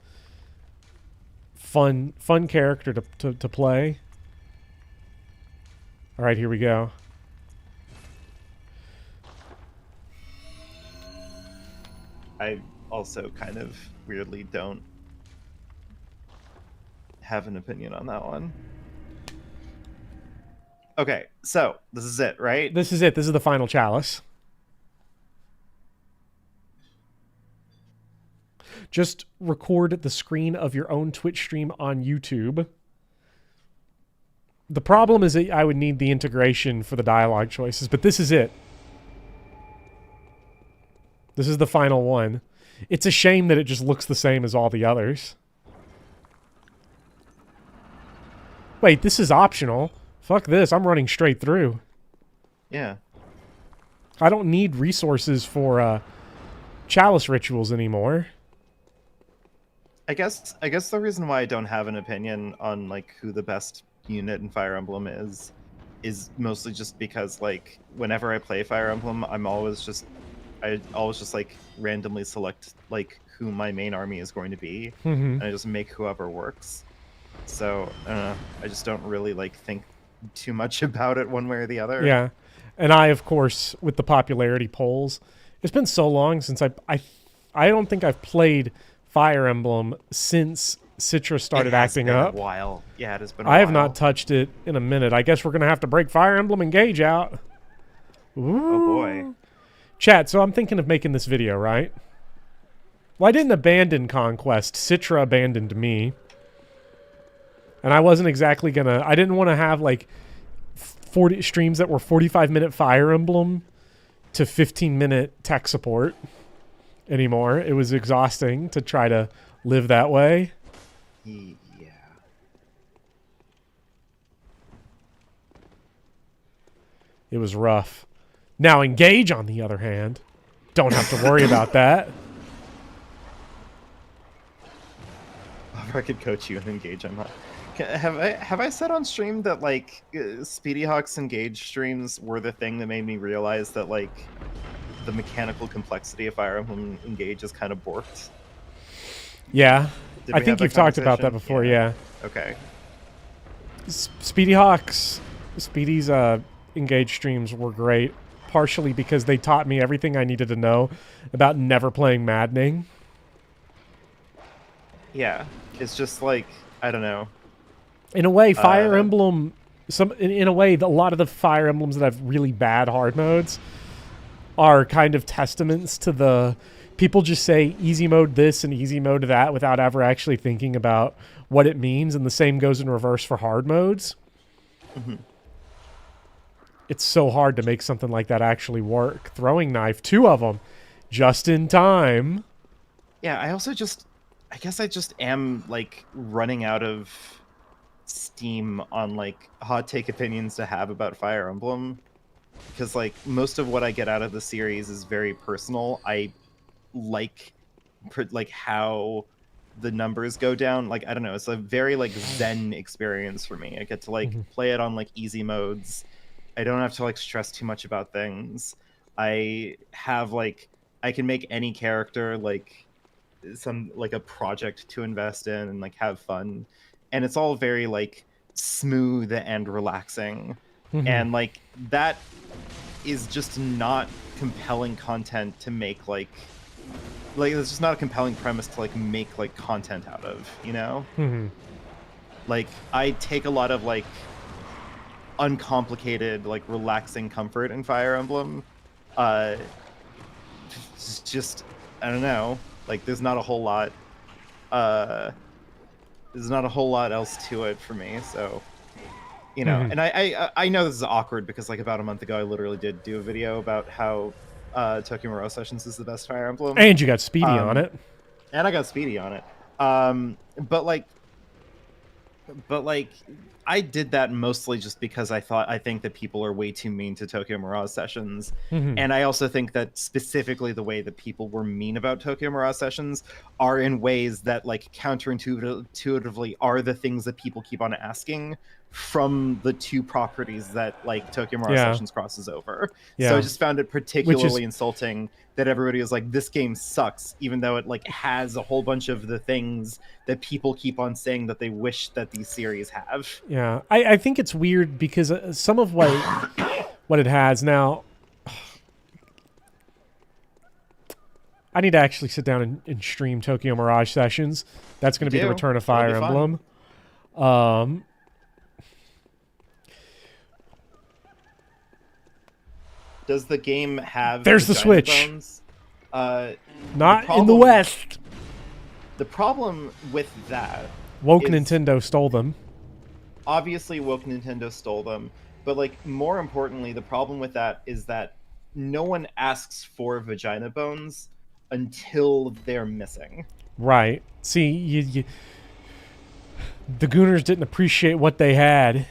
Fun character to play. All right, here we go. I also kind of weirdly don't have an opinion on that one. Okay, so this is it, right? This is it. This is the final Chalice. Just record the screen of your own Twitch stream on YouTube. The problem is that I would need the integration for the dialogue choices, but this is it. This is the final one. It's a shame that it just looks the same as all the others. Wait, this is optional. Fuck this, I'm running straight through. Yeah. I don't need resources for Chalice rituals anymore. I guess the reason why I don't have an opinion on like who the best unit in Fire Emblem is mostly just because like whenever I play Fire Emblem, I always just like randomly select like who my main army is going to be, and I just make whoever works. So I don't know. I just don't really like think too much about it one way or the other. Yeah, and I of course with the popularity polls, it's been so long since I don't think I've played Fire Emblem since Citra started acting up. A while. Yeah, it has been. I have not touched it in a minute. I guess we're gonna have to break Fire Emblem Engage out. Ooh. Oh boy. Chat, so I'm thinking of making this video, right? Well, I didn't abandon Conquest. Citra abandoned me. And I wasn't exactly gonna... I didn't want to have, like, 40 streams that were 45-minute Fire Emblem to 15-minute tech support anymore. It was exhausting to try to live that way. Yeah. It was rough. Now Engage, on the other hand, don't have to worry about that. If I could coach you and Engage, I'm not. Have I said on stream that like Speedy Hawk's Engage streams were the thing that made me realize that like the mechanical complexity of Fire Emblem Engage is kind of borked? Yeah. Did I we think have you've talked about that conversation? before, yeah. Okay. Speedy's engage streams were great, partially because they taught me everything I needed to know about never playing maddening. Yeah, it's just like, I don't know. In a way, Fire Emblem, in a way, a lot of the Fire Emblems that have really bad hard modes are kind of testaments to the people just say easy mode this and easy mode that without ever actually thinking about what it means, and the same goes in reverse for hard modes. Mm-hmm. It's so hard to make something like that actually work. Throwing knife, 2 of them, just in time. Yeah, I guess I just am, like, running out of steam on, like, hot take opinions to have about Fire Emblem. Because, like, most of what I get out of the series is very personal. I like how the numbers go down. Like, I don't know, it's a very, like, zen experience for me. I get to, like, play it on, like, easy modes. I don't have to, like, stress too much about things. I have, like, I can make any character, like, a project to invest in and, like, have fun. And it's all very, like, smooth and relaxing. And, like, that is just not compelling content to make, like, it's just not a compelling premise to, like, make, like, content out of, you know? Like, I take a lot of, like, uncomplicated, like, relaxing comfort in Fire Emblem. Just, I don't know. Like, there's not a whole lot else to it for me, so, you know. And I know this is awkward because, like, about a month ago I literally did do a video about how Tokyo Mirage Sessions is the best Fire Emblem. And you got Speedy on it. And I got Speedy on it. But I did that mostly just because I think that people are way too mean to Tokyo Mirage Sessions. And I also think that specifically the way that people were mean about Tokyo Mirage Sessions are in ways that, like, counterintuitively are the things that people keep on asking from the 2 properties that, like, Tokyo Mirage Sessions crosses over. So I just found it particularly insulting that everybody was like, this game sucks, even though it, like, has a whole bunch of the things that people keep on saying that they wish that these series have. Yeah, I think it's weird because some of what it has now. I need to actually sit down and stream Tokyo Mirage Sessions. That's going to be the return of Fire Emblem. Does the game have... There's the Switch. Bones? Not in the West. The problem with that... Woke Nintendo stole them. Obviously, Woke Nintendo stole them. But, like, more importantly, the problem with that is that no one asks for vagina bones until they're missing. Right. See, the Gooners didn't appreciate what they had.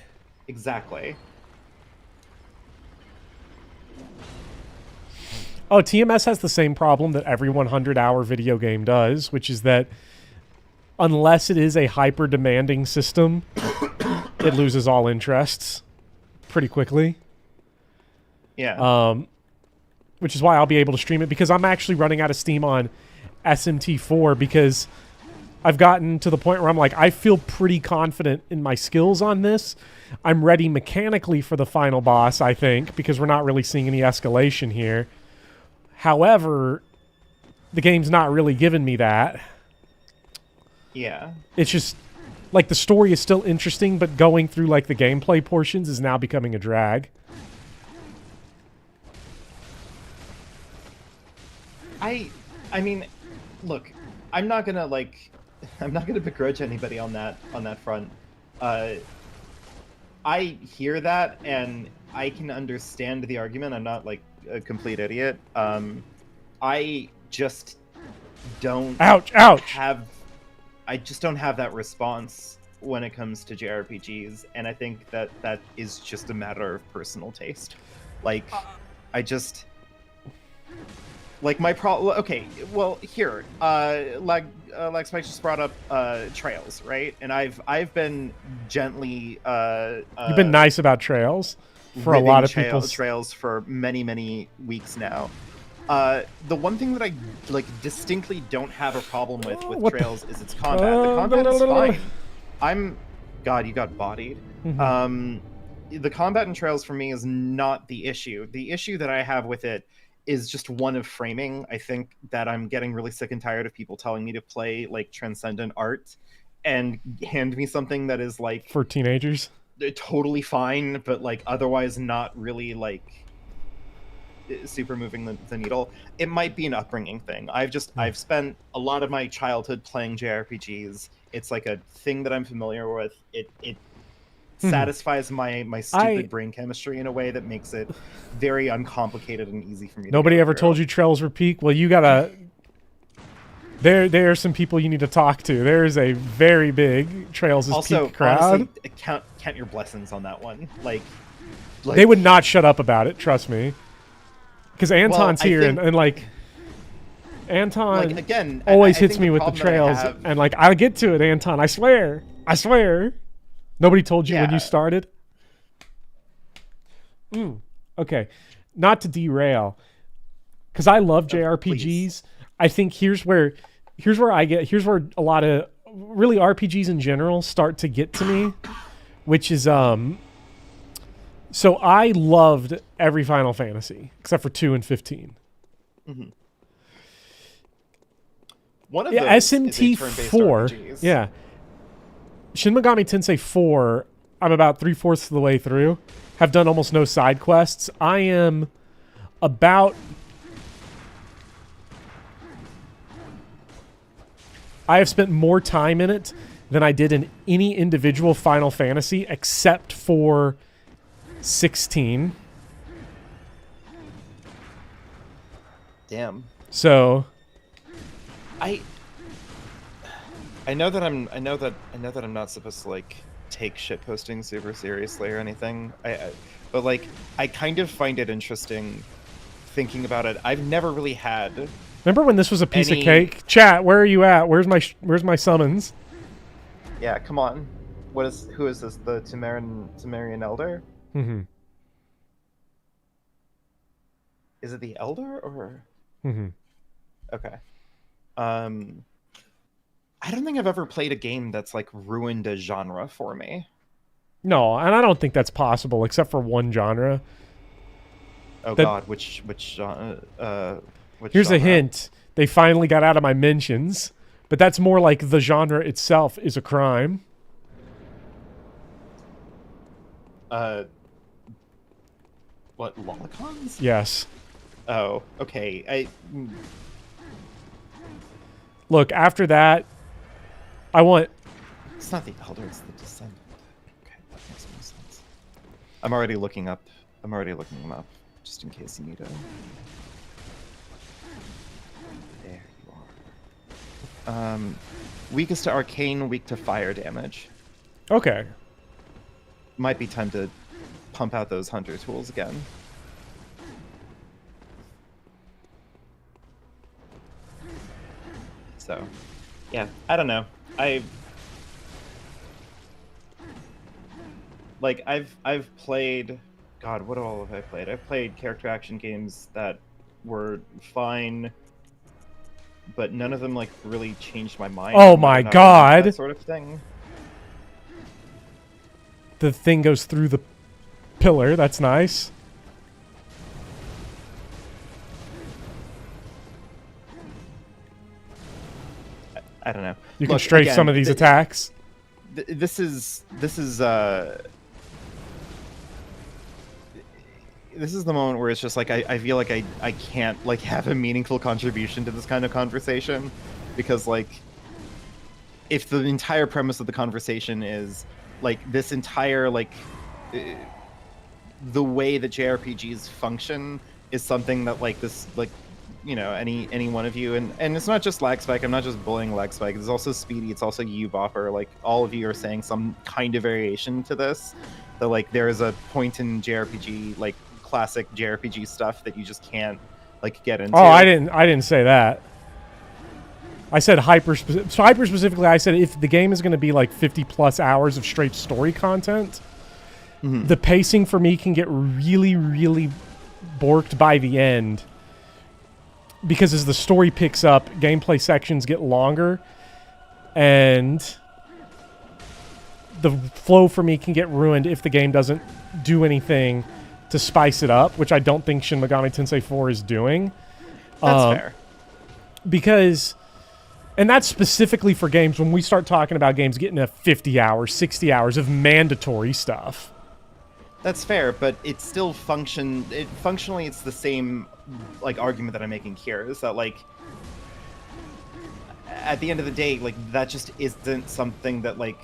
Exactly. Oh, TMS has the same problem that every 100-hour video game does, which is that unless it is a hyper-demanding system, it loses all interests pretty quickly. Yeah. Which is why I'll be able to stream it, because I'm actually running out of steam on SMT4, because I've gotten to the point where I'm like, I feel pretty confident in my skills on this. I'm ready mechanically for the final boss, I think, because we're not really seeing any escalation here. However, the game's not really giving me that. Yeah. It's just, like, the story is still interesting, but going through, like, the gameplay portions is now becoming a drag. I mean, look, I'm not gonna begrudge anybody on that front. I hear that, and I can understand the argument. I'm not, like, a complete idiot. I just don't I just don't have that response when it comes to JRPGs, and I think that is just a matter of personal taste. Like, I just... Like, my problem... Okay, well, here, Lag Spike just brought up Trails, right? And I've been gently... You've been nice about Trails for a lot of people. Trails for many weeks now. The one thing that I, like, distinctly don't have a problem with Trails is its combat. The combat is fine. God, you got bodied. The combat in Trails for me is not the issue. The issue that I have with it is just one of framing. I think that I'm getting really sick and tired of people telling me to play like transcendent art and hand me something that is like For teenagers? totally fine, but like otherwise not really like super moving the needle. It might be an upbringing thing. I've spent a lot of my childhood playing JRPGs. It's like a thing that I'm familiar with. It satisfies my stupid brain chemistry in a way that makes it very uncomplicated and easy for me. Nobody to ever told you Trails were peak? Well, you gotta... There are some people you need to talk to. There is a very big Trails is peak crowd. Honestly, count your blessings on that one. Like they would not shut up about it, trust me. Because Anton's here, and like... Anton like, again, always I hits think me the with the problem that I Trails, have- and like, I'll get to it, Anton. I swear. Nobody told you when you started? Okay. Not to derail, because I love JRPGs. Please. I think here's where a lot of really RPGs in general start to get to me, which is so I loved every Final Fantasy except for 2 and 15. One of Yeah, those SMT is a turn-based 4. RPGs. Yeah. Shin Megami Tensei 4, I'm about 3/4 of the way through. Have done almost no side quests. I am about... I have spent more time in it than I did in any individual Final Fantasy except for 16. Damn. So... I know that I'm not supposed to like take shit posting super seriously or anything. But like I kind of find it interesting thinking about it. I've never really had. Remember when this was a piece of cake? Chat, where are you at? Where's my summons? Yeah, come on. Who is this? The Temerian Elder? Mm-hmm. Is it the Elder or? Mm-hmm. Okay. I don't think I've ever played a game that's like ruined a genre for me. No, and I don't think that's possible except for one genre. Oh God, which genre? Here's a hint. They finally got out of my mentions, but that's more like the genre itself is a crime. What, Lolicons? Yes. Oh, okay. Look, after that, I want... It's not the Elder, it's the Descendant. Okay, that makes more sense. I'm already looking them up, just in case you need a... There you are. Weakest to arcane, weak to fire damage. Okay. Might be time to pump out those hunter tools again. So, yeah, I don't know. I've played, God, what all have I played? I've played character action games that were fine, but none of them like really changed my mind. Oh my God. That sort of thing. The thing goes through the pillar. That's nice. I don't know. You can strafe some of these attacks. This is the moment where it's just like I feel like I can't like have a meaningful contribution to this kind of conversation, because like if the entire premise of the conversation is like this entire like the way that JRPGs function is something that like this like, you know, any one of you, and it's not just lag spike, I'm not just bullying lag spike, it's also Speedy, it's also you Bopper, like all of you are saying some kind of variation to this, that like there is a point in JRPG, like classic JRPG stuff, that you just can't like get into. Oh, I didn't say that. I said hyper specifically. I said if the game is going to be like 50 plus hours of straight story content, the pacing for me can get really, really borked by the end. Because as the story picks up, gameplay sections get longer, and the flow for me can get ruined if the game doesn't do anything to spice it up, which I don't think Shin Megami Tensei 4 is doing. That's fair. Because, and that's specifically for games when we start talking about games getting to 50 hours, 60 hours of mandatory stuff. That's fair, but it's still functionally it's the same like argument that I'm making here, is that like at the end of the day, like that just isn't something that like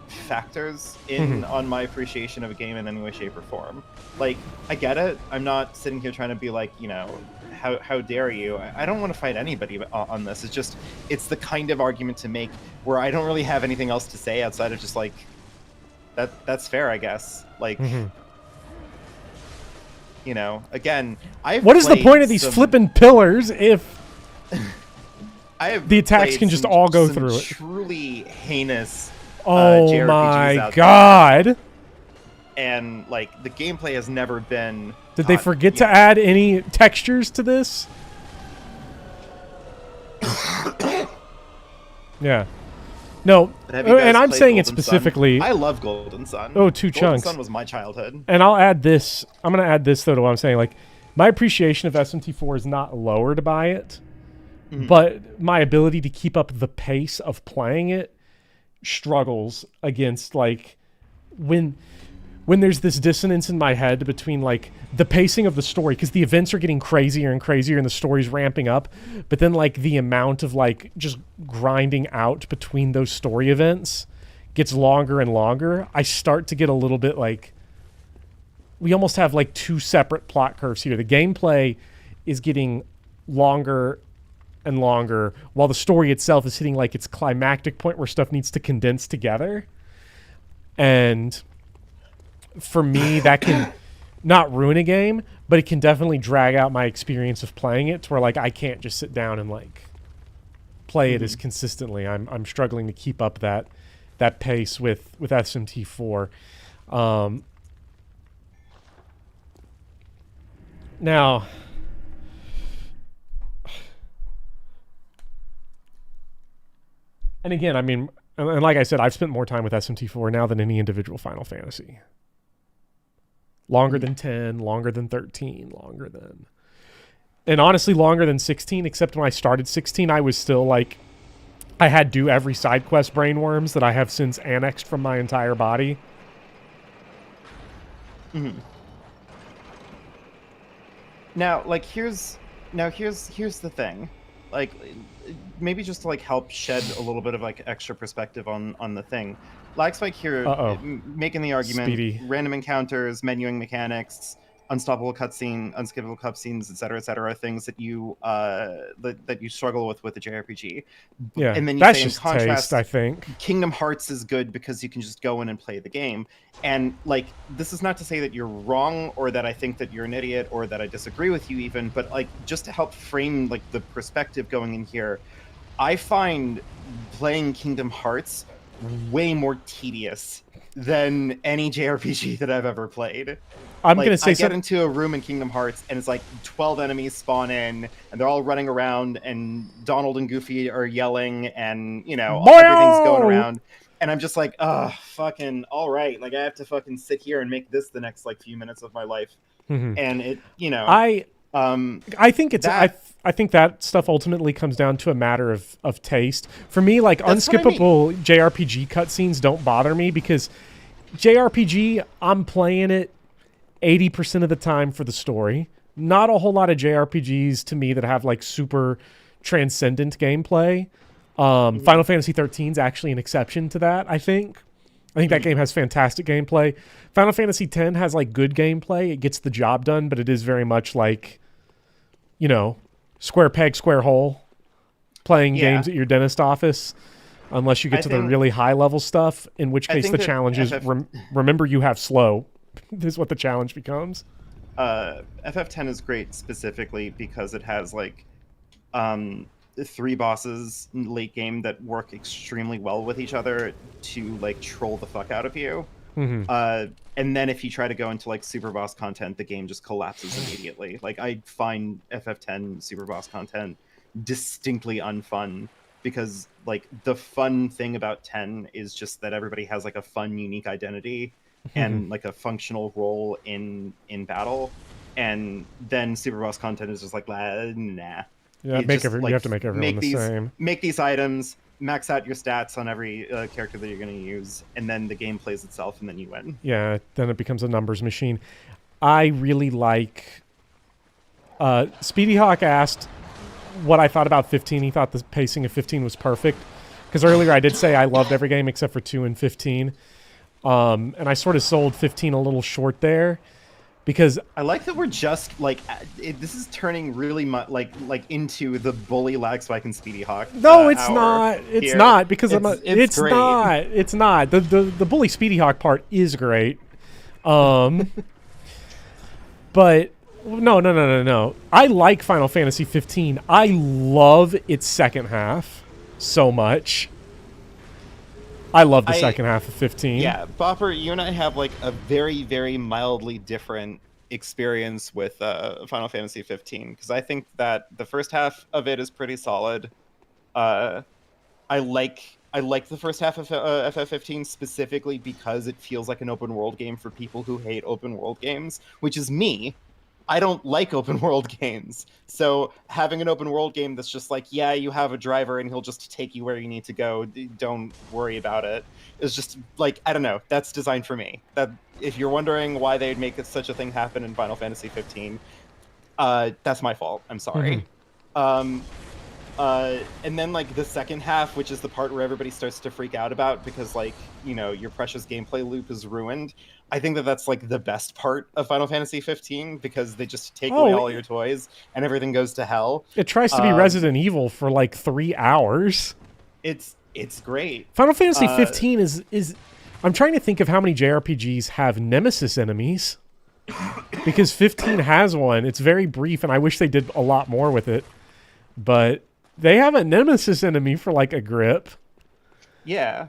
factors in on my appreciation of a game in any way, shape, or form. Like, I get it. I'm not sitting here trying to be like, you know, how dare you? I don't want to fight anybody on this. It's just, it's the kind of argument to make where I don't really have anything else to say outside of just like, that's fair, I guess. Like, you know, again, what is the point of these flipping pillars if the attacks can just all go through it? Truly heinous. Oh JRPGs my out god! there. And like the gameplay has never been. Did they forget to add any textures to this? Yeah. No, and I'm saying it specifically. I love Golden Sun. Oh, two chunks. Golden Sun was my childhood. And I'll add this. I'm going to add this, though, to what I'm saying. Like, my appreciation of SMT4 is not lowered by it, but my ability to keep up the pace of playing it struggles against, like, when there's this dissonance in my head between, like, the pacing of the story, because the events are getting crazier and crazier and the story's ramping up, but then, like, the amount of, like, just grinding out between those story events gets longer and longer, I start to get a little bit, like, we almost have, like, two separate plot curves here. The gameplay is getting longer and longer, while the story itself is hitting, like, its climactic point where stuff needs to condense together. And for me, that can not ruin a game, but it can definitely drag out my experience of playing it to where, like, I can't just sit down and, like, play it as consistently. I'm struggling to keep up that pace with SMT4. Now, and again, I mean, and like I said, I've spent more time with SMT4 now than any individual Final Fantasy. Longer than 10, longer than 13, longer than... And honestly, longer than 16, except when I started 16, I was still, like... I had do every side quest brainworms that I have since annexed from my entire body. Now, like, here's the thing. Like, maybe just to, like, help shed a little bit of, like, extra perspective on the thing. Lagspike here making the argument, Speedy. Random encounters, menuing mechanics, unstoppable cutscene, unskippable cutscenes, etc., are things that you that you struggle with the JRPG. Yeah, and then you that's say just in contrast, taste, I think. Kingdom Hearts is good because you can just go in and play the game. And, like, this is not to say that you're wrong or that I think that you're an idiot or that I disagree with you even, but, like, just to help frame, like, the perspective going in here, I find playing Kingdom Hearts way more tedious than any JRPG that I've ever played. I'm going to say I get into a room in Kingdom Hearts and it's like 12 enemies spawn in and they're all running around and Donald and Goofy are yelling and, you know, everything's going around. And I'm just like, fucking all right. Like, I have to fucking sit here and make this the next, like, few minutes of my life. And it, you know, I think it's I think that stuff ultimately comes down to a matter of taste. For me, like, unskippable JRPG cutscenes don't bother me because JRPG, I'm playing it 80% of the time for the story. Not a whole lot of JRPGs to me that have, like, super transcendent gameplay. Final Fantasy 13 is actually an exception to that, I think. I think that game has fantastic gameplay. Final Fantasy X has, like, good gameplay. It gets the job done, but it is very much like, you know, square peg, square hole, playing games at your dentist office, unless you get to the really high-level stuff, in which case the challenge is, remember you have slow. This is what the challenge becomes. FF10 is great specifically because it has, like, 3 bosses in late game that work extremely well with each other to, like, troll the fuck out of you. And then if you try to go into, like, super boss content, the game just collapses immediately. Like, I find FF10 super boss content distinctly unfun because like the fun thing about 10 is just that everybody has like a fun, unique identity and like a functional role in battle. And then super boss content is just like, nah. Yeah, you have to make everyone the same. Make these items, max out your stats on every character that you're going to use, and then the game plays itself, and then you win. Yeah, then it becomes a numbers machine. I really like... Speedy Hawk asked what I thought about 15. He thought the pacing of 15 was perfect. Because earlier I did say I loved every game except for 2 and 15. And I sort of sold 15 a little short there. Because I like that we're just like this is turning really much like into the bully lag spike and Speedy Hawk. No, it's not. It's here. not because it's great. not. It's not. The bully Speedy Hawk part is great. But no. I like Final Fantasy 15. I love its second half so much. I love the second half of 15. Yeah, Bopper, you and I have like a very, very mildly different experience with Final Fantasy 15 because I think that the first half of it is pretty solid. I like the first half of FF15 specifically because it feels like an open world game for people who hate open world games, which is me. I don't like open world games. So having an open world game that's just like, yeah, you have a driver and he'll just take you where you need to go. Don't worry about it. It's just like, I don't know. That's designed for me. That if you're wondering why they'd make such a thing happen in Final Fantasy 15, that's my fault. I'm sorry. And then like the second half, which is the part where everybody starts to freak out about because like, you know, your precious gameplay loop is ruined. I think that that's like the best part of Final Fantasy 15 because they just take away all your toys and everything goes to hell. It tries to be Resident Evil for like 3 hours. It's great. Final Fantasy 15 is I'm trying to think of how many JRPGs have nemesis enemies. Because 15 has one. It's very brief and I wish they did a lot more with it. But they have a nemesis enemy for like a grip. Yeah.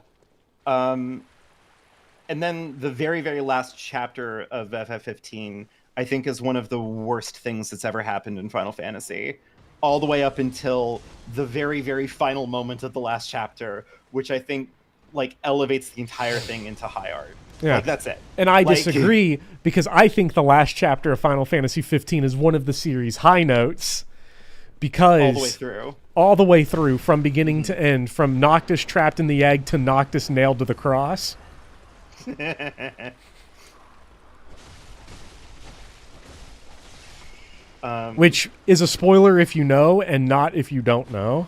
And then the very, very last chapter of FF15, I think, is one of the worst things that's ever happened in Final Fantasy. All the way up until the very, very final moment of the last chapter, which I think, like, elevates the entire thing into high art. Yeah. Like, that's it. And I disagree, because I think the last chapter of Final Fantasy 15 is one of the series' high notes. Because... all the way through. All the way through, from beginning to end. From Noctis trapped in the egg to Noctis nailed to the cross. Which is a spoiler if you know and not if you don't know.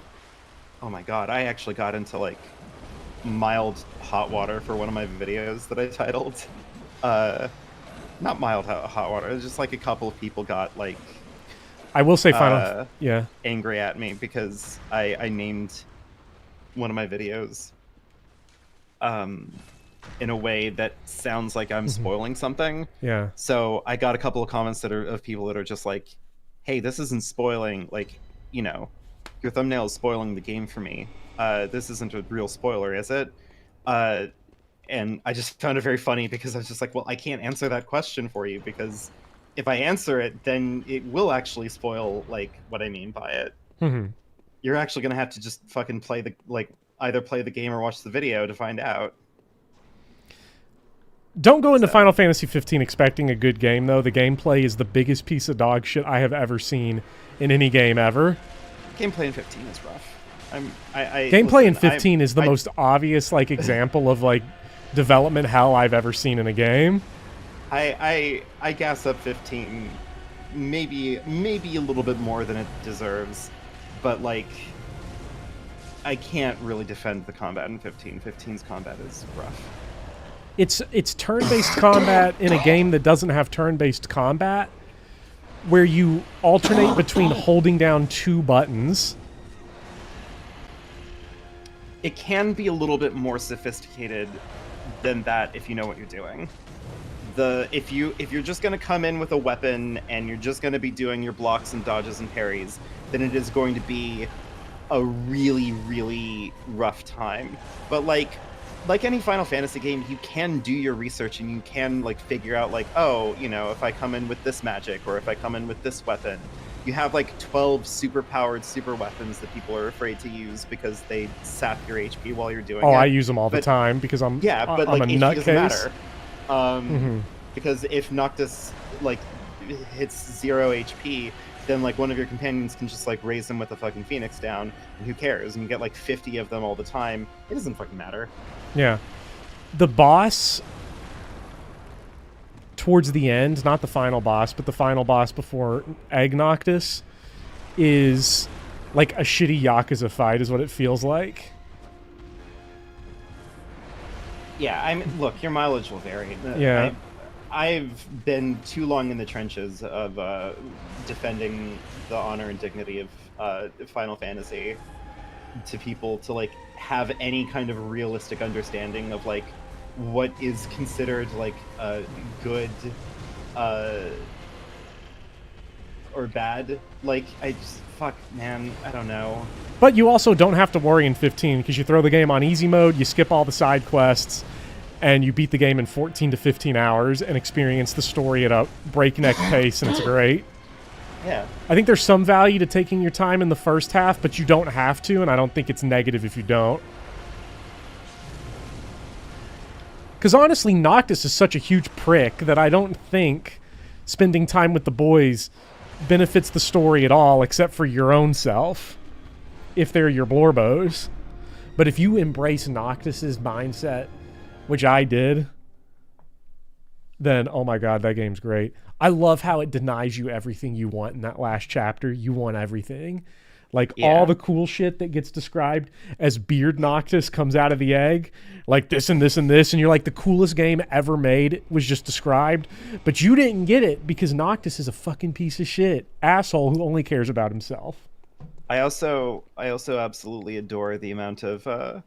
Oh my god, I actually got into like mild hot water for one of my videos that I titled. Not mild hot water, it was just like a couple of people got like I will say angry at me because I named one of my videos in a way that sounds like I'm spoiling something. Yeah. So I got a couple of comments of people that are just like, hey, this isn't spoiling, like, you know, your thumbnail is spoiling the game for me. This isn't a real spoiler, is it? And I just found it very funny because I was just like, well, I can't answer that question for you because if I answer it, then it will actually spoil, like, what I mean by it. You're actually going to have to just fucking play the, like, either play the game or watch the video to find out. Don't go into Final Fantasy 15 expecting a good game, though. The gameplay is the biggest piece of dog shit I have ever seen in any game ever. Gameplay in 15 is rough. Gameplay in 15 is the most obvious, like, example of, like, development hell I've ever seen in a game. I gas up 15 maybe a little bit more than it deserves, but, like, I can't really defend the combat in 15. 15's combat is rough. It's turn-based combat in a game that doesn't have turn-based combat, where you alternate between holding down 2 buttons. It can be a little bit more sophisticated than that if you know what you're doing. If you're just going to come in with a weapon and you're just going to be doing your blocks and dodges and parries, then it is going to be a really, really rough time. But like any Final Fantasy game, you can do your research and you can like figure out like, oh, you know, if I come in with this magic or if I come in with this weapon, you have like 12 super powered super weapons that people are afraid to use because they sap your HP while you're doing it. Oh, I use them all the But- time because I'm Yeah, but I'm like a HP doesn't nutcase. matter. Because if Noctis like hits 0 HP, then like one of your companions can just like raise them with a fucking Phoenix down, and who cares? And you get like 50 of them all the time. It doesn't fucking matter. Yeah. The boss towards the end, not the final boss, but the final boss before Egg Noctis is like a shitty Yakuza fight is what it feels like. Yeah, I mean, look, your mileage will vary. Yeah. I've been too long in the trenches of defending the honor and dignity of Final Fantasy to people to like have any kind of realistic understanding of like what is considered like a good or bad. Like, I just fuck, man, I don't know. But you also don't have to worry in 15 because you throw the game on easy mode, you skip all the side quests, and you beat the game in 14 to 15 hours and experience the story at a breakneck pace, and it's great. Yeah. I think there's some value to taking your time in the first half, but you don't have to, and I don't think it's negative if you don't. Because honestly, Noctis is such a huge prick that I don't think spending time with the boys benefits the story at all, except for your own self, if they're your Blorbos. But if you embrace Noctis's mindset, which I did, then, oh my god, that game's great. I love how it denies you everything you want in that last chapter. You want everything. Like, all the cool shit that gets described as Beard Noctis comes out of the egg. Like, this and this and this. And you're like, the coolest game ever made was just described. But you didn't get it because Noctis is a fucking piece of shit. Asshole who only cares about himself. I also absolutely adore the amount of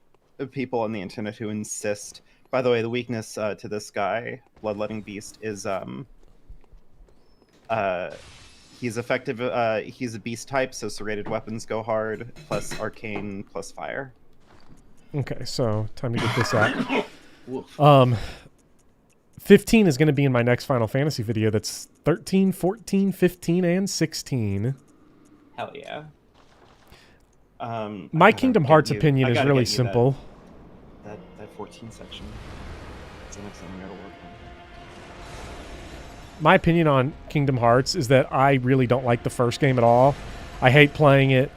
people on the internet who insist. By the way, the weakness to this guy, Bloodletting Beast, is he's effective. He's a beast type, so serrated weapons go hard, plus arcane, plus fire. Okay, so time to get this out. 15 is going to be in my next Final Fantasy video. That's 13, 14, 15, and 16. Hell yeah. My Kingdom Hearts opinion is really simple. That 14 section. That's the next thing we gotta work on. My opinion on Kingdom Hearts is that I really don't like the first game at all. I hate playing it.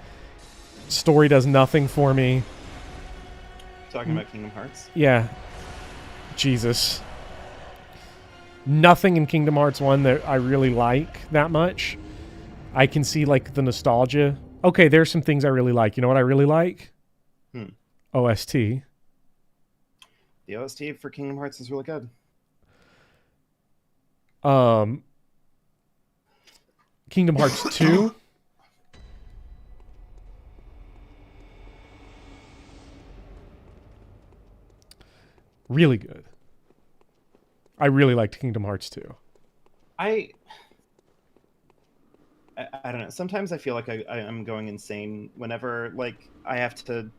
Story does nothing for me. Talking about Kingdom Hearts? Yeah. Jesus. Nothing in Kingdom Hearts 1 that I really like that much. I can see, like, the nostalgia. Okay, there's some things I really like. You know what I really like? OST. The OST for Kingdom Hearts is really good. Kingdom Hearts 2. Really good. I really liked Kingdom Hearts 2. I don't know. Sometimes I feel like I'm going insane whenever like I have to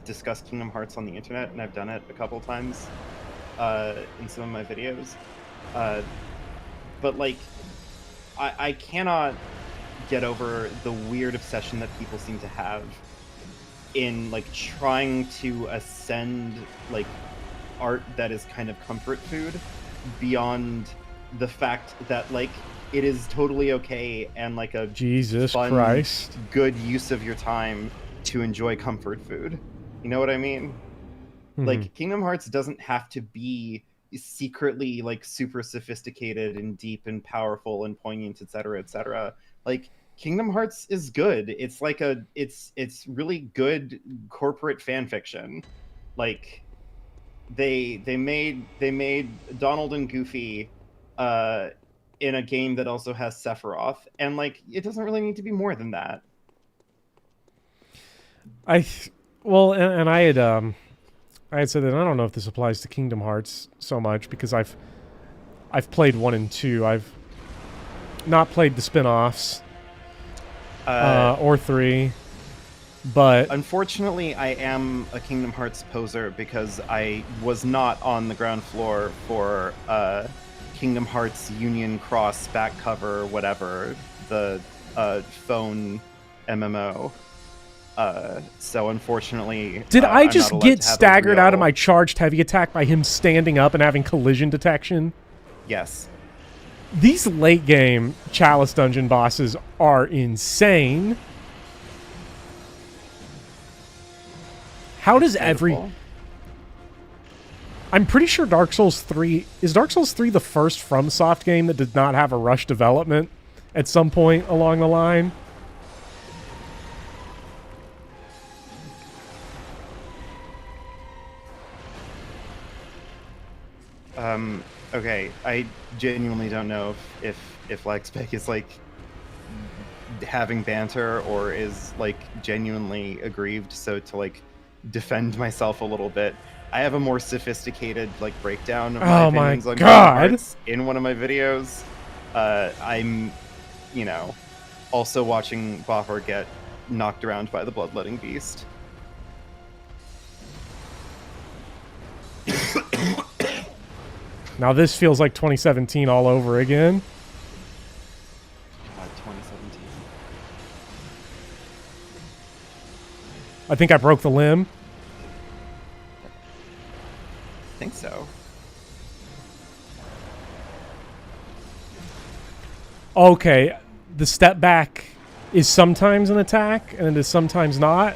discuss Kingdom Hearts on the internet, and I've done it a couple times in some of my videos. But like, I cannot get over the weird obsession that people seem to have in like trying to ascend like art that is kind of comfort food beyond the fact that like it is totally okay and like a Jesus fun, Christ. good use of your time to enjoy comfort food. You know what I mean? Like Kingdom Hearts doesn't have to be secretly like super sophisticated and deep and powerful and poignant, etc., etc. Like Kingdom Hearts is good. It's like it's really good corporate fan fiction. Like they made Donald and Goofy in a game that also has Sephiroth, and like it doesn't really need to be more than that. Well, and I had said that I don't know if this applies to Kingdom Hearts so much because I've played 1 and 2. I've not played the spin-offs or 3, but unfortunately I am a Kingdom Hearts poser because I was not on the ground floor for Kingdom Hearts Union Cross back cover, whatever, the phone MMO. So unfortunately, Did I I'm not just allowed get to have a staggered out of real- my charged heavy attack by him standing up and having collision detection? Yes. These late game Chalice dungeon bosses are insane. How does every... Beautiful. I'm pretty sure Dark Souls 3... Is Dark Souls 3 the first FromSoft game that did not have a rush development at some point along the line? Okay, I genuinely don't know if Lexpec is like having banter or is like genuinely aggrieved. So to like defend myself a little bit, I have a more sophisticated like breakdown of my Oh my opinions on God. Kingdom Hearts in one of my videos. I'm, you know, also watching Boffer get knocked around by the bloodletting beast. Now this feels like 2017 all over again. God, 2017. I think I broke the limb. I think so. Okay, the step back is sometimes an attack and it is sometimes not.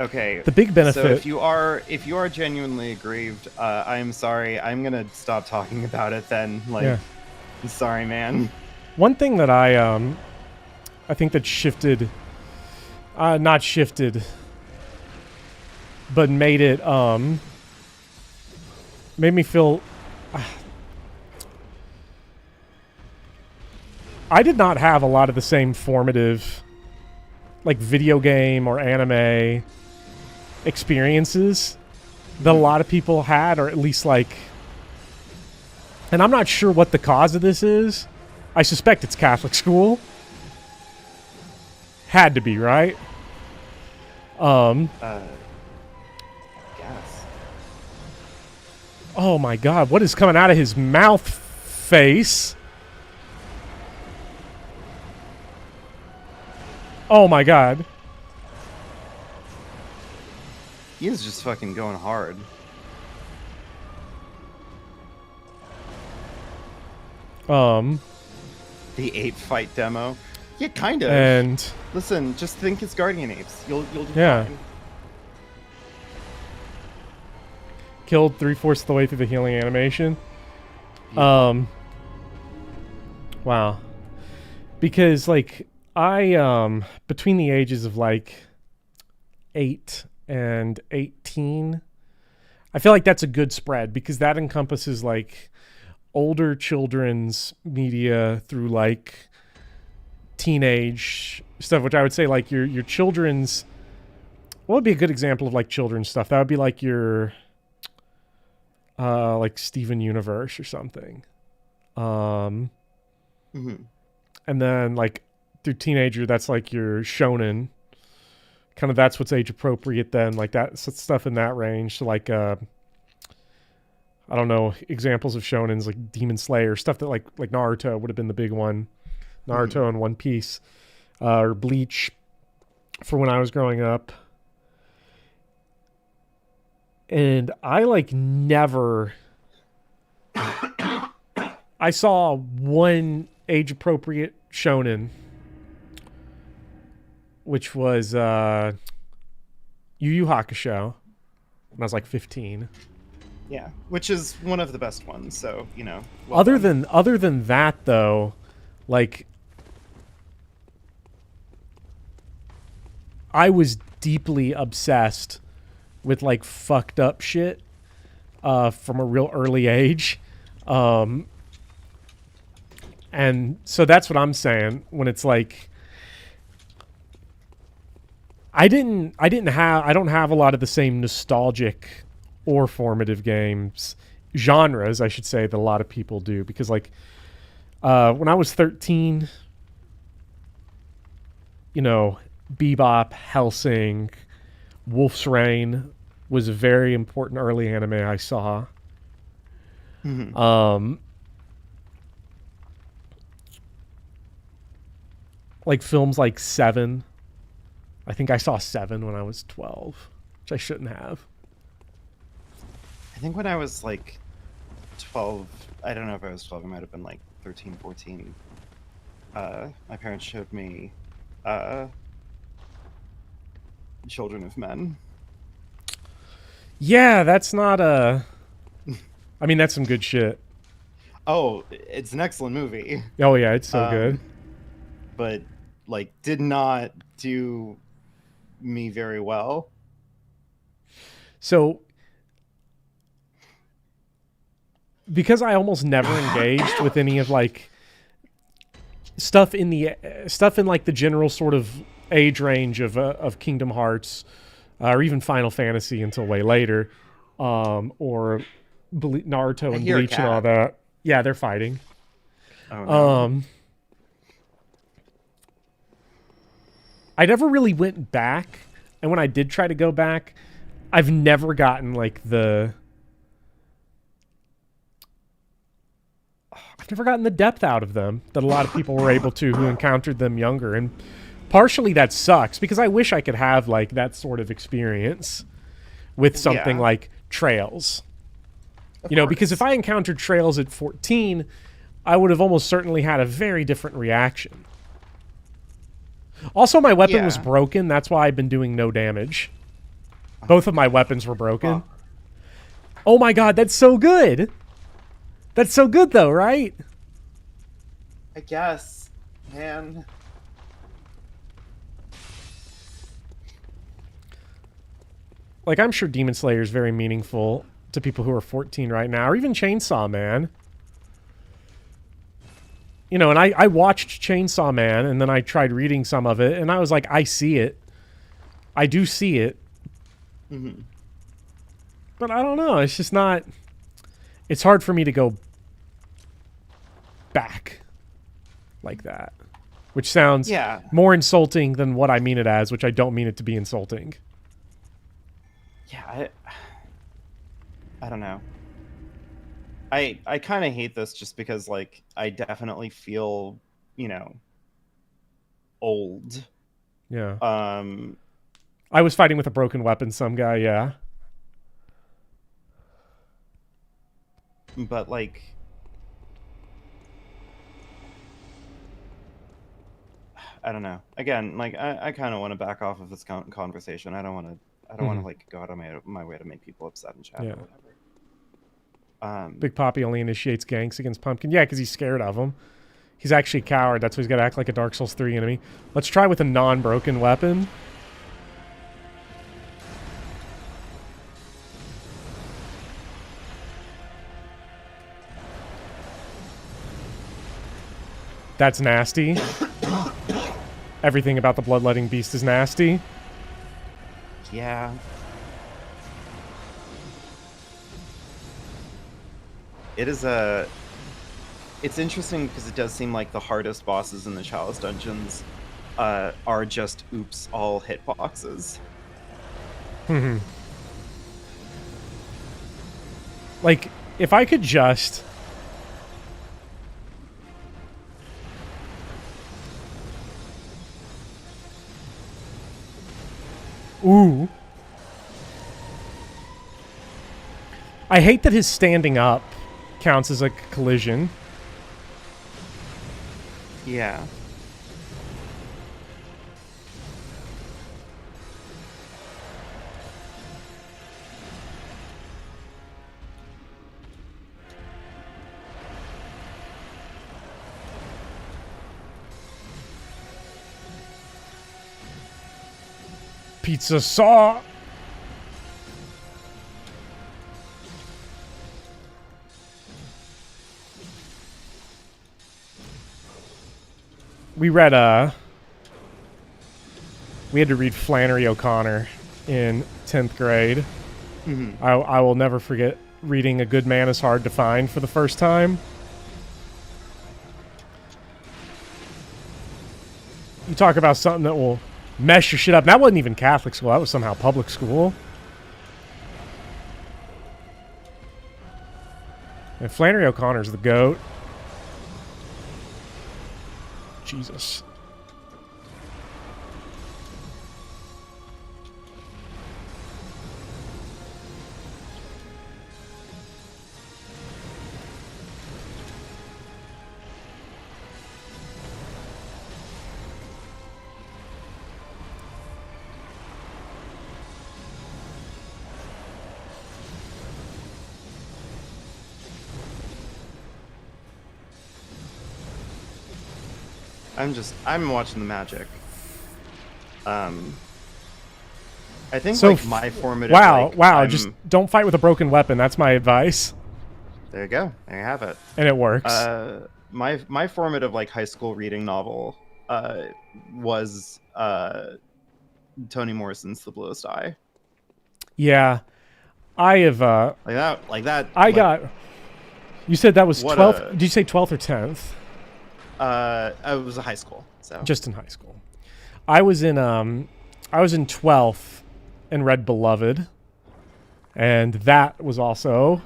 Okay. The big benefit... So if you are genuinely aggrieved, I'm sorry. I'm gonna stop talking about it then. Like, Yeah. I'm sorry, man. One thing that I think that shifted, not shifted, but made it, made me feel, I did not have a lot of the same formative, like, video game or anime experiences that a lot of people had, or at least, like, and I'm not sure what the cause of this is. I suspect it's Catholic school. Had to be, right? Yes. Oh my god, what is coming out of his mouth face? Oh my god. He is just fucking going hard. The ape fight demo. Yeah, kind of. And Listen, just think it's Guardian Apes. You'll do Yeah. fine. killed 3/4 of the way through the healing animation. Wow. Because, like, I, between the ages of, like, 8 and 18, I feel like that's a good spread because that encompasses, like, older children's media through, like, teenage stuff, which I would say, like, your children's... What would be a good example of, like, children's stuff? That would be, like, your... like Steven Universe or something. Mhm. And then, like, through teenager, that's like your shonen. Kind of that's what's age appropriate then. Like, that stuff in that range. So, like, I don't know, examples of shonens like Demon Slayer, stuff that like Naruto would have been the big one. Naruto and One Piece. Or Bleach for when I was growing up. And I, like, never... I saw one age-appropriate shonen, which was Yu Yu Hakusho, when I was, like, 15. Yeah, which is one of the best ones. So you know. Well Other done. than that, though, like, I was deeply obsessed with, like, fucked up shit from a real early age. And so that's what I'm saying when it's like I don't have a lot of the same nostalgic or formative games genres, I should say, that a lot of people do, because, like, When I was 13, you know, Bebop, Hellsing, Wolf's Rain was a very important early anime I saw. Like films like Seven. I think I saw Seven when I was 12, which I shouldn't have. I think when I was like 12, I don't know if I was 12, I might have been like 13, 14. My parents showed me Children of Men. Yeah, that's not a... I mean, that's some good shit. Oh, it's an excellent movie. Oh, yeah, it's so good. But, like, did not do me very well. So, because I almost never engaged with any of, like, stuff in like the general sort of age range of Kingdom Hearts, or even Final Fantasy until way later, or Naruto and Bleach and all that. Yeah, they're fighting. Oh, no. I never really went back, and when I did try to go back, I've never gotten like the depth out of them that a lot of people were able to who encountered them younger, and partially that sucks because I wish I could have like that sort of experience with something like Trails. You know, because if I encountered Trails at 14, I would have almost certainly had a very different reaction. Also, my weapon was broken. That's why I've been doing no damage. Both of my weapons were broken. Oh my god, that's so good! That's so good, though, right? I guess, man. Like, I'm sure Demon Slayer is very meaningful to people who are 14 right now, or even Chainsaw Man. You know, and I watched Chainsaw Man, and then I tried reading some of it, and I was like, I see it. I do see it. Mm-hmm. But I don't know. It's just not... It's hard for me to go back like that. Which sounds more insulting than what I mean it as, which I don't mean it to be insulting. Yeah, I don't know. I kind of hate this just because, like, I definitely feel, you know, old. Yeah. I was fighting with a broken weapon, some guy, yeah. But, like... I don't know. Again, like, I kind of want to back off of this conversation. I don't want to, like, go out of my way to make people upset in chat or whatever. Big Poppy only initiates ganks against Pumpkin. Yeah, because he's scared of him. He's actually a coward. That's why he's got to act like a Dark Souls 3 enemy. Let's try with a non-broken weapon. That's nasty. Everything about the bloodletting beast is nasty. Yeah. It's interesting because it does seem like the hardest bosses in the Chalice dungeons are just all hitboxes. Like, if I could just... Ooh. I hate that his standing up counts as a collision. Yeah. Pizza saw. We read we had to read Flannery O'Connor in 10th grade. I will never forget reading A Good Man Is Hard to Find for the first time. talk about something that will mess your shit up. That wasn't even Catholic school. That was somehow public school. And Flannery O'Connor's the GOAT. Jesus. I'm watching the magic. I think So like my formative. Wow, like, wow. I'm- Just don't fight with a broken weapon. That's my advice. there you go. There you have it. And it works. My formative like high school reading novel was Toni Morrison's The Bluest Eye. Yeah. I have, Like that. I got, you said that was What 12th, a- did you say 12th or 10th? It was a high school, so Just in high school. I was in 12th and read Beloved. And that was also,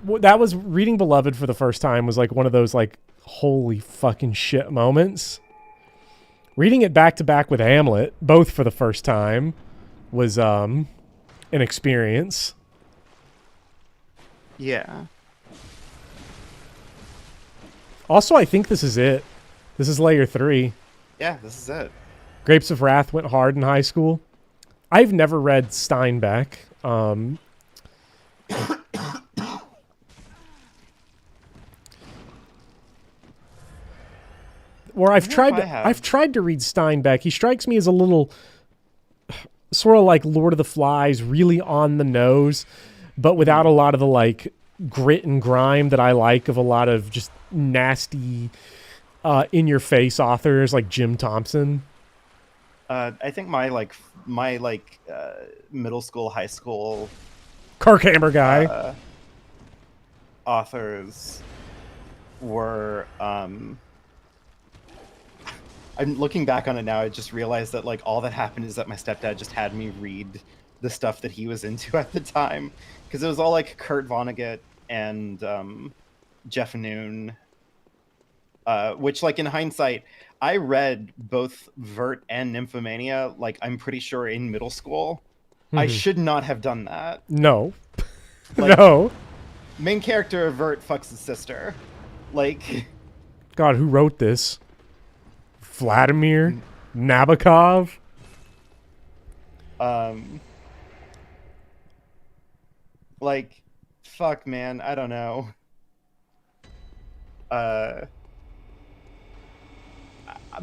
that was reading Beloved for the first time was like one of those like holy fucking shit moments. Reading it back to back with Hamlet, both for the first time, was an experience. yeah. Also, I think this is it. This is layer 3. Yeah, this is it. Grapes of Wrath went hard in high school. I've never read Steinbeck. Or I've tried. I have. I've tried to read Steinbeck. He strikes me as a little, sort of like Lord of the Flies, really on the nose, but without a lot of the like grit and grime that I like of a lot of just nasty, in-your-face authors like Jim Thompson. I think my middle school, high school Carkhammer guy. authors were I'm looking back on it now. I just realized that like all that happened is that my stepdad just had me read the stuff that he was into at the time, because it was all like Kurt Vonnegut and Jeff Noon, which like in hindsight I read both Vert and Nymphomania, like I'm pretty sure in middle school. I should not have done that. No. Like, No. Main character of Vert fucks his sister. Like, God, who wrote this? Vladimir Nabokov? like, fuck, man, I don't know.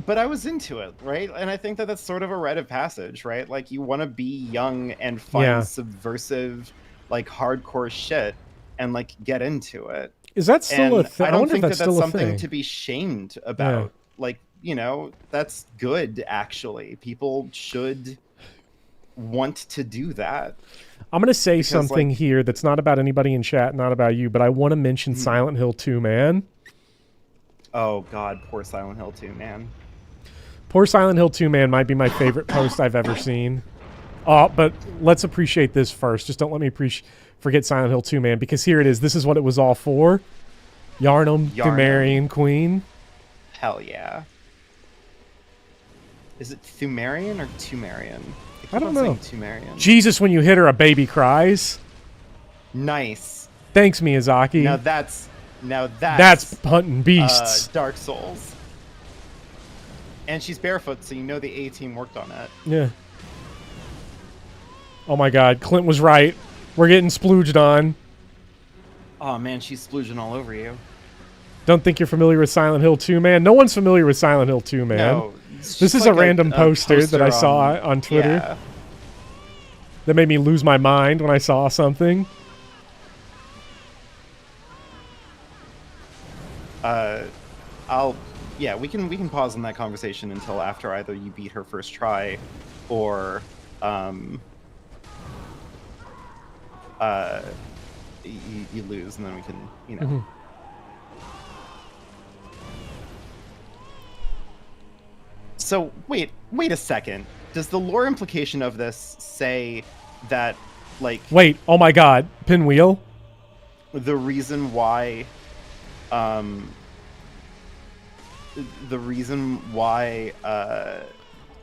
But I was into it, right? And I think that that's sort of a rite of passage, right? Like, you want to be young and find Yeah. subversive, like, hardcore shit and, like, get into it. Is that still And a thing? I don't wonder think if that that's that's still a something thing. to be shamed about. Like, you know, that's good, actually. People should want to do that. I'm going to say Because, something like- here that's not about anybody in chat, not about you, but I want to mention Silent Hill 2, man. Oh, God, poor Silent Hill 2, man. Poor Silent Hill 2, man, might be my favorite post I've ever seen. But let's appreciate this first. Just don't let me forget Silent Hill 2, man, because here it is. This is what it was all for. Yharnam, Thumerian Queen. Hell yeah. Is it Thumerian or Tumerian? keep I don't on know. saying Tumerian. Jesus, when you hit her, a baby cries. Nice. Thanks, Miyazaki. Now that's That's hunting beasts. Dark Souls. And she's barefoot, so you know the A-team worked on it. Yeah. Oh my God, Clint was right. We're getting splooged on. Oh man, she's splooging all over you. Don't think you're familiar with Silent Hill 2, man. No one's familiar with Silent Hill 2, man. No, This is a random poster that I saw on Twitter. Yeah. That made me lose my mind when I saw something. We can pause on that conversation until after either you beat her first try, or you lose, and then we can, you know. So wait a second. Does the lore implication of this say that, like, Wait, oh my god, Pinwheel? the reason why,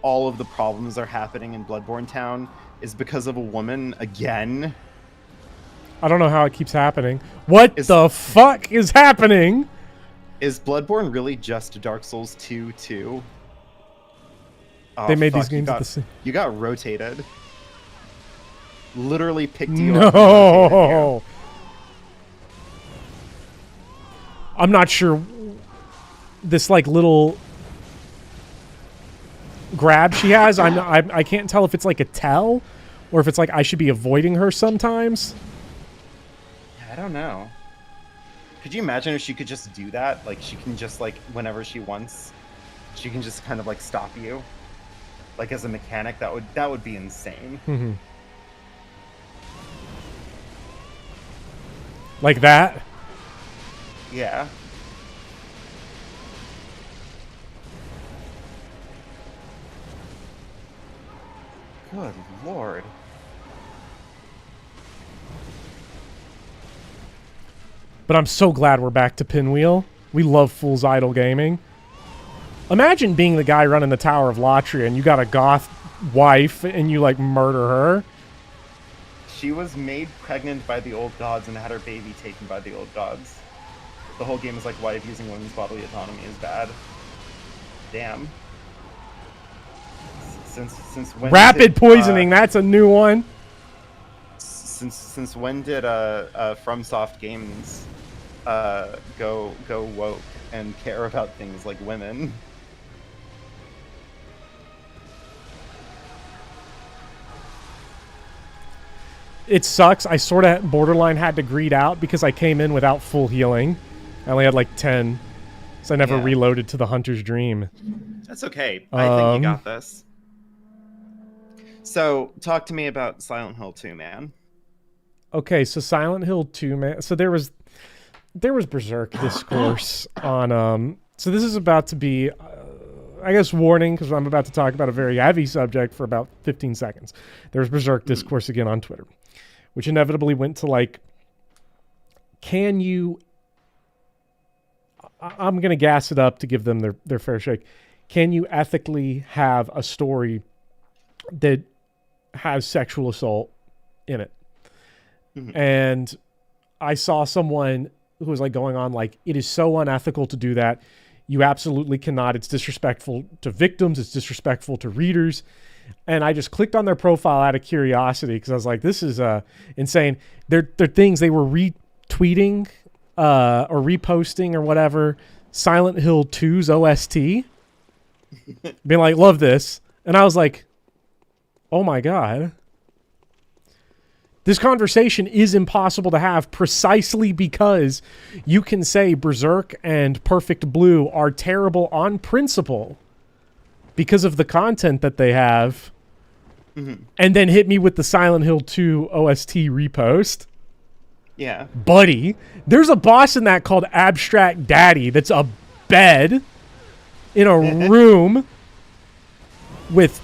all of the problems are happening in Bloodborne Town is because of a woman again? I don't know how it keeps happening. What Is- the fuck is happening? Is Bloodborne really just Dark Souls 2 too? Oh, They made these fuck, you games at got- the same... You got rotated. Literally picked you up. and rotated you. No! I'm not sure. This, like, little grab she has, I can't tell if it's like a tell or if it's like I should be avoiding her sometimes. I don't know. Could you imagine if she could just do that? Like, she can just, like, whenever she wants, she can just kind of, like, stop you. Like, as a mechanic, that would be insane. Mm-hmm. Like that? Yeah. Good lord. But I'm so glad we're back to Pinwheel. We love Fool's Idol gaming. Imagine being the guy running the Tower of Latria and you got a goth wife and you, like, murder her. She was made pregnant by the old gods and had her baby taken by the old gods. The whole game is like, why abusing women's bodily autonomy is bad. Damn. Since when Rapid did, poisoning, that's a new one. Since when did FromSoft Games go woke and care about things like women? It sucks. I sort of borderline had to greed out because I came in without full healing. I only had like 10. So I never Yeah. reloaded to the Hunter's Dream. That's okay. I think you got this. So, talk to me about Silent Hill 2, man. Okay, so Silent Hill 2, man. So there was Berserk discourse on so this is about to be I guess warning because I'm about to talk about a very heavy subject for about 15 seconds. There's Berserk discourse again on Twitter, which inevitably went to like, can you I'm going to gas it up to give them their fair shake. Can you ethically have a story that has sexual assault in it? Mhm. And I saw someone who was like going on like, it is so unethical to do that. You absolutely cannot. It's disrespectful to victims. It's disrespectful to readers. And I just clicked on their profile out of curiosity because I was like, this is insane. They're things they were retweeting or reposting or whatever. Silent Hill 2's OST. Being like, love this. And I was like, oh my God. This conversation is impossible to have precisely because you can say Berserk and Perfect Blue are terrible on principle because of the content that they have, and then hit me with the Silent Hill 2 OST repost. Yeah. Buddy, there's a boss in that called Abstract Daddy that's a bed in a room with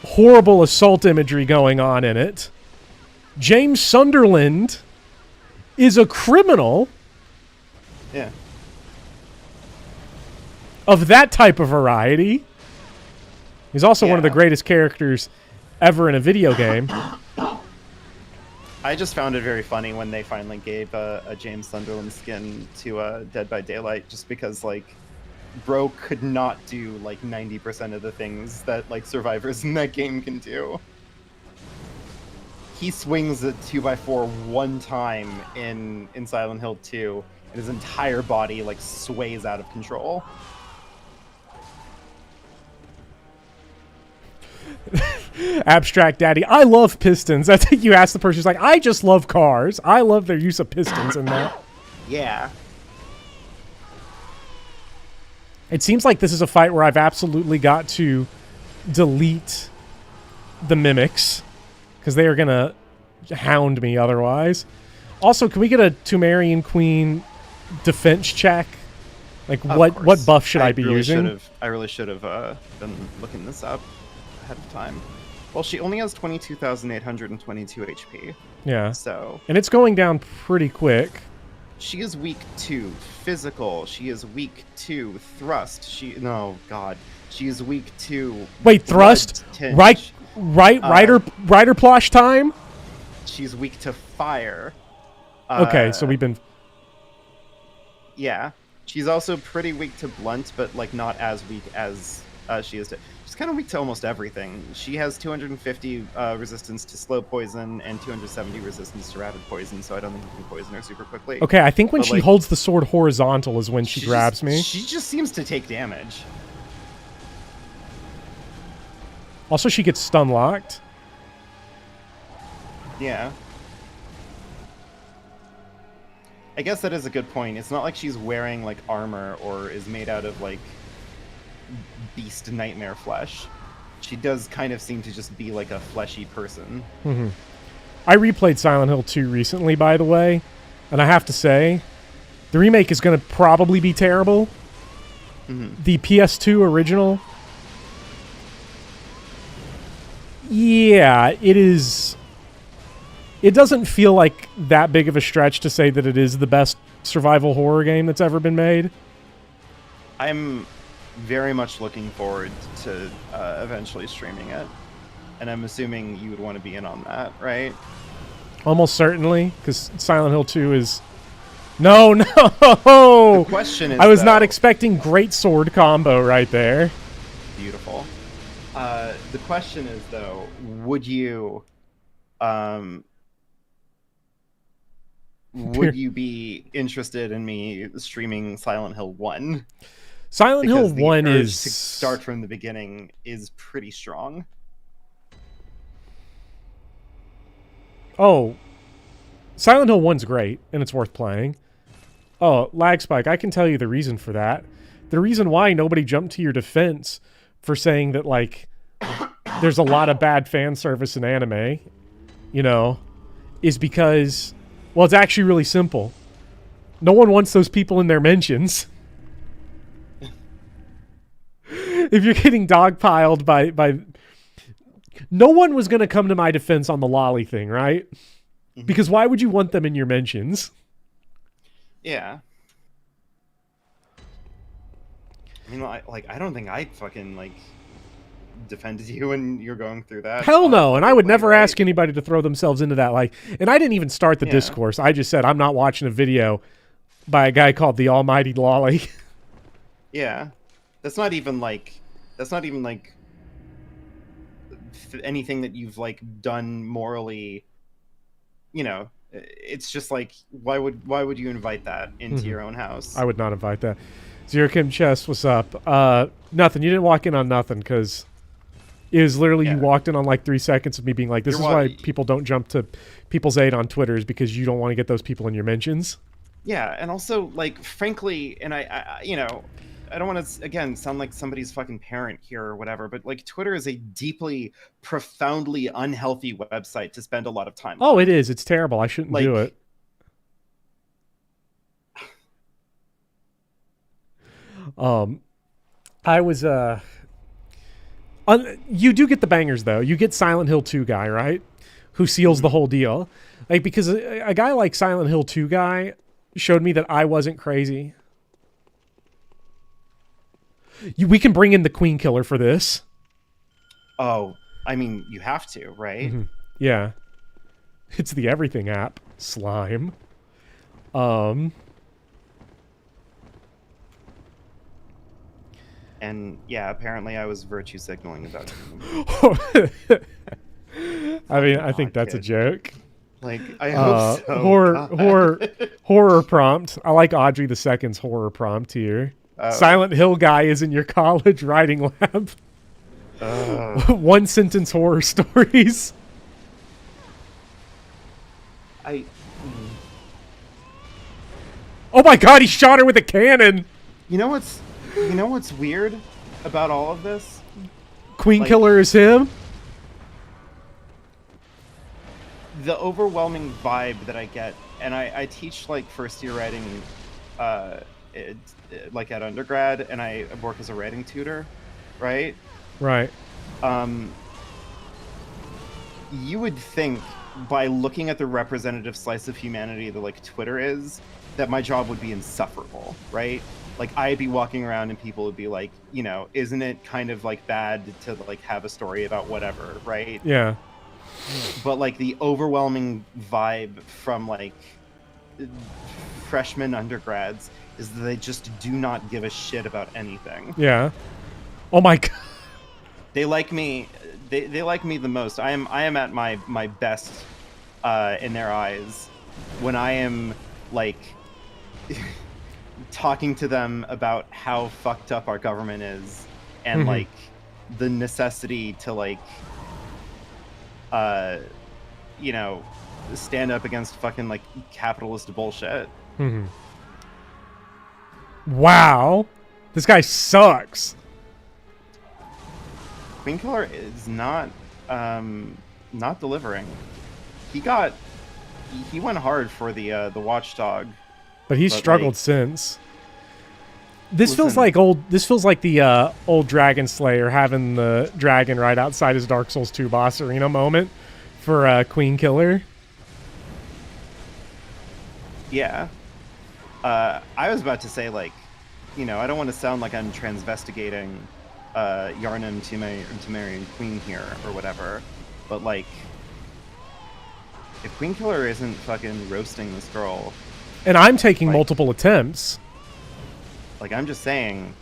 horrible assault imagery going on in it. James Sunderland is a criminal Yeah. of that type of variety. He's also one of the Yeah. greatest characters ever in a video game. I just found it very funny when they finally gave a James Sunderland skin to Dead by Daylight, just because, like, bro could not do, like, 90% of the things that, like, survivors in that game can do. He swings a 2x4 one time in Silent Hill 2, and his entire body, like, sways out of control. Abstract Daddy. I love pistons. I think you asked the person who's like, I just love cars. I love their use of pistons in that. Yeah. It seems like this is a fight where I've absolutely got to delete the mimics because they are going to hound me otherwise. Also, can we get a Tumerian Queen defense check Like, Of what course. buff should I be really using? I really should have been looking this up ahead of time. Well, she only has 22,822 HP. Yeah. So And it's going down pretty quick. she is weak to physical. She is weak to thrust. She is weak to Wait, thrust? blood tinge. Rider plosh time? She's weak to fire. Okay, so we've been... Yeah. She's also pretty weak to blunt, but like not as weak as she is to... She's kind of weak to almost everything. She has 250 resistance to slow poison and 270 resistance to rapid poison, so I don't think you can poison her super quickly. Okay, I think when But, she like, holds the sword horizontal is when she grabs me. She just seems to take damage. Also, she gets stun locked. Yeah. I guess that is a good point. It's not like she's wearing like armor or is made out of like beast nightmare flesh. She does kind of seem to just be like a fleshy person. Mm-hmm. I replayed Silent Hill 2 recently, by the way, and I have to say, the remake is going to probably be terrible. Mm-hmm. The PS2 original, yeah, it is. It doesn't feel like that big of a stretch to say that it is the best survival horror game that's ever been made. I'm very much looking forward to eventually streaming it, and I'm assuming you would want to be in on that, right? Almost certainly, because Silent Hill 2 is... No! The question is, I was not though- expecting great sword combo right there. Beautiful. The question is, though, would you be interested in me streaming Silent Hill 1? Silent Hill Because the 1 urge is... to start from the beginning is pretty strong. Oh. Silent Hill 1's great, and it's worth playing. Oh, lag spike, I can tell you the reason for that. The reason why nobody jumped to your defense for saying that, like, there's a lot of bad fan service in anime, you know, is because, well, it's actually really simple. No one wants those people in their mentions. If you're getting dogpiled by... No one was going to come to my defense on the lolly thing, right? Mm-hmm. Because why would you want them in your mentions? Yeah. I mean, I don't think I fucking, like, defended you when you're going through that. Hell no, and I would never right? ask anybody to throw themselves into that. Like, and I didn't even start the Yeah. discourse. I just said I'm not watching a video by a guy called the Almighty Lolly. Yeah. That's not even like anything that you've like done morally, you know. It's just like, why would you invite that into your own house? I would not invite that. Zero Kim Chess, what's up? Nothing. You didn't walk in on nothing because it was literally you walked in on like 3 seconds of me being like, this is why people don't jump to people's aid on Twitter, is because you don't want to get those people in your mentions. Yeah, and also, like, frankly, and I you know, I don't want to, again, sound like somebody's fucking parent here or whatever, but, like, Twitter is a deeply, profoundly unhealthy website to spend a lot of time on. Oh, it is. It's terrible. I shouldn't do it. I was, you do get the bangers, though. You get Silent Hill 2 guy, right? Who seals the whole deal. Like, because a guy like Silent Hill 2 guy showed me that I wasn't crazy. We can bring in the Queen Killer for this. Oh, I mean, you have to, right? Mm-hmm. Yeah. It's the everything app. Slime. And, yeah, apparently I was virtue signaling about him. I mean, I think that's a joke. Like, I hope so. Horror prompt. I like Audrey II's horror prompt here. Silent Hill guy is in your college writing lab. One sentence horror stories. Oh my god, he shot her with a cannon. You know what's weird about all of this? Queen Killer is him? The overwhelming vibe that I get, and I teach like first year writing like at undergrad, and I work as a writing tutor, right? Right. You would think by looking at the representative slice of humanity that like Twitter is, that my job would be insufferable, right? Like I'd be walking around and people would be like, you know, isn't it kind of like bad to like have a story about whatever, right? Yeah. But like the overwhelming vibe from like freshman undergrads is that they just do not give a shit about anything. Yeah. Oh my god. They like me. They like me the most. I am at my best in their eyes when I am like talking to them about how fucked up our government is and like the necessity to like you know, stand up against fucking like capitalist bullshit. Wow. This guy sucks. Queen Killer is not delivering. He went hard for the Watchdog, But he's But, struggled like, since. This feels listen. like old. This feels like the old Dragon Slayer having the dragon right outside his Dark Souls 2 boss arena moment for Queen Killer. Yeah. I was about to say, like, you know, I don't want to sound like I'm transvestigating Yarnum to marry Queen here or whatever, but like, if Queen Killer isn't fucking roasting this girl, And I'm taking Like- multiple attempts. like, I'm just saying,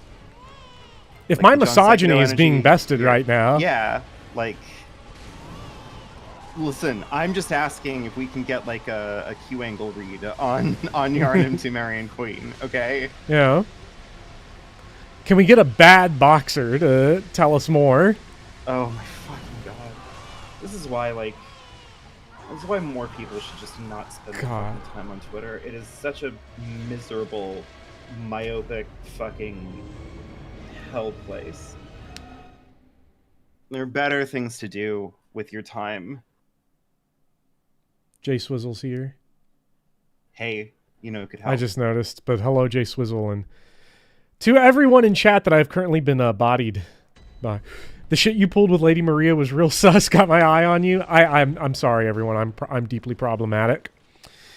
If like, my the John misogyny Sacco is being energy, bested right now. yeah, like, listen, I'm just asking if we can get like a Q angle read on Yarnum to marry Queen, okay? Yeah. Can we get a bad boxer to tell us more? Oh my fucking god. This is why, like, this is why more people should just not spend their God. fucking time on Twitter. It is such a miserable, myopic fucking hell place. There are better things to do with your time. Jay Swizzle's here. Hey, you know, it could help. I just noticed, but hello, Jay Swizzle, and to everyone in chat that I've currently been bodied by. The shit you pulled with Lady Maria was real sus. Got my eye on you. I'm sorry, everyone. I'm deeply problematic.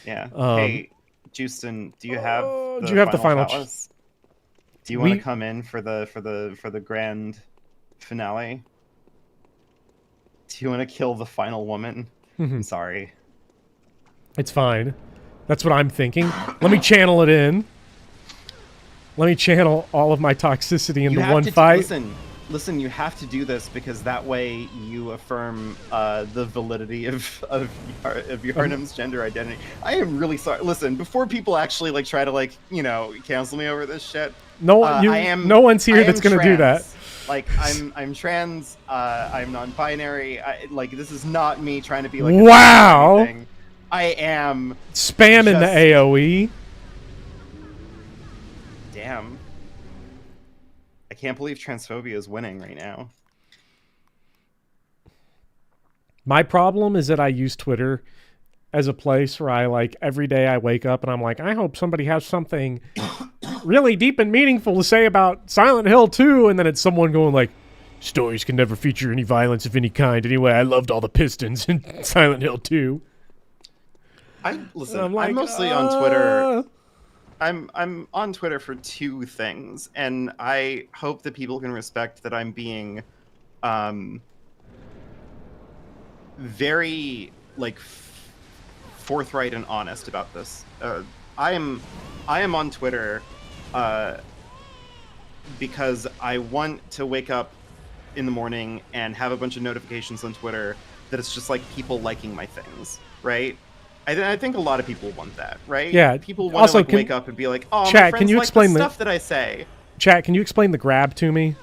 Yeah. Hey, Justin, do you have do you have the final chalice? Do you want to come in for the grand finale? Do you want to kill the final woman? I'm sorry. It's fine. That's what I'm thinking. Let me channel it in. Let me channel all of my toxicity into one fight. Listen, you have to do this because that way you affirm the validity of Yarnum's gender identity. I am really sorry. Listen, before people actually like try to like, you know, cancel me over this shit. No, no one's here that's gonna do that. Like I'm trans. I'm non-binary. Like this is not me trying to be like. Wow. I am spamming the AOE. Damn. I can't believe transphobia is winning right now. My problem is that I use Twitter as a place where I like every day I wake up and I'm like, I hope somebody has something really deep and meaningful to say about Silent Hill 2, and then it's someone going like, stories can never feature any violence of any kind. Anyway, I loved all the pistons in Silent Hill 2. I'm like, mostly on Twitter. I'm on Twitter for two things, and I hope that people can respect that I'm being very like forthright and honest about this. I am on Twitter because I want to wake up in the morning and have a bunch of notifications on Twitter that it's just like people liking my things, right? I think a lot of people want that, right? Yeah. People want to like, wake up and be like, "Oh, Chat, my friends can you like explain the the stuff that I say?" Chat, can you explain the grab to me?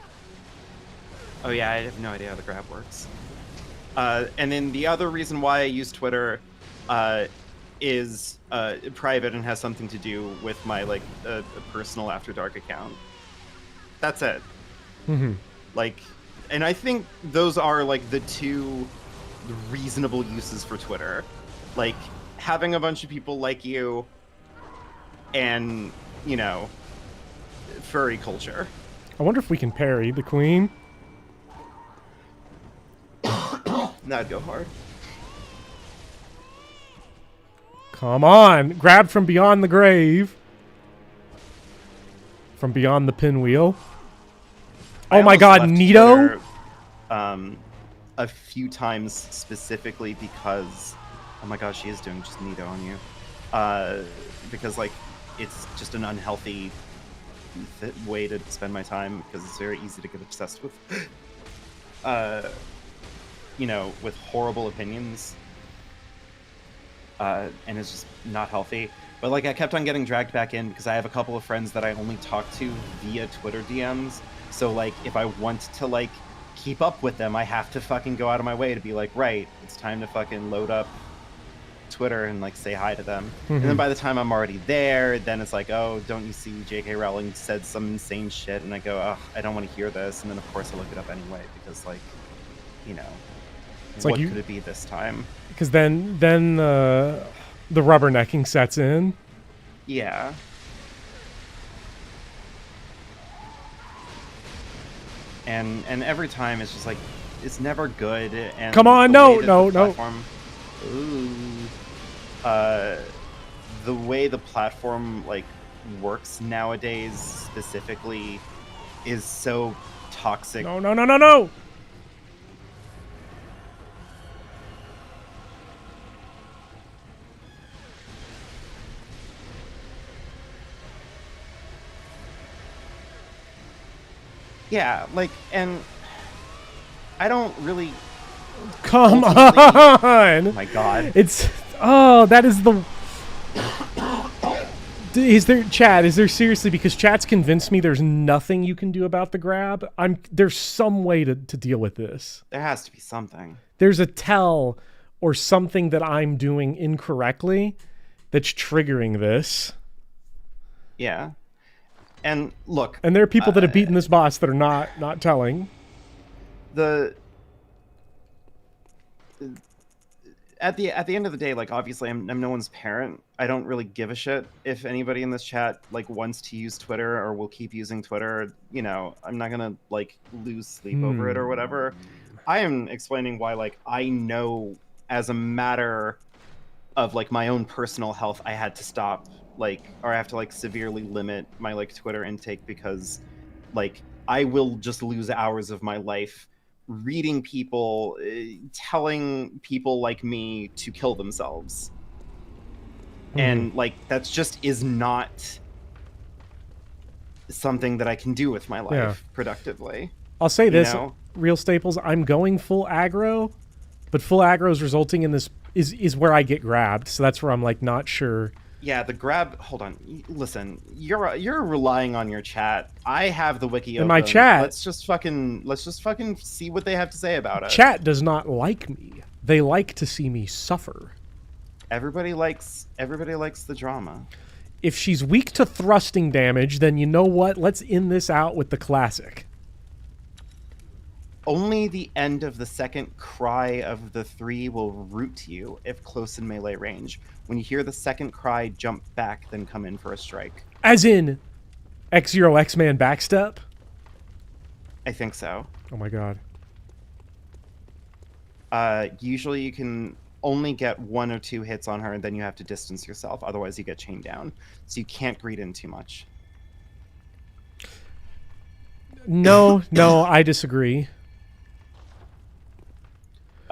Oh yeah, I have no idea how the grab works. And then the other reason why I use Twitter is private and has something to do with my like a personal After Dark account. That's it. Like, and I think those are like the two reasonable uses for Twitter. Like having a bunch of people like you and, you know, furry culture. I wonder if we can parry the queen. That'd go hard. Come on. Grab from beyond the grave. From beyond the pinwheel. I Oh my almost god, left Nito? Twitter, a few times specifically because, oh my gosh, she is doing just Nito on you. Because like it's just an unhealthy way to spend my time because it's very easy to get obsessed with, you know, with horrible opinions. And it's just not healthy. But like I kept on getting dragged back in because I have a couple of friends that I only talk to via Twitter DMs. So like if I want to like keep up with them, I have to fucking go out of my way to be like, right, it's time to fucking load up Twitter and like say hi to them. And then by the time I'm already there, then it's like, oh, don't you see J.K. Rowling said some insane shit? And I go, oh, I don't want to hear this. And then of course I look it up anyway because like, you know, It's what like you, could it be this time? because then the rubbernecking sets in. Yeah. And every time it's just like it's never good. And Come on, the no, way that no, the no. platform, the way the platform like works nowadays specifically is so toxic. No, no, no, no, no. Yeah, like, and I don't really. Come ultimately- on. Oh my god. It's that is the. Is there Chad? Is there seriously, because Chat's convinced me there's nothing you can do about the grab. There's some way to deal with this. There has to be something. There's a tell or something that I'm doing incorrectly that's triggering this. Yeah. And look, And there are people that have beaten this boss that are not telling. At the end of the day, like obviously I'm no one's parent. I don't really give a shit if anybody in this chat like wants to use Twitter or will keep using Twitter. You know, I'm not gonna like lose sleep over it or whatever. I am explaining why like I know as a matter of like my own personal health I had to stop like, or I have to like severely limit my like Twitter intake because like I will just lose hours of my life reading people telling people like me to kill themselves. And like that's just is not something that I can do with my life productively. I'll say this, know? Real Staples, I'm going full aggro, but full aggro is resulting in this is where I get grabbed. So that's where I'm like not sure. Yeah, the grab. Hold on. Listen, you're relying on your chat. I have the wiki open. My chat. Let's just fucking see what they have to say about it. Chat does not like me. They like to see me suffer. Everybody likes the drama. If she's weak to thrusting damage, then you know what? Let's end this out with the classic. Only the end of the second cry of the three will root you if close in melee range. When you hear the second cry, jump back, then come in for a strike. As in X0 X-Man backstep? I think so. Oh my god. Usually you can only get 1 or 2 hits on her, and then you have to distance yourself. Otherwise, you get chained down. So you can't greet in too much. No, I disagree.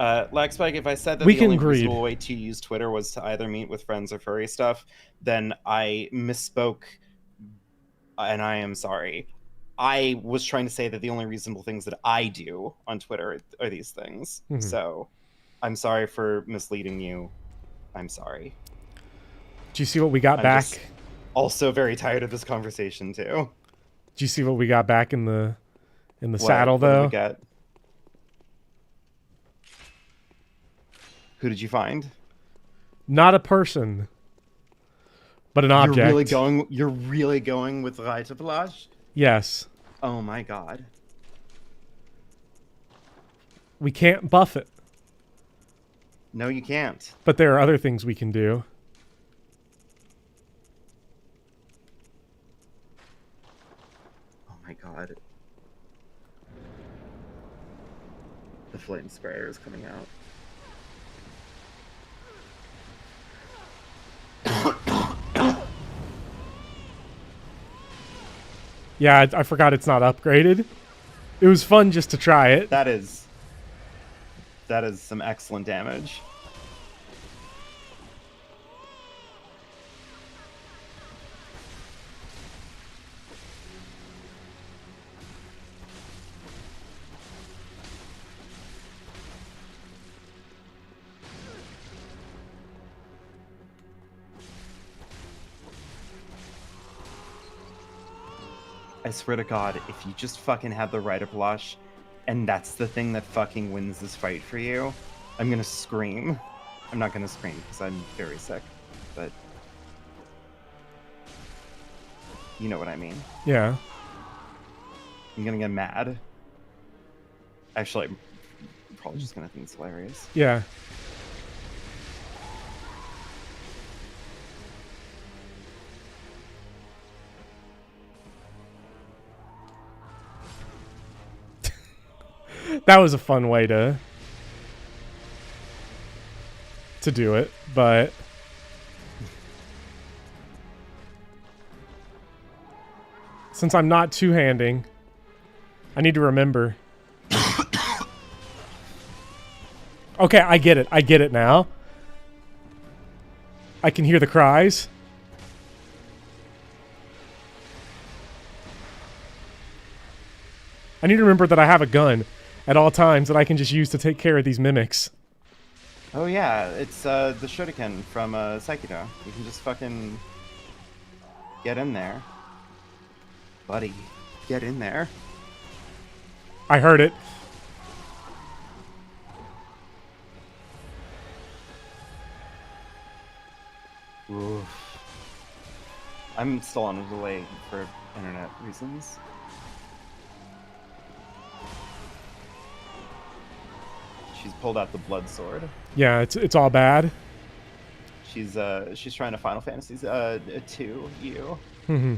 Laxspike, if I said that We the can only greed. reasonable way to use Twitter was to either meet with friends or furry stuff, then I misspoke, and I am sorry. I was trying to say that the only reasonable things that I do on Twitter are these things. So I'm sorry for misleading you. I'm sorry. Do you see what we got back? Just also very tired of this conversation too. Do you see what we got back in the What saddle did we though? get? Who did you find? Not a person, but an object. You're really going with Reiterblage? Yes. Oh my god. We can't buff it, No, you can't. but there are other things we can do. god. The flame sprayer is coming out. Yeah, I forgot it's not upgraded. It was fun just to try it. That is some excellent damage. I swear to God, if you just fucking have the Rider Blush, and that's the thing that fucking wins this fight for you, I'm gonna scream. I'm not gonna scream because I'm very sick, but you know what I mean. Yeah. I'm gonna get mad. Actually, I'm probably just gonna think it's hilarious. Yeah. That was a fun way to do it, but since I'm not two-handing, I need to remember. Okay, I get it. I get it now. I can hear the cries. I need to remember that I have a gun at all times that I can just use to take care of these mimics. Oh yeah, it's the shuriken from Sekiro. You can just fucking get in there. Buddy, get in there. I heard it. Oof. I'm still on a delay for internet reasons. She's pulled out the blood sword. Yeah, it's all bad. She's trying to Final Fantasy 2 you. Mm-hmm.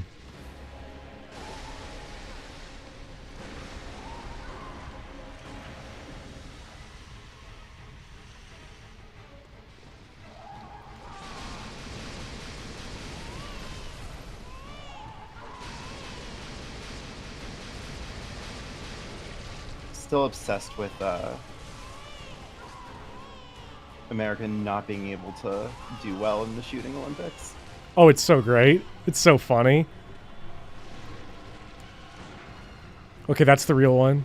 Still obsessed with America not being able to do well in the shooting Olympics. Oh, it's so great. It's so funny. Okay, that's the real one.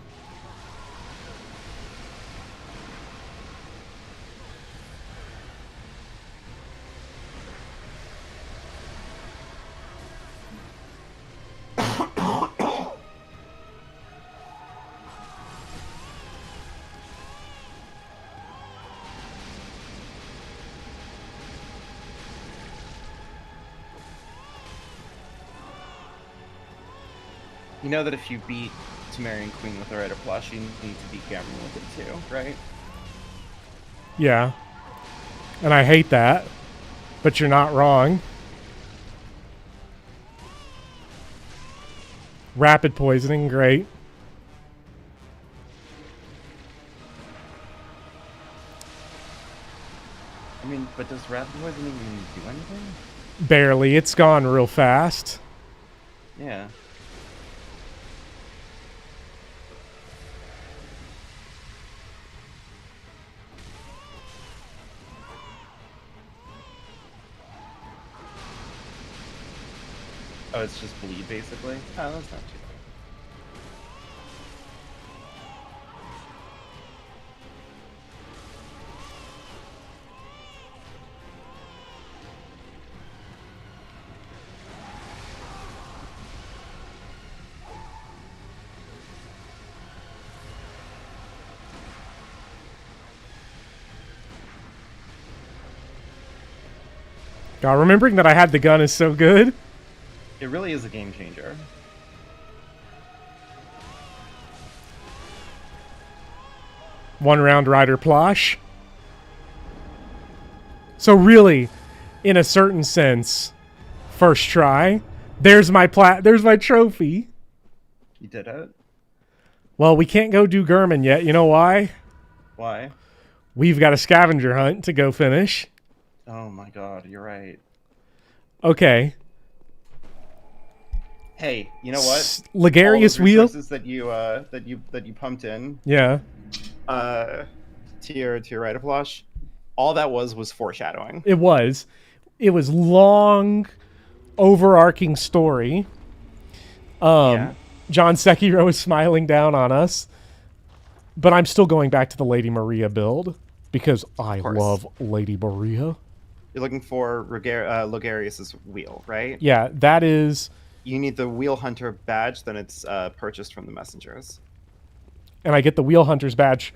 You know that if you beat Temerian Queen with a Rider Plush, you need to beat Cameron with it too, right? Yeah. And I hate that. But you're not wrong. Rapid poisoning, great. I mean, but does rapid poisoning even do anything? Barely. It's gone real fast. Yeah. Oh, it's just bleed, basically? Oh, that's not too bad. God, remembering that I had the gun is so good. It really is a game changer. One round rider plosh. So really, in a certain sense, first try. There's my trophy. You did it? Well, we can't go do Gurman yet. You know why? Why? We've got a scavenger hunt to go finish. Oh my god, you're right. Okay. Hey, you know what? Ligarius All wheel. those resources that you pumped in Yeah. To your right of Lush, all that was foreshadowing. It was. It was long, overarching story. Yeah. John Sekiro is smiling down on us. But I'm still going back to the Lady Maria build because I course. love Lady Maria. You're looking for Ligarius's wheel, right? Yeah, that is... You need the Wheel Hunter badge, then it's purchased from the messengers. And I get the Wheel Hunter's badge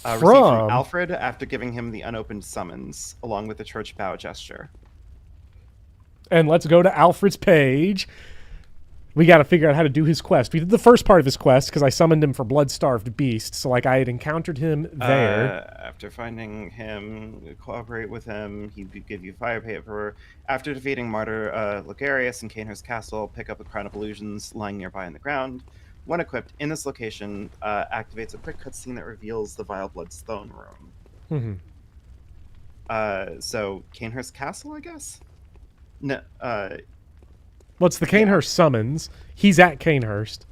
Received from... from Alfred after giving him the unopened summons, along with the church bow gesture. And let's go to Alfred's page. We got to figure out how to do his quest. We did the first part of his quest because I summoned him for Blood-Starved Beast. So, like, I had encountered him there. After finding him, cooperate with him. He would give you fire paper. After defeating Martyr Ligarius in Cainhurst Castle, pick up a Crown of Illusions lying nearby in the ground. When equipped in this location, activates a quick cutscene that reveals the Vile Blood's throne room. So, Cainhurst Castle, I guess? No, Well, it's the Cainhurst summons. He's at Cainhurst.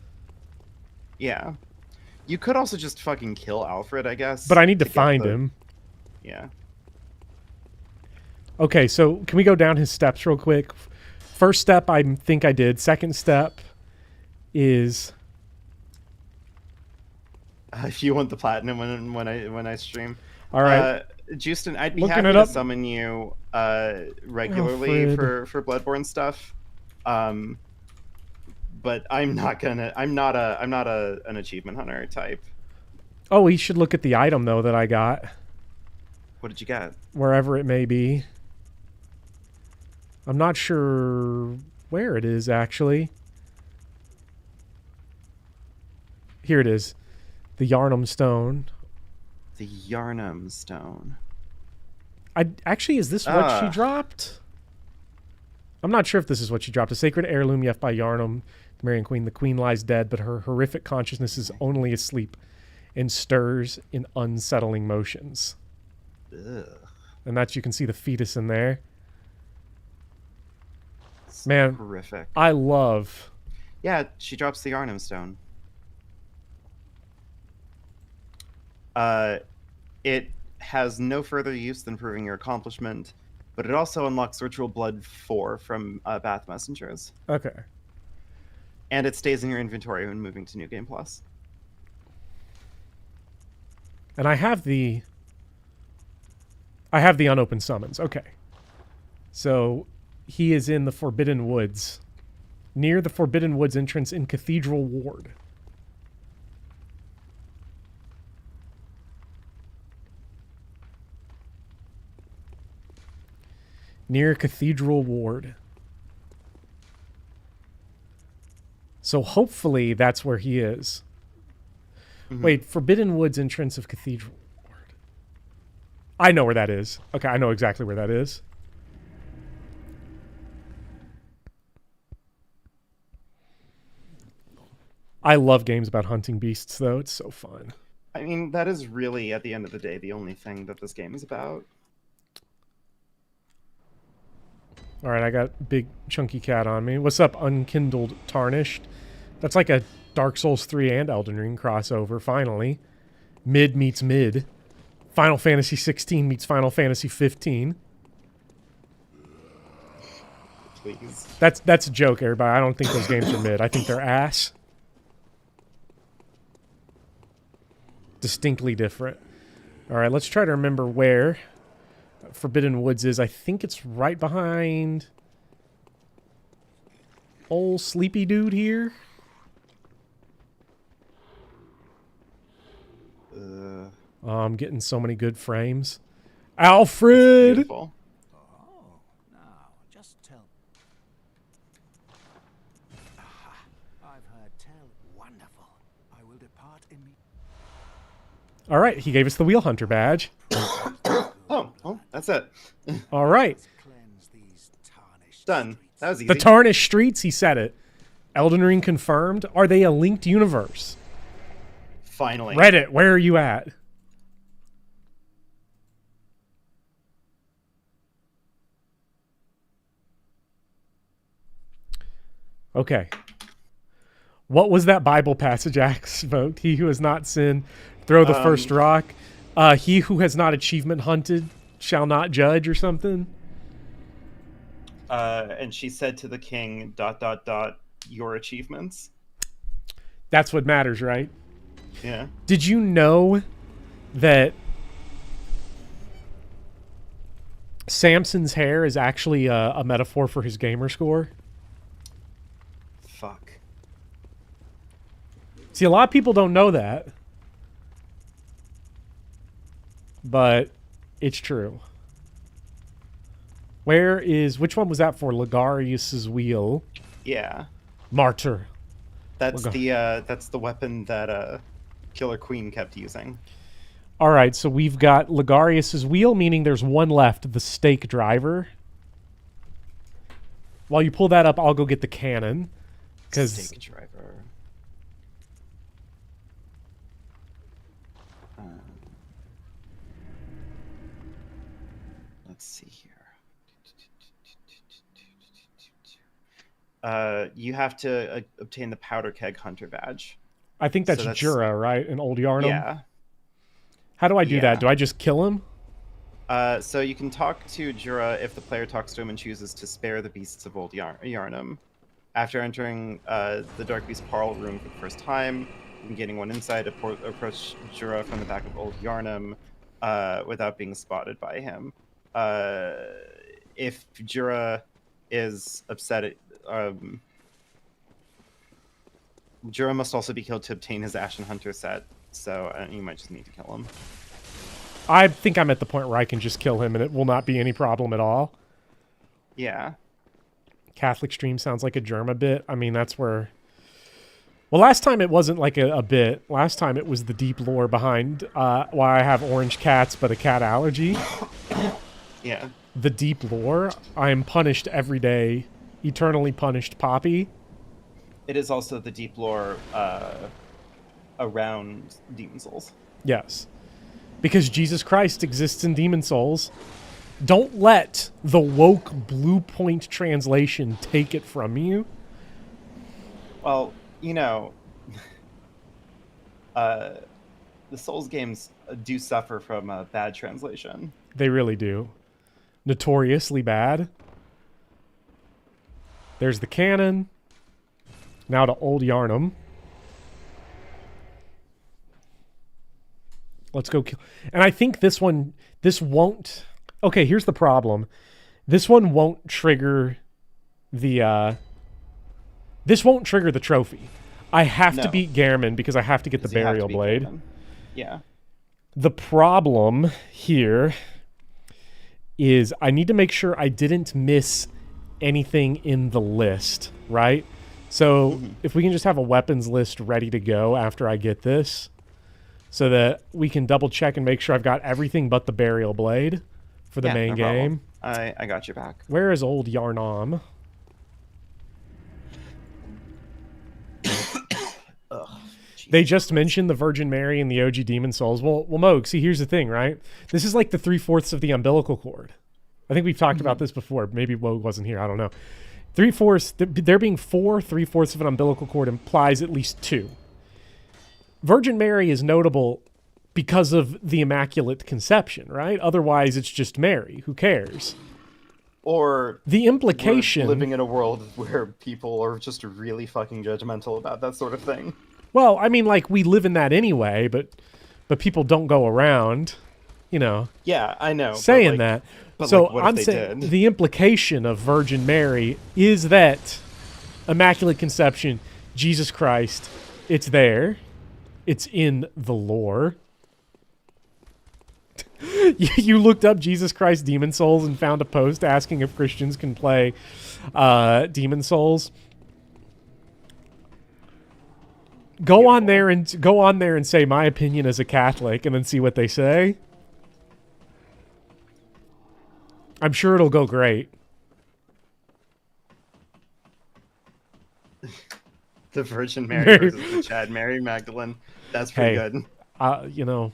yeah. You could also just fucking kill Alfred, I guess. But I need to get find him. Yeah. Okay, so can we go down his steps real quick? First step, I think I did. Second step is... If you want the platinum when I stream. All right. Justin, I'd be Looking happy it to up. summon you regularly Alfred. for Bloodborne stuff. But I'm not an achievement hunter type. Oh, he should look at the item, though, that I got. What did you get? Wherever it may be. I'm not sure where it is, actually. Here it is. The Yarnum Stone. The Yarnum Stone. Actually, is this what she dropped? I'm not sure if this is what she dropped. A sacred heirloom left by Yarnum, the Marian Queen. The Queen lies dead, but her horrific consciousness is only asleep and stirs in unsettling motions. Ugh. And that's, you can see the fetus in there. It's Man, horrific. I love... Yeah, she drops the Yarnum Stone. It has no further use than proving your accomplishment, but it also unlocks Ritual Blood 4 from Bath Messengers. Okay. And it stays in your inventory when moving to New Game Plus. And I have the unopened summons. Okay. So he is in the Forbidden Woods. Near the Forbidden Woods entrance in Cathedral Ward. Near Cathedral Ward. So hopefully that's where he is. Mm-hmm. Wait, Forbidden Woods entrance of Cathedral Ward. I know where that is. Okay, I know exactly where that is. I love games about hunting beasts, though. It's so fun. I mean, that is really, at the end of the day, the only thing that this game is about. All right, I got big chunky cat on me. What's up, Unkindled Tarnished? That's like a Dark Souls 3 and Elden Ring crossover, finally. Mid meets mid. Final Fantasy 16 meets Final Fantasy 15. Please. That's a joke, everybody. I don't think those games are mid. I think they're ass. Distinctly different. All right, let's try to remember where Forbidden Woods is. I think it's right behind old sleepy dude here. Oh, I'm getting so many good frames. Alfred! Beautiful. Oh, now, just tell me. Aha, I've heard tell. Wonderful. I will depart immediately. All right, he gave us the Wheel Hunter badge. Oh, that's it. All right. Cleanse these tarnished Done. That was easy. The Tarnished Streets, he said it. Elden Ring confirmed. Are they a linked universe? Finally. Reddit, where are you at? Okay. What was that Bible passage Axe vote? He who has not sinned, throw the first rock. He who has not achievement hunted shall not judge, or something. And she said to the king, ... your achievements. That's what matters, right? Yeah. Did you know that Samson's hair is actually a metaphor for his gamer score? Fuck. See, a lot of people don't know that. But it's true. Which one was that for? Ligarius's wheel. Yeah. Martyr. That's the weapon that Killer Queen kept using. All right, so we've got Ligarius's wheel, meaning there's one left, the stake driver. While you pull that up, I'll go get the cannon. Stake driver. Let's see here. You have to obtain the powder keg hunter badge. I think that's Jura, right? In Old Yarnum? Yeah. How do I do that? Do I just kill him? So you can talk to Jura if the player talks to him and chooses to spare the beasts of Old Yarnum. After entering the Dark Beast Parle room for the first time and getting one inside, approach Jura from the back of Old Yarnum without being spotted by him. If Jura is upset, Jura must also be killed to obtain his Ashen Hunter set, so you might just need to kill him. I think I'm at the point where I can just kill him and it will not be any problem at all. Yeah. Catholic stream sounds like a Germa bit. I mean, that's where... Well, last time it wasn't like a bit. Last time it was the deep lore behind why I have orange cats but a cat allergy. Yeah. The deep lore. I am punished every day. Eternally punished Poppy. It is also the deep lore around Demon Souls. Yes. Because Jesus Christ exists in Demon Souls. Don't let the woke Blue Point translation take it from you. Well, you know, the Souls games do suffer from a bad translation. They really do. Notoriously bad. There's the cannon. Now to Old Yarnum. Let's go kill. And I think this won't... Okay, here's the problem. This one won't trigger the... This won't trigger the trophy. I have to beat Gehrman because I have to get the Burial Blade. Gehrman. Yeah. The problem here is I need to make sure I didn't miss anything in the list, right? So if we can just have a weapons list ready to go after I get this so that we can double check and make sure I've got everything but the Burial Blade for the main game. I got your back. Where is Old Yarnum? They just mentioned the Virgin Mary and the OG Demon Souls. Well, Moog, see, here's the thing, right? This is like the 3/4 of the umbilical cord. I think we've talked about this before. Maybe Moog wasn't here. I don't know. 3/4, there being 4 3/4 of an umbilical cord implies at least 2. Virgin Mary is notable because of the Immaculate Conception, right? Otherwise, it's just Mary. Who cares? Or the implication... we're living in a world where people are just really fucking judgmental about that sort of thing. Well, I mean, like, we live in that anyway, but people don't go around, you know. Yeah, I know. Saying that. So what I'm saying the implication of Virgin Mary is that Immaculate Conception, Jesus Christ, it's there. It's in the lore. You looked up Jesus Christ Demon Souls and found a post asking if Christians can play Demon Souls. Go on there and say my opinion as a Catholic and then see what they say. I'm sure it'll go great. The Virgin Mary Mary- versus the Chad Mary Magdalene. That's pretty Hey. good. You know,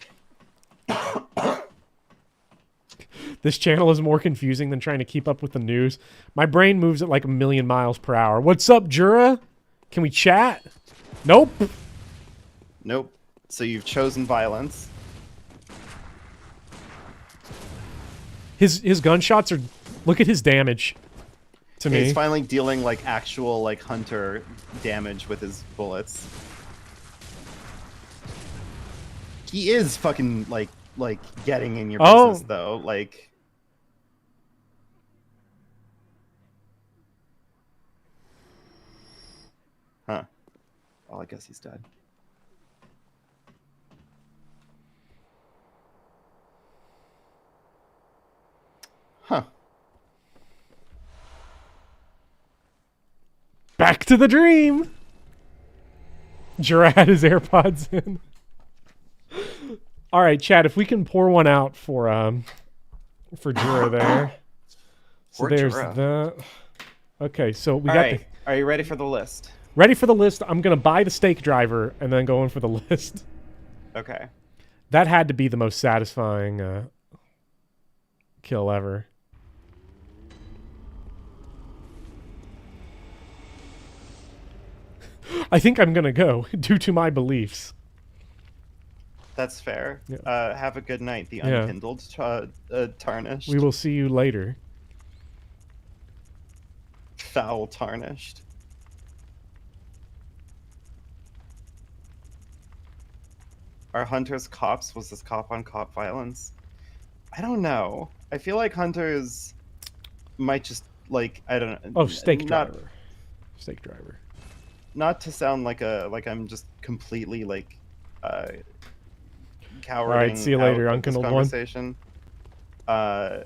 this channel is more confusing than trying to keep up with the news. My brain moves at like 1,000,000 miles per hour. What's up, Jura? Can we chat? Nope. Nope. So you've chosen violence. His gunshots are. Look at his damage. To me, He's finally dealing like actual like hunter damage with his bullets. He is fucking like getting in your Oh. business though. Like huh. Well, I guess he's dead. Huh. back to the dream. Jura had his AirPods in. All right, Chad, if we can pour one out for Jura there. So For there's Jura. that. Okay, so we All got right. Are you ready for the list? ready for the list. I'm gonna buy the steak driver and then go in for the list. Okay. That had to be the most satisfying kill ever. I think I'm gonna go due to my beliefs. That's fair. Yeah. Have a good night. The Yeah. unkindled tarnished. We will see you later. Foul tarnished. Are hunters cops? Was this cop on cop violence? I don't know. I feel like hunters might just like I don't know. Oh, steak not, driver. Steak driver. Not to sound like I'm just completely like cowarding. All right, see you later, out of this unkindled one. conversation. I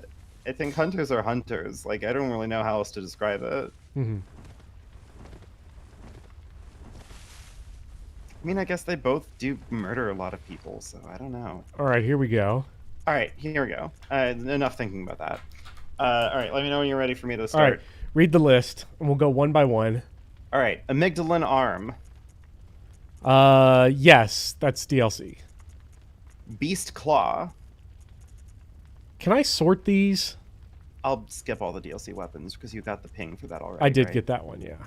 think hunters are hunters. Like I don't really know how else to describe it. Mm-hmm. I mean, I guess they both do murder a lot of people, so I don't know. All right, here we go. All right, here we go. Enough thinking about that. All right, let me know when you're ready for me to All start. right, read the list, and we'll go one by one. All right, Amygdalan arm, Yes, that's DLC. beast claw. Can I sort these? I'll skip all the DLC weapons because you got the ping for that already. I did right? get that one, yeah.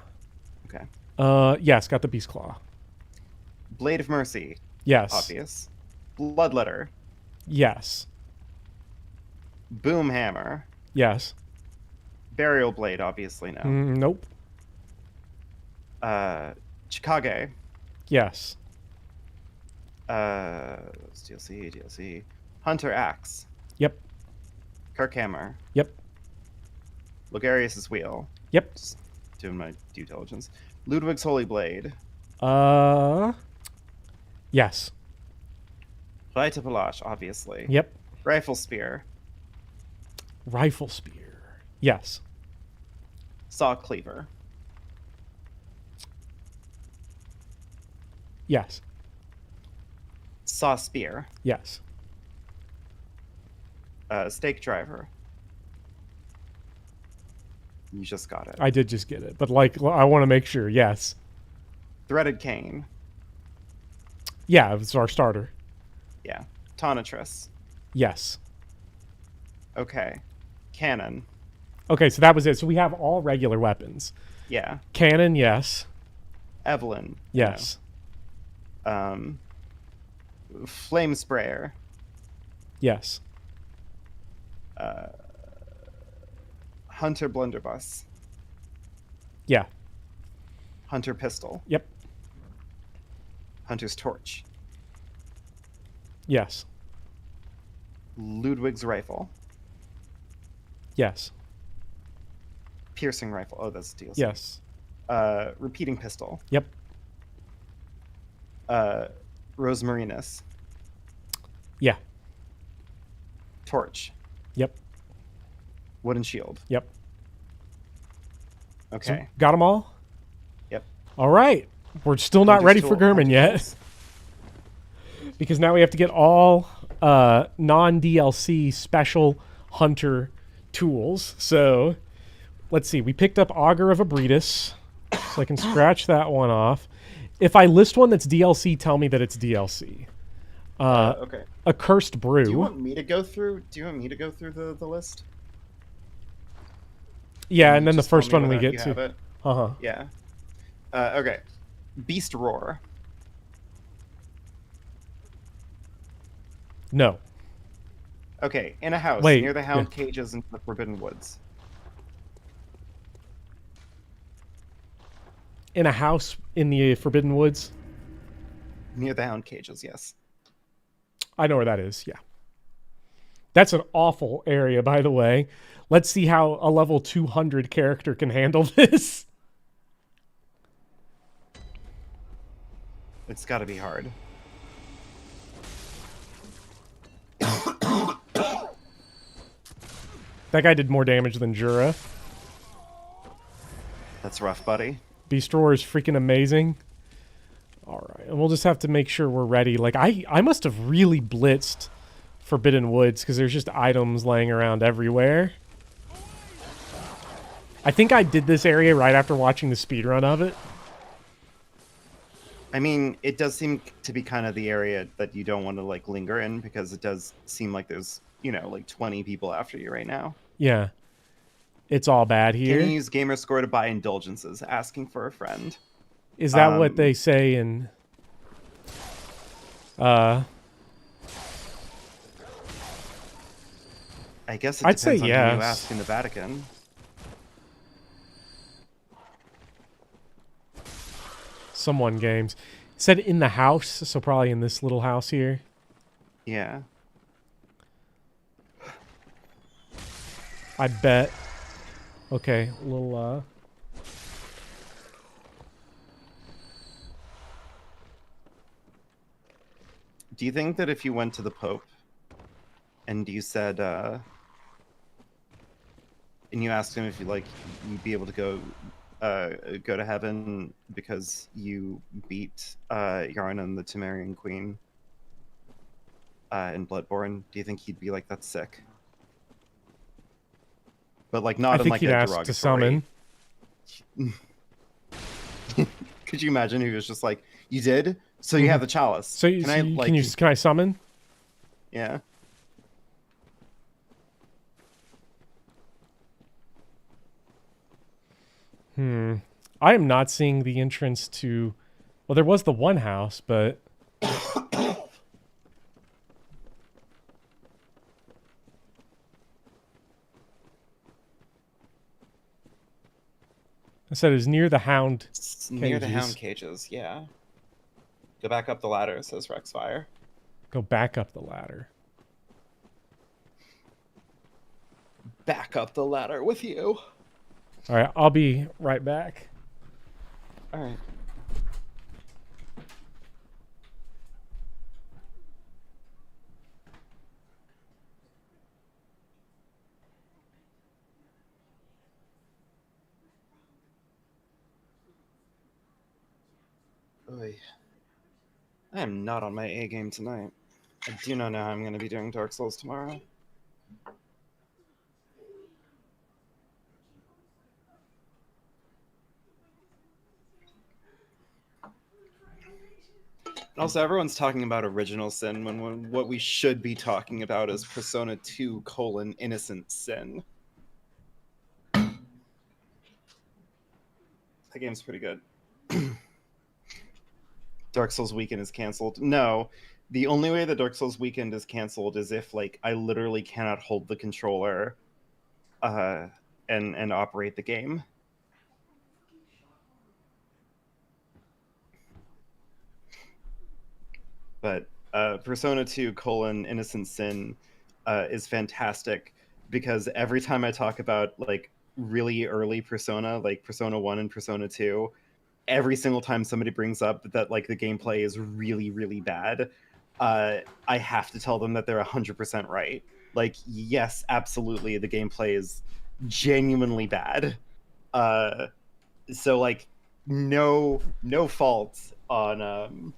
Okay. Yes, got the beast claw. Blade of Mercy, Yes. obvious. Bloodletter, Yes. Boom Hammer, Yes. Burial Blade, obviously no. Nope. Chikage, Yes. DLC. Hunter Axe, Yep. Kirkhammer, Yep. Logarius's Wheel. Yep. Just doing my due diligence. Ludwig's Holy Blade, Yes. Vita Palash, obviously. Yep. Rifle Spear, Rifle spear. Yes. Saw Cleaver, Yes. Saw Spear, Yes. Stake Driver. You just got it. I did just get it, but like I want to make sure. Yes. Threaded Cane, Yeah, it's our starter. yeah. Tonitrus, Yes. okay. Cannon, Okay, so that was it. So we have all regular weapons. yeah. Cannon, yes. Evelyn, Yes. Flame Sprayer, Yes. Hunter Blunderbuss, Yeah. Hunter Pistol, Yep. Hunter's Torch, Yes. Ludwig's Rifle, Yes. Piercing Rifle. Oh, that's DLC. Yes. Repeating Pistol, Yep. Rosemarinus, Yeah. Torch, Yep. Wooden Shield. Yep. So, Okay. got them all? Yep. All right. We're still not Hunter's ready for Tool- Gurman Hunter's yet Tools. because now we have to get all non-DLC special hunter tools. So let's see. We picked up Augur of Abretus. So I can scratch that one off. If I list one that's DLC, tell me that it's DLC. Okay. Accursed Brew. Do you want me to go through? Do you want me to go through the list? Yeah, You and then the just tell first me one we whether get you have to. it. Uh-huh. Yeah. Okay. Beast Roar. No. Okay, in a house Wait, near the yeah. Hound Cages in the Forbidden Woods. In a house in the Forbidden Woods. Near the Hound Cages, yes. I know where that is, yeah. That's an awful area, by the way. Let's see how a level 200 character can handle this. It's got to be hard. That guy did more damage than Jura. That's rough, buddy. Beast Roar is freaking amazing. Alright, and we'll just have to make sure we're ready. Like, I must have really blitzed Forbidden Woods, because there's just items laying around everywhere. I think I did this area right after watching the speedrun of it. I mean, it does seem to be kind of the area that you don't want to, like, linger in, because it does seem like there's, you know, like 20 people after you right now. Yeah. It's all bad here. Can you use Gamerscore to buy indulgences? Asking for a friend. Is that what they say in... I guess it I'd depends say on who yes. you ask in the Vatican. Someone games. It said in the house, so probably in this little house here. Yeah. I bet. Okay, a little, Do you think that if you went to the Pope and you said, and you asked him if you like, you'd be able to go to heaven because you beat Yarna and the Temerian Queen in Bloodborne, do you think he'd be like, that's sick? But like not I in think like he'd a ask derogatory. to summon. Could you imagine he was just like, you did? So you have the chalice. So you, can I summon? Yeah. I am not seeing the entrance to... Well, there was the one house, but... I said it was near the Hound It's near the Cages. Hound Cages, yeah. Go back up the ladder, says Rexfire. Go back up the ladder. Back up the ladder with you. All right, I'll be right back. All right. Oy. I am not on my A game tonight. I do not know how I'm going to be doing Dark Souls tomorrow. Also, everyone's talking about original sin when what we should be talking about is Persona 2 : Innocent Sin. That game's pretty good. Dark Souls Weekend is canceled. No, the only way that Dark Souls Weekend is canceled is if like I literally cannot hold the controller and operate the game. But Persona 2 : Innocent Sin is fantastic because every time I talk about like really early Persona, like Persona 1 and Persona 2, every single time somebody brings up that like the gameplay is really, really bad, I have to tell them that they're 100% right. Like, yes, absolutely, the gameplay is genuinely bad. So like, no fault on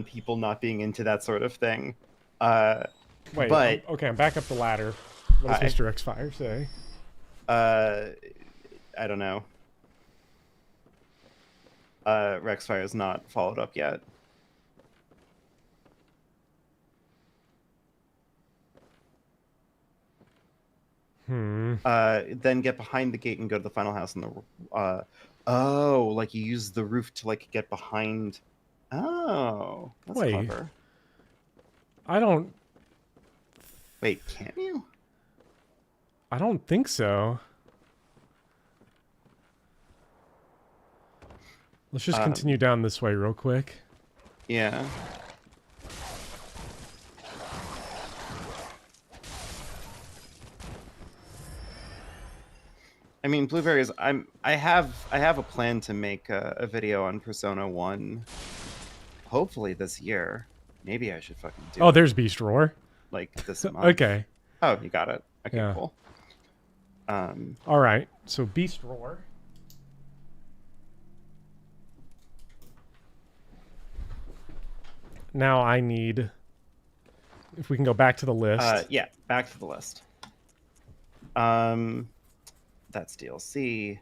people not being into that sort of thing. Wait, but okay, I'm back up the ladder. What does Mr. X Fire say? I don't know. Rexfire is not followed up yet. Then get behind the gate and go to the final house in the. Oh, like you use the roof to like get behind. Oh, that's Wait. clever. I don't Wait, can you? think so. Let's just continue down this way real quick. Yeah. I mean, blueberries. I have a plan to make a video on Persona 1. Hopefully this year. Maybe I should fucking do Oh, it there's Beast Roar. like this month. Okay. Oh, you got it. Okay, Yeah. cool. All right. So Beast Roar. Now I need, if we can go back to the list. Yeah, back to the list. That's DLC.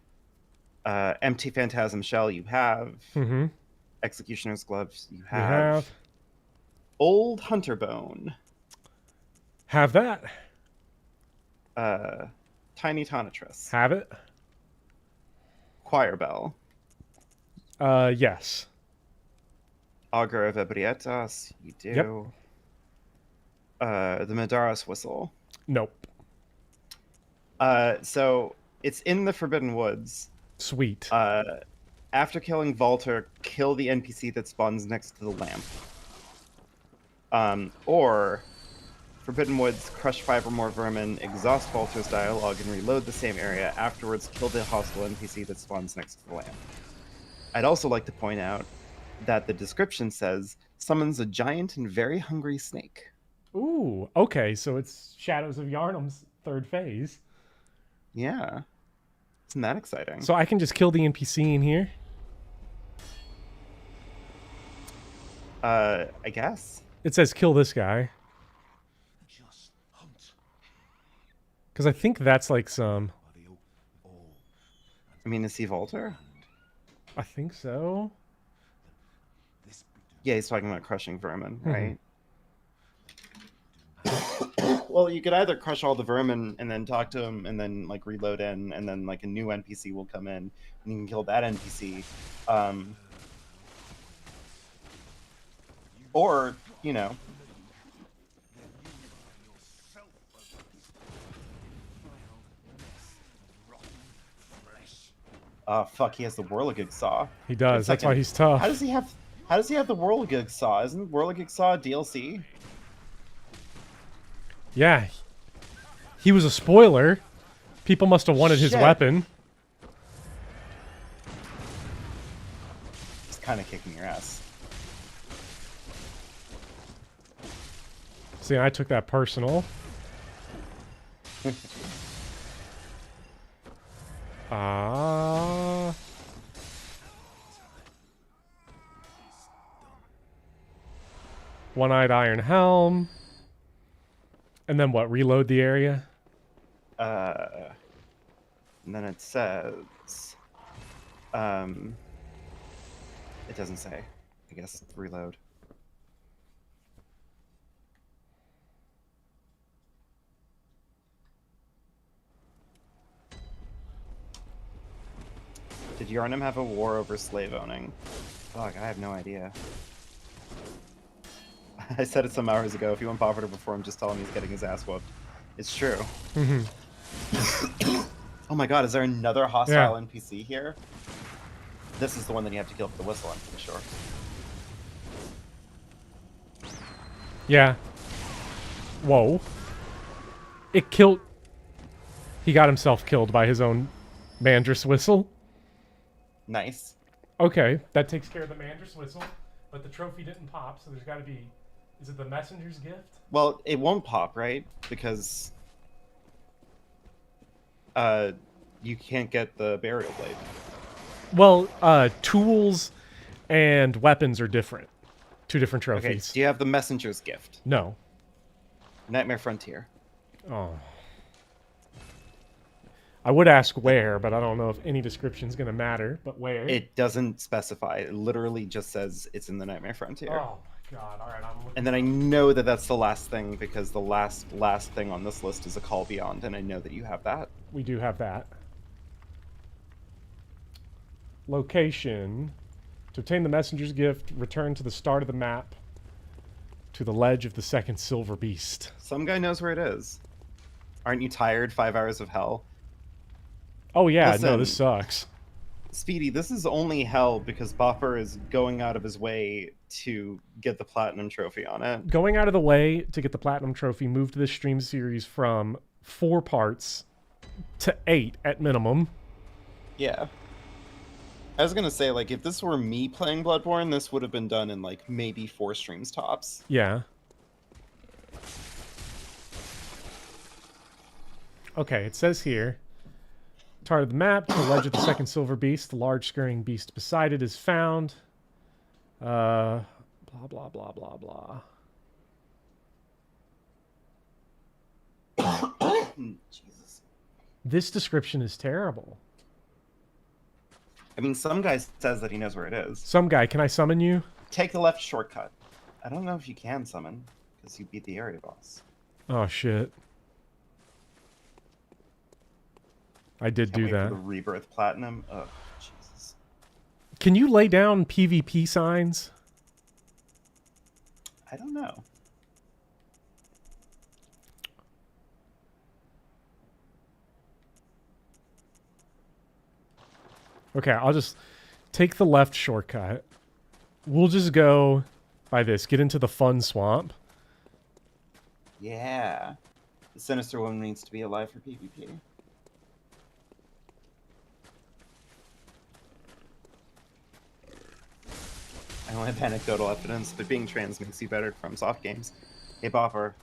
Empty Phantasm Shell you have. Mm-hmm. Executioner's Gloves you We have. have. Old Hunter Bone. Have that. Tiny Tonitrus. Have it. Choir Bell. Yes. Augur of Ebrietas. You do. Yep. The Medaris Whistle. Nope. So it's in the Forbidden Woods. Sweet. After killing Valter, kill the NPC that spawns next to the lamp. Or Forbidden Woods, crush 5 or more vermin, exhaust Valter's dialogue, and reload the same area. Afterwards, kill the hostile NPC that spawns next to the lamp. I'd also like to point out that the description says, summons a giant and very hungry snake. Ooh. Okay. So it's Shadows of Yharnam's third phase. Yeah. Isn't that exciting? So I can just kill the NPC in here. I guess. It says kill this guy. Just hunt. Because I think that's like some. I mean, is he Valter? I think so. Yeah, he's talking about crushing vermin, right? Well, you could either crush all the vermin and then talk to him and then like reload in and then like a new NPC will come in and you can kill that NPC. Or, you know. Oh fuck, he has the Whirligig Saw. He does. That's why Second. he's tough. How does he have the Whirligig Saw? Isn't Whirligig Saw a DLC? Yeah. He was a spoiler. People must have wanted his Shit. weapon. It's kind of kicking your ass. See, I took that personal. One-eyed iron helm. And then what? Reload the area? And then it says, it doesn't say. I guess reload. Did Yharnam have a war over slave owning? Fuck, I have no idea. I said it some hours ago. If you want Pofferter before him, just tell him he's getting his ass whooped. It's true. Oh my god, is there another hostile NPC here? This is the one that you have to kill for the whistle, I'm pretty sure. Yeah. Whoa. It killed... He got himself killed by his own Mandrus whistle. Nice. Okay, that takes care of the Mandrus whistle, but the trophy didn't pop, so there's got to be... Is it the messenger's gift? Well, it won't pop, right? Because... you can't get the burial blade. Well, tools and weapons are different. Two different Okay, trophies. do you have the messenger's gift? No. Nightmare Frontier. Oh. I would ask where, but I don't know if any description's going to matter. But where? It doesn't specify. It literally just says it's in the Nightmare Frontier. Oh my god! All right, I'm looking. And then I know that that's the last thing because the last thing on this list is a Call Beyond, and I know that you have that. We do have that. Location. To obtain the messenger's gift, return to the start of the map. To the ledge of the second silver beast. Some guy knows where it is. Aren't you tired? 5 hours of hell. Oh yeah, Listen. no, this sucks. Speedy, this is only hell because Bopper is going out of his way to get the platinum trophy on it. Going out of the way to get the platinum trophy moved this stream series from 4 parts to 8 at minimum. Yeah. I was gonna say, like, if this were me playing Bloodborne, this would have been done in, like, maybe 4 streams tops. Yeah. Okay, it says here. Target of the map, to the ledge of the second silver beast. The large scurrying beast beside it is found. Blah, blah, blah, blah, blah. Jesus. This description is terrible. I mean, some guy says that he knows where it is. Some guy, can I summon you? Take the left shortcut. I don't know if you can summon, because you beat the area boss. Oh, shit. I did Can't do wait that. for the Rebirth Platinum. Oh, Jesus. Can you lay down PvP signs? I don't know. Okay, I'll just take the left shortcut. We'll just go by this. Get into the fun swamp. Yeah. The Sinister Woman needs to be alive for PvP. I don't have anecdotal evidence, but being trans makes you better from soft games. Hey, Bopper.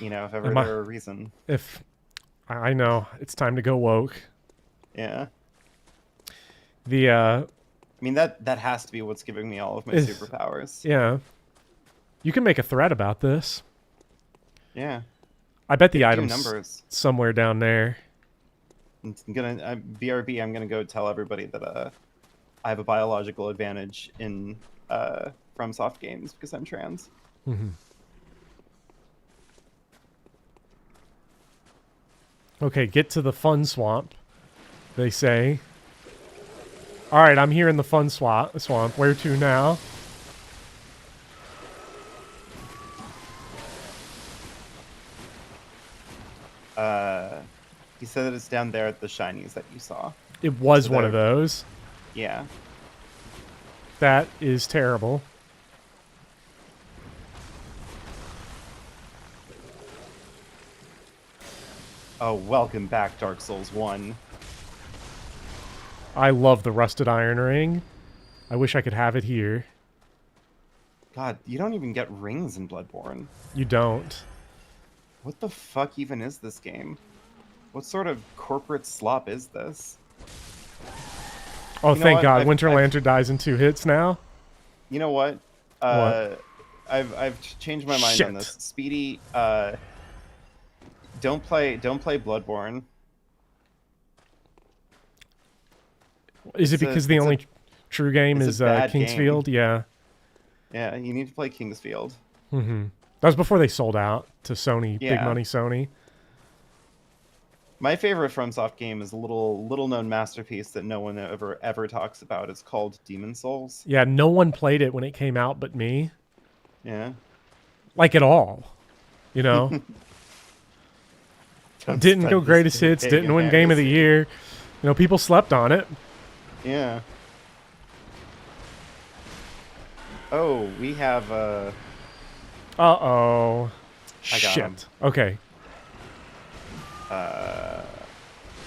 You know, if ever there were a reason. If I know, it's time to go woke. Yeah. The I mean, that has to be what's giving me all of my superpowers. Yeah. You can make a thread about this. Yeah. I bet the Do item's numbers. somewhere down there. I'm gonna BRB. I'm gonna go tell everybody that I have a biological advantage in from soft games because I'm trans. Mm-hmm. Okay, get to the fun swamp. They say. All right, I'm here in the fun swamp. Where to now? He said that it's down there at the shinies that you saw. It was So one of those. Yeah. That is terrible. Oh, welcome back, Dark Souls 1. I love the rusted iron ring. I wish I could have it here. God, you don't even get rings in Bloodborne. You don't. What the fuck even is this game? What sort of corporate slop is this? Oh, You know thank what? God. I've- Winter I've- Lantern dies in 2 hits now. You know what? What? I've changed my mind on Shit. this. Speedy, don't play Bloodborne. Is it It's a- because the it's a- only true game it's a is bad game. Kingsfield? Yeah. Yeah, you need to play Kingsfield. Mm-hmm. That was before they sold out to Sony, big Yeah. money Sony. My favorite FromSoft game is a little known masterpiece that no one ever talks about. It's called Demon Souls. Yeah, no one played it when it came out but me. Yeah. Like at all. You know? Didn't go Study greatest this hits, big didn't win game of the embarrassing. year. You know, people slept on it. Yeah. Oh, we have Uh-oh. I got Shit. him. Okay.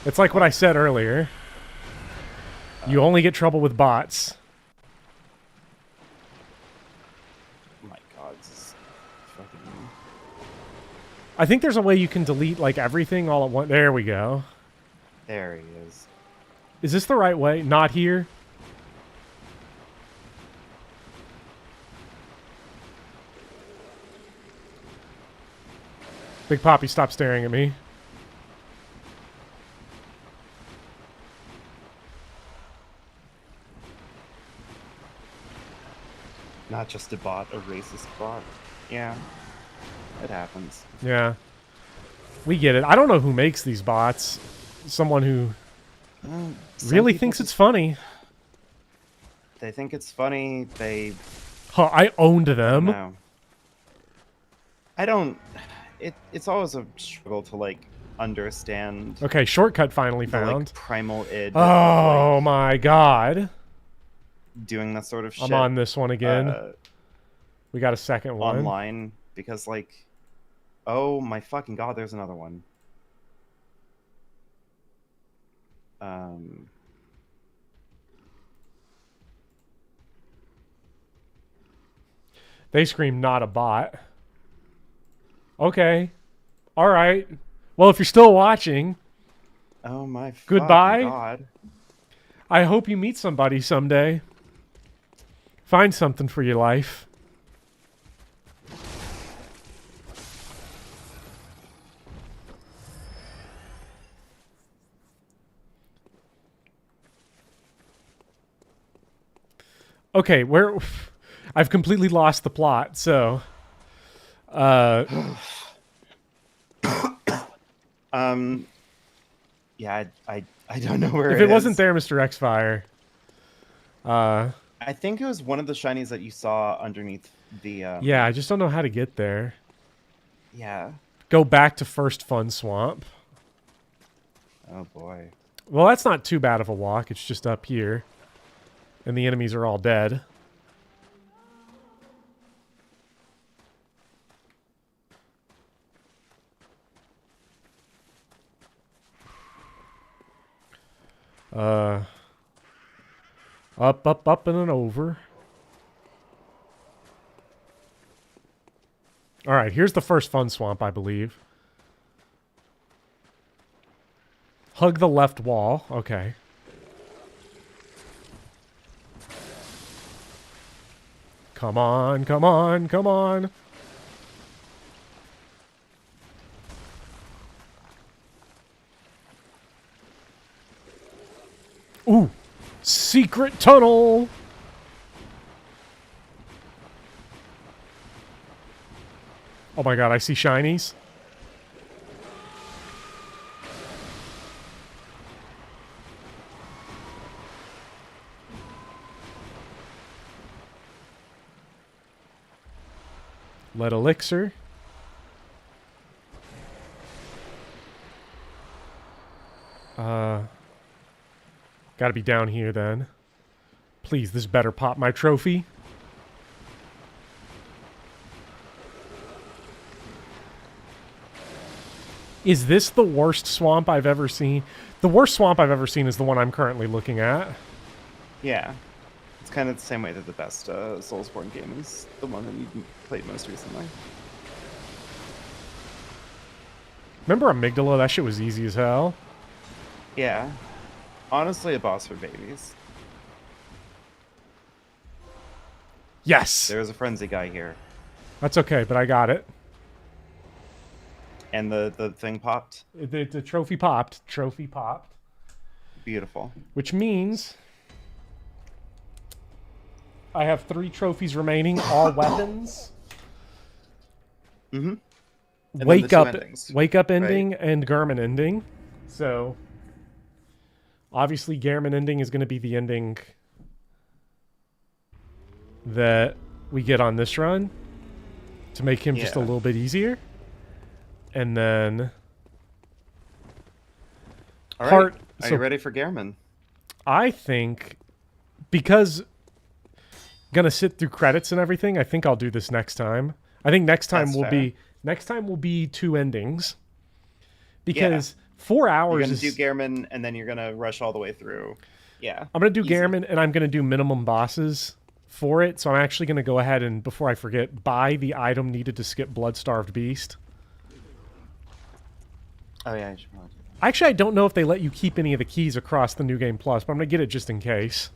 It's like what I said earlier. You only get trouble with bots. my God, this is fucking. I think there's a way you can delete like everything all at once. There we go. There he is. Is this the right way? Not here? Big Poppy, stop staring at me. Not just a bot, a racist bot. Yeah, it happens. Yeah. We get it. I don't know who makes these bots. Someone who Some really people thinks it's just- funny. They think it's funny. They Huh, I owned don't them. know. I don't. It's always a struggle to like understand Okay, shortcut finally the found. like primal id. Oh of, my god. like, doing that sort of shit. I'm on this one again. uh, We got a second one. online because like, oh my fucking god, there's another one. They scream not a bot. Okay. All right. Well, if you're still watching, Oh my Goodbye? fucking god. I hope you meet somebody someday. Find something for your life. Okay, where I've completely lost the plot, so Yeah, I don't know where if it it wasn't is. there, Mr. Xfire. I think it was one of the shinies that you saw underneath the Yeah, I just don't know how to get there. yeah. Go back to first fun swamp. Oh boy. Well, that's not too bad of a walk. It's just up here. And the enemies are all dead. Up, up, up, and then over. Alright, here's the first fun swamp, I believe. Hug the left wall. Okay. Come on, come on, come on. Ooh. Secret tunnel. Oh my god, I see shinies. Lead elixir. Gotta be down here then. Please, this better pop my trophy. Is this the worst swamp I've ever seen? The worst swamp I've ever seen is the one I'm currently looking at. Yeah. It's kind of the same way that the best Soulsborne game is the one that you played most recently. Remember Amygdala? That shit was easy as hell. Yeah. Honestly, a boss for babies. Yes! There's a frenzy guy here. That's okay, but I got it. And the thing popped. The trophy popped. Trophy popped. Beautiful. Which means I have 3 trophies remaining, all weapons. Mm-hmm. Wake up ending and Garmin ending. So obviously Garmin ending is going to be the ending that we get on this run to make him just a Yeah. little bit easier. And then All right. Heart- Are so- you ready for Gehrman? I think because gonna sit through credits and everything, I think I'll do this next time. I think next time will be 2 endings. Because 4 You're hours gonna is do Gehrman, and then you're gonna rush all the way through. Yeah. I'm gonna do Easy. Garmin and I'm gonna do minimum bosses for it. So I'm actually gonna go ahead and, before I forget, buy the item needed to skip Blood-Starved Beast. Oh yeah, I should probably do Actually, I don't know if they let you keep any of the keys across the New Game Plus, but I'm gonna get it just in case.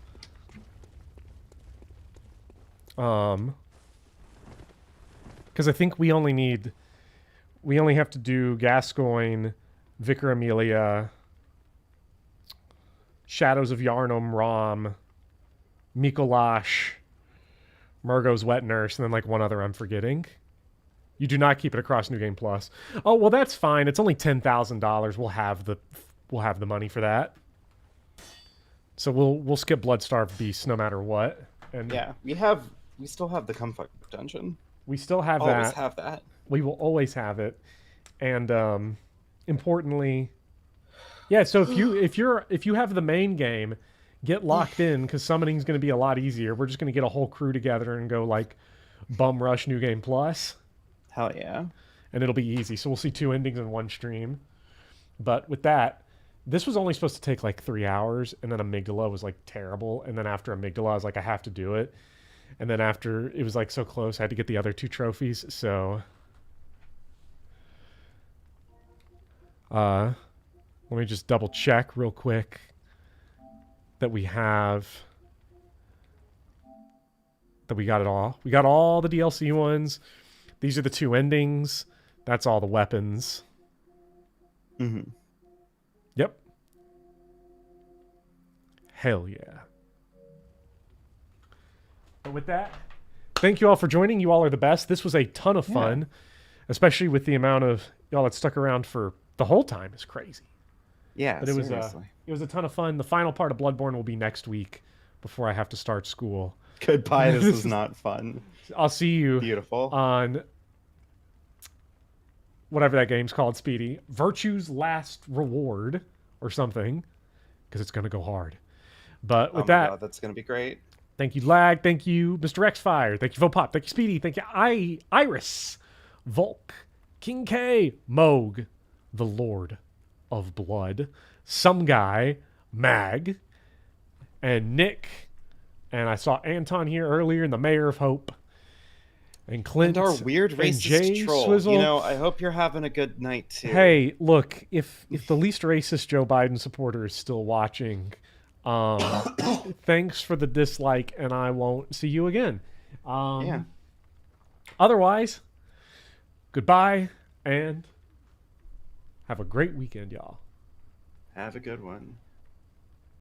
Because I think we only have to do Gascoigne, Vicar Amelia, Shadows of Yarnum, Rom, Mikolash, Murgo's Wet Nurse, and then like one other I'm forgetting. You do not keep it across New Game Plus. Oh well, that's fine. It's only $10,000. We'll have the money for that. So we'll skip Bloodstarved Beast no matter what. And Yeah, we still have the Cumfuck dungeon. we still have Always that. have that. We will always have it. And importantly, yeah. So if you have the main game, get locked in because summoning's going to be a lot easier. We're just going to get a whole crew together and go like bum rush New Game Plus. Hell yeah. And it'll be easy. So we'll see 2 endings in one stream. But with that, this was only supposed to take like 3 hours, and then Amygdala was like terrible. And then after Amygdala, I was like, I have to do it. And then after it was like so close, I had to get the other 2 trophies. So let me just double check real quick that we got it all. We got all the DLC ones. These are the 2 endings. That's all the weapons. Mm-hmm. Yep. Hell yeah. But with that, thank you all for joining. You all are the best. This was a ton of fun, especially with the amount of y'all that stuck around for the whole time. Is crazy. Yeah, But it was a ton of fun. The final part of Bloodborne will be next week before I have to start school. Goodbye, this was not fun. I'll see you Beautiful. on whatever that game's called, Speedy. Virtue's Last Reward or something, because it's going to go hard. But with that, God, that's going to be great. thank you, Lag. Thank you, Mr. Xfire. Thank you, Vopop. Thank you, Speedy. Thank you, Iris, Volk, King K, Moog, the Lord of Blood, Some Guy, Mag, and Nick. And I saw Anton here earlier, and the Mayor of Hope, and Clint, And our weird and racist Jay troll. Swizzle. You know, I hope you're having a good night too. Hey, look, if the least racist Joe Biden supporter is still watching, thanks for the dislike, and I won't see you again. Yeah. Otherwise, goodbye, and have a great weekend, y'all. Have a good one.